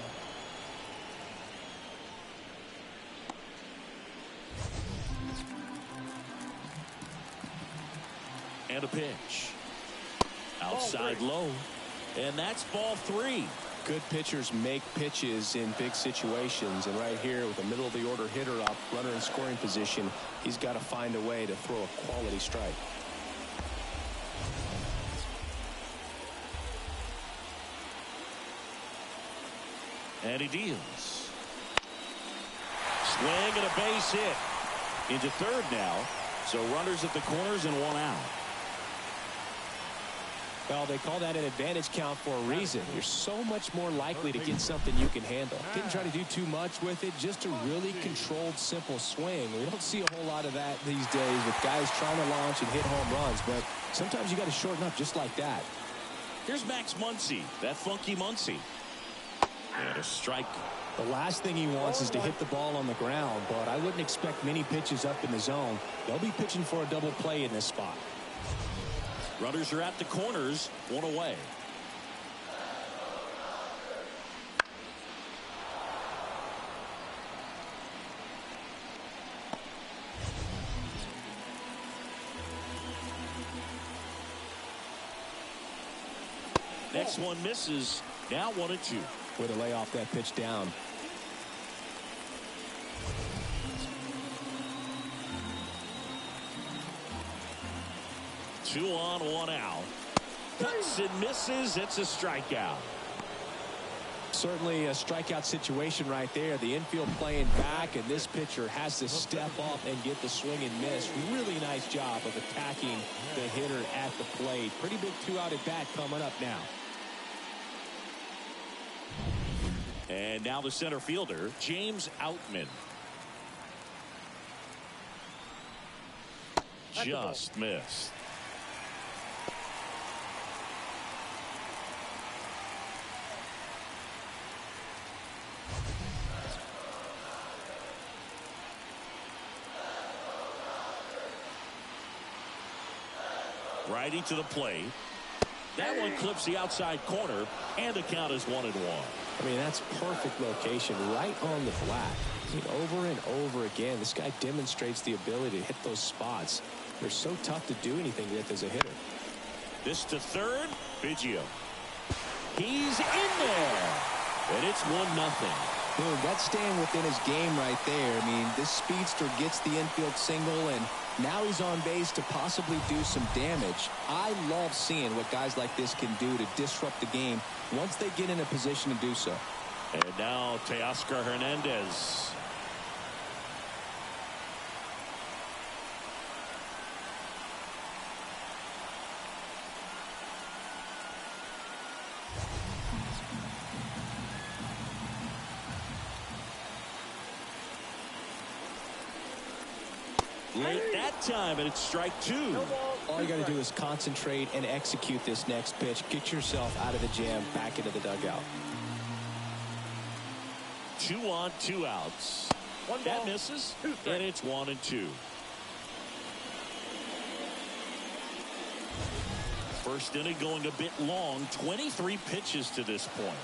[SPEAKER 1] And a pitch. Outside low. And that's ball 3.
[SPEAKER 2] Good pitchers make pitches in big situations, and right here with a middle of the order hitter up, runner in scoring position, he's got to find a way to throw a quality strike.
[SPEAKER 1] And he deals. Swing and a base hit. Into third now. So runners at the corners and one out.
[SPEAKER 2] Well, they call that an advantage count for a reason. You're so much more likely to get something you can handle. Didn't try to do too much with it, just a really controlled, simple swing. We don't see a whole lot of that these days with guys trying to launch and hit home runs, but sometimes you got to shorten up just like that.
[SPEAKER 1] Here's Max Muncy, that funky Muncy. And a strike.
[SPEAKER 2] The last thing he wants is to hit the ball on the ground, but I wouldn't expect many pitches up in the zone. They'll be pitching for a double play in this spot.
[SPEAKER 1] Runners are at the corners, one away. Next one misses. Now 1-2.
[SPEAKER 2] Way to lay off that pitch down.
[SPEAKER 1] Two on, one out. Cuts and misses. It's a strikeout.
[SPEAKER 2] Certainly a strikeout situation right there. The infield playing back, and this pitcher has to step up and get the swing and miss. Really nice job of attacking the hitter at the plate. Pretty big 2-out at bat coming up now.
[SPEAKER 1] And now the center fielder, James Outman. Just missed. Righty to the plate. That one clips the outside corner, and the count is 1-1.
[SPEAKER 2] I mean, that's perfect location right on the flat. I mean, over and over again, this guy demonstrates the ability to hit those spots. They're so tough to do anything with as a hitter.
[SPEAKER 1] This to third, Biggio. He's in there, and it's 1-0.
[SPEAKER 2] Boom, that's staying within his game right there. I mean, this speedster gets the infield single, and now he's on base to possibly do some damage. I love seeing what guys like this can do to disrupt the game once they get in a position to do so.
[SPEAKER 1] And now Teoscar Hernandez. Late that time, and it's strike two.
[SPEAKER 3] No ball.
[SPEAKER 2] All you got to do is concentrate and execute this next pitch. Get yourself out of the jam, back into the dugout.
[SPEAKER 1] 2 on, 2 outs.
[SPEAKER 3] One
[SPEAKER 1] That
[SPEAKER 3] ball,
[SPEAKER 1] misses,
[SPEAKER 3] 2 strikes.
[SPEAKER 1] and it's 1-2. First inning going a bit long. 23 pitches to this point.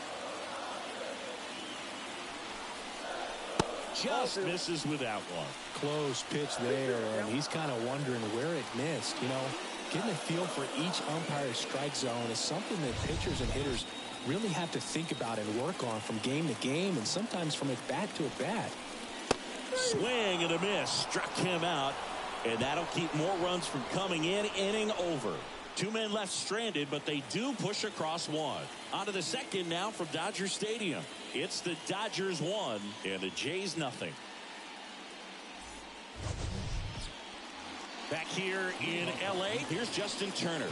[SPEAKER 1] Just misses with that one.
[SPEAKER 2] Close pitch there, and he's kind of wondering where it missed. You know, getting a feel for each umpire's strike zone is something that pitchers and hitters really have to think about and work on from game to game, and sometimes from at bat to at bat.
[SPEAKER 1] Swing and a miss. Struck him out, and that'll keep more runs from coming in. Inning over. 2 men left stranded, but they do push across one. On to the second now from Dodger Stadium. It's the Dodgers 1 and the Jays nothing. Back here in L.A., here's Justin Turner.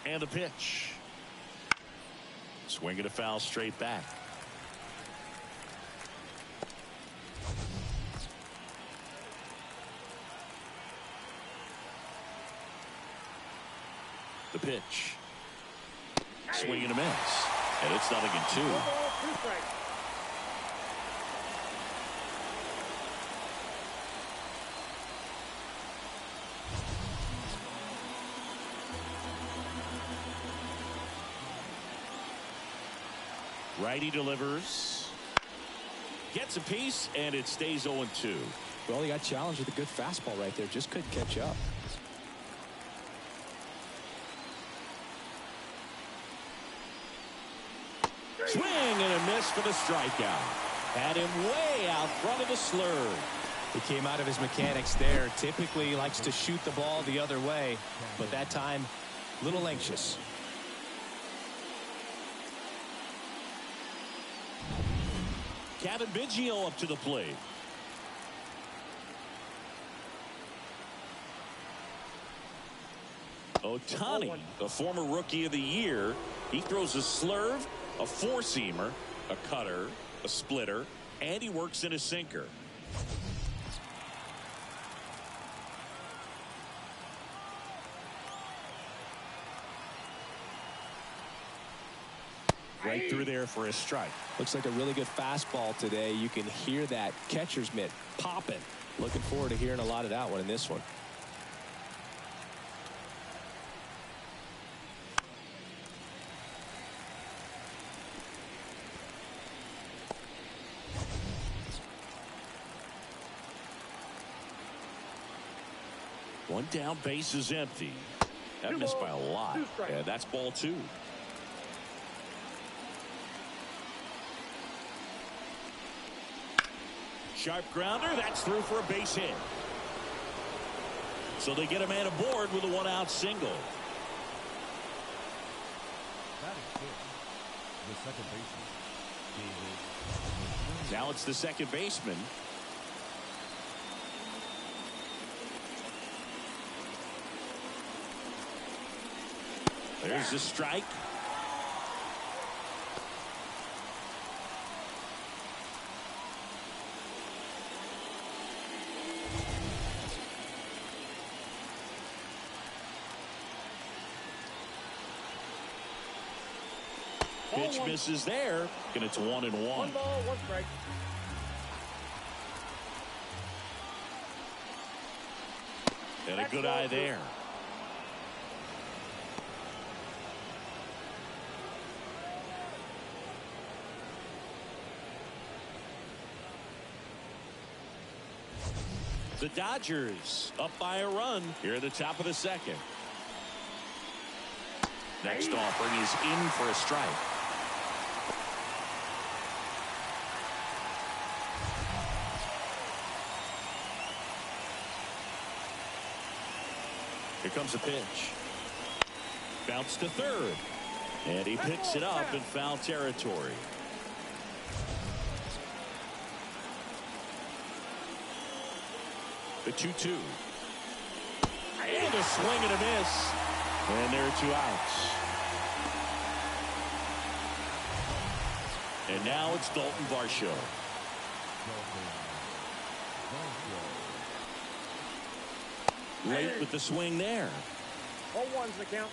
[SPEAKER 1] And the pitch. Swing and a foul straight back. The pitch. Swing and a miss. And it's 0-2.
[SPEAKER 3] 1 ball, 2 strikes.
[SPEAKER 1] Righty delivers. Gets a piece, and it stays 0-2.
[SPEAKER 2] Well, he got challenged with a good fastball right there. Just couldn't catch up.
[SPEAKER 1] Swing and a miss for the strikeout. Had him way out front of the slurve.
[SPEAKER 2] He came out of his mechanics there. Typically he likes to shoot the ball the other way, but that time a little anxious.
[SPEAKER 1] Kevin Biggio up to the plate. Ohtani, the former rookie of the year, he throws a slurve, a four-seamer, a cutter, a splitter, and he works in a sinker. Right through there for a strike.
[SPEAKER 2] Looks like a really good fastball today. You can hear that catcher's mitt popping. Looking forward to hearing a lot of that one in this one.
[SPEAKER 1] One down, base is empty. That missed by a lot. Yeah, that's ball two. Sharp grounder, that's through for a base hit. So they get a man aboard with a one-out single.
[SPEAKER 4] That is good. The second baseman.
[SPEAKER 1] Now it's the second baseman. There's the strike. Pitch misses there, and it's 1-1.
[SPEAKER 3] 1 ball, 1 strike.
[SPEAKER 1] And a good eye there. The Dodgers up by a run here at the top of the second. Next offering is in for a strike. Here comes a pitch. Bounce to third. And he picks it up in foul territory. The 2-2. And a swing and a miss. And there are 2 outs. And now it's Dalton Varsho. Late with the swing there.
[SPEAKER 3] 0-1's the count.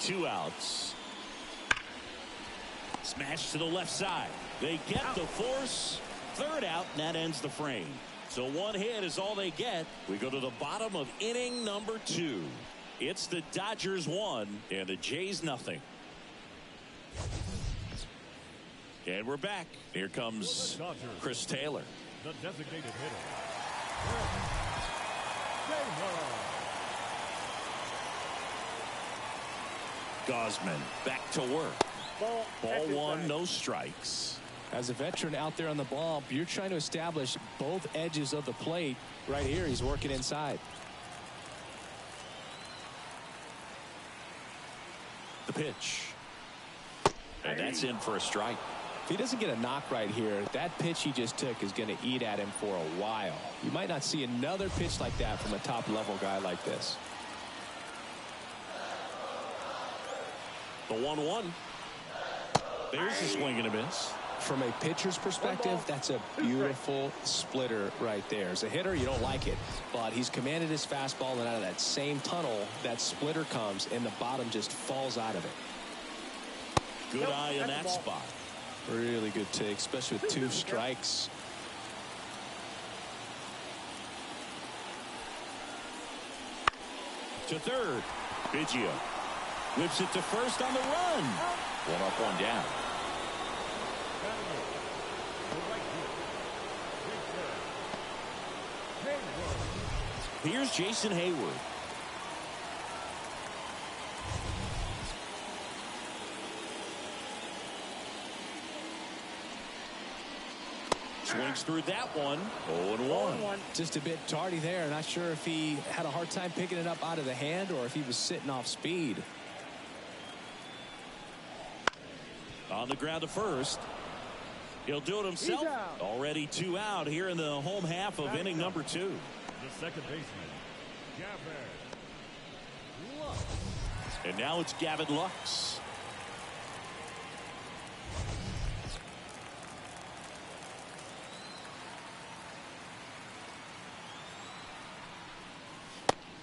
[SPEAKER 1] Two outs. Smash to the left side. They get the force. Third out, and that ends the frame. So 1 hit is all they get. We go to the bottom of inning number 2. It's the Dodgers 1 and the Jays nothing. And we're back. Here comes Chris Taylor.
[SPEAKER 4] The designated hitter.
[SPEAKER 1] Gosman back to work.
[SPEAKER 3] Ball
[SPEAKER 1] 1, no strikes.
[SPEAKER 2] As a veteran out there on the bump, you're trying to establish both edges of the plate. Right here, he's working inside.
[SPEAKER 1] The pitch. And that's in for a strike.
[SPEAKER 2] If he doesn't get a knock right here, that pitch he just took is going to eat at him for a while. You might not see another pitch like that from a top-level guy like this.
[SPEAKER 1] The 1-1. There's a swing and a miss.
[SPEAKER 2] From a pitcher's perspective, that's a beautiful splitter right there. As a hitter, you don't like it, but he's commanded his fastball, and out of that same tunnel, that splitter comes, and the bottom just falls out of it.
[SPEAKER 1] Good eye in that spot.
[SPEAKER 2] Really good take, especially with 2 strikes.
[SPEAKER 1] To third. Biggio whips it to first on the run. 1 up, 1 down. Here's Jason Hayward. Swings through that one. 0-1.
[SPEAKER 2] Just a bit tardy there. Not sure if he had a hard time picking it up out of the hand or if he was sitting off speed.
[SPEAKER 1] On the ground to first. He'll do it himself. Already 2 out here in the home half of inning number 2.
[SPEAKER 4] The second baseman, Gavin Lux.
[SPEAKER 1] And now it's Gavin Lux.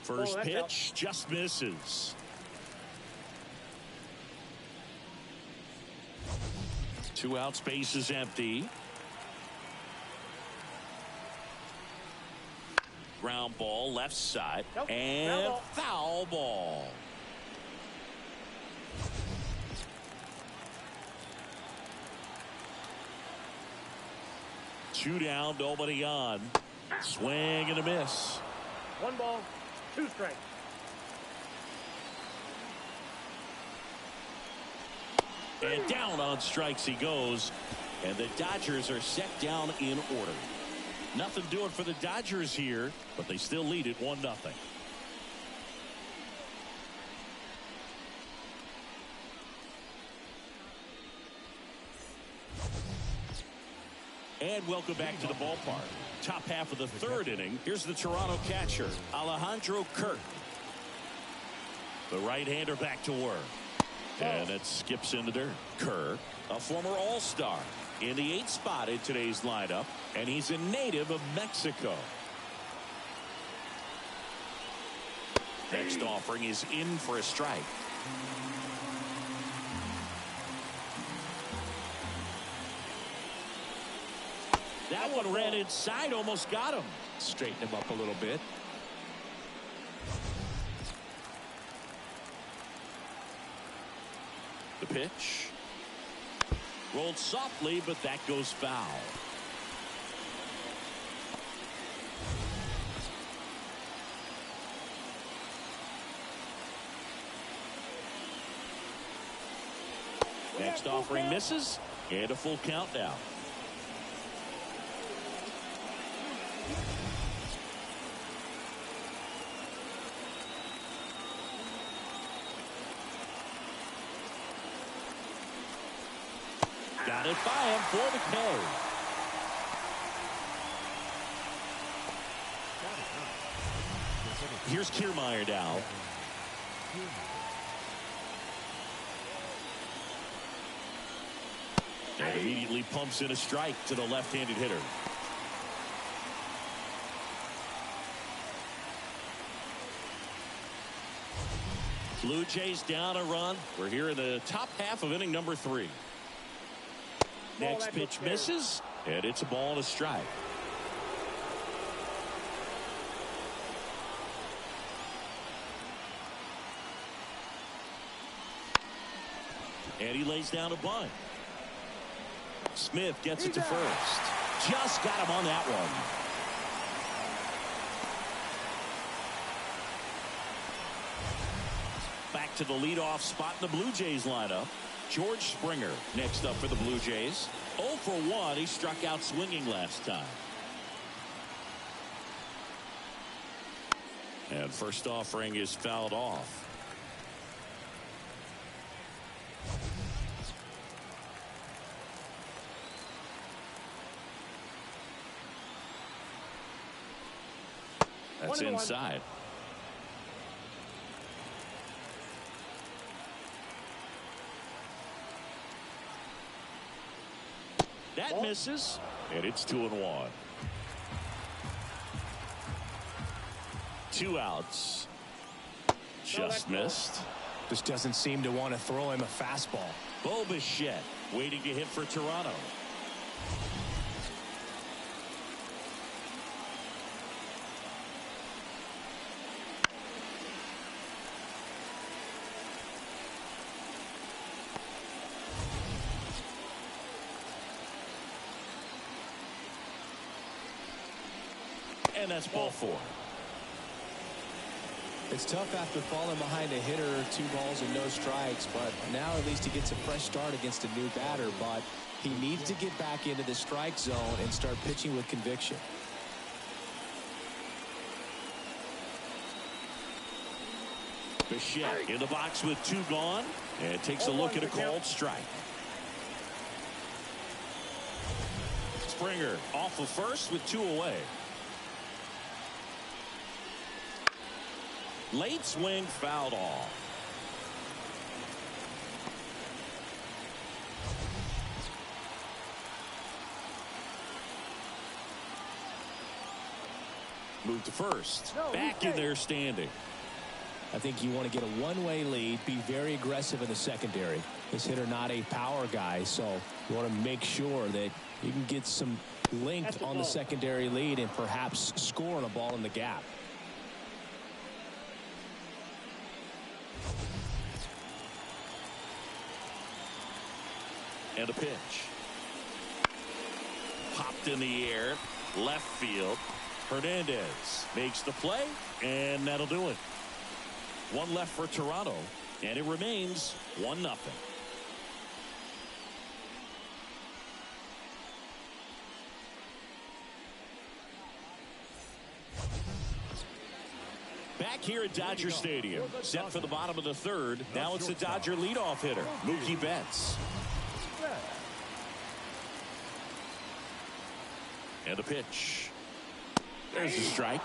[SPEAKER 1] First pitch just misses. 2 outs, base is empty. Ground ball left side and foul ball. Two down, nobody on. Swing and a miss.
[SPEAKER 3] 1 ball, 2 strikes.
[SPEAKER 1] And down on strikes he goes. And the Dodgers are set down in order. Nothing doing for the Dodgers here, but they still lead it 1-0. And welcome back to the ballpark. Top half of the 3rd inning. Here's the Toronto catcher, Alejandro Kirk. The right-hander back to work. And it skips in the dirt. Kirk, a former All-Star, in the 8th spot in today's lineup, and he's a native of Mexico. Next offering is in for a strike. That one ran inside, almost got him.
[SPEAKER 2] Straighten him up a little bit.
[SPEAKER 1] The pitch. Rolled softly, but that goes foul. Next offering misses, and a full count now. Got it by him for the K. Here's Kiermaier now. And immediately pumps in a strike to the left-handed hitter. Blue Jays down a run. We're here in the top half of inning number 3. Next pitch misses, and it's a ball and a strike. And he lays down a bunt. Smith gets it to first. Just got him on that one. Back to the leadoff spot in the Blue Jays lineup. George Springer next up for the Blue Jays. 0 for 1. He struck out swinging last time. And first offering is fouled off. That's inside. That misses, and it's 2-1. 2 outs. Just missed.
[SPEAKER 2] Just doesn't seem to want to throw him a fastball.
[SPEAKER 1] Bo Bichette waiting to hit for Toronto. And that's ball 4.
[SPEAKER 2] It's tough after falling behind a hitter, 2 balls and no strikes, but now at least he gets a fresh start against a new batter. But he needs to get back into the strike zone and start pitching with conviction.
[SPEAKER 1] Bichette in the box with 2 gone, and takes a look at a called strike. Springer off of first with 2 away. Late swing fouled off. Move to first. Back in there standing.
[SPEAKER 2] I think you want to get a one-way lead, be very aggressive in the secondary. This hitter not a power guy, so you want to make sure that you can get some length on the secondary lead and perhaps score on a ball in the gap.
[SPEAKER 1] And a pitch. Popped in the air. Left field. Hernandez makes the play, and that'll do it. 1 left for Toronto, and it remains 1-0. Back here at Dodger Stadium, set for the bottom of the 3rd. Now it's the Dodger leadoff hitter, Mookie Betts. And a pitch. There's the strike.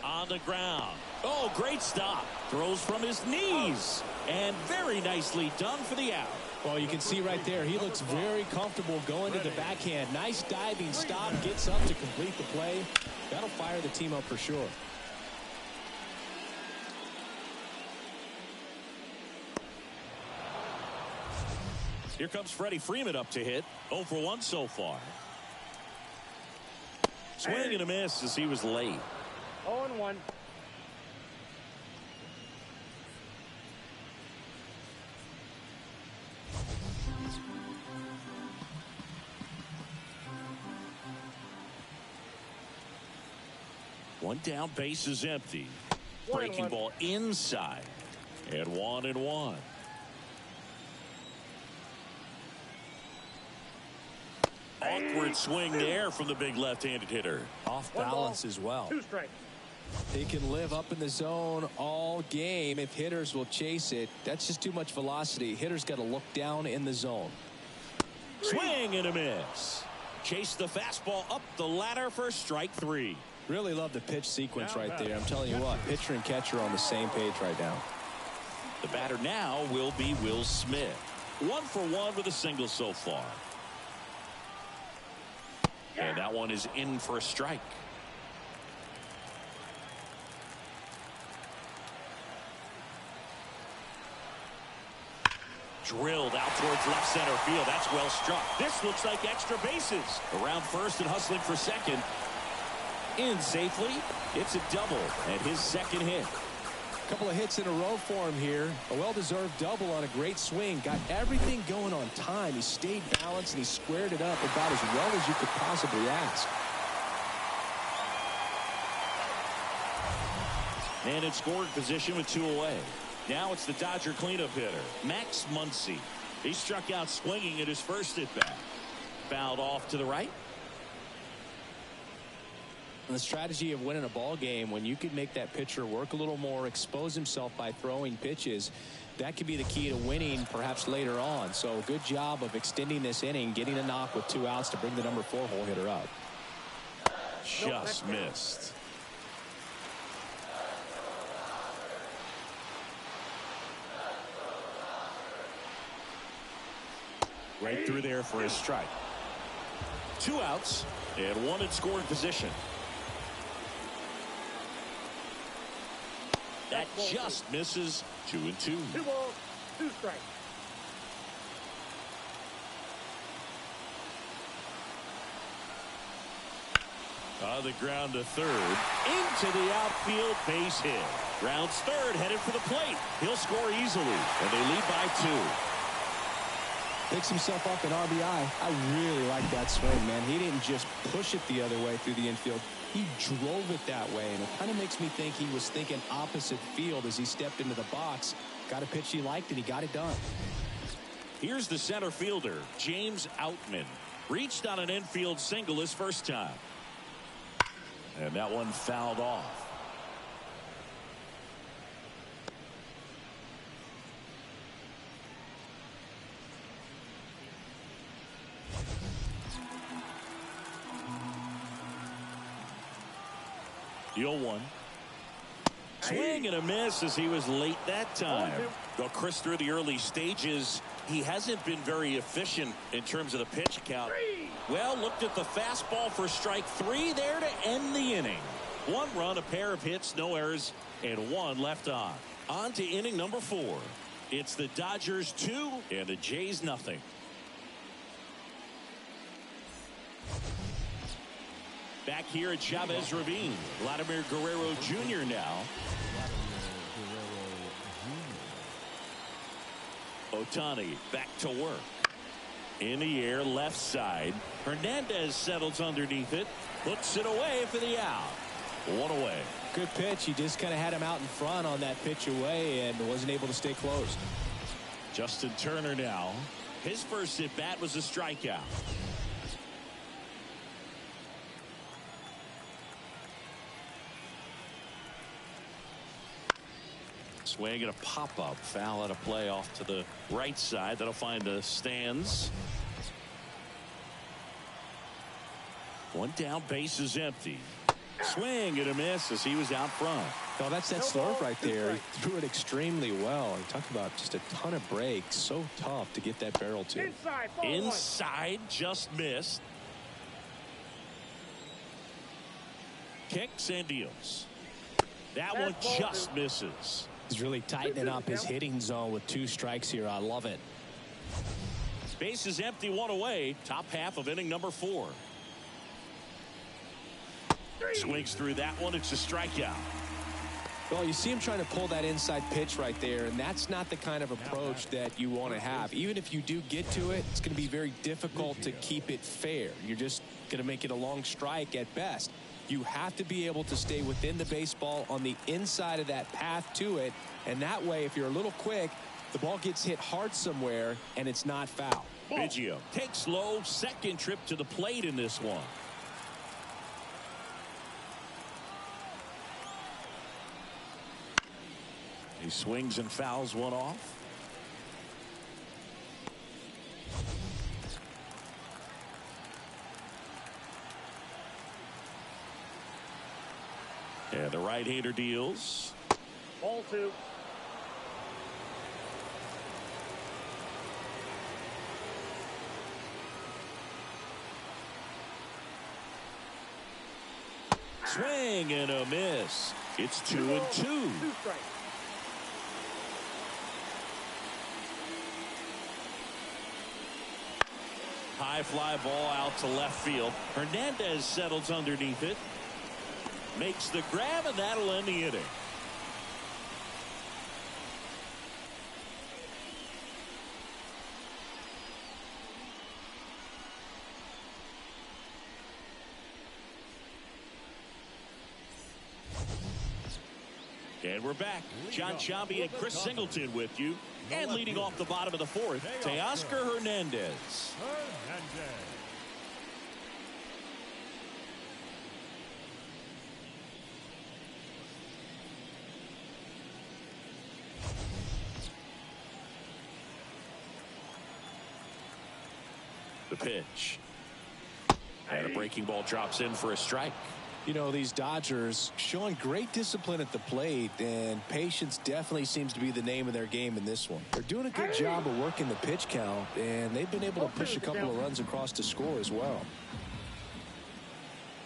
[SPEAKER 1] On the ground. Oh, great stop. Throws from his knees. And very nicely done for the out.
[SPEAKER 2] Well, you can see right there, he looks very comfortable going to the backhand. Nice diving stop, gets up to complete the play. That'll fire the team up for sure.
[SPEAKER 1] Here comes Freddie Freeman up to hit. 0 for 1 so far. Swing and a miss as he was late.
[SPEAKER 3] 0-1.
[SPEAKER 1] One down, base is empty. Breaking ball inside. And 1-1. Awkward swing there from the big left-handed hitter.
[SPEAKER 2] Off balance as well.
[SPEAKER 3] 2 strikes.
[SPEAKER 2] He can live up in the zone all game if hitters will chase it. That's just too much velocity. Hitters got to look down in the zone.
[SPEAKER 1] Swing and a miss. Chase the fastball up the ladder for strike 3.
[SPEAKER 2] Really love the pitch sequence right there. I'm telling you what, pitcher and catcher are on the same page right now.
[SPEAKER 1] The batter now will be Will Smith. 1 for 1 with a single so far. And that one is in for a strike. Drilled out towards left center field. That's well struck. This looks like extra bases. Around first and hustling for second. In safely. It's a double and his second hit.
[SPEAKER 2] A couple of hits in a row for him here. A well-deserved double on a great swing. Got everything going on time. He stayed balanced and he squared it up about as well as you could possibly ask.
[SPEAKER 1] And in scoring position with 2 away. Now it's the Dodger cleanup hitter, Max Muncy. He struck out swinging at his first at-bat. Fouled off to the right.
[SPEAKER 2] The strategy of winning a ball game, when you could make that pitcher work a little more, expose himself by throwing pitches, that could be the key to winning perhaps later on. So good job of extending this inning, getting a knock with 2 outs to bring the number 4 hole hitter up.
[SPEAKER 1] Just missed. Right through there for his strike. 2 outs and 1 in scoring position. That just misses. 2 and 2.
[SPEAKER 3] 2 balls, 2 strikes.
[SPEAKER 1] On the ground to third. Into the outfield, base hit. Rounds third, headed for the plate. He'll score easily, and they lead by 2.
[SPEAKER 2] Picks himself up an RBI. I really like that swing, man. He didn't just push it the other way through the infield. He drove it that way, and it kind of makes me think he was thinking opposite field as he stepped into the box. Got a pitch he liked, and he got it done.
[SPEAKER 1] Here's the center fielder, James Outman. Reached on an infield single his first time. And that one fouled off. The 0-1. Swing and a miss as he was late that time. Though Chris, through the early stages, he hasn't been very efficient in terms of the pitch count. Well, looked at the fastball for strike 3 there to end the inning. 1 run, a pair of hits, no errors, and 1 left on. On to inning number 4. It's the Dodgers 2 and the Jays nothing. Back here at Chavez Ravine, Vladimir Guerrero Jr. now. Ohtani back to work. In the air, left side. Hernandez settles underneath it. Puts it away for the out. 1 away.
[SPEAKER 2] Good pitch. He just kind of had him out in front on that pitch away and wasn't able to stay close.
[SPEAKER 1] Justin Turner now. His first at bat was a strikeout. Swing and a pop-up. Foul at a play off to the right side. That'll find the stands. 1 down, base is empty. Swing and a miss as he was out front.
[SPEAKER 2] Oh, that's that slurve right there. He threw it extremely well. And talk about just a ton of breaks. So tough to get that barrel to.
[SPEAKER 1] Inside, just missed. Kicks and deals. That one just misses.
[SPEAKER 2] He's really tightening up his hitting zone with 2 strikes here. I love it.
[SPEAKER 1] Base is empty, 1 away. Top half of inning number 4. Swings through that one. It's a strikeout.
[SPEAKER 2] Well, you see him trying to pull that inside pitch right there, and that's not the kind of approach that you want to have. Even if you do get to it, it's going to be very difficult to keep it fair. You're just going to make it a long strike at best. You have to be able to stay within the baseball on the inside of that path to it, and that way, if you're a little quick, the ball gets hit hard somewhere, and it's not foul.
[SPEAKER 1] Biggio takes low, second trip to the plate in this one. He swings and fouls one off. And the right-hander deals.
[SPEAKER 3] Ball 2.
[SPEAKER 1] Swing and a miss. It's 2-2.
[SPEAKER 3] 2 strikes.
[SPEAKER 1] High fly ball out to left field. Hernandez settles underneath it. Makes the grab, and that'll end the inning. And we're back. John Chambi and Chris Singleton with you. And leading off the bottom of the fourth, Teoscar Hernandez. The pitch. And a breaking ball drops in for a strike.
[SPEAKER 2] You know, these Dodgers showing great discipline at the plate, and patience definitely seems to be the name of their game in this one. They're doing a good job of working the pitch count, and they've been able to push a couple of runs across to score as well.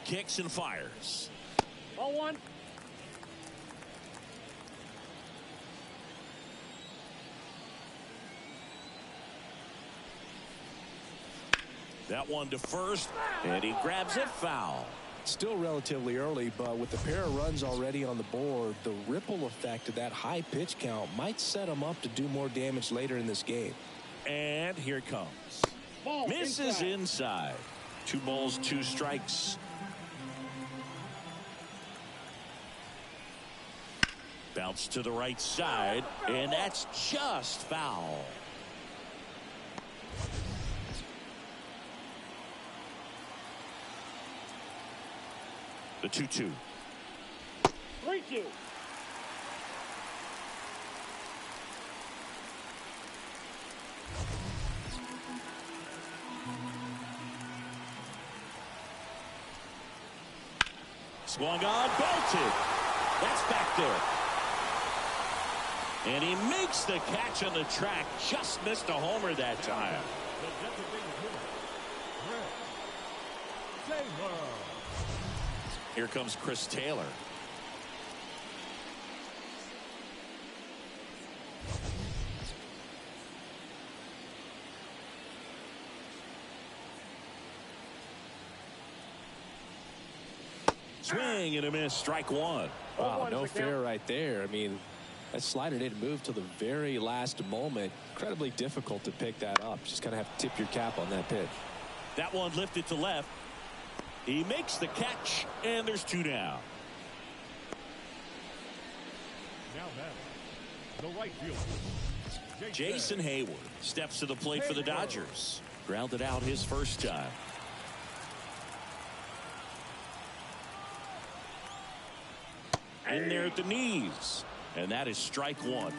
[SPEAKER 1] Kicks and fires.
[SPEAKER 3] Ball 1.
[SPEAKER 1] That one to first, and he grabs it foul.
[SPEAKER 2] Still relatively early, but with a pair of runs already on the board, the ripple effect of that high pitch count might set them up to do more damage later in this game.
[SPEAKER 1] And here it comes.
[SPEAKER 3] Ball
[SPEAKER 1] Misses inside. 2 balls, 2 strikes. Bounce to the right side, and that's just foul. The 2-2.
[SPEAKER 3] 3-2.
[SPEAKER 1] Swung on, belted. That's back there. And he makes the catch on the track. Just missed a homer that time. Here comes Chris Taylor. Swing and a miss. Strike 1.
[SPEAKER 2] Wow, no fair right there. I mean, that slider didn't move till the very last moment. Incredibly difficult to pick that up. Just kind of have to tip your cap on that pitch.
[SPEAKER 1] That one lifted to left. He makes the catch, and there's 2 down.
[SPEAKER 4] Now that the right fielder,
[SPEAKER 1] Jason Hayward steps to the plate for the Dodgers. Grounded out his first time. In there at the knees. And that is strike 1.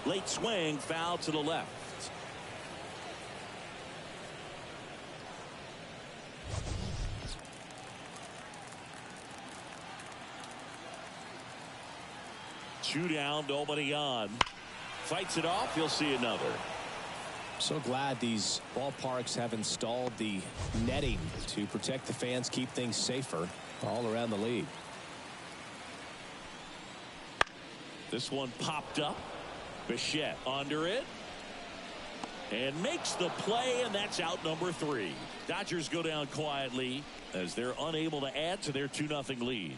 [SPEAKER 1] Late swing, foul to the left. Two down, nobody on. Fights it off, you'll see another.
[SPEAKER 2] So glad these ballparks have installed the netting to protect the fans, keep things safer all around the league.
[SPEAKER 1] This one popped up. Bichette under it. And makes the play, and that's out number 3. Dodgers go down quietly as they're unable to add to their 2-0 lead.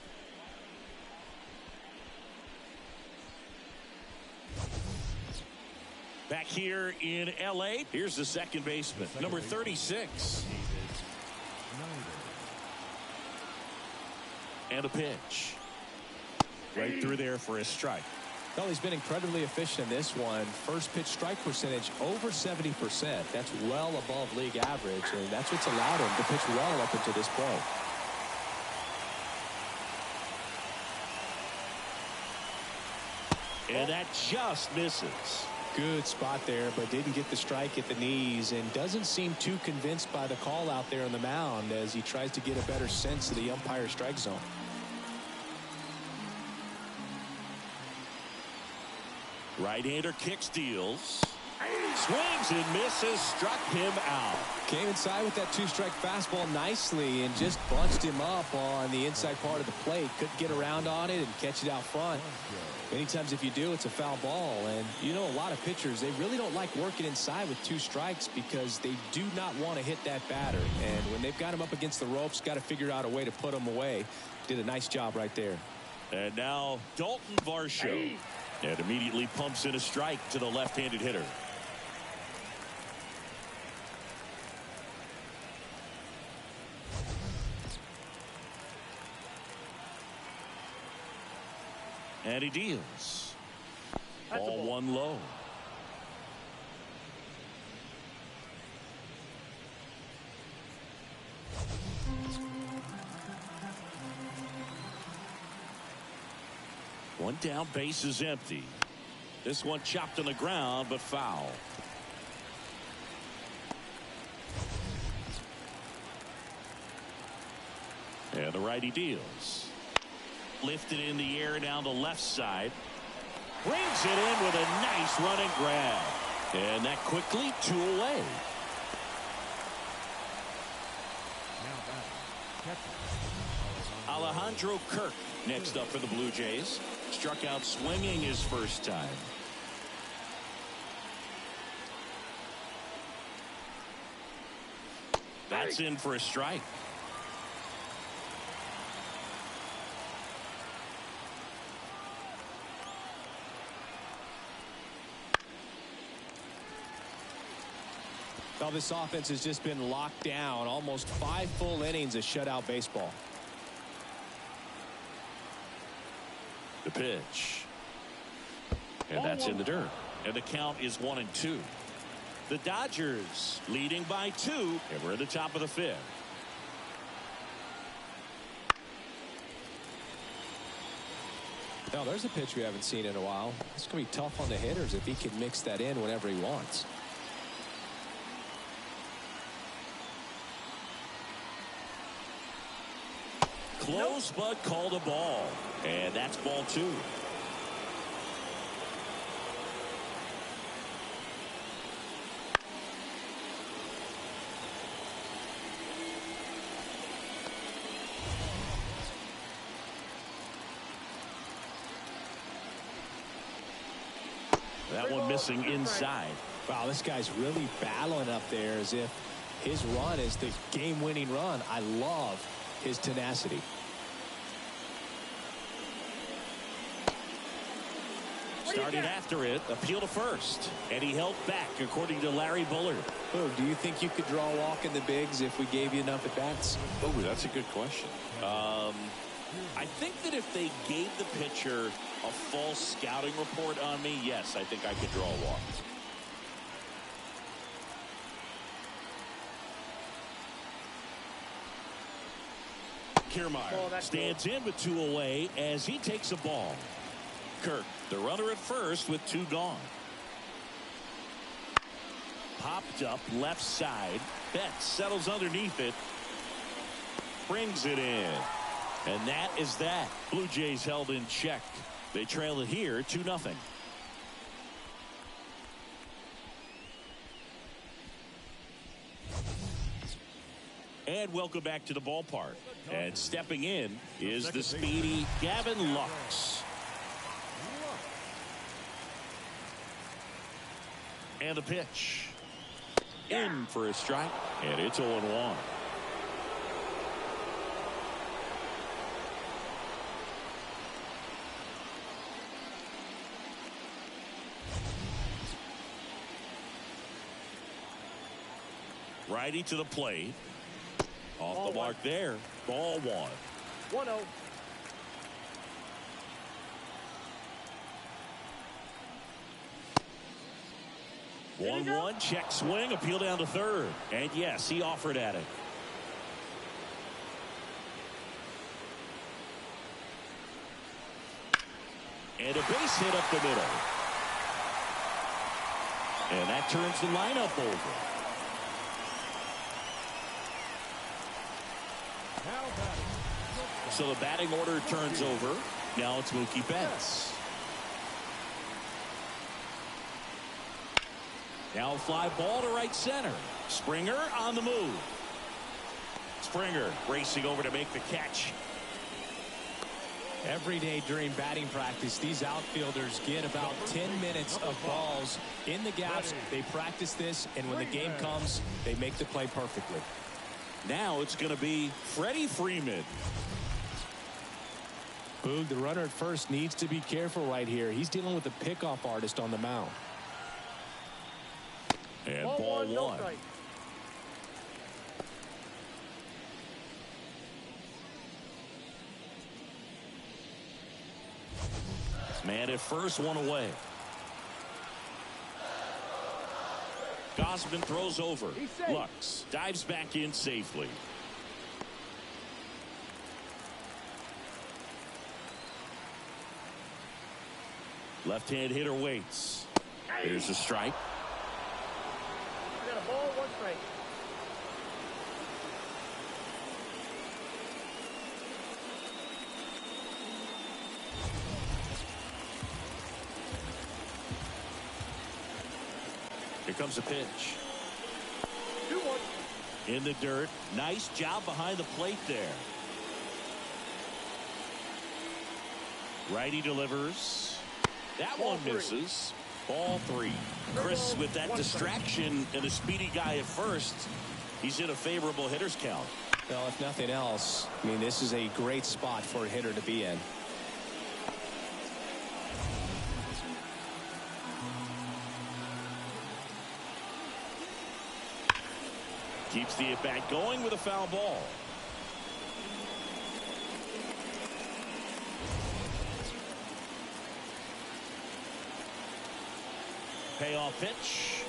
[SPEAKER 1] Back here in L.A., here's the second baseman, number 36. And a pitch. Right through there for a strike.
[SPEAKER 2] Well, he's been incredibly efficient in this one. First pitch strike percentage over 70%. That's well above league average, and that's what's allowed him to pitch well up until this point.
[SPEAKER 1] And that just misses.
[SPEAKER 2] Good spot there, but didn't get the strike at the knees, and doesn't seem too convinced by the call out there on the mound as he tries to get a better sense of the umpire's strike zone.
[SPEAKER 1] Right-hander kick steals. Swings and misses. Struck him out.
[SPEAKER 2] Came inside with that two-strike fastball nicely and just bunched him up on the inside part of the plate. Couldn't get around on it and catch it out front. Many times if you do, it's a foul ball. And you know, a lot of pitchers, they really don't like working inside with two strikes because they do not want to hit that batter. And when they've got him up against the ropes, got to figure out a way to put him away. Did a nice job right there.
[SPEAKER 1] And now Dalton Varsho. And immediately pumps in a strike to the left-handed hitter. And he deals. Ball one low. One down, base is empty. This one chopped on the ground, but foul. And the righty deals. Lifted in the air down the left side. Brings it in with a nice running grab. And that quickly 2 away. Alejandro Kirk next up for the Blue Jays. Struck out swinging his first time. That's in for a strike.
[SPEAKER 2] Well, this offense has just been locked down. Almost 5 full innings of shutout baseball.
[SPEAKER 1] The pitch. And that's in the dirt. And the count is 1-2. The Dodgers leading by 2. And we're at the top of the 5th.
[SPEAKER 2] Now, there's a pitch we haven't seen in a while. It's going to be tough on the hitters if he can mix that in whenever he wants.
[SPEAKER 1] Close, but called a ball. And that's ball 2. That one missing inside.
[SPEAKER 2] Wow, this guy's really battling up there as if his run is the game-winning run. I love his tenacity.
[SPEAKER 1] Started after it, appeal to first, and he held back, according to Larry Bullard.
[SPEAKER 2] Oh, do you think you could draw a walk in the bigs if we gave you enough at bats?
[SPEAKER 1] Oh, that's a good question. I think that if they gave the pitcher a false scouting report on me, yes, I think I could draw a walk. Kiermaier stands in with 2 away as he takes a ball. Kirk, the runner at first with 2 gone. Popped up left side. Betts settles underneath it. Brings it in. And that is that. Blue Jays held in check. They trail it here 2-0. And welcome back to the ballpark. And stepping in is the speedy Gavin Lux. And the pitch. In for a strike. And it's 0-1. Righty to the plate. Off the mark there. Ball 1.
[SPEAKER 3] 1-0.
[SPEAKER 1] 1-1, check swing, appeal down to third. And yes, he offered at it. And a base hit up the middle. And that turns the lineup over. So the batting order turns over. Now it's Mookie Betts. Now a fly ball to right center. Springer on the move. Springer racing over to make the catch.
[SPEAKER 2] Every day during batting practice, these outfielders get about 10 minutes of balls in the gaps. They practice this, and when the game comes, they make the play perfectly.
[SPEAKER 1] Now it's going to be Freddie Freeman.
[SPEAKER 2] Boog, the runner at first needs to be careful right here. He's dealing with a pickoff artist on the mound.
[SPEAKER 1] And ball one. Man at first, one away. Gausman throws over. Lux dives back in safely. Left-hand hitter waits. Here's a strike.
[SPEAKER 3] You got a ball, 1 strike.
[SPEAKER 1] Here comes a pitch.
[SPEAKER 3] 2-1.
[SPEAKER 1] In the dirt. Nice job behind the plate there. Righty delivers. That one misses. Ball 3. Chris, with that distraction and a speedy guy at first, he's in a favorable hitter's count.
[SPEAKER 2] Well, if nothing else, I mean, this is a great spot for a hitter to be in.
[SPEAKER 1] Keeps the at-bat going with a foul ball. Payoff pitch.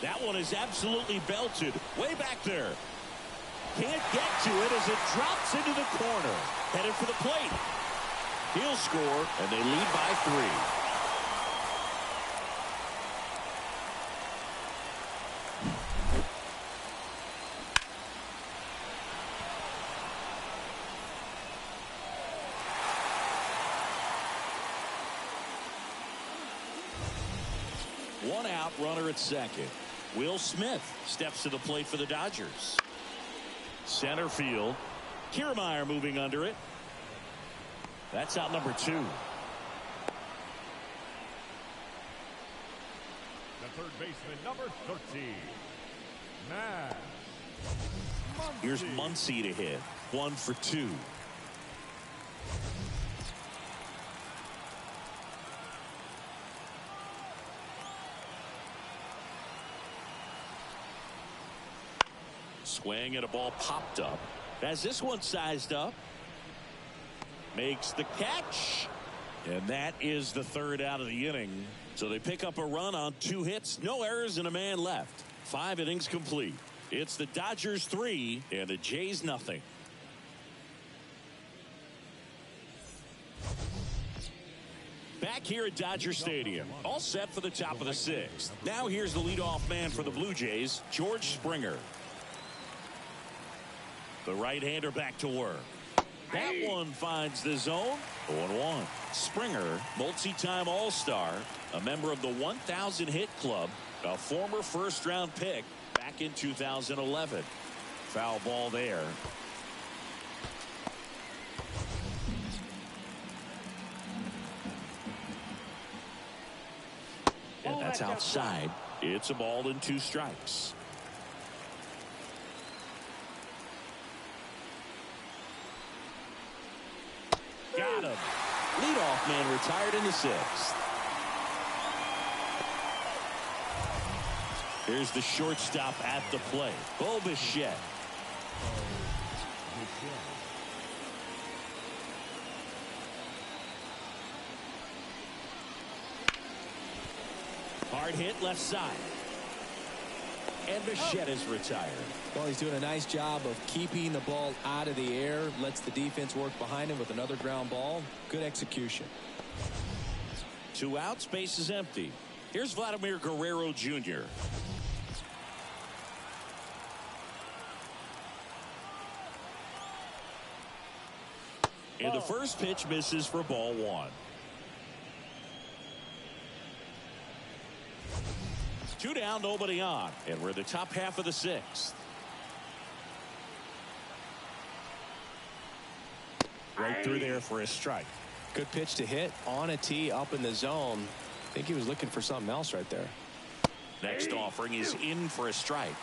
[SPEAKER 1] That one is absolutely belted. Way back there. Can't get to it as it drops into the corner. Headed for the plate. He'll score, and they lead by 3. One out, runner at second. Will Smith steps to the plate for the Dodgers. Center field. Kiermaier moving under it. That's out number 2.
[SPEAKER 4] The third baseman, number 13. Matt.
[SPEAKER 1] Here's Muncy to hit. 1 for 2. Swing and a ball popped up. As this one sized up. Makes the catch. And that is the 3rd out of the inning. So they pick up a run on 2 hits. No errors and a man left. 5 innings complete. It's the Dodgers 3 and the Jays nothing. Back here at Dodger Stadium. All set for the top of the 6th. Now here's the leadoff man for the Blue Jays, George Springer. The right-hander back to work. That one finds the zone. 0-1. Springer, multi-time All-Star, a member of the 1,000 hit club, a former first-round pick back in 2011. Foul ball there. And that's outside. It's a ball and 2 strikes. Got him. Leadoff man retired in the 6th. Here's the shortstop at the plate. Bo Bichette. Hard hit left side. And Bichette is retired.
[SPEAKER 2] Well, he's doing a nice job of keeping the ball out of the air. Lets the defense work behind him with another ground ball. Good execution.
[SPEAKER 1] 2 outs, base is empty. Here's Vladimir Guerrero Jr. And the first pitch misses for ball 1. 2 down, nobody on. And we're in the top half of the 6th. Right through there for a strike.
[SPEAKER 2] Good pitch to hit on a tee up in the zone. I think he was looking for something else right there.
[SPEAKER 1] Next offering is in for a strike.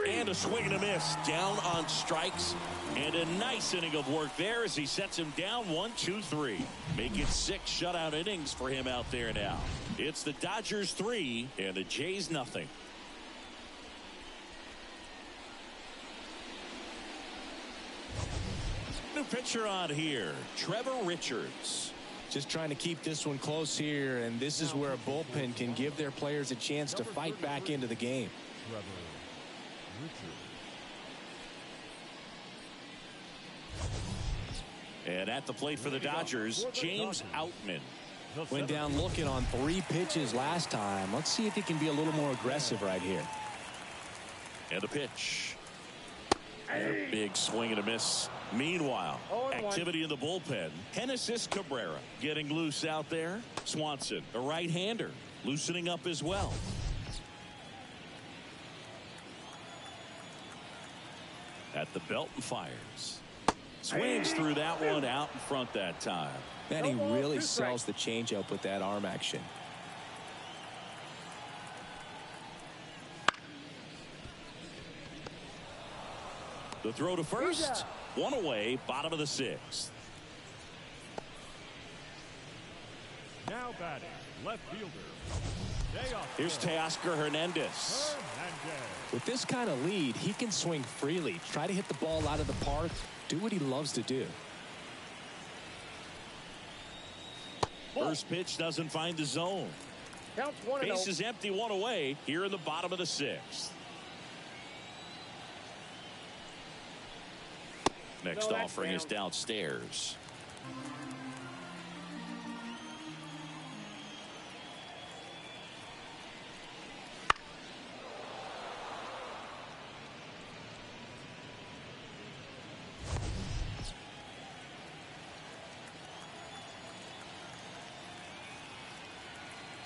[SPEAKER 1] And a swing and a miss. Down on strikes. And a nice inning of work there as he sets him down 1, 2, 3. Make it 6 shutout innings for him out there now. It's the Dodgers 3 and the Jays nothing. New pitcher on here, Trevor Richards.
[SPEAKER 2] Just trying to keep this one close here, and this is where a bullpen can give their players a chance to fight back into the game.
[SPEAKER 1] And at the plate for the Dodgers, James Outman.
[SPEAKER 2] Went down looking on 3 pitches last time. Let's see if he can be a little more aggressive right here.
[SPEAKER 1] And a pitch. And a big swing and a miss. Meanwhile, activity in the bullpen. Genesis Cabrera getting loose out there. Swanson, a right-hander, loosening up as well. At the belt and fires. Swings through that one out in front that time.
[SPEAKER 2] Man, he really sells the changeup with that arm action.
[SPEAKER 1] The throw to first. 1 away, bottom of the 6th.
[SPEAKER 4] Now batting, left fielder.
[SPEAKER 1] Here's Teoscar Hernandez.
[SPEAKER 2] With this kind of lead, he can swing freely, try to hit the ball out of the park, do what he loves to do.
[SPEAKER 1] First pitch doesn't find the zone.
[SPEAKER 3] Counts 1-0.
[SPEAKER 1] Base is empty, 1 away here in the bottom of the 6th. Next offering is downstairs.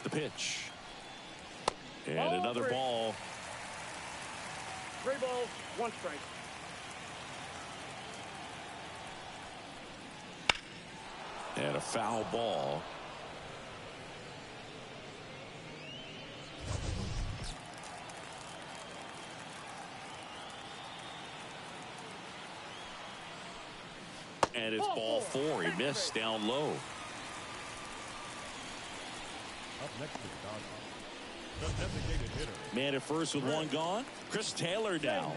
[SPEAKER 1] The pitch. And another ball.
[SPEAKER 3] 3 balls, 1 strike.
[SPEAKER 1] And a foul ball. And it's ball 4. He missed down low.
[SPEAKER 4] Up next to the Dodgers, the designated hitter.
[SPEAKER 1] Man at first with 1 gone. Chris Taylor down.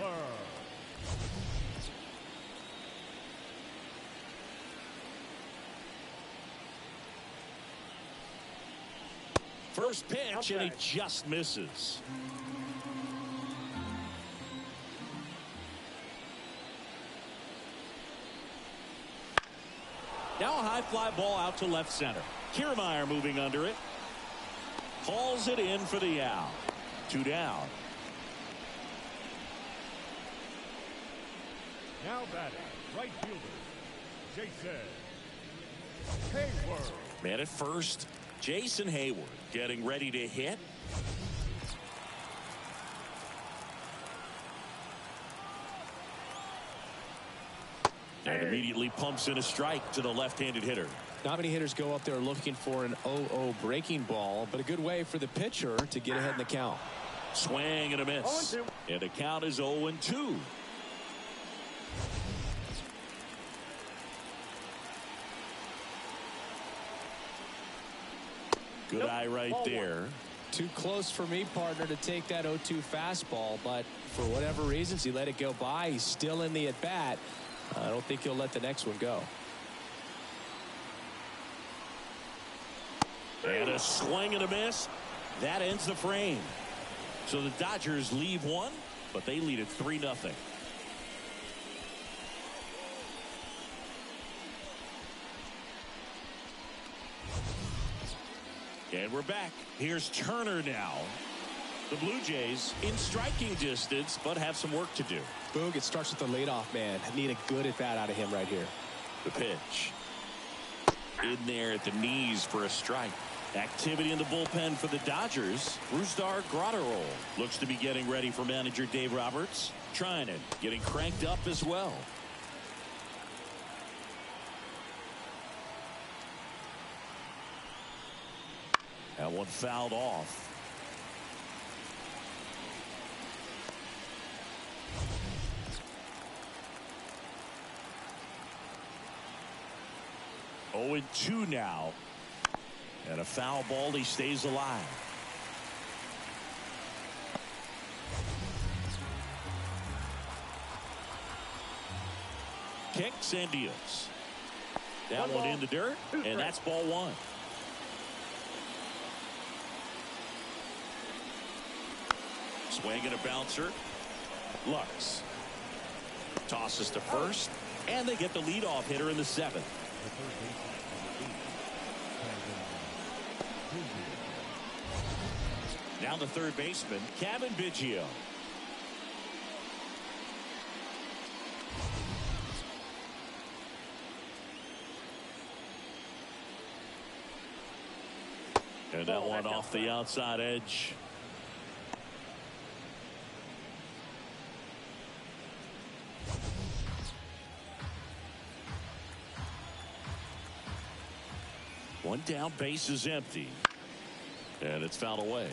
[SPEAKER 1] First pitch, and he just misses. Now a high fly ball out to left center. Kiermaier moving under it. Hauls it in for the out. 2 down.
[SPEAKER 4] Now batting, right fielder, Jason Hayward.
[SPEAKER 1] Man at first, Jason Hayward getting ready to hit. And immediately pumps in a strike to the left-handed hitter.
[SPEAKER 2] Not many hitters go up there looking for an 0-0 breaking ball, but a good way for the pitcher to get ahead in the count.
[SPEAKER 1] Swing and a miss.
[SPEAKER 3] 0-2.
[SPEAKER 1] And the count is 0-2. Good eye right there.
[SPEAKER 2] Too close for me, partner, to take that 0-2 fastball, but for whatever reasons, he let it go by. He's still in the at-bat. I don't think he'll let the next one go.
[SPEAKER 1] And a swing and a miss. That ends the frame. So the Dodgers leave one, but they lead it 3-0. And we're back. Here's Turner now. The Blue Jays in striking distance, but have some work to do.
[SPEAKER 2] Boog, it starts with the leadoff man. I need a good at-bat out of him right here.
[SPEAKER 1] The pitch. In there at the knees for a strike. Activity in the bullpen for the Dodgers. Brusdar Graterol looks to be getting ready for manager Dave Roberts. Trying it, getting cranked up as well. That one fouled off. Oh, 2 now. And a foul ball. He stays alive. Kicks and deals. That one in the dirt. And that's ball 1. Swing and a bouncer. Lux tosses to first, and they get the leadoff hitter in the 7th. Now the third baseman, Kevin Biggio. And that one off the outside edge. One down, base is empty. And it's fouled away.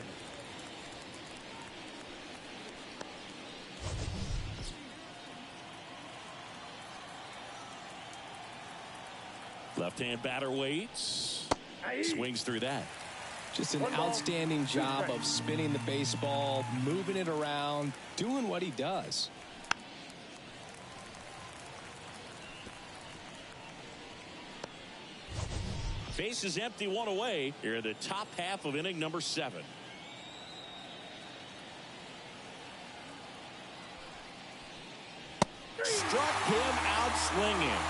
[SPEAKER 1] Left-hand batter waits. Swings through that.
[SPEAKER 2] Just an outstanding job of spinning the baseball, moving it around, doing what he does.
[SPEAKER 1] Base is empty, 1 away. Here in the top half of inning number 7. Struck him out swinging.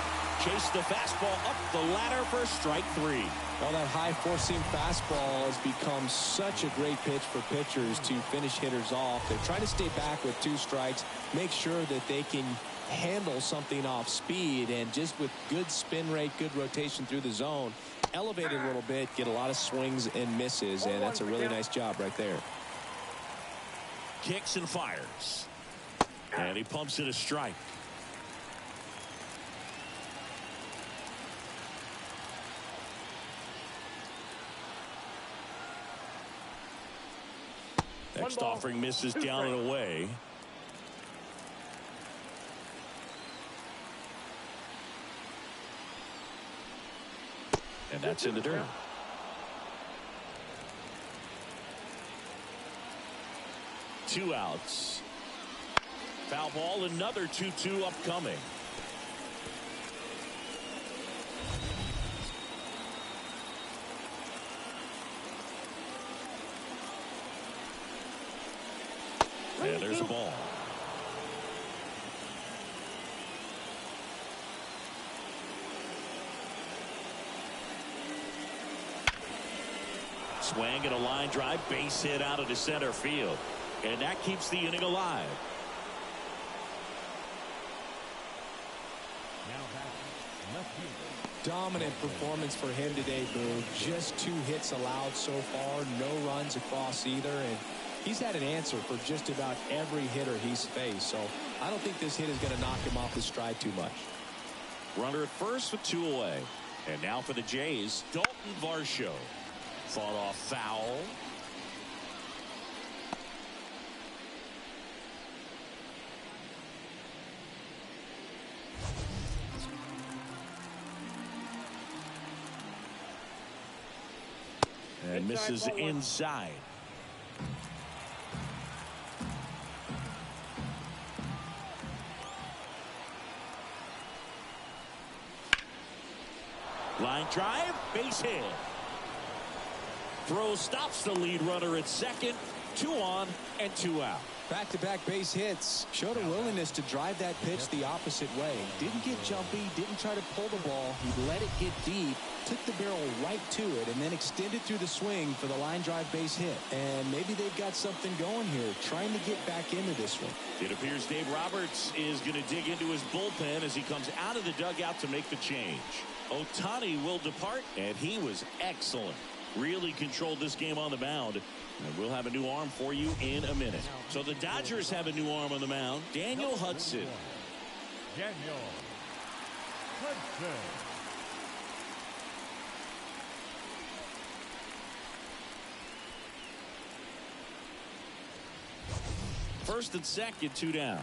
[SPEAKER 1] Chased the fastball up the ladder for strike 3.
[SPEAKER 2] Well, that high four-seam fastball has become such a great pitch for pitchers to finish hitters off. They're trying to stay back with 2 strikes, make sure that they can handle something off speed, and just with good spin rate, good rotation through the zone, elevate it a little bit, get a lot of swings and misses, and that's a really nice job right there.
[SPEAKER 1] Kicks and fires. And he pumps it a strike. Next offering misses down and away. And that's in the dirt. Two outs. Foul ball, another 2-2 upcoming. And there's a ball. Swing and a line drive, base hit out into center field. And that keeps the inning alive.
[SPEAKER 2] Dominant performance for him today, Boo. Just 2 hits allowed so far, no runs across either, and he's had an answer for just about every hitter he's faced, so I don't think this hit is going to knock him off his stride too much.
[SPEAKER 1] Runner at first with 2 away. And now for the Jays, Dalton Varsho. Fought off foul. And misses inside. Line drive, base hit. Throw stops the lead runner at second. 2 on and 2 out.
[SPEAKER 2] Back-to-back base hits. Showed a willingness to drive that pitch the opposite way. Didn't get jumpy, didn't try to pull the ball. He let it get deep, took the barrel right to it, and then extended through the swing for the line drive base hit. And maybe they've got something going here, trying to get back into this one.
[SPEAKER 1] It appears Dave Roberts is going to dig into his bullpen as he comes out of the dugout to make the change. Ohtani will depart, and he was excellent. Really controlled this game on the mound. And we'll have a new arm for you in a minute. So the Dodgers have a new arm on the mound. Daniel Hudson.
[SPEAKER 4] Daniel Hudson.
[SPEAKER 1] First and second, 2 down.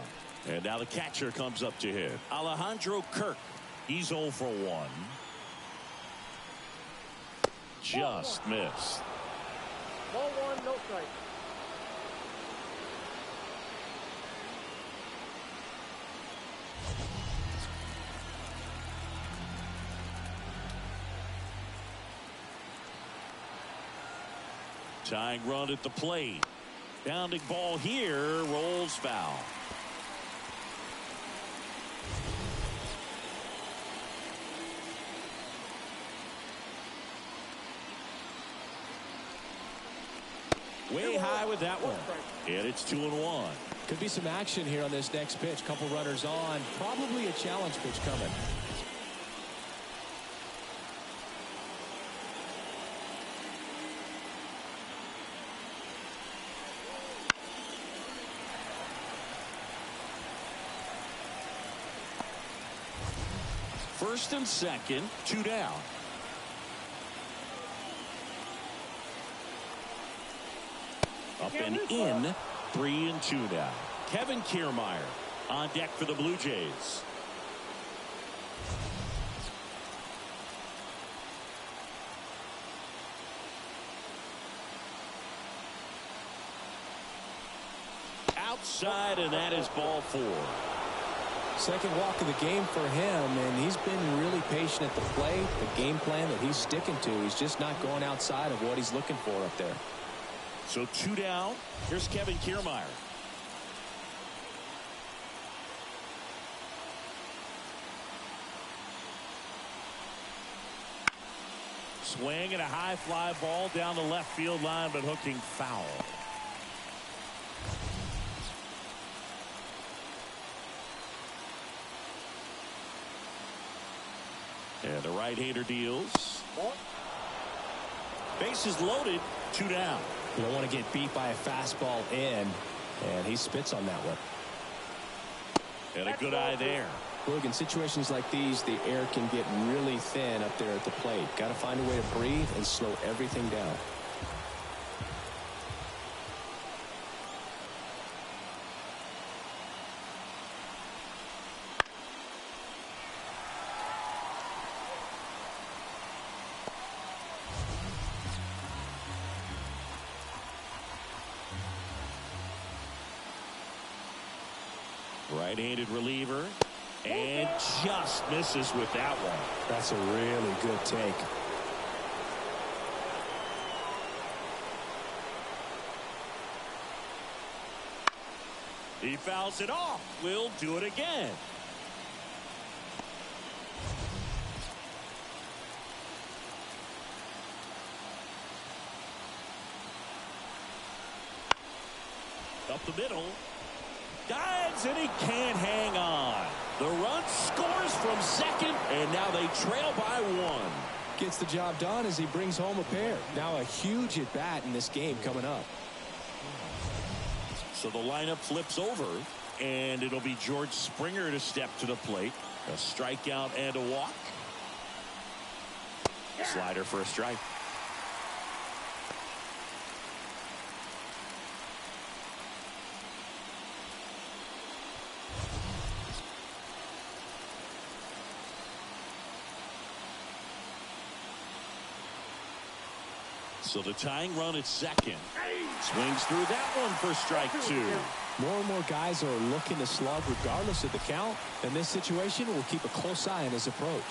[SPEAKER 1] And now the catcher comes up to hit. Alejandro Kirk. He's 0 for 1. Just missed.
[SPEAKER 3] Ball 1, no strike.
[SPEAKER 1] Tying run at the plate. Bounding ball here, rolls foul. Way high with that one. And it's 2-1.
[SPEAKER 2] Could be some action here on this next pitch. Couple runners on. Probably a challenge pitch coming.
[SPEAKER 1] First and second, 2 down. Up and in, 3 and 2 now. Kevin Kiermaier on deck for the Blue Jays. Outside, and that is ball 4.
[SPEAKER 2] Second walk of the game for him, and he's been really patient at the plate. The game plan that he's sticking to, he's just not going outside of what he's looking for up there.
[SPEAKER 1] So 2 down. Here's Kevin Kiermaier. Swing and a high fly ball down the left field line, but hooking foul. And the right-hander deals. Bases loaded, 2 down.
[SPEAKER 2] You don't want to get beat by a fastball in, and he spits on that one.
[SPEAKER 1] And a good eye there.
[SPEAKER 2] Look, in situations like these, the air can get really thin up there at the plate. Got to find a way to breathe and slow everything down.
[SPEAKER 1] Right-handed reliever, and just misses with that one.
[SPEAKER 2] That's a really good take.
[SPEAKER 1] He fouls it off. We'll do it again. Up the middle. Dives, and he can't hang on. The run scores from second, and now they trail by 1.
[SPEAKER 2] Gets the job done as he brings home a pair. Now a huge at bat in this game coming up.
[SPEAKER 1] So the lineup flips over, and it'll be George Springer to step to the plate. A strikeout and a walk. Slider for a strike. So the tying run at second. Swings through that one for strike 2.
[SPEAKER 2] More and more guys are looking to slug regardless of the count. In this situation, we'll keep a close eye on his approach.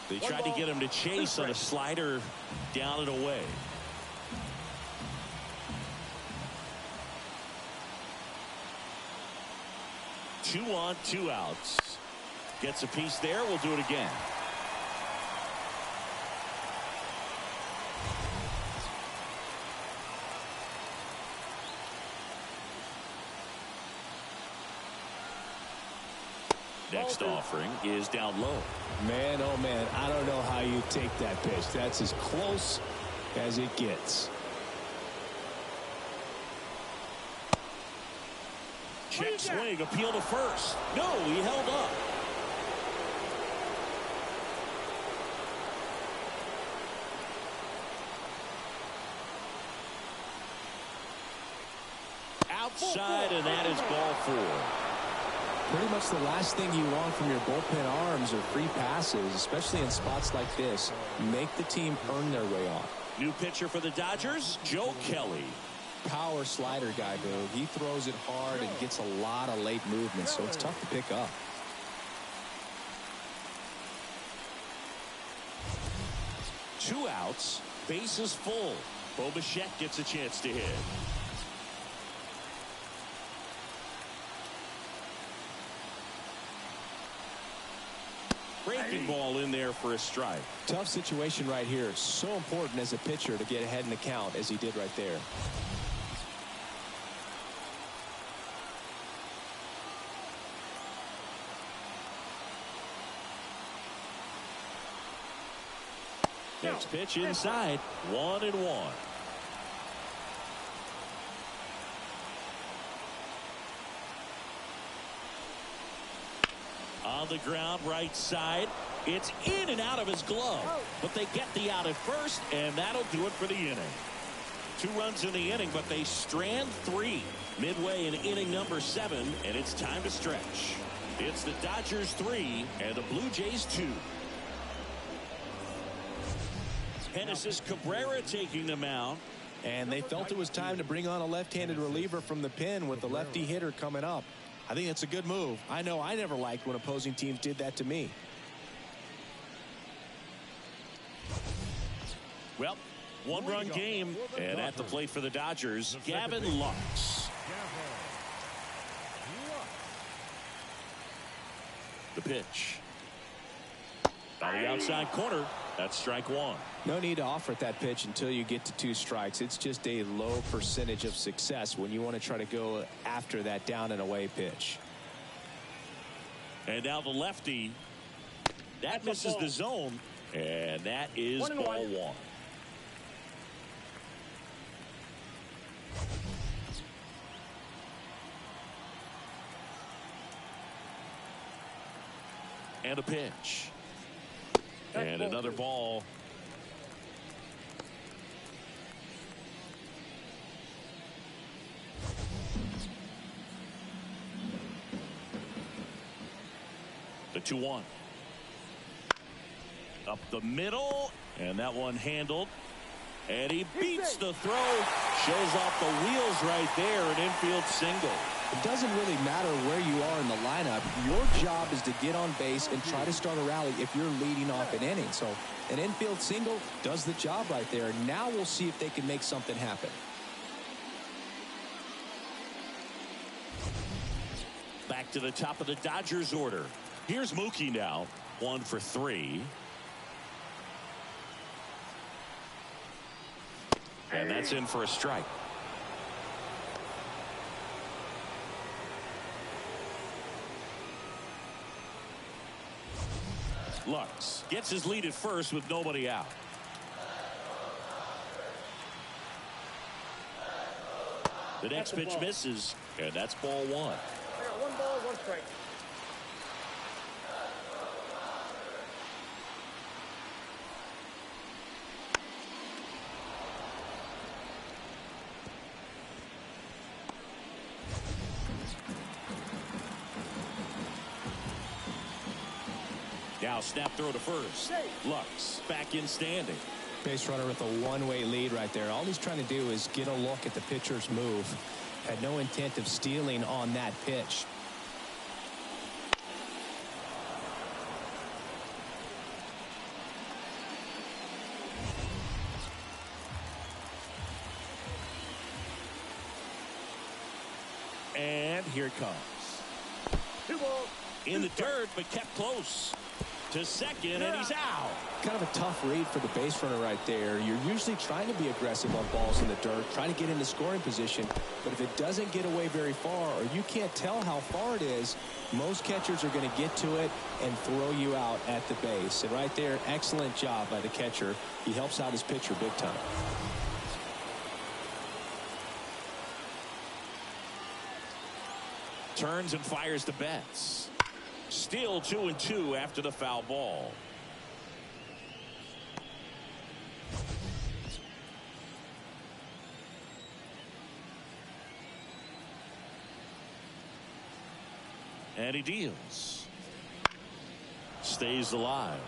[SPEAKER 1] They tried to get him to chase on a slider down and away. Two on, 2 outs. Gets a piece there. We'll do it again. Next offering is down low.
[SPEAKER 2] Man, oh man, I don't know how you take that pitch. That's as close as it gets.
[SPEAKER 1] Check swing, appeal to first. No, he held up. Outside, and that is ball 4.
[SPEAKER 2] Pretty much the last thing you want from your bullpen arms are free passes, especially in spots like this. Make the team earn their way on.
[SPEAKER 1] New pitcher for the Dodgers, Joe Kelly.
[SPEAKER 2] Power slider guy, Boo. He throws it hard and gets a lot of late movement, so it's tough to pick up.
[SPEAKER 1] Two outs, bases full. Bo Bichette gets a chance to hit. Breaking ball in there for a strike.
[SPEAKER 2] Tough situation right here. So important as a pitcher to get ahead in the count as he did right there.
[SPEAKER 1] Next pitch inside. 1-1. On the ground, right side. It's in and out of his glove. But they get the out at first, and that'll do it for the inning. 2 runs in the inning, but they strand 3. Midway in inning number 7, and it's time to stretch. It's the Dodgers 3 and the Blue Jays 2. Genesis Cabrera taking the mound.
[SPEAKER 2] And they felt it was time to bring on a left-handed reliever from the pen with the lefty hitter coming up. I think it's a good move. I know I never liked when opposing teams did that to me.
[SPEAKER 1] Well, 1-run game, and at the plate for the Dodgers, Gavin Lux. The pitch. On the outside corner, that's strike 1.
[SPEAKER 2] No need to offer at that pitch until you get to 2 strikes. It's just a low percentage of success when you want to try to go after that down and away pitch.
[SPEAKER 1] And now the lefty. That misses the zone, and that is ball 1. And a pitch. And another ball. The 2-1. Up the middle, and that one handled. And he beats the throw. Shows off the wheels right there, an infield single.
[SPEAKER 2] It doesn't really matter where you are in the lineup. Your job is to get on base and try to start a rally if you're leading off an inning. So an infield single does the job right there. Now we'll see if they can make something happen.
[SPEAKER 1] Back to the top of the Dodgers order. Here's Mookie now. 1 for 3. And that's in for a strike. Lux gets his lead at first with nobody out. The next pitch misses, and that's ball 1.
[SPEAKER 3] I got 1 ball, 1 strike.
[SPEAKER 1] Now snap throw to first. Lux back in standing.
[SPEAKER 2] Base runner with a one-way lead right there. All he's trying to do is get a look at the pitcher's move. Had no intent of stealing on that pitch.
[SPEAKER 1] Here it comes.
[SPEAKER 3] 2 balls.
[SPEAKER 1] In the dirt, but kept close. To second, and he's out.
[SPEAKER 2] Kind of a tough read for the base runner right there. You're usually trying to be aggressive on balls in the dirt, trying to get into scoring position. But if it doesn't get away very far, or you can't tell how far it is, most catchers are going to get to it and throw you out at the base. And right there, excellent job by the catcher. He helps out his pitcher big time.
[SPEAKER 1] Turns and fires the Betts. Still 2-2 after the foul ball. And he deals. Stays alive.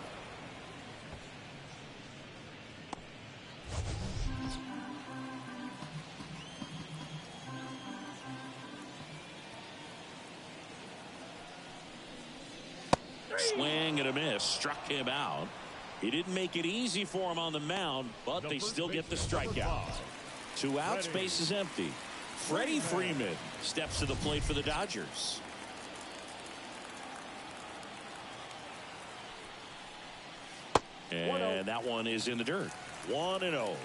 [SPEAKER 1] Swing and a miss. Struck him out. He didn't make it easy for him on the mound, but they still get the strikeout. 2 outs, base is empty. Freddie Freeman steps to the plate for the Dodgers. And that one is in the dirt. 1-0.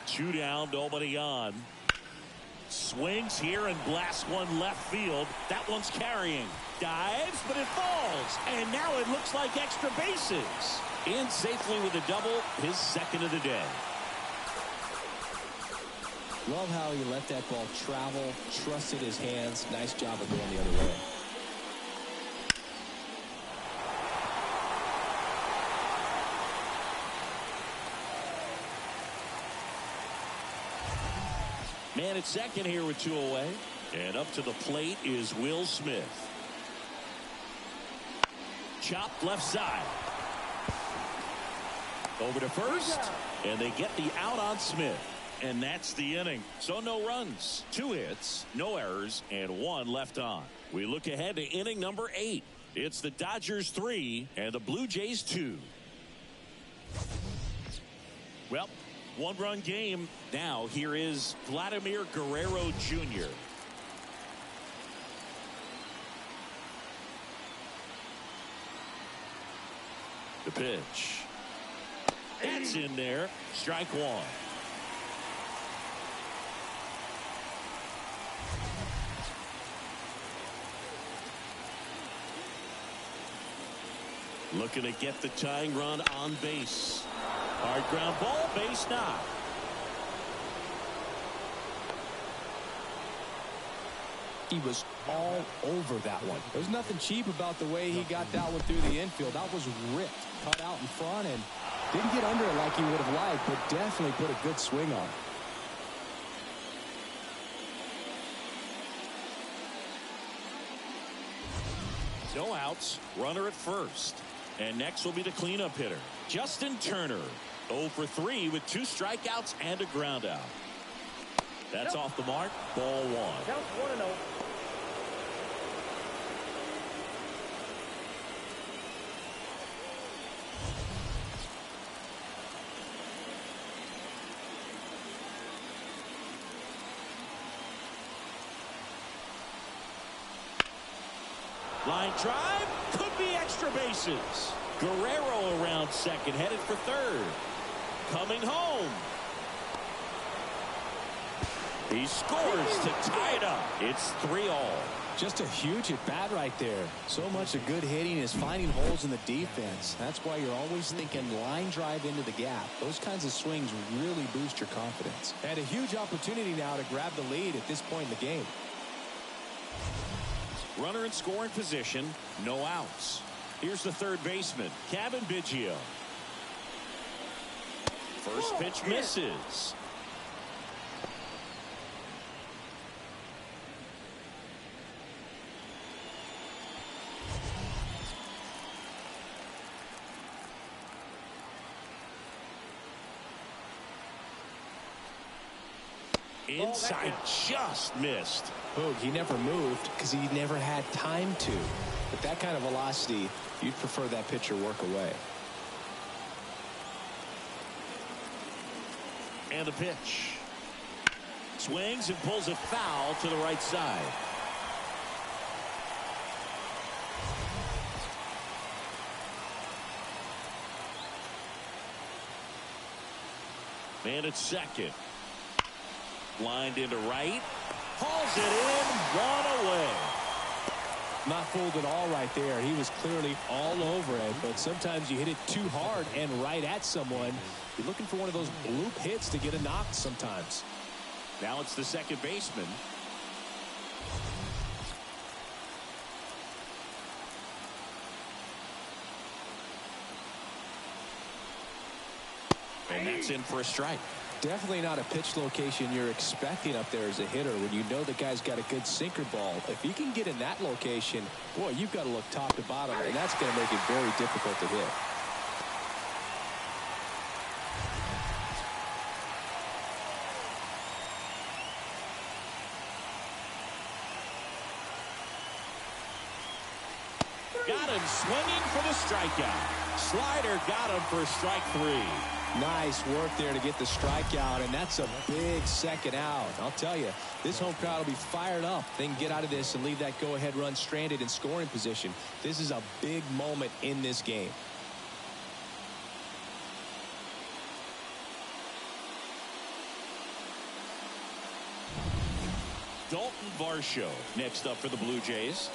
[SPEAKER 1] Two down, nobody on. Swings here and blasts one left field. That one's carrying. Dives, but it falls. And now it looks like extra bases. In safely with a double, his second of the day.
[SPEAKER 2] Love how he let that ball travel, trusted his hands. Nice job of going the other way.
[SPEAKER 1] Man at second here with 2 away. And up to the plate is Will Smith. Chopped left side. Over to first. And they get the out on Smith. And that's the inning. So no runs, 2 hits, no errors, and 1 left on. We look ahead to inning number 8. It's the Dodgers 3 and the Blue Jays 2. Well, 1-run game. Now here is Vladimir Guerrero Jr. The pitch. That's in there. Strike 1. Looking to get the tying run on base. Hard ground ball, base knock.
[SPEAKER 2] He was all over that one. There's nothing cheap about the way he got that one through the infield. That was ripped, cut out in front, and didn't get under it like he would have liked, but definitely put a good swing on it.
[SPEAKER 1] No outs, runner at first. And next will be the cleanup hitter, Justin Turner. 0 for 3 with 2 strikeouts and a ground out. That's off the mark. Ball 1.
[SPEAKER 3] Count 1-0.
[SPEAKER 1] Line drive, could be extra bases. Guerrero around second, headed for third. Coming home. He scores to tie it up. It's 3-all.
[SPEAKER 2] Just a huge at bat right there. So much of good hitting is finding holes in the defense. That's why you're always thinking line drive into the gap. Those kinds of swings really boost your confidence. And a huge opportunity now to grab the lead at this point in the game.
[SPEAKER 1] Runner in scoring position, no outs. Here's the third baseman, Kevin Biggio. First pitch misses. Inside, just missed.
[SPEAKER 2] Boog, he never moved because he never had time to. With that kind of velocity, you'd prefer that pitcher work away.
[SPEAKER 1] And the pitch. Swings and pulls it foul to the right side. Man at second. Lined into right. Hauls it in. One away.
[SPEAKER 2] Not fooled at all right there. He was clearly all over it, but sometimes you hit it too hard and right at someone. You're looking for one of those bloop hits to get a knock sometimes.
[SPEAKER 1] Now it's the second baseman. And that's in for a strike.
[SPEAKER 2] Definitely not a pitch location you're expecting up there as a hitter when you know the guy's got a good sinker ball. If he can get in that location, boy, you've got to look top to bottom, and that's going to make it very difficult to hit.
[SPEAKER 1] Got him swinging for the strikeout. Slider got him for strike 3.
[SPEAKER 2] Nice work there to get the strikeout, and that's a big second out. I'll tell you, this home crowd will be fired up. They can get out of this and leave that go-ahead run stranded in scoring position. This is a big moment in this game.
[SPEAKER 1] Dalton Varsho next up for the Blue Jays.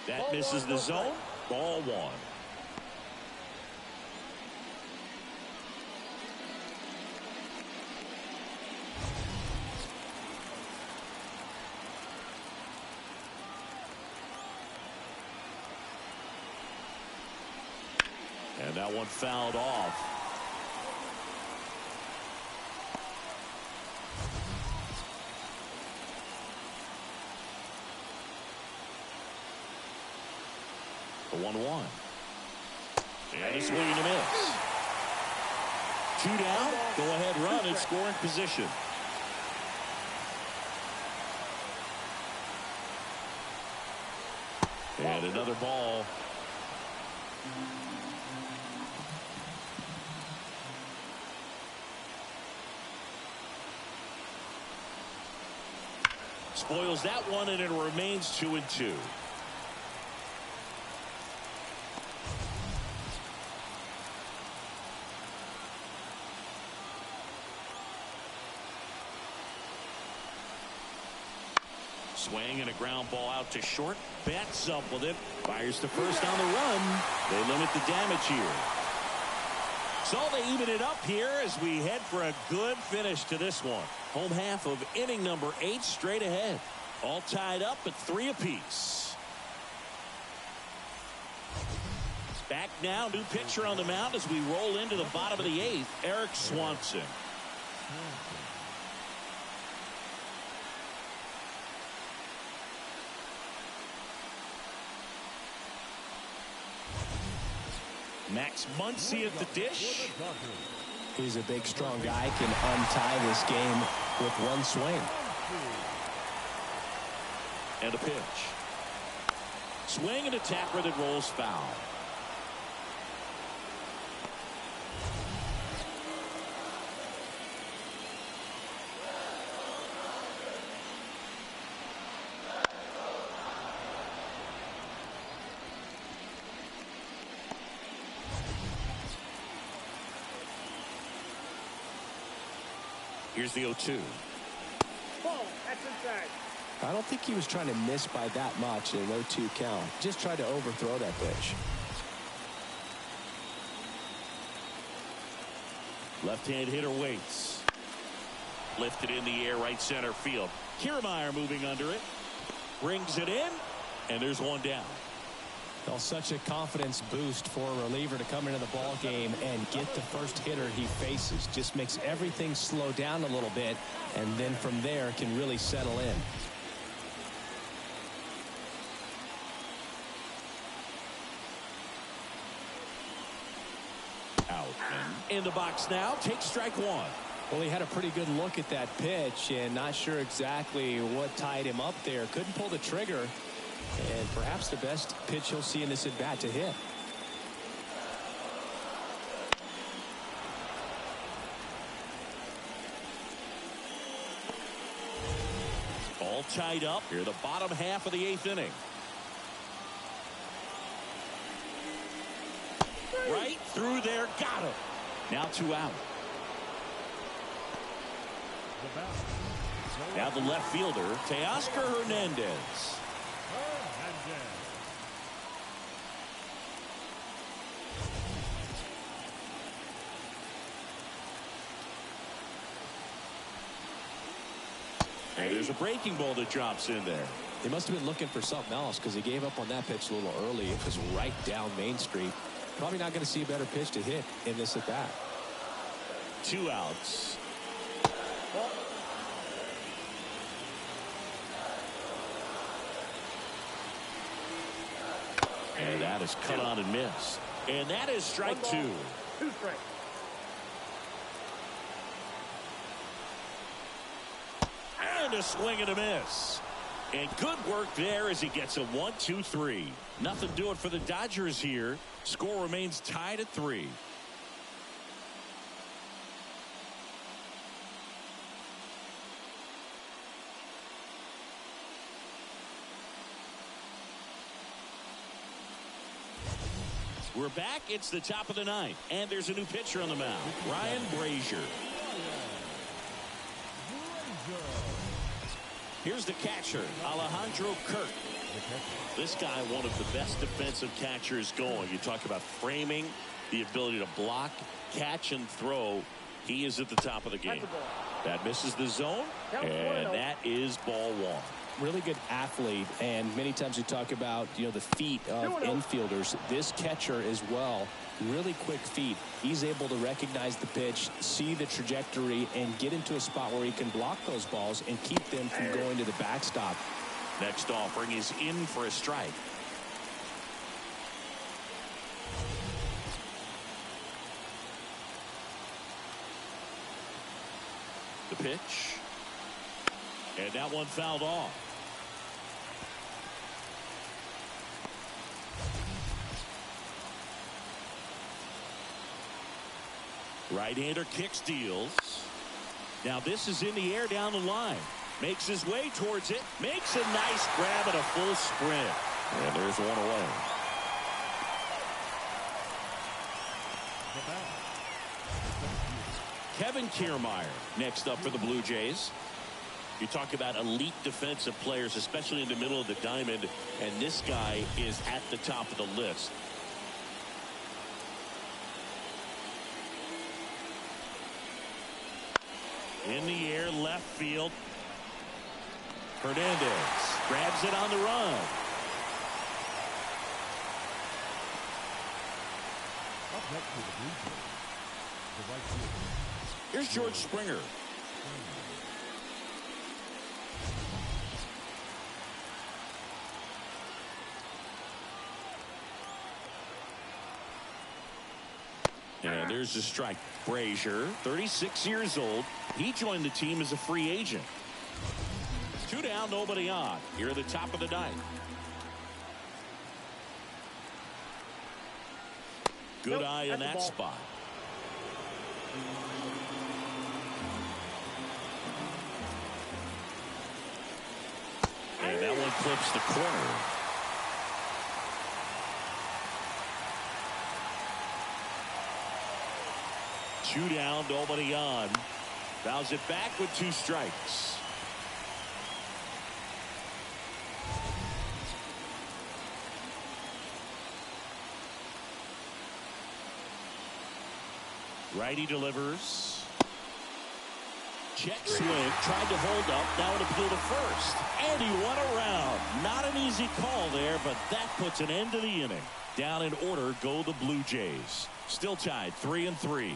[SPEAKER 1] That misses the zone. Ball 1. And that one fouled off. The 1-1. And a swing and a miss. 2 down. Go ahead run in scoring position. And another ball. Spoils that one, and it remains 2-2. Swing and a ground ball out to short. Betts up with it. Fires to first on the run. They limit the damage here. So they even it up here as we head for a good finish to this one. Home half of inning number 8 straight ahead. All tied up at 3 apiece. Back now, new pitcher on the mound as we roll into the bottom of the 8th. Eric Swanson. Max Muncy at the dish.
[SPEAKER 2] He's a big, strong guy, can untie this game with one swing.
[SPEAKER 1] And a pitch. Swing and a tapper that rolls foul. Here's the 0-2.
[SPEAKER 3] Ball. That's inside.
[SPEAKER 2] I don't think he was trying to miss by that much in an 0-2 count. Just tried to overthrow that pitch.
[SPEAKER 1] Left-hand hitter waits. Lifted in the air, right center field. Kiermaier moving under it. Brings it in, and there's one down.
[SPEAKER 2] Well, such a confidence boost for a reliever to come into the ball game and get the first hitter he faces. Just makes everything slow down a little bit, and then from there can really settle in.
[SPEAKER 1] Out and in the box now. Take strike 1.
[SPEAKER 2] Well, he had a pretty good look at that pitch and not sure exactly what tied him up there. Couldn't pull the trigger, and perhaps the best pitch he'll see in this at bat to hit.
[SPEAKER 1] All tied up here, the bottom half of the 8th inning. Right through there, got him. Now 2 out. Now the left fielder, Teoscar Hernandez. And there's a breaking ball that drops in there.
[SPEAKER 2] They must have been looking for something else because he gave up on that pitch a little early. It was right down Main Street. Probably not going to see a better pitch to hit in this at bat.
[SPEAKER 1] 2 outs. And that is cut on and missed. And that is strike 2.
[SPEAKER 3] 2 strikes.
[SPEAKER 1] And a swing and a miss. And good work there as he gets a 1-2-3. Nothing doing for the Dodgers here. Score remains tied at 3. We're back. It's the top of the 9th. And there's a new pitcher on the mound. Ryan Brazier. Here's the catcher, Alejandro Kirk. This guy, one of the best defensive catchers going. You talk about framing, the ability to block, catch, and throw. He is at the top of the game. That misses the zone, and that is ball 1.
[SPEAKER 2] Really good athlete, and many times we talk about, the feet of infielders. This catcher as well, really quick feet. He's able to recognize the pitch, see the trajectory, and get into a spot where he can block those balls and keep them from going to the backstop.
[SPEAKER 1] Next offering is in for a strike. The pitch. And that one fouled off. Right-hander kicks, deals. Now this is in the air down the line. Makes his way towards it. Makes a nice grab and a full sprint. And there's one away. Kevin Kiermaier next up for the Blue Jays. You talk about elite defensive players, especially in the middle of the diamond, and this guy is at the top of the list. In the air, left field. Hernandez grabs it on the run.
[SPEAKER 4] Up next to the Blue Jays, the right fielder.
[SPEAKER 1] Here's George Springer. And there's the strike. Brazier, 36 years old. He joined the team as a free agent. 2 down, nobody on. Here at the top of the 9th. Good eye in that spot. And that one clips the corner. Two down, nobody on. Fouls it back with 2 strikes. Righty delivers. Check swing, tried to hold up, now an appeal to first. And he won around. Not an easy call there, but that puts an end to the inning. Down in order go the Blue Jays. Still tied 3-3.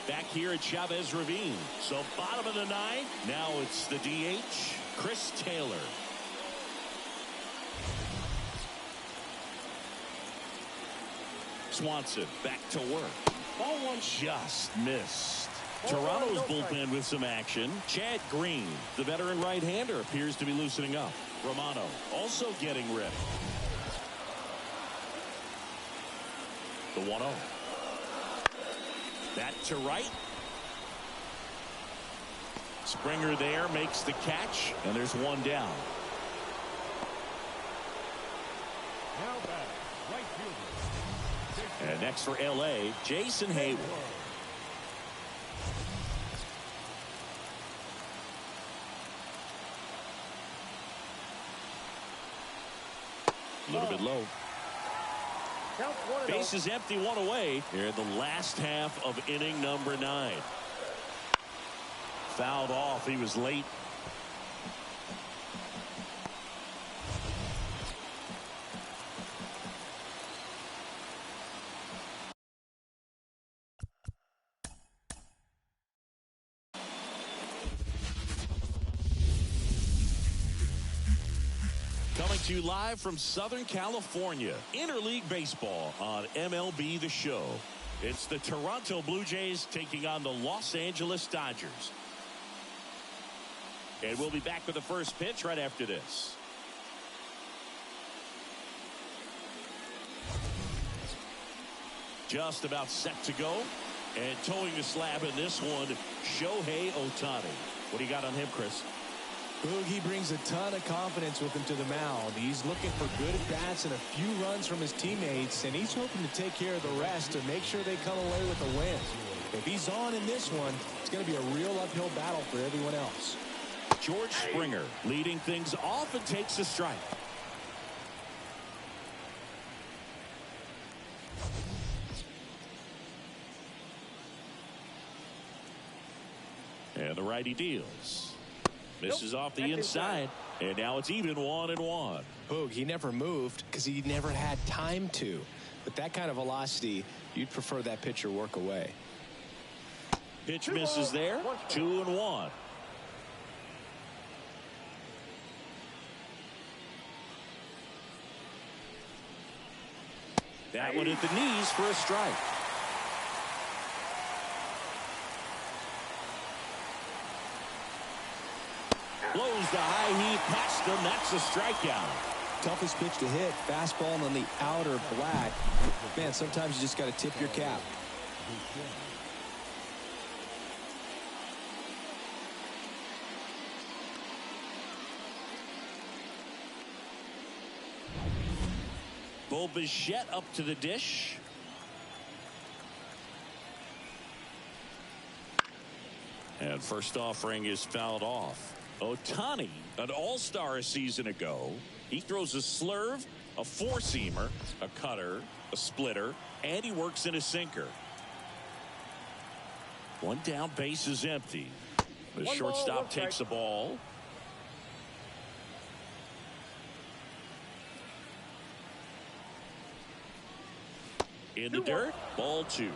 [SPEAKER 1] Back here at Chavez Ravine. So bottom of the 9th. Now it's the DH, Chris Taylor. Swanson back to work.
[SPEAKER 3] Ball one.
[SPEAKER 1] Just missed. Toronto's bullpen with some action. Chad Green, the veteran right-hander, appears to be loosening up. Romano also getting ready. The 1-0. That to right. Springer there makes the catch, and there's one down.
[SPEAKER 4] Now back, right fielder.
[SPEAKER 1] And next for L.A., Jason Hayward. A little bit low. Base is empty, one away. Here in the last half of inning number 9. Fouled off. He was late. Coming to you live from Southern California, Interleague Baseball on MLB The Show. It's the Toronto Blue Jays taking on the Los Angeles Dodgers. And we'll be back with the first pitch right after this. Just about set to go. And towing the slab in this one, Shohei Ohtani. What do you got on him, Chris?
[SPEAKER 2] He brings a ton of confidence with him to the mound. He's looking for good at-bats and a few runs from his teammates, and he's hoping to take care of the rest to make sure they come away with a win. If he's on in this one, it's going to be a real uphill battle for everyone else.
[SPEAKER 1] George Springer leading things off and takes a strike. And the righty deals. Misses off the inside, and now it's even 1-1.
[SPEAKER 2] Boog, he never moved because he never had time to. With that kind of velocity, you'd prefer that pitcher work away.
[SPEAKER 1] Pitch misses there, 2-1. That one at the knees for a strike. Blows the high heat past him. That's a strikeout.
[SPEAKER 2] Toughest pitch to hit, fastball on the outer black. Man, sometimes you just got to tip your cap.
[SPEAKER 1] Bo Bichette up to the dish. And first offering is fouled off. Ohtani, an all-star a season ago. He throws a slurve, a four-seamer, a cutter, a splitter, and he works in a sinker. One down, base is empty. The shortstop takes the ball. In the dirt, ball 2.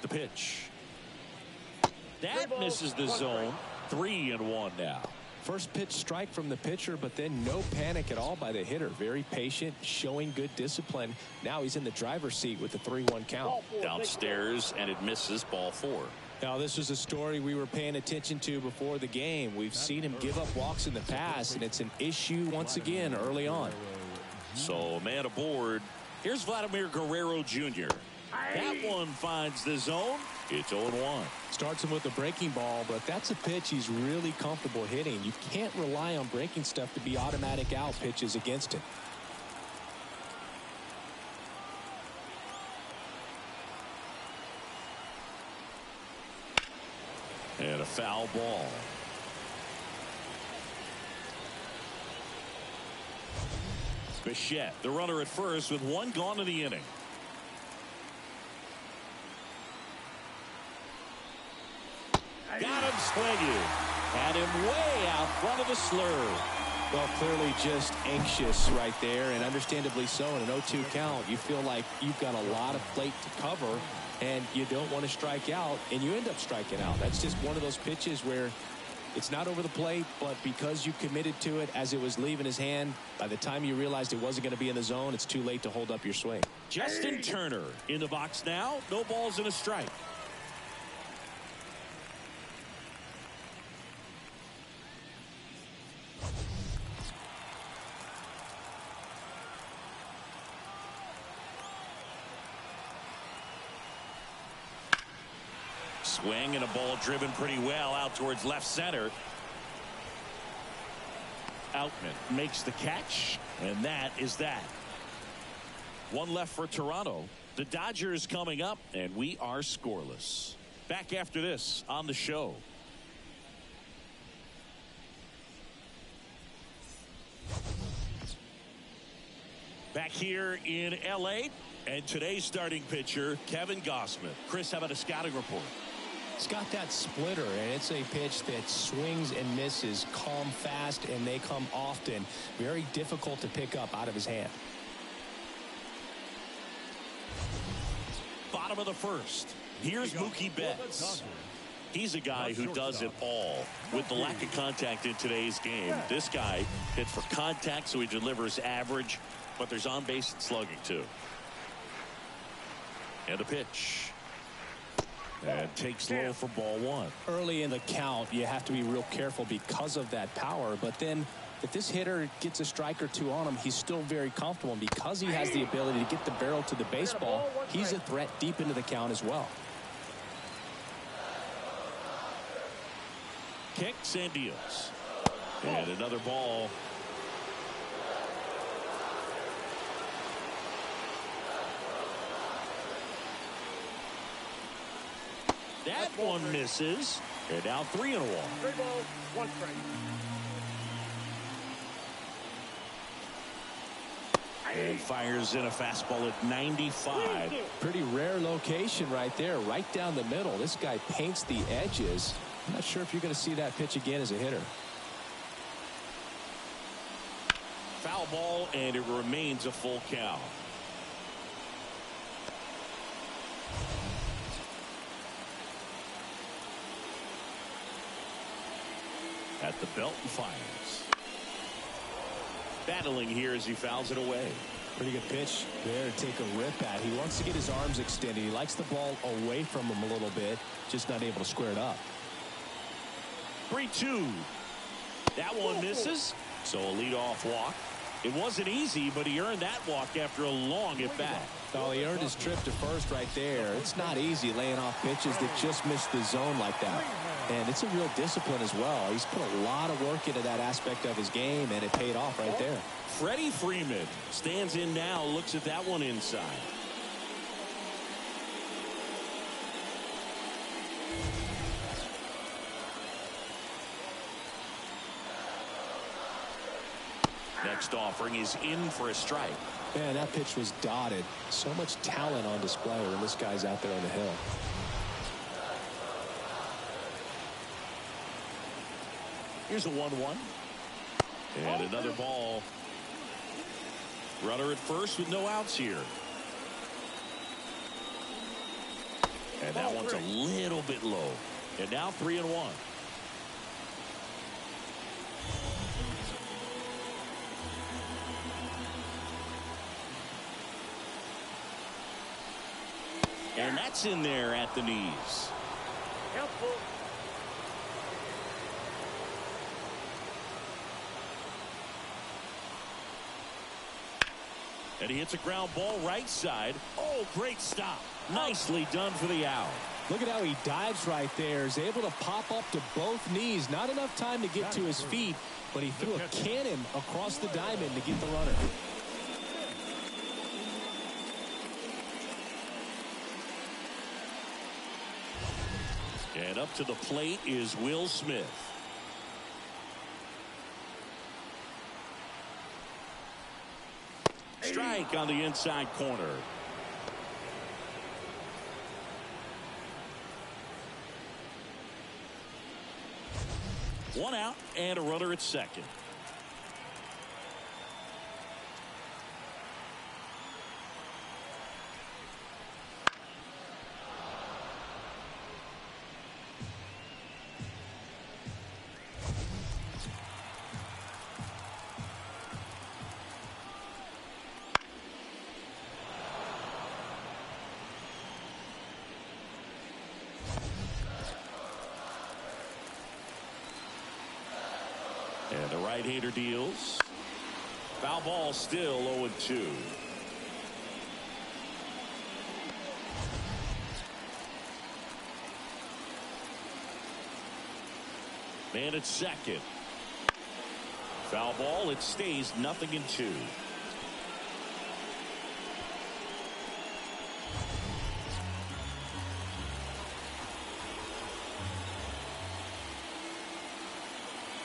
[SPEAKER 1] The pitch. That misses the zone. 3-1 now.
[SPEAKER 2] First pitch strike from the pitcher, but then no panic at all by the hitter. Very patient, showing good discipline. Now he's in the driver's seat with the 3-1 count.
[SPEAKER 1] Downstairs, and it misses, ball 4.
[SPEAKER 2] Now, this was a story we were paying attention to before the game. We've seen him give up walks in the past, and it's an issue once again early on.
[SPEAKER 1] So, man aboard. Here's Vladimir Guerrero Jr. That one finds the zone. It's 0-1.
[SPEAKER 2] Starts him with a breaking ball, but that's a pitch he's really comfortable hitting. You can't rely on breaking stuff to be automatic out pitches against him.
[SPEAKER 1] And a foul ball. Bichette, the runner at first with one gone in the inning. Got him swinging. Had him way out front of the slurve.
[SPEAKER 2] Well, clearly just anxious right there, and understandably so. In an 0-2 count, you feel like you've got a lot of plate to cover, and you don't want to strike out, and you end up striking out. That's just one of those pitches where It's not over the plate, but because you committed to it as it was leaving his hand, by the time you realized it wasn't going to be in the zone, it's too late to hold up your swing.
[SPEAKER 1] Justin Turner in the box now. No balls and a strike. Swing and a ball driven pretty well out towards left center. Outman makes the catch, and that is that. One left for Toronto. The Dodgers coming up, and we are scoreless. Back after this on the show. Back here in L.A., and today's starting pitcher, Kevin Gausman. Chris, how about a scouting report?
[SPEAKER 2] It's got that splitter, and it's a pitch that swings and misses, come fast, and they come often. Very difficult to pick up out of his hand.
[SPEAKER 1] Bottom of the first. Here's Mookie Betts. He's a guy who does it all. With the lack of contact in today's game, this guy hits for contact, so he delivers average, but there's on-base and slugging, too. And a pitch. And takes low for ball one.
[SPEAKER 2] Early in the count, you have to be real careful because of that power. But then if this hitter gets a strike or two on him, he's still very comfortable. And because he has the ability to get the barrel to the baseball, he's a threat deep into the count as well.
[SPEAKER 1] Kicks and deals. And another ball. That one misses. And now 3-1.
[SPEAKER 3] 3 balls, 1 strike.
[SPEAKER 1] And fires in a fastball at 95.
[SPEAKER 2] Pretty rare location right there, right down the middle. This guy paints the edges. I'm not sure if you're going to see that pitch again as a hitter.
[SPEAKER 1] Foul ball, and it remains a full count. At the belt and fires. Battling here as he fouls it away.
[SPEAKER 2] Pretty good pitch there to take a rip at. He wants to get his arms extended. He likes the ball away from him a little bit, just not able to square it up.
[SPEAKER 1] 3-2. That one misses. So a leadoff walk. It wasn't easy, but he earned that walk after a long at bat.
[SPEAKER 2] Oh, he earned his trip to first right there. It's not easy laying off pitches that just miss the zone like that. And it's a real discipline as well. He's put a lot of work into that aspect of his game, and it paid off right there.
[SPEAKER 1] Freddie Freeman stands in now, looks at that one inside. Next offering is in for a strike.
[SPEAKER 2] Man, that pitch was dotted. So much talent on display when this guy's out there on the hill.
[SPEAKER 1] Here's a 1-1. And another ball. Runner at first with no outs here. And that one's a little bit low. And now 3-1. And that's in there at the knees.
[SPEAKER 3] Helpful.
[SPEAKER 1] And he hits a ground ball right side. Oh, great stop. Nicely done for the out.
[SPEAKER 2] Look at how he dives right there. He's able to pop up to both knees. Not enough time to get to his feet, but he threw a cannon across the diamond to get the runner.
[SPEAKER 1] And up to the plate is Will Smith. Strike on the inside corner. One out and a runner at second. And the right-hander deals. Foul ball, still 0-2. Man at second. Foul ball. It stays 0-2.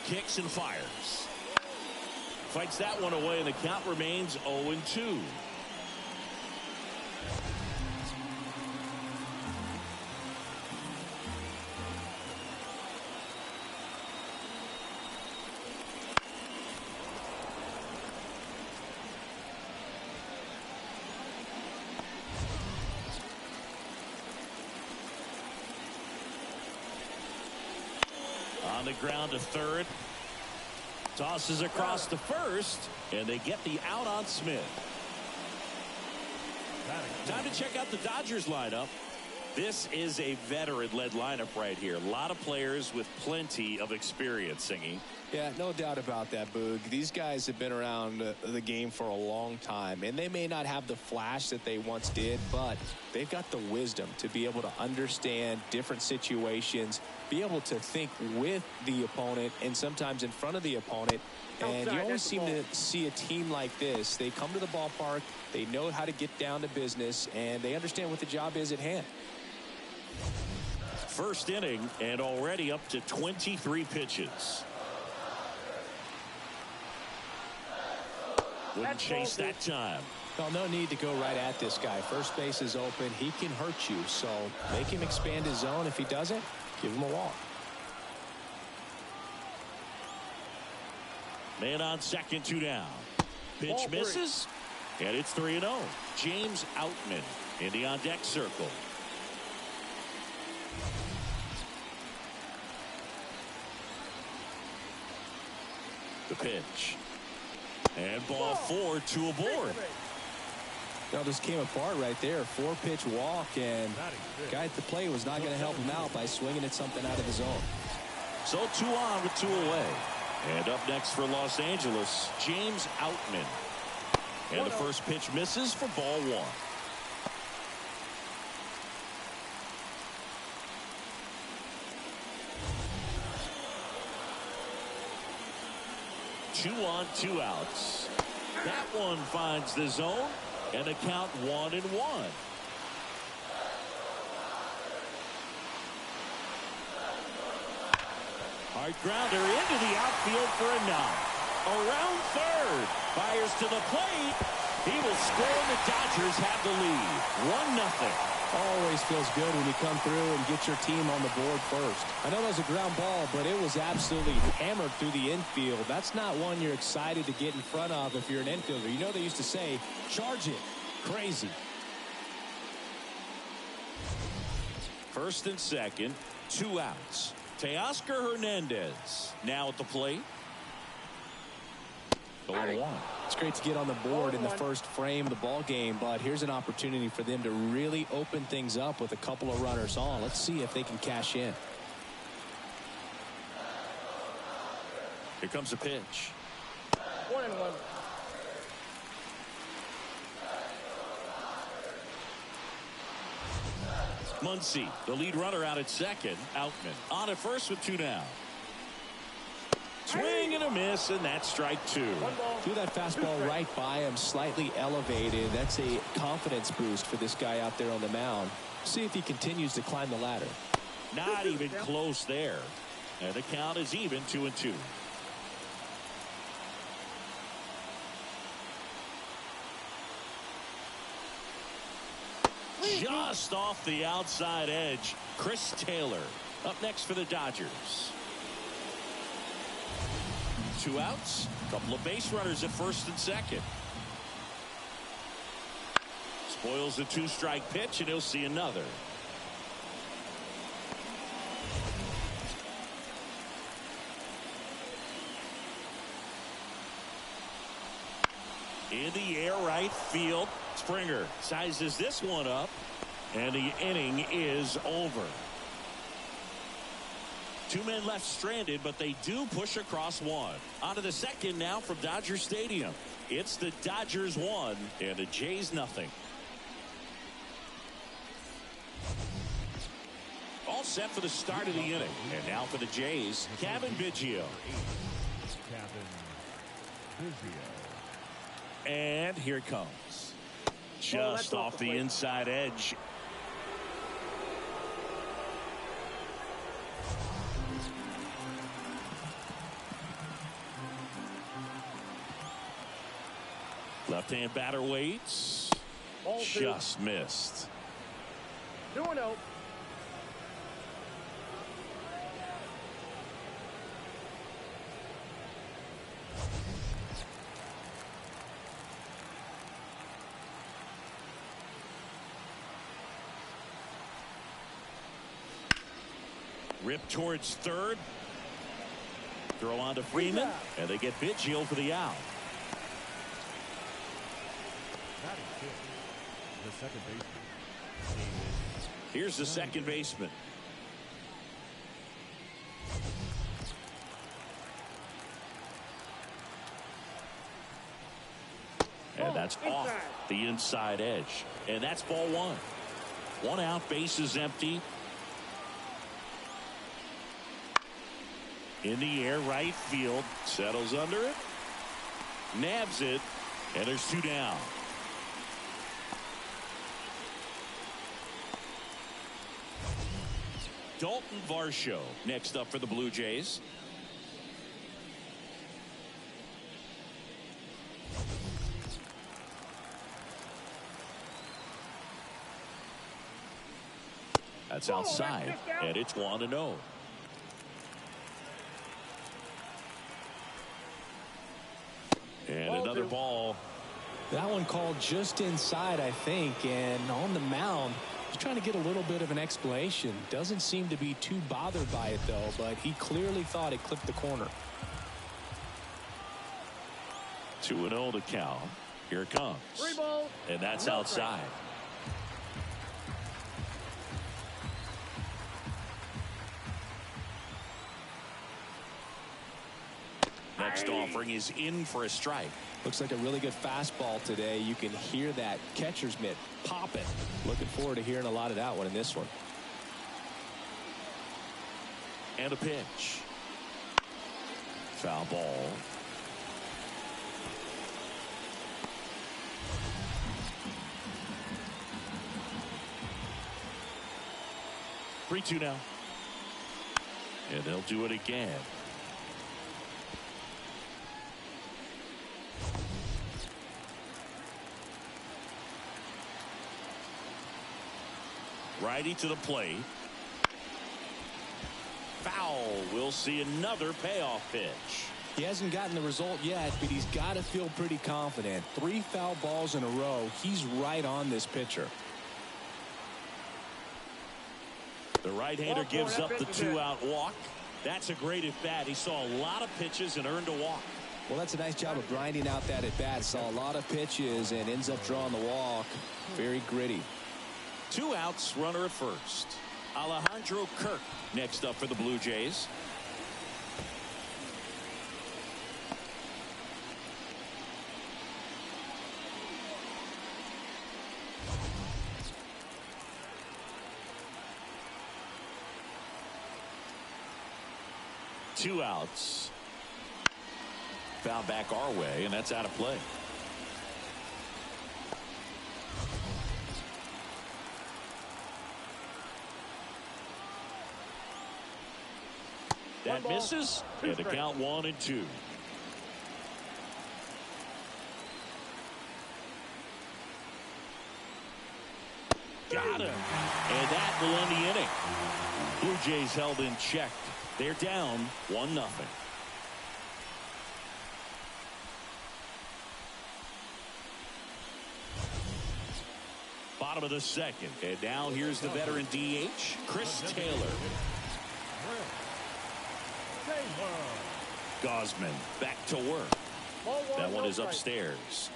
[SPEAKER 1] Kicks and fires. Fights that one away, and the count remains 0-2. On the ground to third. Tosses across to first, and they get the out on Smith. Time to check out the Dodgers lineup. This is a veteran-led lineup right here. A lot of players with plenty of experience, Singy.
[SPEAKER 2] Yeah, no doubt about that, Boog. These guys have been around the game for a long time, and they may not have the flash that they once did, but they've got the wisdom to be able to understand different situations, be able to think with the opponent and sometimes in front of the opponent. And you always seem to see a team like this. They come to the ballpark, they know how to get down to business, and they understand what the job is at hand.
[SPEAKER 1] First inning, and already up to 23 pitches. Wouldn't chase that time.
[SPEAKER 2] Well, no need to go right at this guy. First base is open. He can hurt you, so make him expand his zone. If he doesn't, give him a walk.
[SPEAKER 1] Man on second, 2 down. Pitch misses, and it's 3-0. James Outman in the on-deck circle. The pitch. And ball 4, 2 aboard.
[SPEAKER 2] Well, just came apart right there. 4-pitch walk, and the guy at the plate was not going to help him out by swinging at something out of the zone.
[SPEAKER 1] So 2 on with 2 away. And up next for Los Angeles, James Outman. And the first pitch misses for ball 1. Two on, 2 outs. That one finds the zone, and a count 1-1. Hard grounder into the outfield for a knock. Around third, fires to the plate. He will score, and the Dodgers have the lead. 1-0.
[SPEAKER 2] Always feels good when you come through and get your team on the board first. I know that was a ground ball, but it was absolutely hammered through the infield. That's not one you're excited to get in front of if you're an infielder. You know they used to say, charge it. Crazy.
[SPEAKER 1] First and second, 2 outs. Teoscar Hernandez now at the plate. 0-1.
[SPEAKER 2] It's great to get on the board in the first frame of the ball game, but here's an opportunity for them to really open things up with a couple of runners on. Let's see if they can cash in.
[SPEAKER 1] Here comes a pitch.
[SPEAKER 3] 1-1.
[SPEAKER 1] Muncy, the lead runner, out at second. Outman on at first with 2 down. Swing and a miss, and that's strike 2.
[SPEAKER 2] Threw that fastball right by him, slightly elevated. That's a confidence boost for this guy out there on the mound. See if he continues to climb the ladder.
[SPEAKER 1] Not even close there. And the count is even, 2-2. Just off the outside edge, Chris Taylor up next for the Dodgers. 2 outs, a couple of base runners at first and second. Spoils a 2-strike pitch, and he'll see another. In the air, right field. Springer sizes this one up, and the inning is over. Two men left stranded, but they do push across one. On to the second now from Dodger Stadium. It's the Dodgers 1 and the Jays nothing. All set for the start of the inning. And now for the Jays, Kevin Biggio. And here it comes. Just off the inside edge. Left-hand batter waits. Just missed.
[SPEAKER 3] 2-0.
[SPEAKER 1] Rip towards third. Throw on to Freeman. And they get Biggio for the out.
[SPEAKER 4] The second baseman.
[SPEAKER 1] Here's the second baseman. And that's off the inside edge. And that's ball one. One out, bases empty. In the air, right field. Settles under it. Nabs it. And there's two down. Dalton Varsho next up for the Blue Jays. That's outside, and it's 1-0. And another ball.
[SPEAKER 2] That one called just inside, I think, and on the mound, he's trying to get a little bit of an explanation. Doesn't seem to be too bothered by it, though, but he clearly thought it clipped the corner.
[SPEAKER 1] 2-0 to count. Here it comes.
[SPEAKER 3] 3 balls.
[SPEAKER 1] And that's
[SPEAKER 3] No
[SPEAKER 1] outside. Next offering is in for a strike.
[SPEAKER 2] Looks like a really good fastball today. You can hear that catcher's mitt popping. Looking forward to hearing a lot of that one in this one.
[SPEAKER 1] And a pitch. Foul ball. Three-two now. And they'll do it again. Righty to the plate. Foul. We'll see another payoff pitch.
[SPEAKER 2] He hasn't gotten the result yet, but he's got to feel pretty confident. 3 foul balls in a row. He's right on this pitcher.
[SPEAKER 1] The right-hander gives up the 2-out walk. That's a great at-bat. He saw a lot of pitches and earned a walk.
[SPEAKER 2] Well, that's a nice job of grinding out that at-bat. Saw a lot of pitches and ends up drawing the walk. Very gritty.
[SPEAKER 1] 2 outs, runner at first. Alejandro Kirk next up for the Blue Jays. Two outs. Foul back our way, and that's out of play. That misses, and the count 1-2. Got him. And that will end the inning. Blue Jays held in check. They're down 1-0. Bottom of the second. And now here's the veteran DH, Chris Taylor. Gosman back to work. That one is upstairs.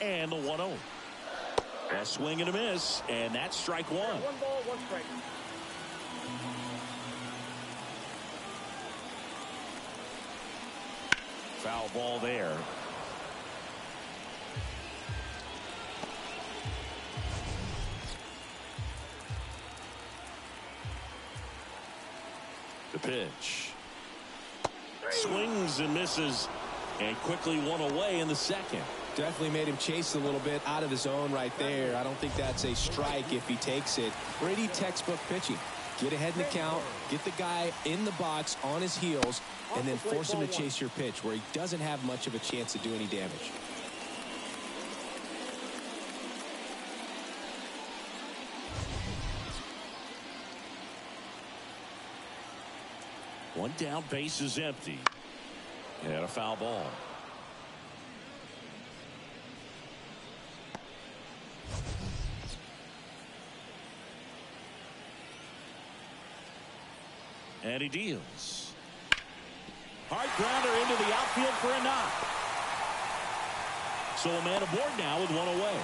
[SPEAKER 1] And the 1-0. A swing and a miss, and that's strike one.
[SPEAKER 3] 1 ball, 1 strike.
[SPEAKER 1] Foul ball there. The pitch. Swings and misses, and quickly one away in the second.
[SPEAKER 2] Definitely made him chase a little bit out of the zone right there. I don't think that's a strike if he takes it. Pretty textbook pitching. Get ahead in the count, get the guy in the box on his heels, and then force him to chase your pitch where he doesn't have much of a chance to do any damage.
[SPEAKER 1] One down, base is empty. And a foul ball. And he deals. Hard grounder into the outfield for a knock. So a man aboard now with one away.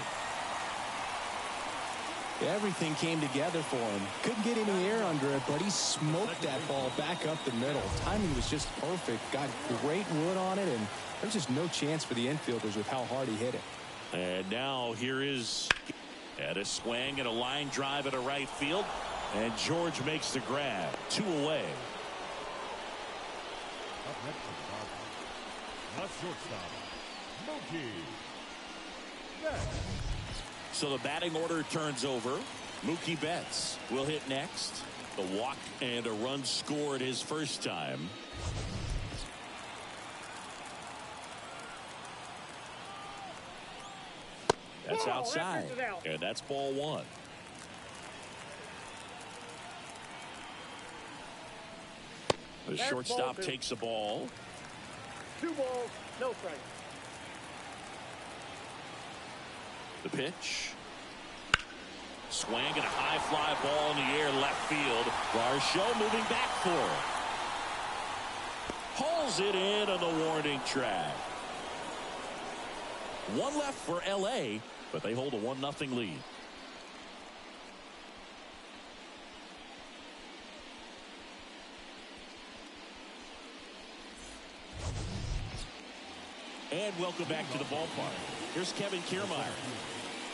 [SPEAKER 2] Everything came together for him. Couldn't get any air under it, but he smoked that ball back up the middle. Timing was just perfect. Got great wood on it, and there's just no chance for the infielders with how hard he hit it.
[SPEAKER 1] And now here is at a swing and a line drive at a right field. And George makes the grab. 2 away.
[SPEAKER 4] Up next is the shortstop, Mookie Betts.
[SPEAKER 1] So the batting order turns over. Mookie Betts will hit next. The walk and a run scored his first time. That's outside. And that's ball 1. The shortstop takes the ball.
[SPEAKER 3] 2 balls, no strikes.
[SPEAKER 1] The pitch. Swing and a high fly ball in the air left field. Varsho moving back for it. Pulls it in on the warning track. 1 left for LA, but they hold a 1-0 lead. And welcome back to the ballpark. Here's Kevin Kiermaier.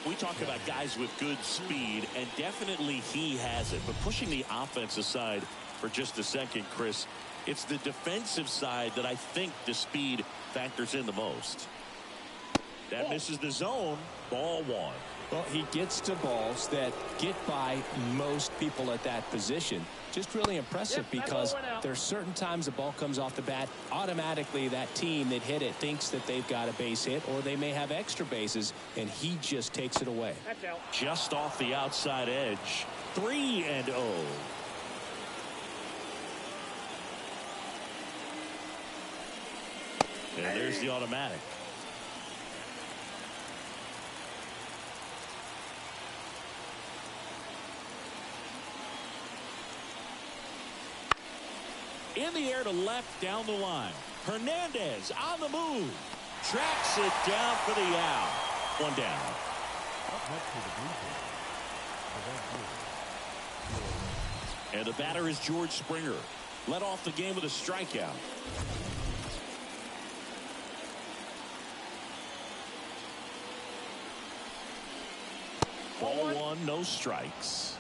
[SPEAKER 1] We talk about guys with good speed, and definitely he has it. But pushing the offense aside for just a second, Chris, it's the defensive side that I think the speed factors in the most. That misses the zone. Ball 1.
[SPEAKER 2] Well, he gets to balls that get by most people at that position. Just really impressive because there's certain times the ball comes off the bat, automatically that team that hit it thinks that they've got a base hit or they may have extra bases, and he just takes it away.
[SPEAKER 1] Just off the outside edge. 3-0. And there's the automatic. In the air to left down the line. Hernandez on the move. Tracks it down for the out. 1 down.
[SPEAKER 4] Up next to the blue team.
[SPEAKER 1] And the batter is George Springer. Led off the game with a strikeout. Ball 1, no strikes.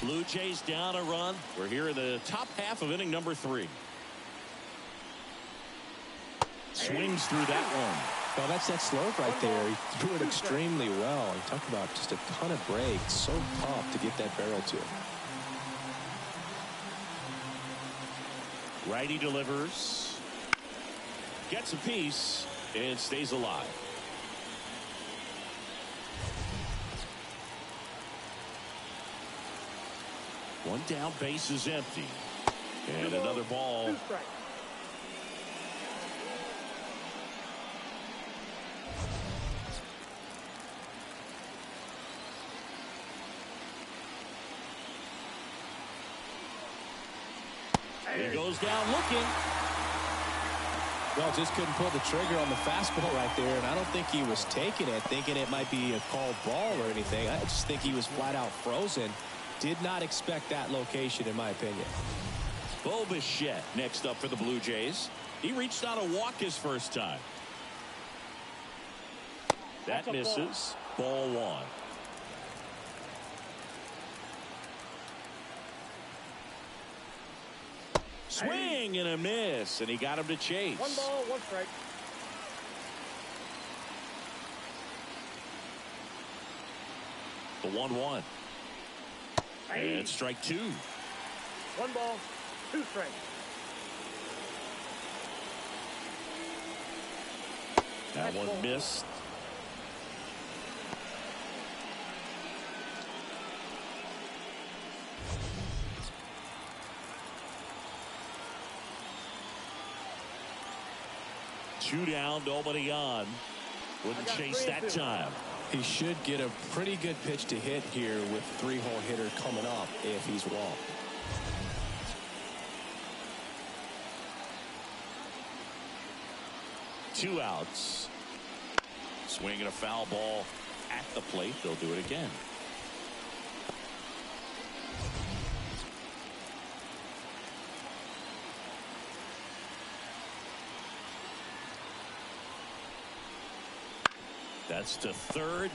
[SPEAKER 1] Blue Jays down a run. We're here in the top half of inning number 3. Swings through that one.
[SPEAKER 2] Well, that's that slope right there. He threw it extremely well. He talked about just a ton of breaks. So tough to get that barrel to.
[SPEAKER 1] Righty delivers. Gets a piece and stays alive. One down, base is empty. And another ball.
[SPEAKER 3] 2 strikes.
[SPEAKER 1] He goes down looking.
[SPEAKER 2] Well, just couldn't pull the trigger on the fastball right there, and I don't think he was taking it, thinking it might be a called ball or anything. I just think he was flat out frozen. Did not expect that location, in my opinion.
[SPEAKER 1] Bo Bichette next up for the Blue Jays. He reached on a walk his first time. That misses. Ball one. Swing and a miss, and he got him to chase.
[SPEAKER 3] 1 ball, 1 strike.
[SPEAKER 1] The 1-1. And strike 2.
[SPEAKER 3] 1 ball, 2 strikes.
[SPEAKER 1] That one missed. Two down, nobody on. Wouldn't chase that time.
[SPEAKER 2] He should get a pretty good pitch to hit here with 3-hole hitter coming up if he's walked.
[SPEAKER 1] Two outs. Swinging a foul ball at the plate. They'll do it again. That's to third.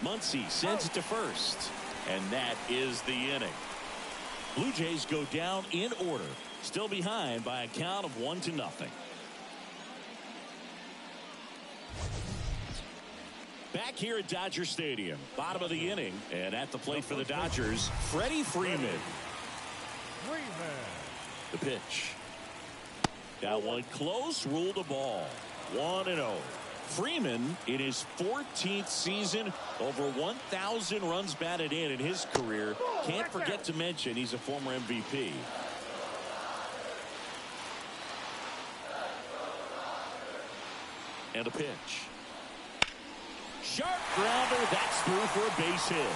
[SPEAKER 1] Muncy sends it to first. And that is the inning. Blue Jays go down in order. Still behind by a count of 1-0. Back here at Dodger Stadium. Bottom of the inning. And at the plate for the Dodgers, Freddie Freeman. The pitch. That one close. Ruled a ball. 1-0. Freeman in his 14th season, over 1,000 runs batted in his career. Can't forget to mention he's a former MVP. And a pitch. Sharp grounder. That's through for a base hit.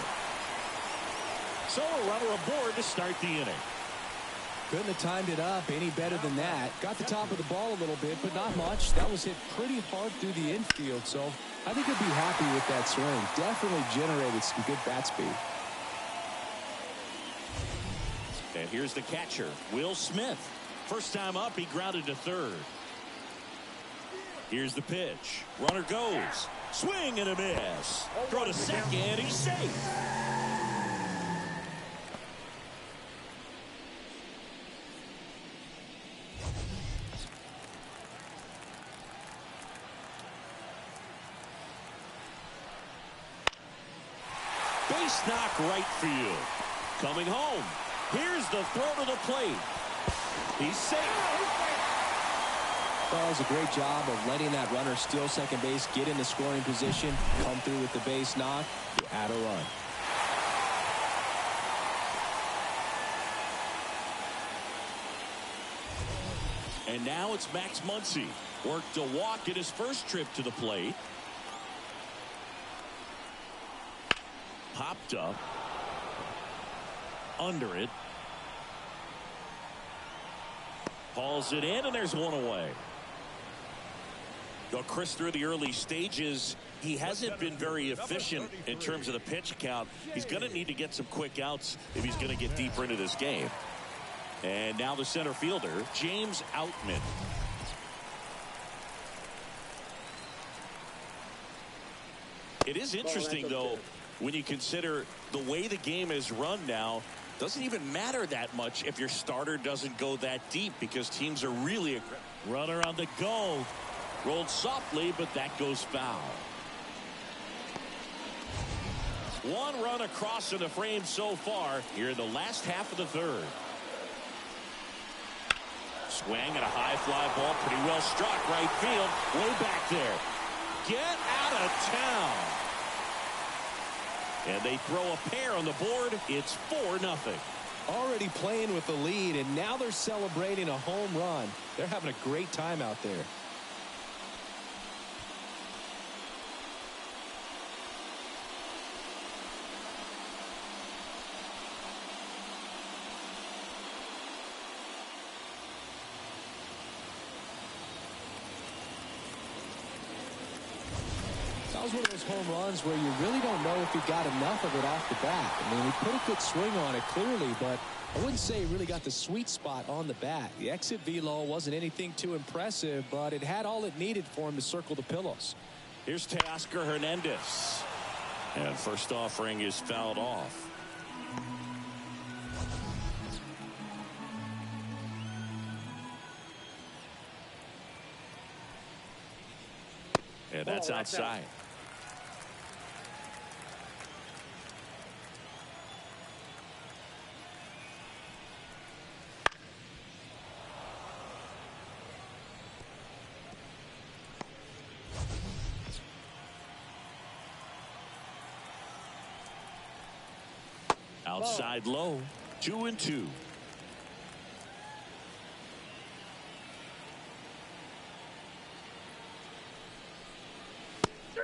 [SPEAKER 1] So a runner aboard to start the inning.
[SPEAKER 2] Couldn't have timed it up any better than that. Got the top of the ball a little bit, but not much. That was hit pretty hard through the infield, so I think he'll be happy with that swing. Definitely generated some good bat speed.
[SPEAKER 1] And here's the catcher, Will Smith. First time up, he grounded to third. Here's the pitch. Runner goes. Swing and a miss. Throw to second. He's safe. Base knock right field. Coming home. Here's the throw to the plate. He's safe.
[SPEAKER 2] Well, it was a great job of letting that runner steal second base, get in the scoring position, come through with the base knock to add a run.
[SPEAKER 1] And now it's Max Muncy. Worked a walk at his first trip to the plate. Popped up. Under it. Hauls it in, and there's one away. Well, Chris, through the early stages, he hasn't been very efficient in terms of the pitch count. He's going to need to get some quick outs if he's going to get deeper into this game. And now the center fielder, James Outman. It is interesting, though, when you consider the way the game is run now. Doesn't even matter that much if your starter doesn't go that deep, because teams are really aggressive. Runner on the go. Rolled softly, but that goes foul. One run across in the frame so far here in the last half of the third. Swing and a high fly ball, pretty well struck right field, way back there. Get out of town. And they throw a pair on the board. It's 4-0.
[SPEAKER 2] Already playing with the lead, and now they're celebrating a home run. They're having a great time out there. was one of those home runs where you really don't know if he got enough of it off the bat. I mean, he put a good swing on it clearly, but I wouldn't say he really got the sweet spot on the bat. The exit velo wasn't anything too impressive, but it had all it needed for him to circle the pillows.
[SPEAKER 1] Here's Teoscar Hernandez. And first offering is fouled off. And that's outside. Outside low, 2-2.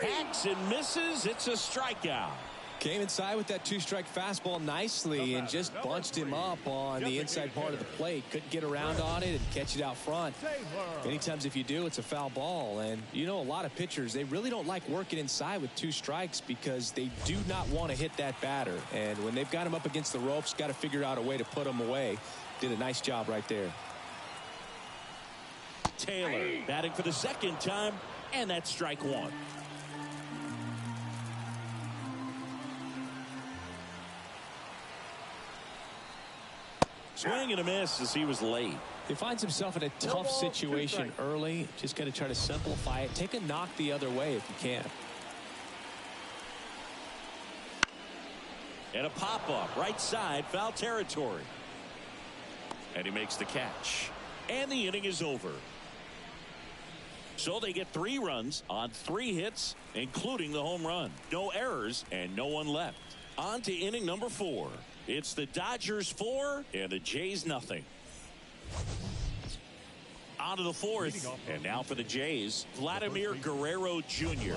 [SPEAKER 1] Hacks and misses. It's a strikeout.
[SPEAKER 2] Came inside with that two-strike fastball nicely and just bunched him up on the inside part of the plate. Couldn't get around on it and catch it out front. Many times if you do, it's a foul ball. And you know, a lot of pitchers, they really don't like working inside with two strikes because they do not want to hit that batter. And when they've got him up against the ropes, got to figure out a way to put him away. Did a nice job right there.
[SPEAKER 1] Taylor batting for the second time, and that's strike one. Swing and a miss as he was late.
[SPEAKER 2] He finds himself in a tough situation early. Just got to try to simplify it. Take a knock the other way if you can.
[SPEAKER 1] And a pop-up right side, foul territory. And he makes the catch. And the inning is over. So they get 3 runs on 3 hits, including the home run. No errors and no one left. On to inning number 4. It's the Dodgers 4 and the Jays nothing. On to the 4th, and now for the Jays, Vladimir Guerrero Jr.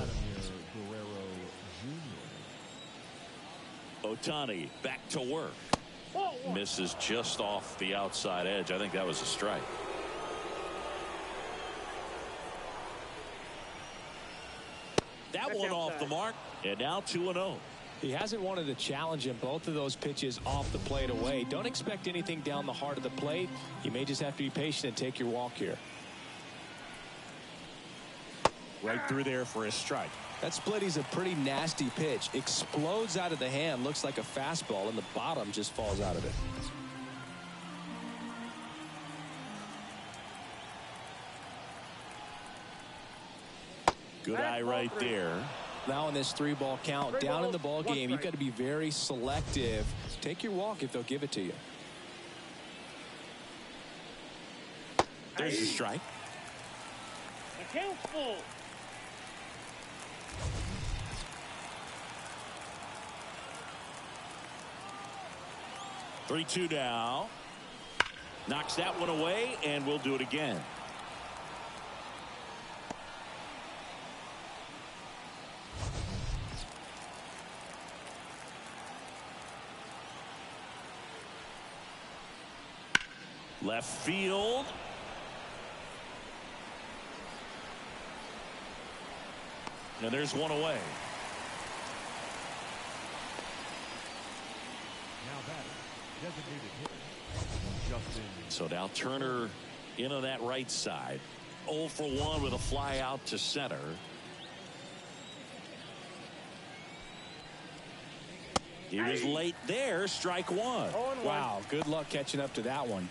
[SPEAKER 1] Ohtani back to work. Misses just off the outside edge. I think that was a strike. That one off the mark, and now 2-0.
[SPEAKER 2] He hasn't wanted to challenge him. Both of those pitches off the plate away. Don't expect anything down the heart of the plate. You may just have to be patient and take your walk here.
[SPEAKER 1] Right through there for a strike.
[SPEAKER 2] That splitty's a pretty nasty pitch. Explodes out of the hand. Looks like a fastball, and the bottom just falls out of it.
[SPEAKER 1] Good eye right there.
[SPEAKER 2] Now in this 3-ball count, down in the ball game, you've got to be very selective. Take your walk if they'll give it to you.
[SPEAKER 1] There's a strike.
[SPEAKER 3] Account full.
[SPEAKER 1] Three-two now. Knocks that one away, and we'll do it again. Left field. And there's one away.
[SPEAKER 4] Now batting, designated hitter, Justin.
[SPEAKER 1] So now Turner in on that right side. 0 for 1 with a fly out to center. He was late there. Strike one.
[SPEAKER 2] Wow, good luck catching up to that one.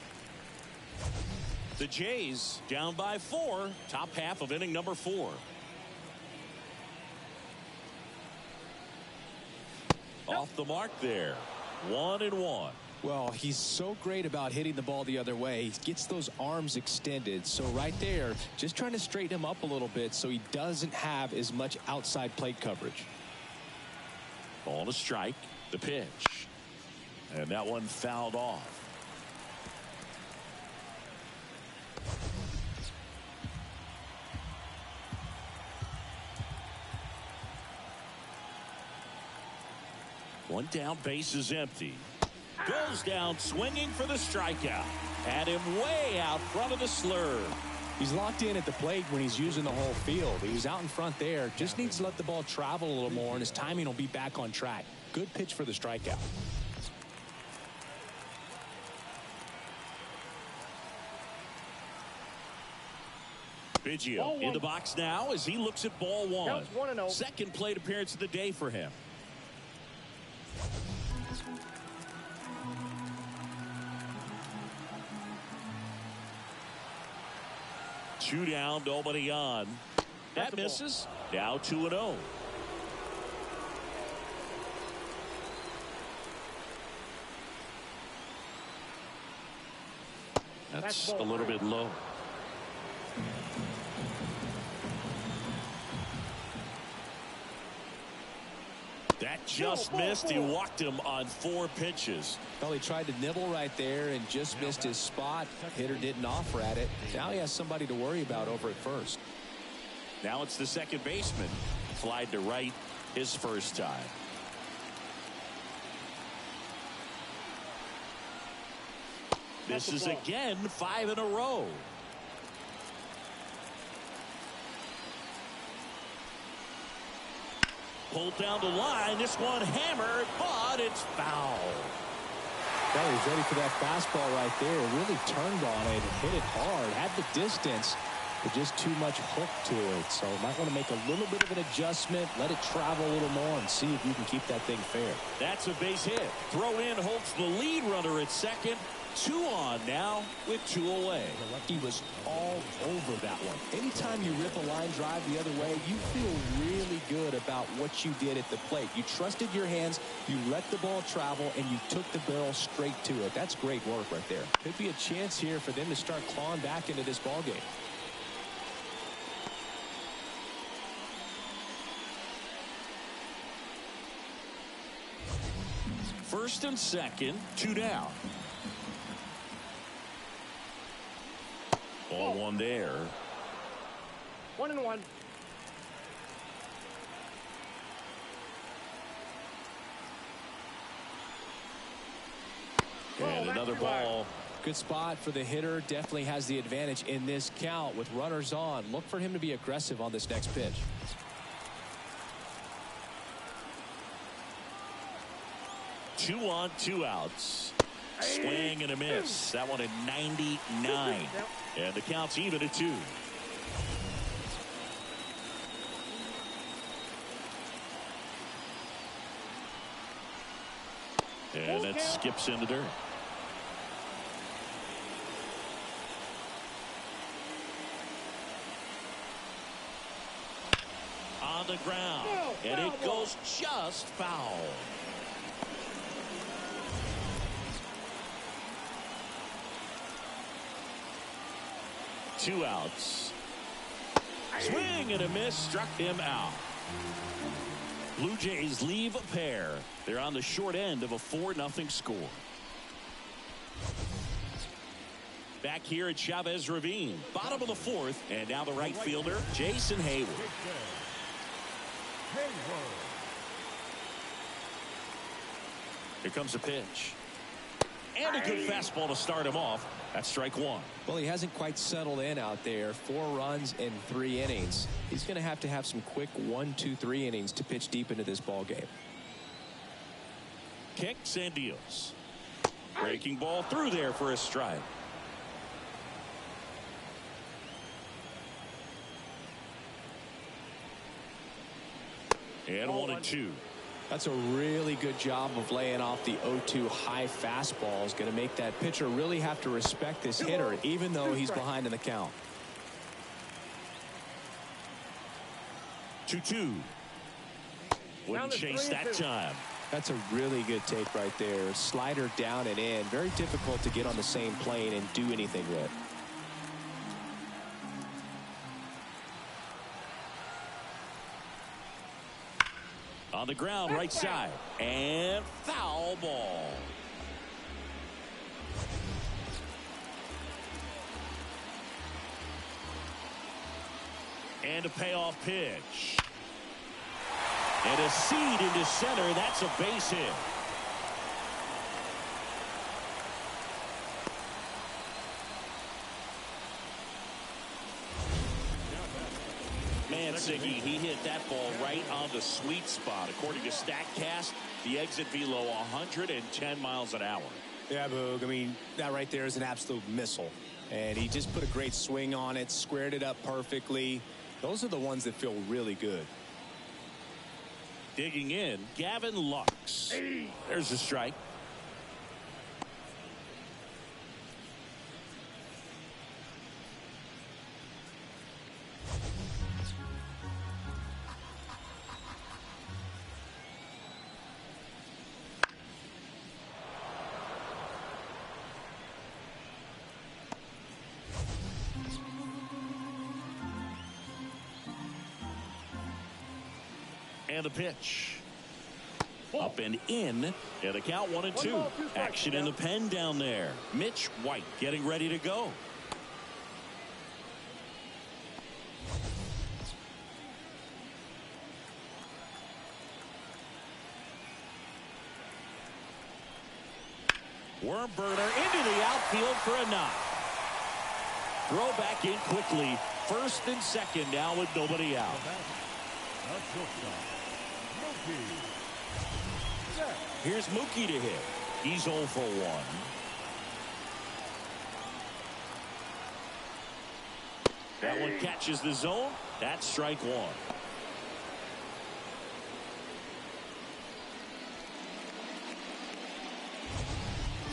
[SPEAKER 1] The Jays down by 4. Top half of inning number 4. Off the mark there. 1-1.
[SPEAKER 2] Well, he's so great about hitting the ball the other way. He gets those arms extended. So right there, just trying to straighten him up a little bit so he doesn't have as much outside plate coverage.
[SPEAKER 1] Ball to strike. The pitch. And that one fouled off. One down, base is empty. Goes down swinging for the strikeout. Had him way out front of the slur.
[SPEAKER 2] He's locked in at the plate when he's using the whole field. He was out in front there. Just needs to let the ball travel a little more, and his timing will be back on track. Good pitch for the strikeout.
[SPEAKER 1] Biggio in the box now as he looks at ball one.
[SPEAKER 3] Counts 1-0.
[SPEAKER 1] Second plate appearance of the day for him. Two down, nobody on. That misses. Now 2-0. That's a little bit low. That just missed. He walked him on 4 pitches.
[SPEAKER 2] Well, he tried to nibble right there and just missed his spot. Hitter didn't offer at it. Now he has somebody to worry about over at first.
[SPEAKER 1] Now it's the second baseman. Flied to right his first time. Misses again, 5 in a row. Pulled down the line. This one hammered, but it's foul.
[SPEAKER 2] Well, he's ready for that fastball right there. Really turned on it, hit it hard, had the distance, but just too much hook to it. So might want to make a little bit of an adjustment, let it travel a little more, and see if you can keep that thing fair.
[SPEAKER 1] That's a base hit. Throw in holds the lead runner at second. 2 on now with 2 away.
[SPEAKER 2] He was all over that one. Anytime you rip a line drive the other way, you feel really good about what you did at the plate. You trusted your hands, you let the ball travel, and you took the barrel straight to it. That's great work right there. Could be a chance here for them to start clawing back into this ball game.
[SPEAKER 1] First and second, 2 down. Ball 1 there.
[SPEAKER 3] 1-1.
[SPEAKER 1] And another ball.
[SPEAKER 2] Good spot for the hitter. Definitely has the advantage in this count with runners on. Look for him to be aggressive on this next pitch.
[SPEAKER 1] Two on, 2 outs. Swing and a miss. That one at 99. And the count's even at 2. And it skips in the dirt. On the ground. And it goes just foul. Two outs. Swing and a miss, struck him out. Blue Jays leave a pair. They're on the short end of a 4-0 score. Back here at Chavez Ravine, bottom of the 4th, and now the right fielder, Jason Hayward. Here comes a pitch. And a good fastball to start him off. That's strike 1.
[SPEAKER 2] Well, he hasn't quite settled in out there. 4 runs in 3 innings. He's going to have some quick 1, 2, 3 innings to pitch deep into this ball game.
[SPEAKER 1] Kicks and deals. Breaking ball through there for a strike. And 1-2.
[SPEAKER 2] That's a really good job of laying off the 0-2 high fastball. Is going to make that pitcher really have to respect this hitter, even though he's behind in the count.
[SPEAKER 1] 2-2. Wouldn't chase that time.
[SPEAKER 2] That's a really good take right there. Slider down and in. Very difficult to get on the same plane and do anything with.
[SPEAKER 1] On the ground, right side. And foul ball. And a payoff pitch. And a seed into center. That's a base hit. Siggy, he hit that ball right on the sweet spot. According to StatCast, the exit velo 110 miles an hour.
[SPEAKER 2] Yeah, Boog. I mean, that right there is an absolute missile. And he just put a great swing on it, squared it up perfectly. Those are the ones that feel really good.
[SPEAKER 1] Digging in, Gavin Lux. Hey. There's a strike. And the pitch. Up and in. And the count 1-2. Action in the pen down there. Mitch White getting ready to go. Worm burner into the outfield for a knock. Throw back in quickly. First and second now with nobody out. Here's Mookie to hit. He's 0 for 1. That one catches the zone. That's strike one.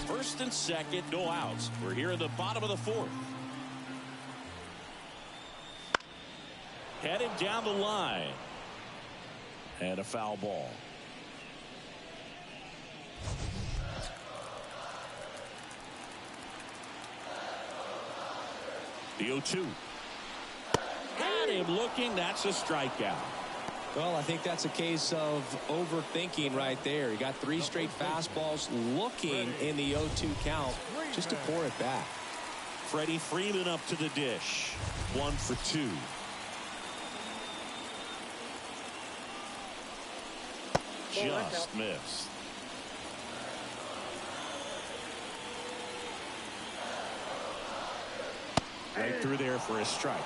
[SPEAKER 1] First and second, no outs. We're here in the bottom of the fourth. Heading down the line. And a foul ball. The 0-2. Had him looking. That's a strikeout.
[SPEAKER 2] Well, I think that's a case of overthinking right there. He got 3 straight fastballs looking in the 0-2 count just to pour it back.
[SPEAKER 1] Freddie Freeman up to the dish. 1 for 2. Just missed. Right through there for a strike.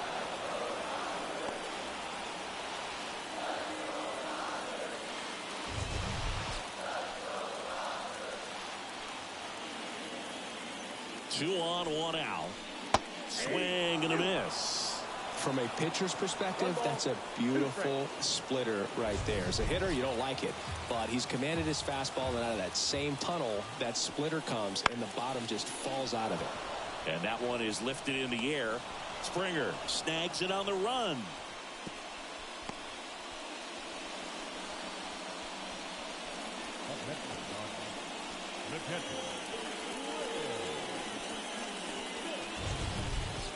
[SPEAKER 1] Two on, one out. Swing and a miss.
[SPEAKER 2] From a pitcher's perspective, that's a beautiful splitter right there. As a hitter, you don't like it, but he's commanded his fastball, and out of that same tunnel, that splitter comes, and the bottom just falls out of it.
[SPEAKER 1] And that one is lifted in the air. Springer snags it on the run.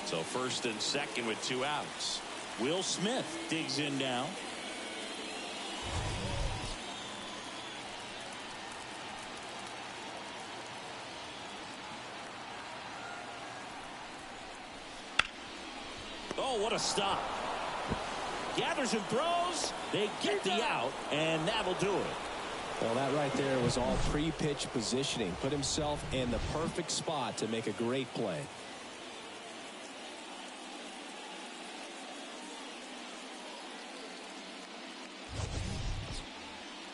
[SPEAKER 1] So first and second with 2 outs. Will Smith digs in now. Oh, what a stop. Gathers and throws. They get the out, and that'll do it.
[SPEAKER 2] Well, that right there was all pre-pitch positioning. Put himself in the perfect spot to make a great play.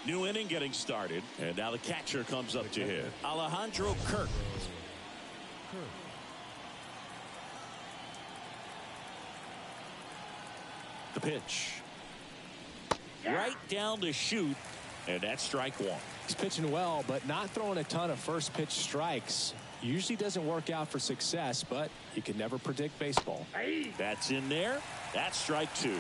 [SPEAKER 1] New inning getting started, and now the catcher comes up to hit. Alejandro Kirk. The pitch. Right down the chute, and that's strike one.
[SPEAKER 2] He's pitching well, but not throwing a ton of first pitch strikes. Usually doesn't work out for success, but you can never predict baseball.
[SPEAKER 1] That's in there. That's strike 2.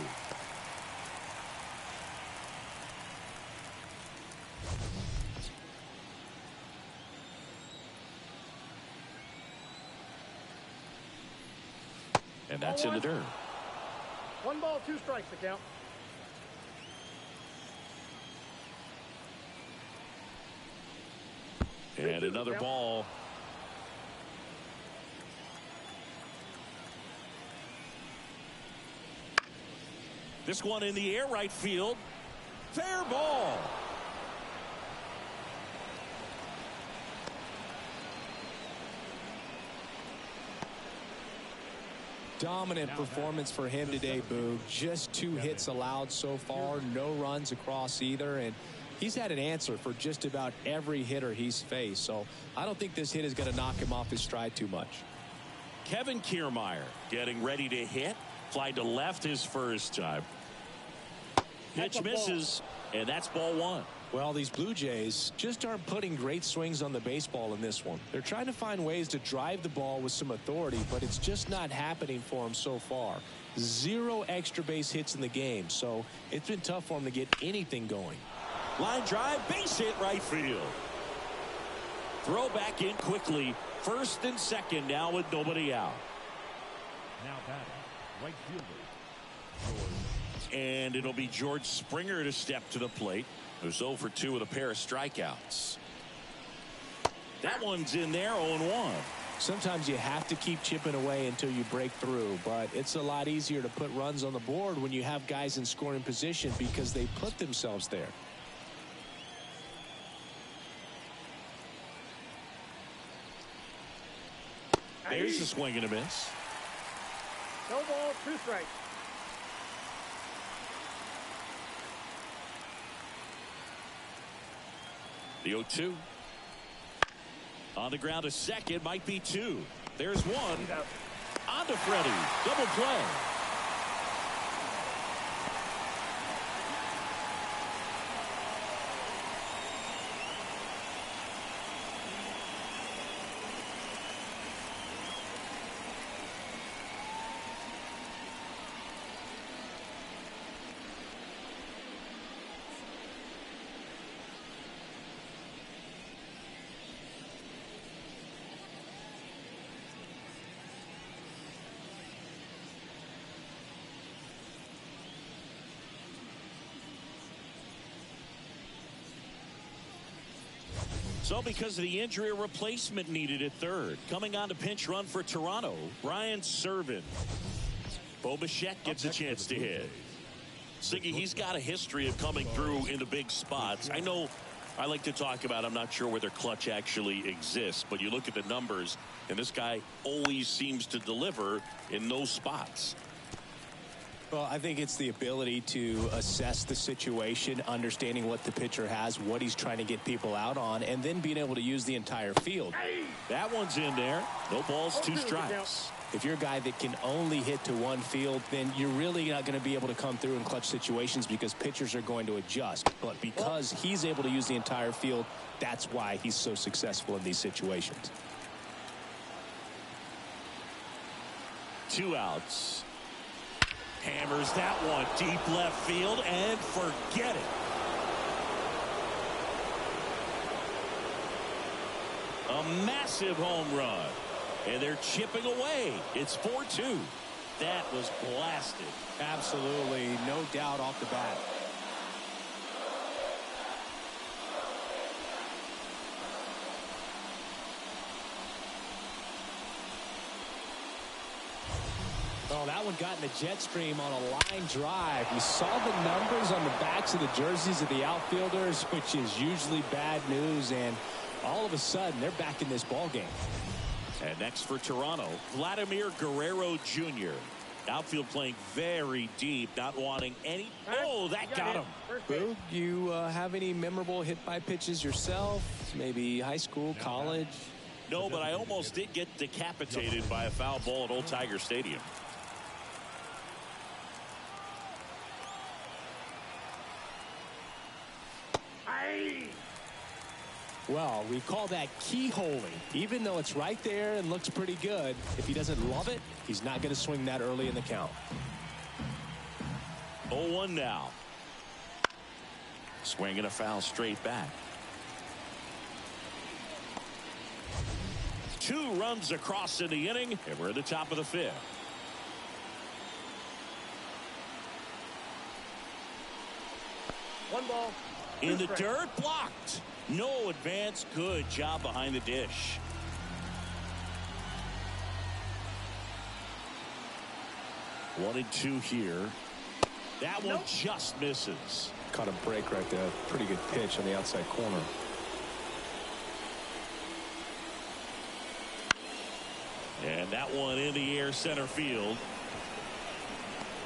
[SPEAKER 1] And that's in the dirt.
[SPEAKER 3] 1 ball, 2 strikes to count.
[SPEAKER 1] And another ball. This one in the air, right field. Fair ball.
[SPEAKER 2] Dominant performance for him today, Boog. Just 2 hits allowed so far, no runs across either, and he's had an answer for just about every hitter he's faced. So I don't think this hit is going to knock him off his stride too much.
[SPEAKER 1] Kevin Kiermaier getting ready to hit. Fly to left his first time. Pitch misses, and that's ball 1.
[SPEAKER 2] Well, these Blue Jays just aren't putting great swings on the baseball in this one. They're trying to find ways to drive the ball with some authority, but it's just not happening for them so far. 0 extra base hits in the game, so it's been tough for them to get anything going.
[SPEAKER 1] Line drive, base hit right field. Throw back in quickly. First and second now with nobody out.
[SPEAKER 4] Now batting, right fielder.
[SPEAKER 1] And it'll be George Springer to step to the plate. Who's 0 for 2 with a pair of strikeouts. That one's in there, 0-1.
[SPEAKER 2] Sometimes you have to keep chipping away until you break through, but it's a lot easier to put runs on the board when you have guys in scoring position because they put themselves there.
[SPEAKER 1] There's a swing and a miss.
[SPEAKER 3] No ball, 2 strikes.
[SPEAKER 1] The 0-2. On the ground to second, might be 2. There's 1. On to Freddie. Double play. So because of the injury, a replacement needed at third. Coming on to pinch run for Toronto, Brian Serven. Bo Bichette gets a chance to hit. Siggy, he's got a history of coming through into big spots. I know I like to talk about, I'm not sure whether clutch actually exists, but you look at the numbers, and this guy always seems to deliver in those spots.
[SPEAKER 2] Well, I think it's the ability to assess the situation, understanding what the pitcher has, what he's trying to get people out on, and then being able to use the entire field.
[SPEAKER 1] That one's in there. No balls, 2 strikes.
[SPEAKER 2] If you're a guy that can only hit to one field, then you're really not going to be able to come through in clutch situations because pitchers are going to adjust. But because he's able to use the entire field, that's why he's so successful in these situations.
[SPEAKER 1] 2 outs. Hammers that one deep left field and forget it. A massive home run. And they're chipping away. It's 4-2. That was blasted.
[SPEAKER 2] Absolutely. No doubt off the bat. Oh, that one got in the jet stream on a line drive. We saw the numbers on the backs of the jerseys of the outfielders, which is usually bad news, and all of a sudden they're back in this ball game.
[SPEAKER 1] And next for Toronto, Vladimir Guerrero Jr. Outfield playing very deep, not wanting any. Oh, that got him.
[SPEAKER 2] Boog, you have any memorable hit-by pitches yourself? Maybe high school, college?
[SPEAKER 1] No, but I almost did get decapitated by a foul ball at Old Tiger Stadium.
[SPEAKER 2] Well, we call that keyholing. Even though it's right there and looks pretty good, if he doesn't love it, he's not going to swing that early in the count.
[SPEAKER 1] 0-1 now. Swinging a foul straight back. 2 runs across in the inning, and we're at the top of the 5th.
[SPEAKER 3] One ball.
[SPEAKER 1] In the dirt, blocked. No advance. Good job behind the dish. One and 2 here. That one just misses.
[SPEAKER 2] Caught a break right there. Pretty good pitch on the outside corner.
[SPEAKER 1] And And that one in the air center field.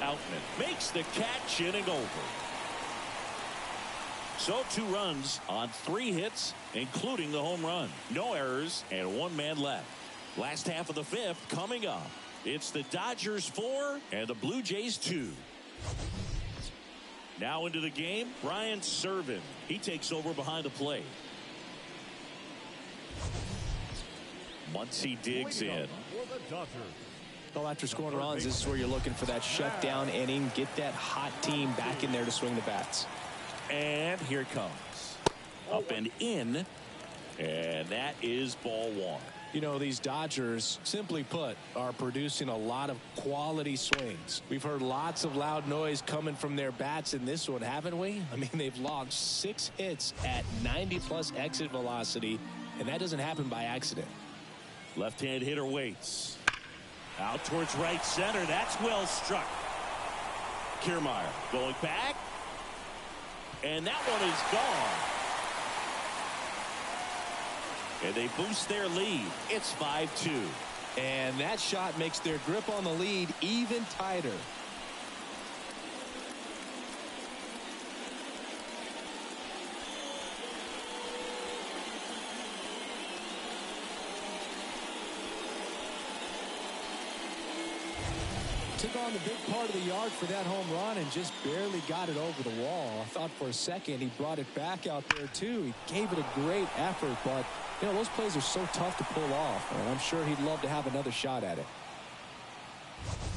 [SPEAKER 1] Outman makes the catch, inning over. So 2 runs on 3 hits, including the home run. No errors and 1 man left. Last half of the 5th coming up. It's the Dodgers 4 and the Blue Jays 2. Now into the game, Brian Serven. He takes over behind the plate. Muncy digs in.
[SPEAKER 2] Well, after scoring runs, this is where you're looking for that shutdown inning. Get that hot team back in there to swing the bats.
[SPEAKER 1] And here it comes. Up and in. And that is ball 1.
[SPEAKER 2] You know, these Dodgers, simply put, are producing a lot of quality swings. We've heard lots of loud noise coming from their bats in this one, haven't we? I mean, they've logged 6 hits at 90+ exit velocity, and that doesn't happen by accident.
[SPEAKER 1] Left-hand hitter waits. Out towards right center. That's well struck. Kiermaier going back. And that one is gone. And they boost their lead. It's 5-2.
[SPEAKER 2] And that shot makes their grip on the lead even tighter. Took on the big part of the yard for that home run and just barely got it over the wall. I thought for a second he brought it back out there too. He gave it a great effort, but you know, those plays are so tough to pull off, and I'm sure he'd love to have another shot at it.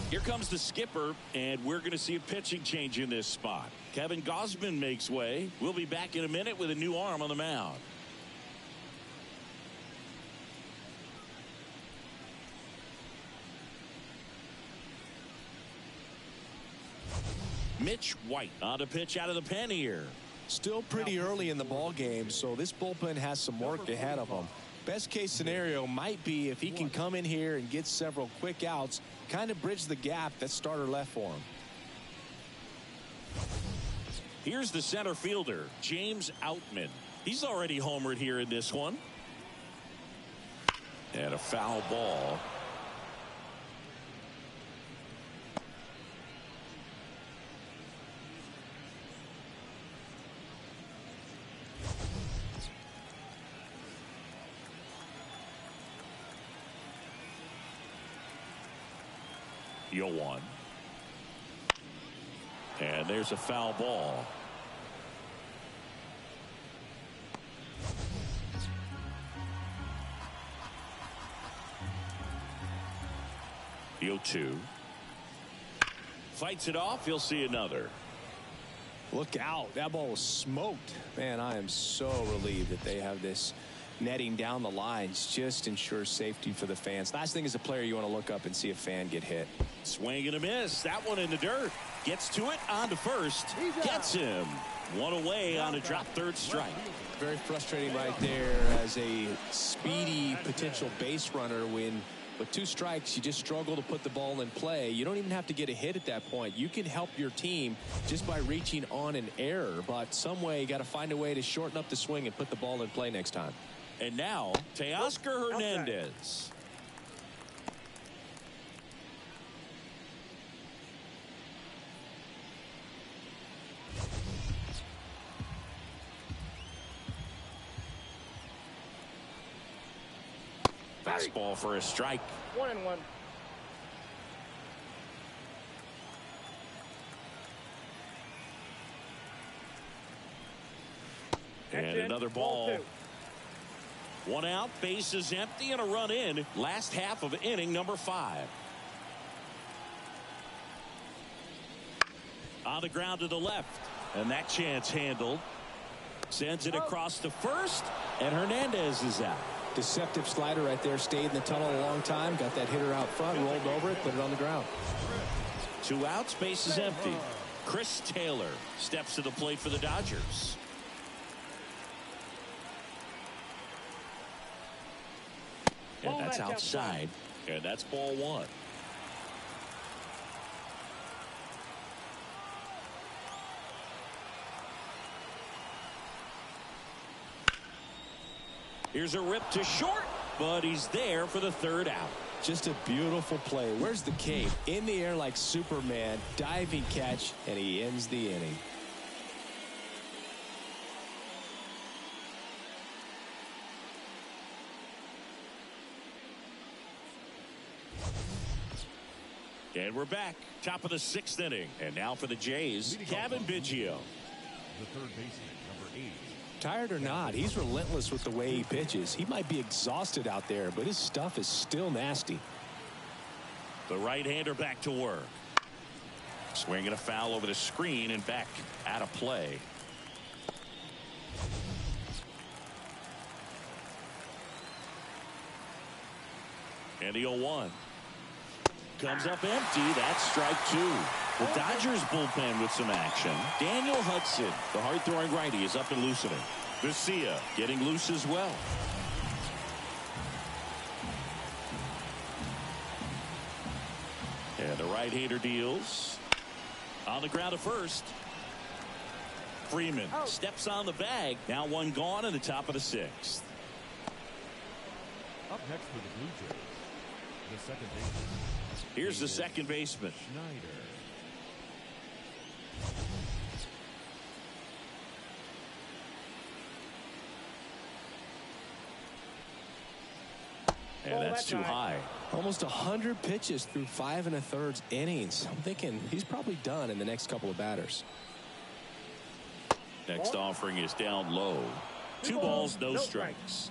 [SPEAKER 1] Here comes the skipper, and we're going to see a pitching change in this spot. Kevin Gausman makes way. We'll be back in a minute with a new arm on the mound. Mitch White on to pitch out of the pen here.
[SPEAKER 2] Still pretty early in the ball game, so this bullpen has some work ahead of them. Best case scenario might be if he can come in here and get several quick outs, kind of bridge the gap that starter left for him.
[SPEAKER 1] Here's the center fielder, James Outman. He's already homered here in this one. And a foul ball. One. And there's a foul ball. The 0-2. Fights it off. He'll see another.
[SPEAKER 2] Look out. That ball was smoked. Man, I am so relieved that they have this netting down the lines. Just ensures safety for the fans. Last thing as a player, you want to look up and see a fan get hit.
[SPEAKER 1] Swing and a miss. That one in the dirt. Gets to it on to first. Gets him. One away on a drop third strike.
[SPEAKER 2] Very frustrating right there as a speedy potential base runner when with 2 strikes you just struggle to put the ball in play. You don't even have to get a hit at that point. You can help your team just by reaching on an error, but some way you got to find a way to shorten up the swing and put the ball in play next time.
[SPEAKER 1] And now Teoscar Hernandez. Fastball for a strike.
[SPEAKER 3] 1-1.
[SPEAKER 1] And another ball. 1 out, base is empty, and a run in. Last half of inning number 5. On the ground to the left, and that chance handled. Sends it across to first, and Hernandez is out.
[SPEAKER 2] Deceptive slider right there. Stayed in the tunnel a long time. Got that hitter out front, rolled over it, put it on the ground.
[SPEAKER 1] 2 outs, base is empty. Chris Taylor steps to the plate for the Dodgers. And that's outside. And that's ball 1. Here's a rip to short, but he's there for the 3rd out.
[SPEAKER 2] Just a beautiful play. Where's the cape? In the air like Superman. Diving catch, and he ends the inning.
[SPEAKER 1] And we're back. Top of the 6th inning. And now for the Jays, Kevin Biggio.
[SPEAKER 4] The third baseman, number 8.
[SPEAKER 2] Tired or not, he's relentless with the way he pitches. He might be exhausted out there, but his stuff is still nasty.
[SPEAKER 1] The right-hander back to work. Swinging a foul over the screen and back out of play. And the 0-1. Comes up empty. That's strike 2. The Dodgers bullpen with some action. Daniel Hudson, the hard-throwing righty, is up and loosening. Garcia getting loose as well. And the right-hander deals. On the ground to first. Freeman steps on the bag. Now one gone in the top of the 6th.
[SPEAKER 4] Up next for the Blue Jays, the second baseman.
[SPEAKER 1] Here's the second baseman.
[SPEAKER 4] Schneider.
[SPEAKER 1] And that's too high.
[SPEAKER 2] Almost 100 pitches through 5 1/3 innings. I'm thinking he's probably done in the next couple of batters.
[SPEAKER 1] Next offering is down low. 2 balls, no strikes.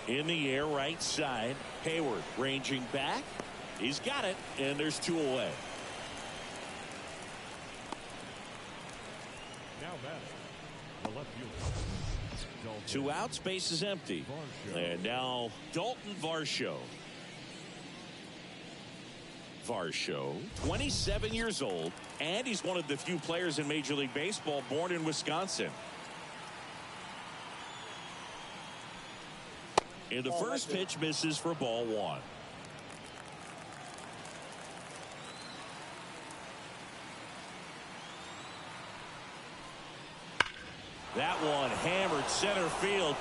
[SPEAKER 1] In the air, right side. Hayward ranging back. He's got it, and there's 2 away.
[SPEAKER 4] Now batting, the left fielder.
[SPEAKER 1] 2 outs, base is empty. And now Dalton Varsho. Varsho, 27 years old, and he's one of the few players in Major League Baseball born in Wisconsin. And the first pitch misses for ball 1. That one hammered center field.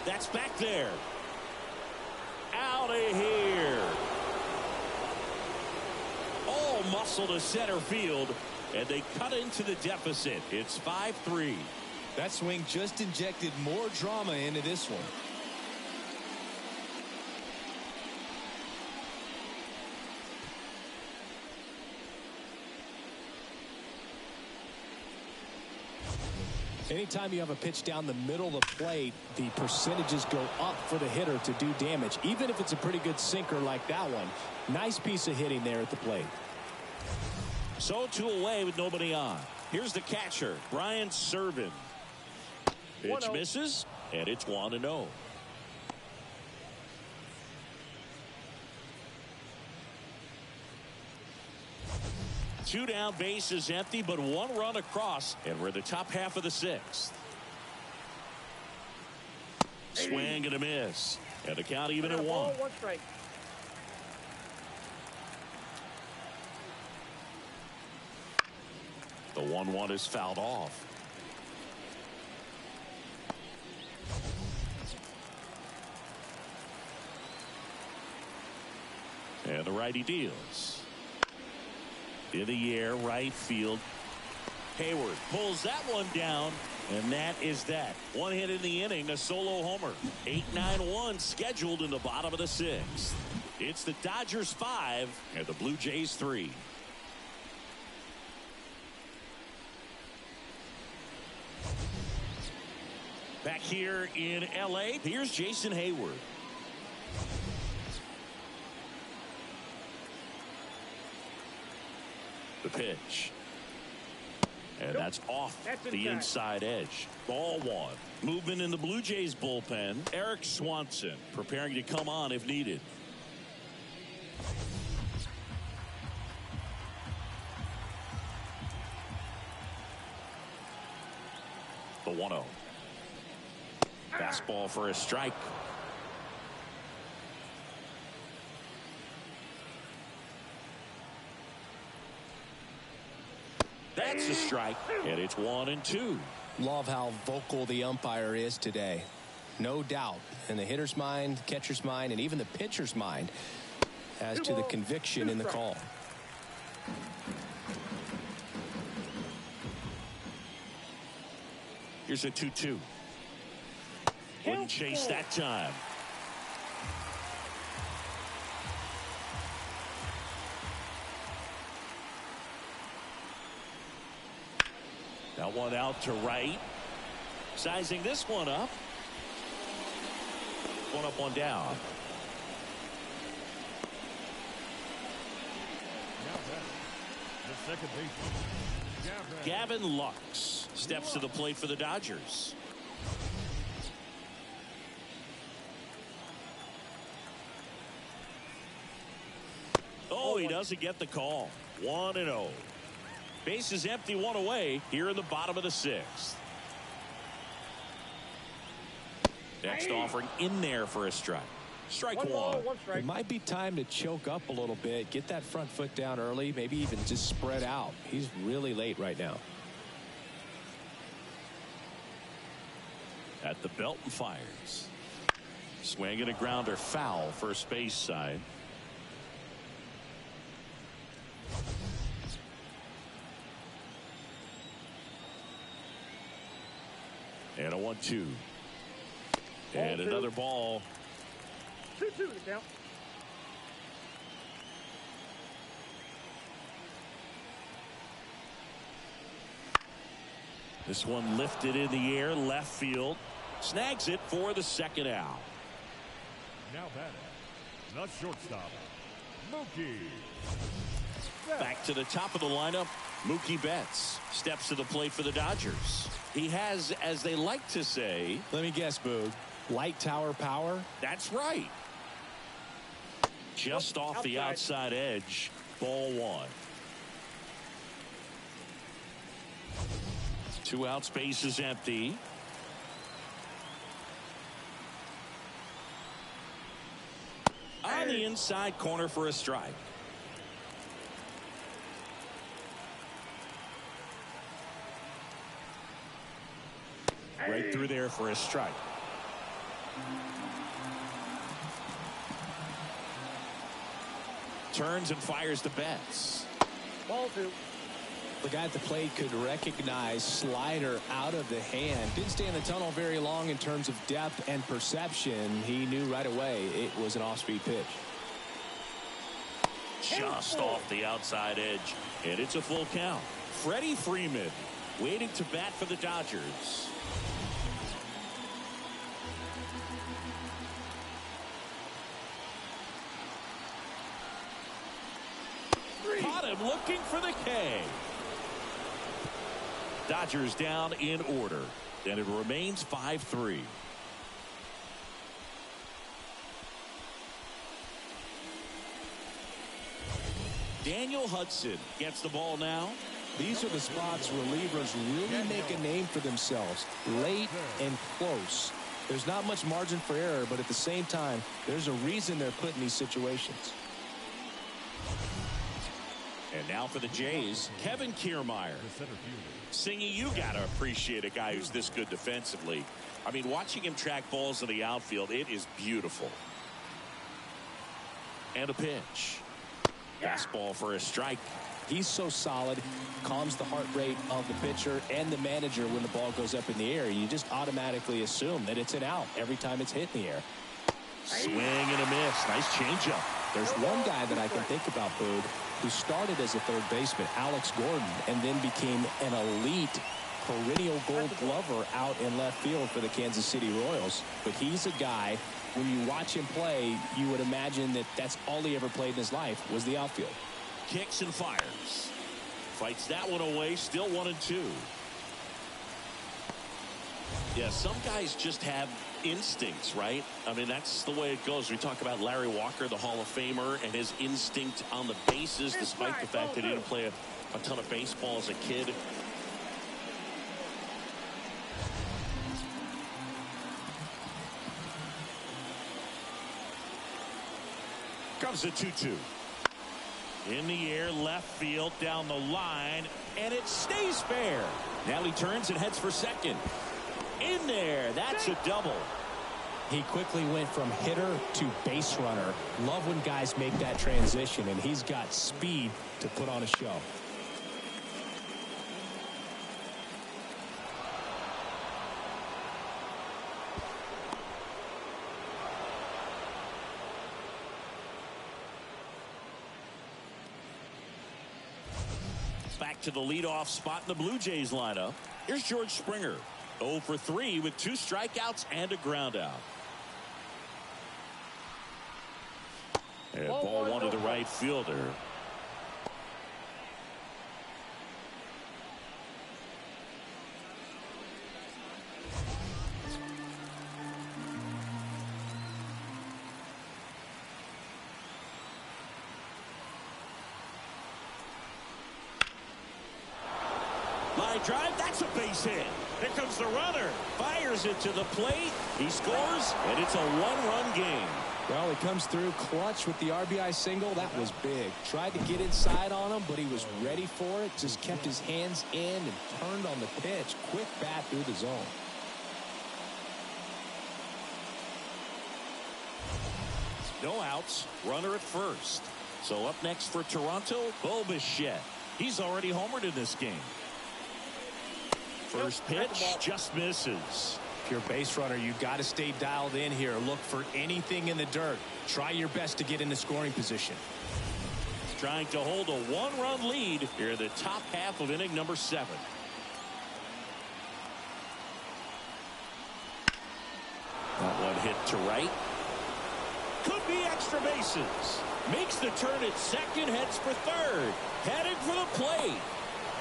[SPEAKER 1] That's back there. Out of here. All muscle to center field, and they cut into the deficit. It's 5-3.
[SPEAKER 2] That swing just injected more drama into this one. Anytime you have a pitch down the middle of the plate, the percentages go up for the hitter to do damage, even if it's a pretty good sinker like that one. Nice piece of hitting there at the plate.
[SPEAKER 1] So 2 away with nobody on. Here's the catcher, Brian Servin. Pitch misses, and it's 1-0. Two down, base is empty, but 1 run across, and we're in the top half of the 6th. Swing and a miss, and the count even at 1.
[SPEAKER 3] 1 strike.
[SPEAKER 1] The 1-1 is fouled off. And the righty deals. In the air, right field. Hayward pulls that one down, and that is that. 1 hit in the inning, a solo homer. 8-9-1 scheduled in the bottom of the 6th. It's the Dodgers 5 and the Blue Jays 3. Back here in L.A., here's Jason Hayward. The pitch. And that's off the inside edge. Ball 1. Movement in the Blue Jays bullpen. Eric Swanson preparing to come on if needed. The 1-0. Fastball for a strike. That's a strike, and it's 1-2.
[SPEAKER 2] Love how vocal the umpire is today. No doubt in the hitter's mind, catcher's mind, and even the pitcher's mind as to the conviction in the call.
[SPEAKER 1] Here's a 2-2. Wouldn't chase that time. That one out to right. Sizing this one up. One up, one down.
[SPEAKER 4] The second baseman,
[SPEAKER 1] Gavin Lux steps to the plate for the Dodgers. Oh, he doesn't get the call. 1-0. Base is empty, one away here in the bottom of the sixth. Next offering in there for a strike. Strike one.
[SPEAKER 2] It might be time to choke up a little bit, get that front foot down early, maybe even just spread out. He's really late right now.
[SPEAKER 1] At the belt and fires. Swing and a grounder, foul, first base side. And a 1-2. And another ball.
[SPEAKER 3] 2-2 to count.
[SPEAKER 1] This one lifted in the air, left field. Snags it for the second out.
[SPEAKER 4] now batting, the shortstop, Mookie.
[SPEAKER 1] Back to the top of the lineup, Mookie Betts steps to the plate for the Dodgers. He has, as they like to say,
[SPEAKER 2] let me guess, Boog, light tower power?
[SPEAKER 1] That's right. Just off the outside edge, ball one. 2 outs, base is empty. On the inside corner for a strike. Right through there for a strike. Turns and fires to Betts.
[SPEAKER 3] Ball two.
[SPEAKER 2] The guy at the plate could recognize slider out of the hand. Didn't stay in the tunnel very long in terms of depth and perception. He knew right away it was an off-speed pitch.
[SPEAKER 1] Just off the outside edge. And it's a full count. Freddie Freeman waiting to bat for the Dodgers. Caught him looking for the K. Dodgers down in order, and it remains 5-3. Daniel Hudson gets the ball now.
[SPEAKER 2] These are the spots relievers really make a name for themselves. Late and close. There's not much margin for error, but at the same time, there's a reason they're put in these situations.
[SPEAKER 1] And now for the Jays, Kevin Kiermaier. Singy, you got to appreciate a guy who's this good defensively. I mean, watching him track balls in the outfield, it is beautiful. And a pitch. Fastball for a strike.
[SPEAKER 2] He's so solid, calms the heart rate of the pitcher and the manager when the ball goes up in the air. You just automatically assume that it's an out every time it's hit in the air.
[SPEAKER 1] Swing and a miss. Nice changeup.
[SPEAKER 2] There's one guy that I can think about, Boog, who started as a third baseman, Alex Gordon, and then became an elite perennial gold glover out in left field for the Kansas City Royals. But he's a guy, when you watch him play, you would imagine that that's all he ever played in his life was the outfield.
[SPEAKER 1] Kicks and fires. Fights that one away, still 1-2. Yeah, some guys just have instincts, right? I mean, that's the way it goes. We talk about Larry Walker, the Hall of Famer, and his instinct on the bases, despite the fact that he didn't play a ton of baseball as a kid. Comes a 2-2. In the air, left field, down the line, and it stays fair. Now he turns and heads for second. In there, that's a double.
[SPEAKER 2] He quickly went from hitter to base runner. Love when guys make that transition, and he's got speed to put on a show.
[SPEAKER 1] Back to the leadoff spot in the Blue Jays lineup. Here's George Springer. 0 for 3 with 2 strikeouts and a ground out. And ball one to the right fielder. Line drive, that's a base hit. Here comes the runner. Fires it to the plate. He scores, and it's a one-run game.
[SPEAKER 2] Well, he comes through clutch with the RBI single. That was big. Tried to get inside on him, but he was ready for it. Just kept his hands in and turned on the pitch. Quick bat through the zone.
[SPEAKER 1] No outs. Runner at first. So up next for Toronto, Bo Bichette. He's already homered in this game. First pitch just misses.
[SPEAKER 2] If you're a base runner, you've got to stay dialed in here. Look for anything in the dirt. Try your best to get into scoring position.
[SPEAKER 1] Trying to hold a one-run lead here in the top half of inning number 7. That one hit to right. Could be extra bases. Makes the turn at second, heads for third. Heading for the plate.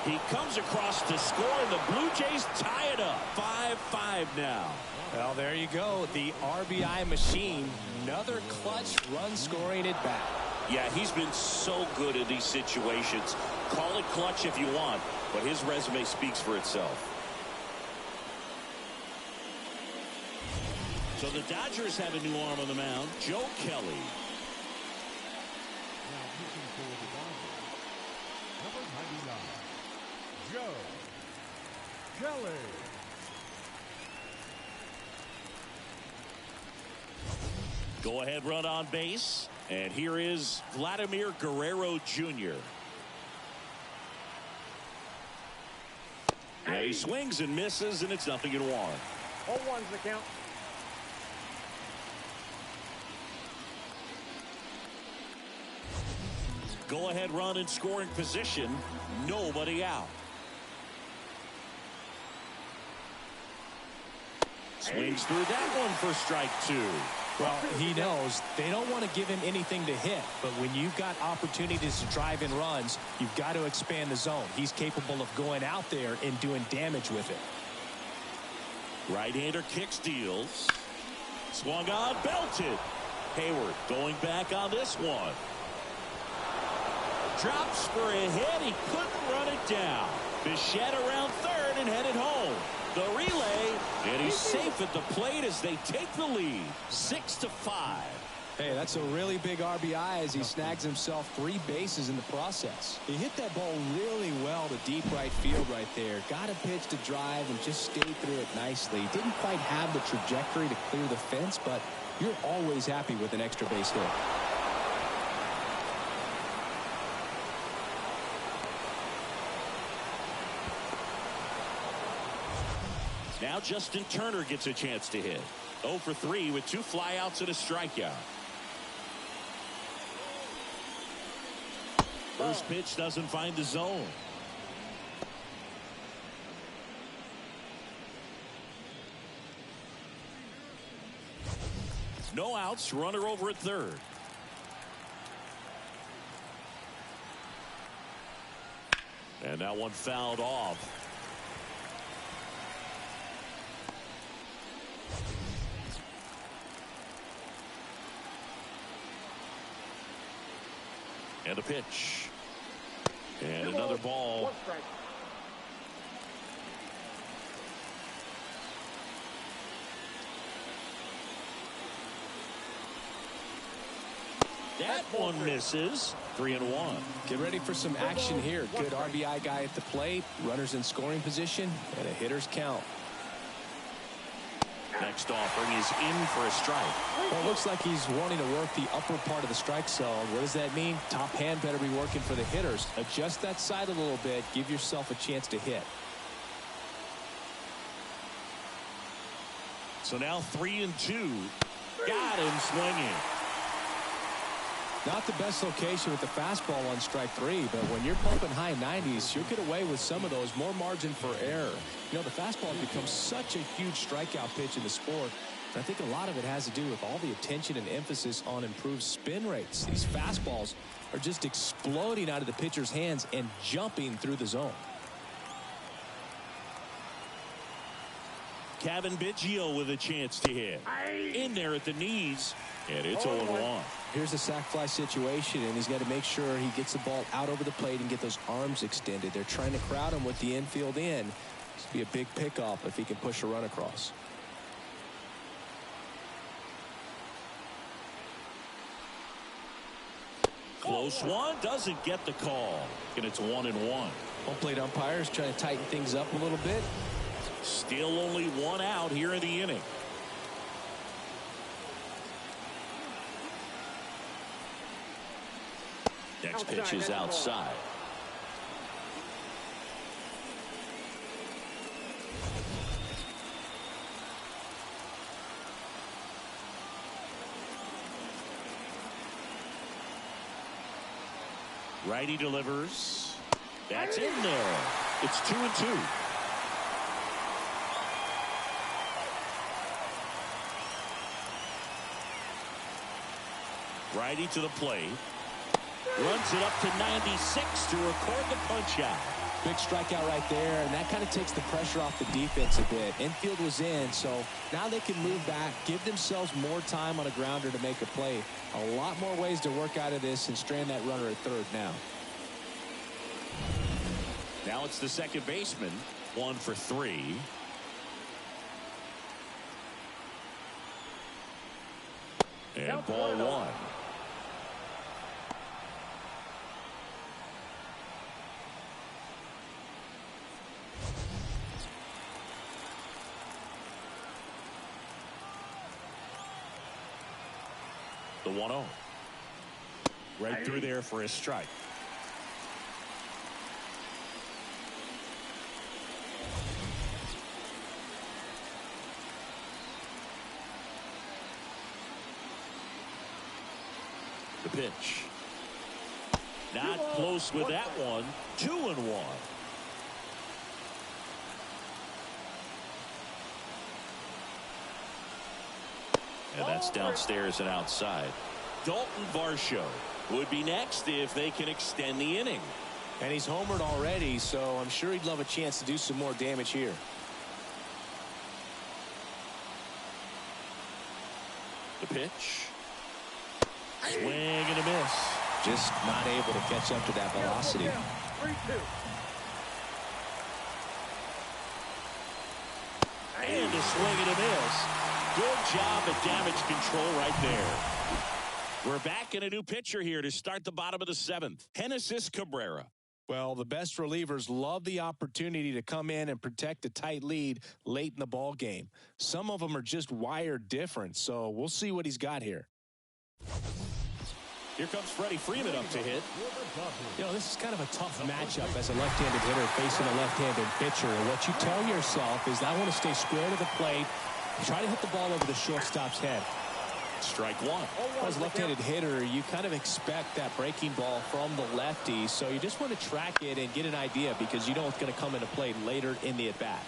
[SPEAKER 1] He comes across to score, and the Blue Jays tie it up. 5-5 now.
[SPEAKER 2] Well, there you go. The RBI machine. Another clutch run scoring at bat.
[SPEAKER 1] Yeah, he's been so good in these situations. Call it clutch if you want, but his resume speaks for itself. So the Dodgers have a new arm on the mound, Joe Kelly.
[SPEAKER 4] Now pitching for the Dodgers, number 99, Joe Kelly.
[SPEAKER 1] Go-ahead run on base, and here is Vladimir Guerrero Jr. And he swings and misses, and it's 0-1.
[SPEAKER 3] 0-1's the count.
[SPEAKER 1] Go-ahead run in scoring position. Nobody out. Swings through that one for strike 2.
[SPEAKER 2] Well, he knows they don't want to give him anything to hit, but when you've got opportunities to drive in runs, you've got to expand the zone. He's capable of going out there and doing damage with it.
[SPEAKER 1] Right-hander kicks, deals. Swung on, belted. Hayward going back on this one. Drops for a hit. He couldn't run it down. Bichette around third and headed home. The relay, and he's safe at the plate as they take the lead. 6-5.
[SPEAKER 2] Hey, that's a really big RBI as he snags himself 3 bases in the process. He hit that ball really well to deep right field right there. Got a pitch to drive and just stayed through it nicely. Didn't quite have the trajectory to clear the fence, but you're always happy with an extra base hit.
[SPEAKER 1] Now Justin Turner gets a chance to hit. 0 for 3 with 2 flyouts and a strikeout. First pitch doesn't find the zone. No outs, runner over at third. And that one fouled off. And a pitch. And another ball.
[SPEAKER 3] 1 strike.
[SPEAKER 1] That one misses. 3-1.
[SPEAKER 2] Get ready for some action here. Good RBI guy at the plate. Runners in scoring position. And a hitter's count.
[SPEAKER 1] Next offering is in for a strike.
[SPEAKER 2] Well, it looks like he's wanting to work the upper part of the strike zone. What does that mean? Top hand better be working for the hitters. Adjust that side a little bit. Give yourself a chance to hit.
[SPEAKER 1] So now 3-2. Got him swinging.
[SPEAKER 2] Not the best location with the fastball on strike three, but when you're pumping high 90s, you'll get away with some of those. More margin for error. You know, the fastball has become such a huge strikeout pitch in the sport. I think a lot of it has to do with all the attention and emphasis on improved spin rates. These fastballs are just exploding out of the pitcher's hands and jumping through the zone.
[SPEAKER 1] Kevin Biggio with a chance to hit. In there at the knees. And it's 0-1.
[SPEAKER 2] Here's a sac fly situation, and he's got to make sure he gets the ball out over the plate and get those arms extended. They're trying to crowd him with the infield in. This will be a big pickup if he can push a run across.
[SPEAKER 1] Close one. Doesn't get the call. And it's 1-1.
[SPEAKER 2] Home plate umpires trying to tighten things up a little bit.
[SPEAKER 1] Still only one out here in the inning. Next pitch is outside. Righty delivers. That's in there. It's 2-2. Righty to the plate. Runs it up to 96 to record the punch out.
[SPEAKER 2] Big strikeout right there, and that kind of takes the pressure off the defense a bit. Infield was in, so now they can move back, give themselves more time on a grounder to make a play. A lot more ways to work out of this and strand that runner at third now.
[SPEAKER 1] Now it's the second baseman. 1 for 3. And ball 1. The 1-0. Right through there for a strike. The pitch. Not close with that one. 2-1. And that's downstairs and outside. Dalton Varsho would be next if they can extend the inning.
[SPEAKER 2] And he's homered already, so I'm sure he'd love a chance to do some more damage here.
[SPEAKER 1] The pitch. Swing and a miss.
[SPEAKER 2] Just not able to catch up to that velocity.
[SPEAKER 3] 3-2.
[SPEAKER 1] And a swing and a miss. Good job at damage control right there. We're back in a new pitcher here to start the bottom of the 7th. Genesis Cabrera.
[SPEAKER 2] Well, the best relievers love the opportunity to come in and protect a tight lead late in the ball game. Some of them are just wired different, so we'll see what he's got here.
[SPEAKER 1] Here comes Freddie Freeman up to hit.
[SPEAKER 2] You know, this is kind of a tough matchup as a left-handed hitter facing a left-handed pitcher. And what you tell yourself is, I want to stay square to the plate, try to hit the ball over the shortstop's head.
[SPEAKER 1] Strike 1.
[SPEAKER 2] As a left-handed hitter, you kind of expect that breaking ball from the lefty, so you just want to track it and get an idea because you know it's going to come into play later in the at-bat.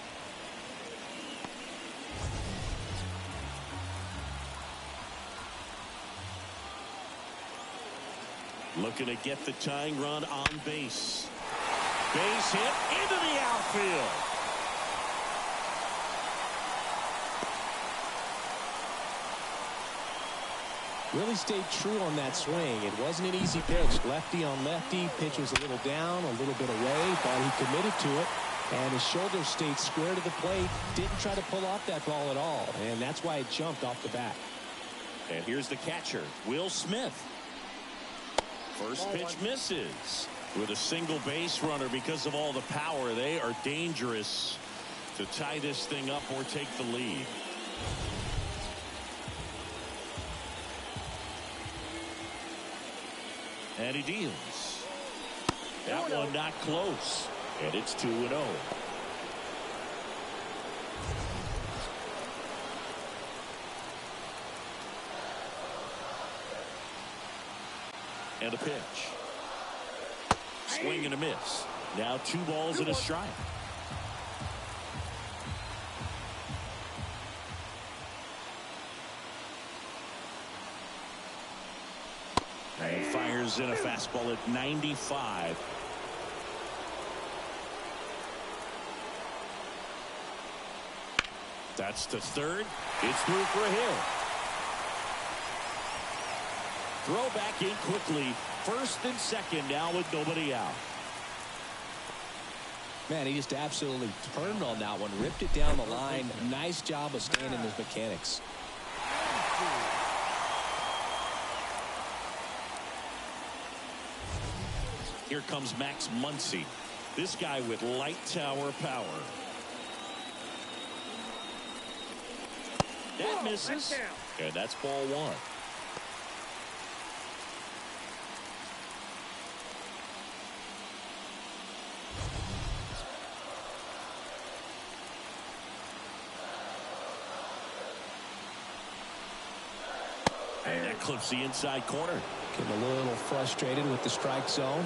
[SPEAKER 1] Looking to get the tying run on base. Base hit into the outfield.
[SPEAKER 2] Really stayed true on that swing. It wasn't an easy pitch. Lefty on lefty. Pitch was a little down, a little bit away. Thought he committed to it. And his shoulder stayed square to the plate. Didn't try to pull off that ball at all. And that's why it jumped off the bat.
[SPEAKER 1] And here's the catcher, Will Smith. First pitch misses. With a single base runner, because of all the power, they are dangerous to tie this thing up or take the lead. And he deals. That one not close. And it's 2-0. And a pitch. Swing and a miss. Now 2 balls and a strike. And fires in a fastball at 95. That's to third. It's through for a hit. Throw back in quickly. First and second now with nobody out.
[SPEAKER 2] Man, he just absolutely turned on that one. Ripped it down the line. Nice job of staying in his mechanics.
[SPEAKER 1] Here comes Max Muncy. This guy with light tower power. That misses. And that's ball 1. And that clips the inside corner.
[SPEAKER 2] Getting a little frustrated with the strike zone.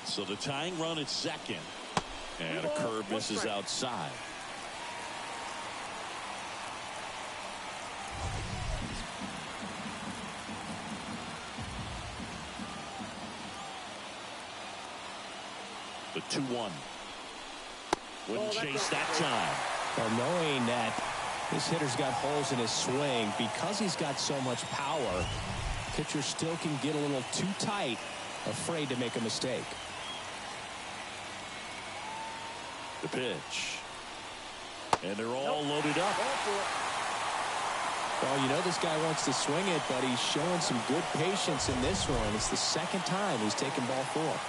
[SPEAKER 1] So the tying run at second. And a curve misses outside. The 2-1. Wouldn't chase that time.
[SPEAKER 2] Well, knowing that this hitter's got holes in his swing, because he's got so much power, pitcher still can get a little too tight, afraid to make a mistake.
[SPEAKER 1] The pitch. And they're all loaded up.
[SPEAKER 2] Well, you know this guy wants to swing it, but he's showing some good patience in this one. It's the second time he's taken ball 4.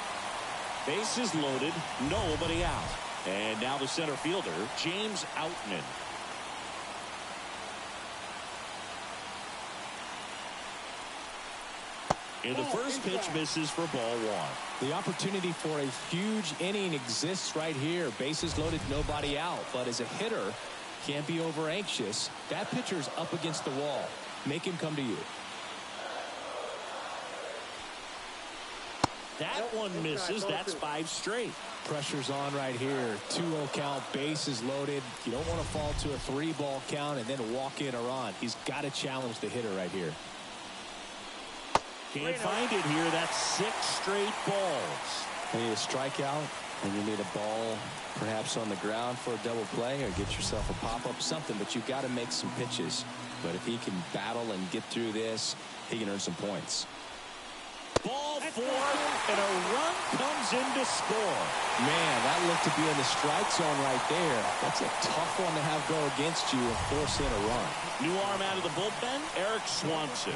[SPEAKER 1] Bases loaded, nobody out. And now the center fielder, James Outman. And the first pitch misses for ball 1.
[SPEAKER 2] The opportunity for a huge inning exists right here. Bases loaded, nobody out. But as a hitter, can't be over anxious. That pitcher's up against the wall. Make him come to you.
[SPEAKER 1] That one misses. That's 5 straight.
[SPEAKER 2] Pressure's on right here. 2-0 count, bases loaded. You don't want to fall to a 3-ball count and then walk in or on. He's got to challenge the hitter right here.
[SPEAKER 1] Can't find it here. That's 6 straight balls.
[SPEAKER 2] You need a strikeout, and you need a ball perhaps on the ground for a double play, or get yourself a pop-up, something, but you've got to make some pitches. But if he can battle and get through this, he can earn some points.
[SPEAKER 1] Ball 4, and a run comes in to score.
[SPEAKER 2] Man, that looked to be in the strike zone right there. That's a tough one to have go against you and force in a run.
[SPEAKER 1] New arm out of the bullpen, Eric Swanson.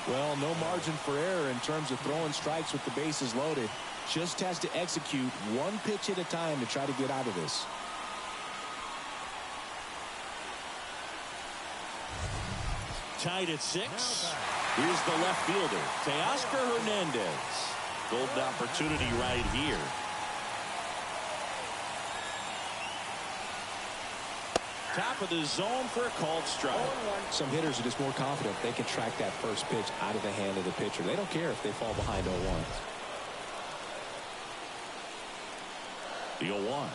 [SPEAKER 2] Well, no margin for error in terms of throwing strikes with the bases loaded. Just has to execute one pitch at a time to try to get out of this.
[SPEAKER 1] Tied at 6. Here's the left fielder, Teoscar Hernandez. Golden opportunity right here. Top of the zone for a called strike.
[SPEAKER 2] Some hitters are just more confident they can track that first pitch out of the hand of the pitcher. They don't care if they fall behind 0-1.
[SPEAKER 1] The 0-1.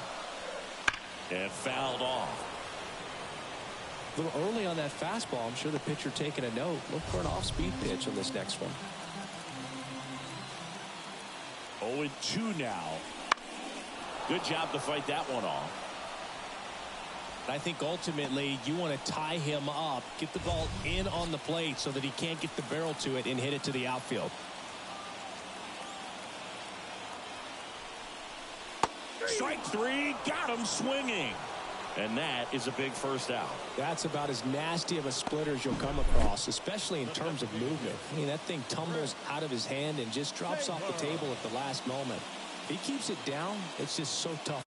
[SPEAKER 1] And fouled off.
[SPEAKER 2] A little early on that fastball. I'm sure the pitcher taking a note. Look for an off-speed pitch on this next one.
[SPEAKER 1] 0-2 now. Good job to fight that one off.
[SPEAKER 2] I think ultimately you want to tie him up, get the ball in on the plate so that he can't get the barrel to it and hit it to the outfield.
[SPEAKER 1] Strike 3, got him swinging. And that is a big first out.
[SPEAKER 2] That's about as nasty of a splitter as you'll come across, especially in terms of movement. I mean, that thing tumbles out of his hand and just drops off the table at the last moment. He keeps it down. It's just so tough.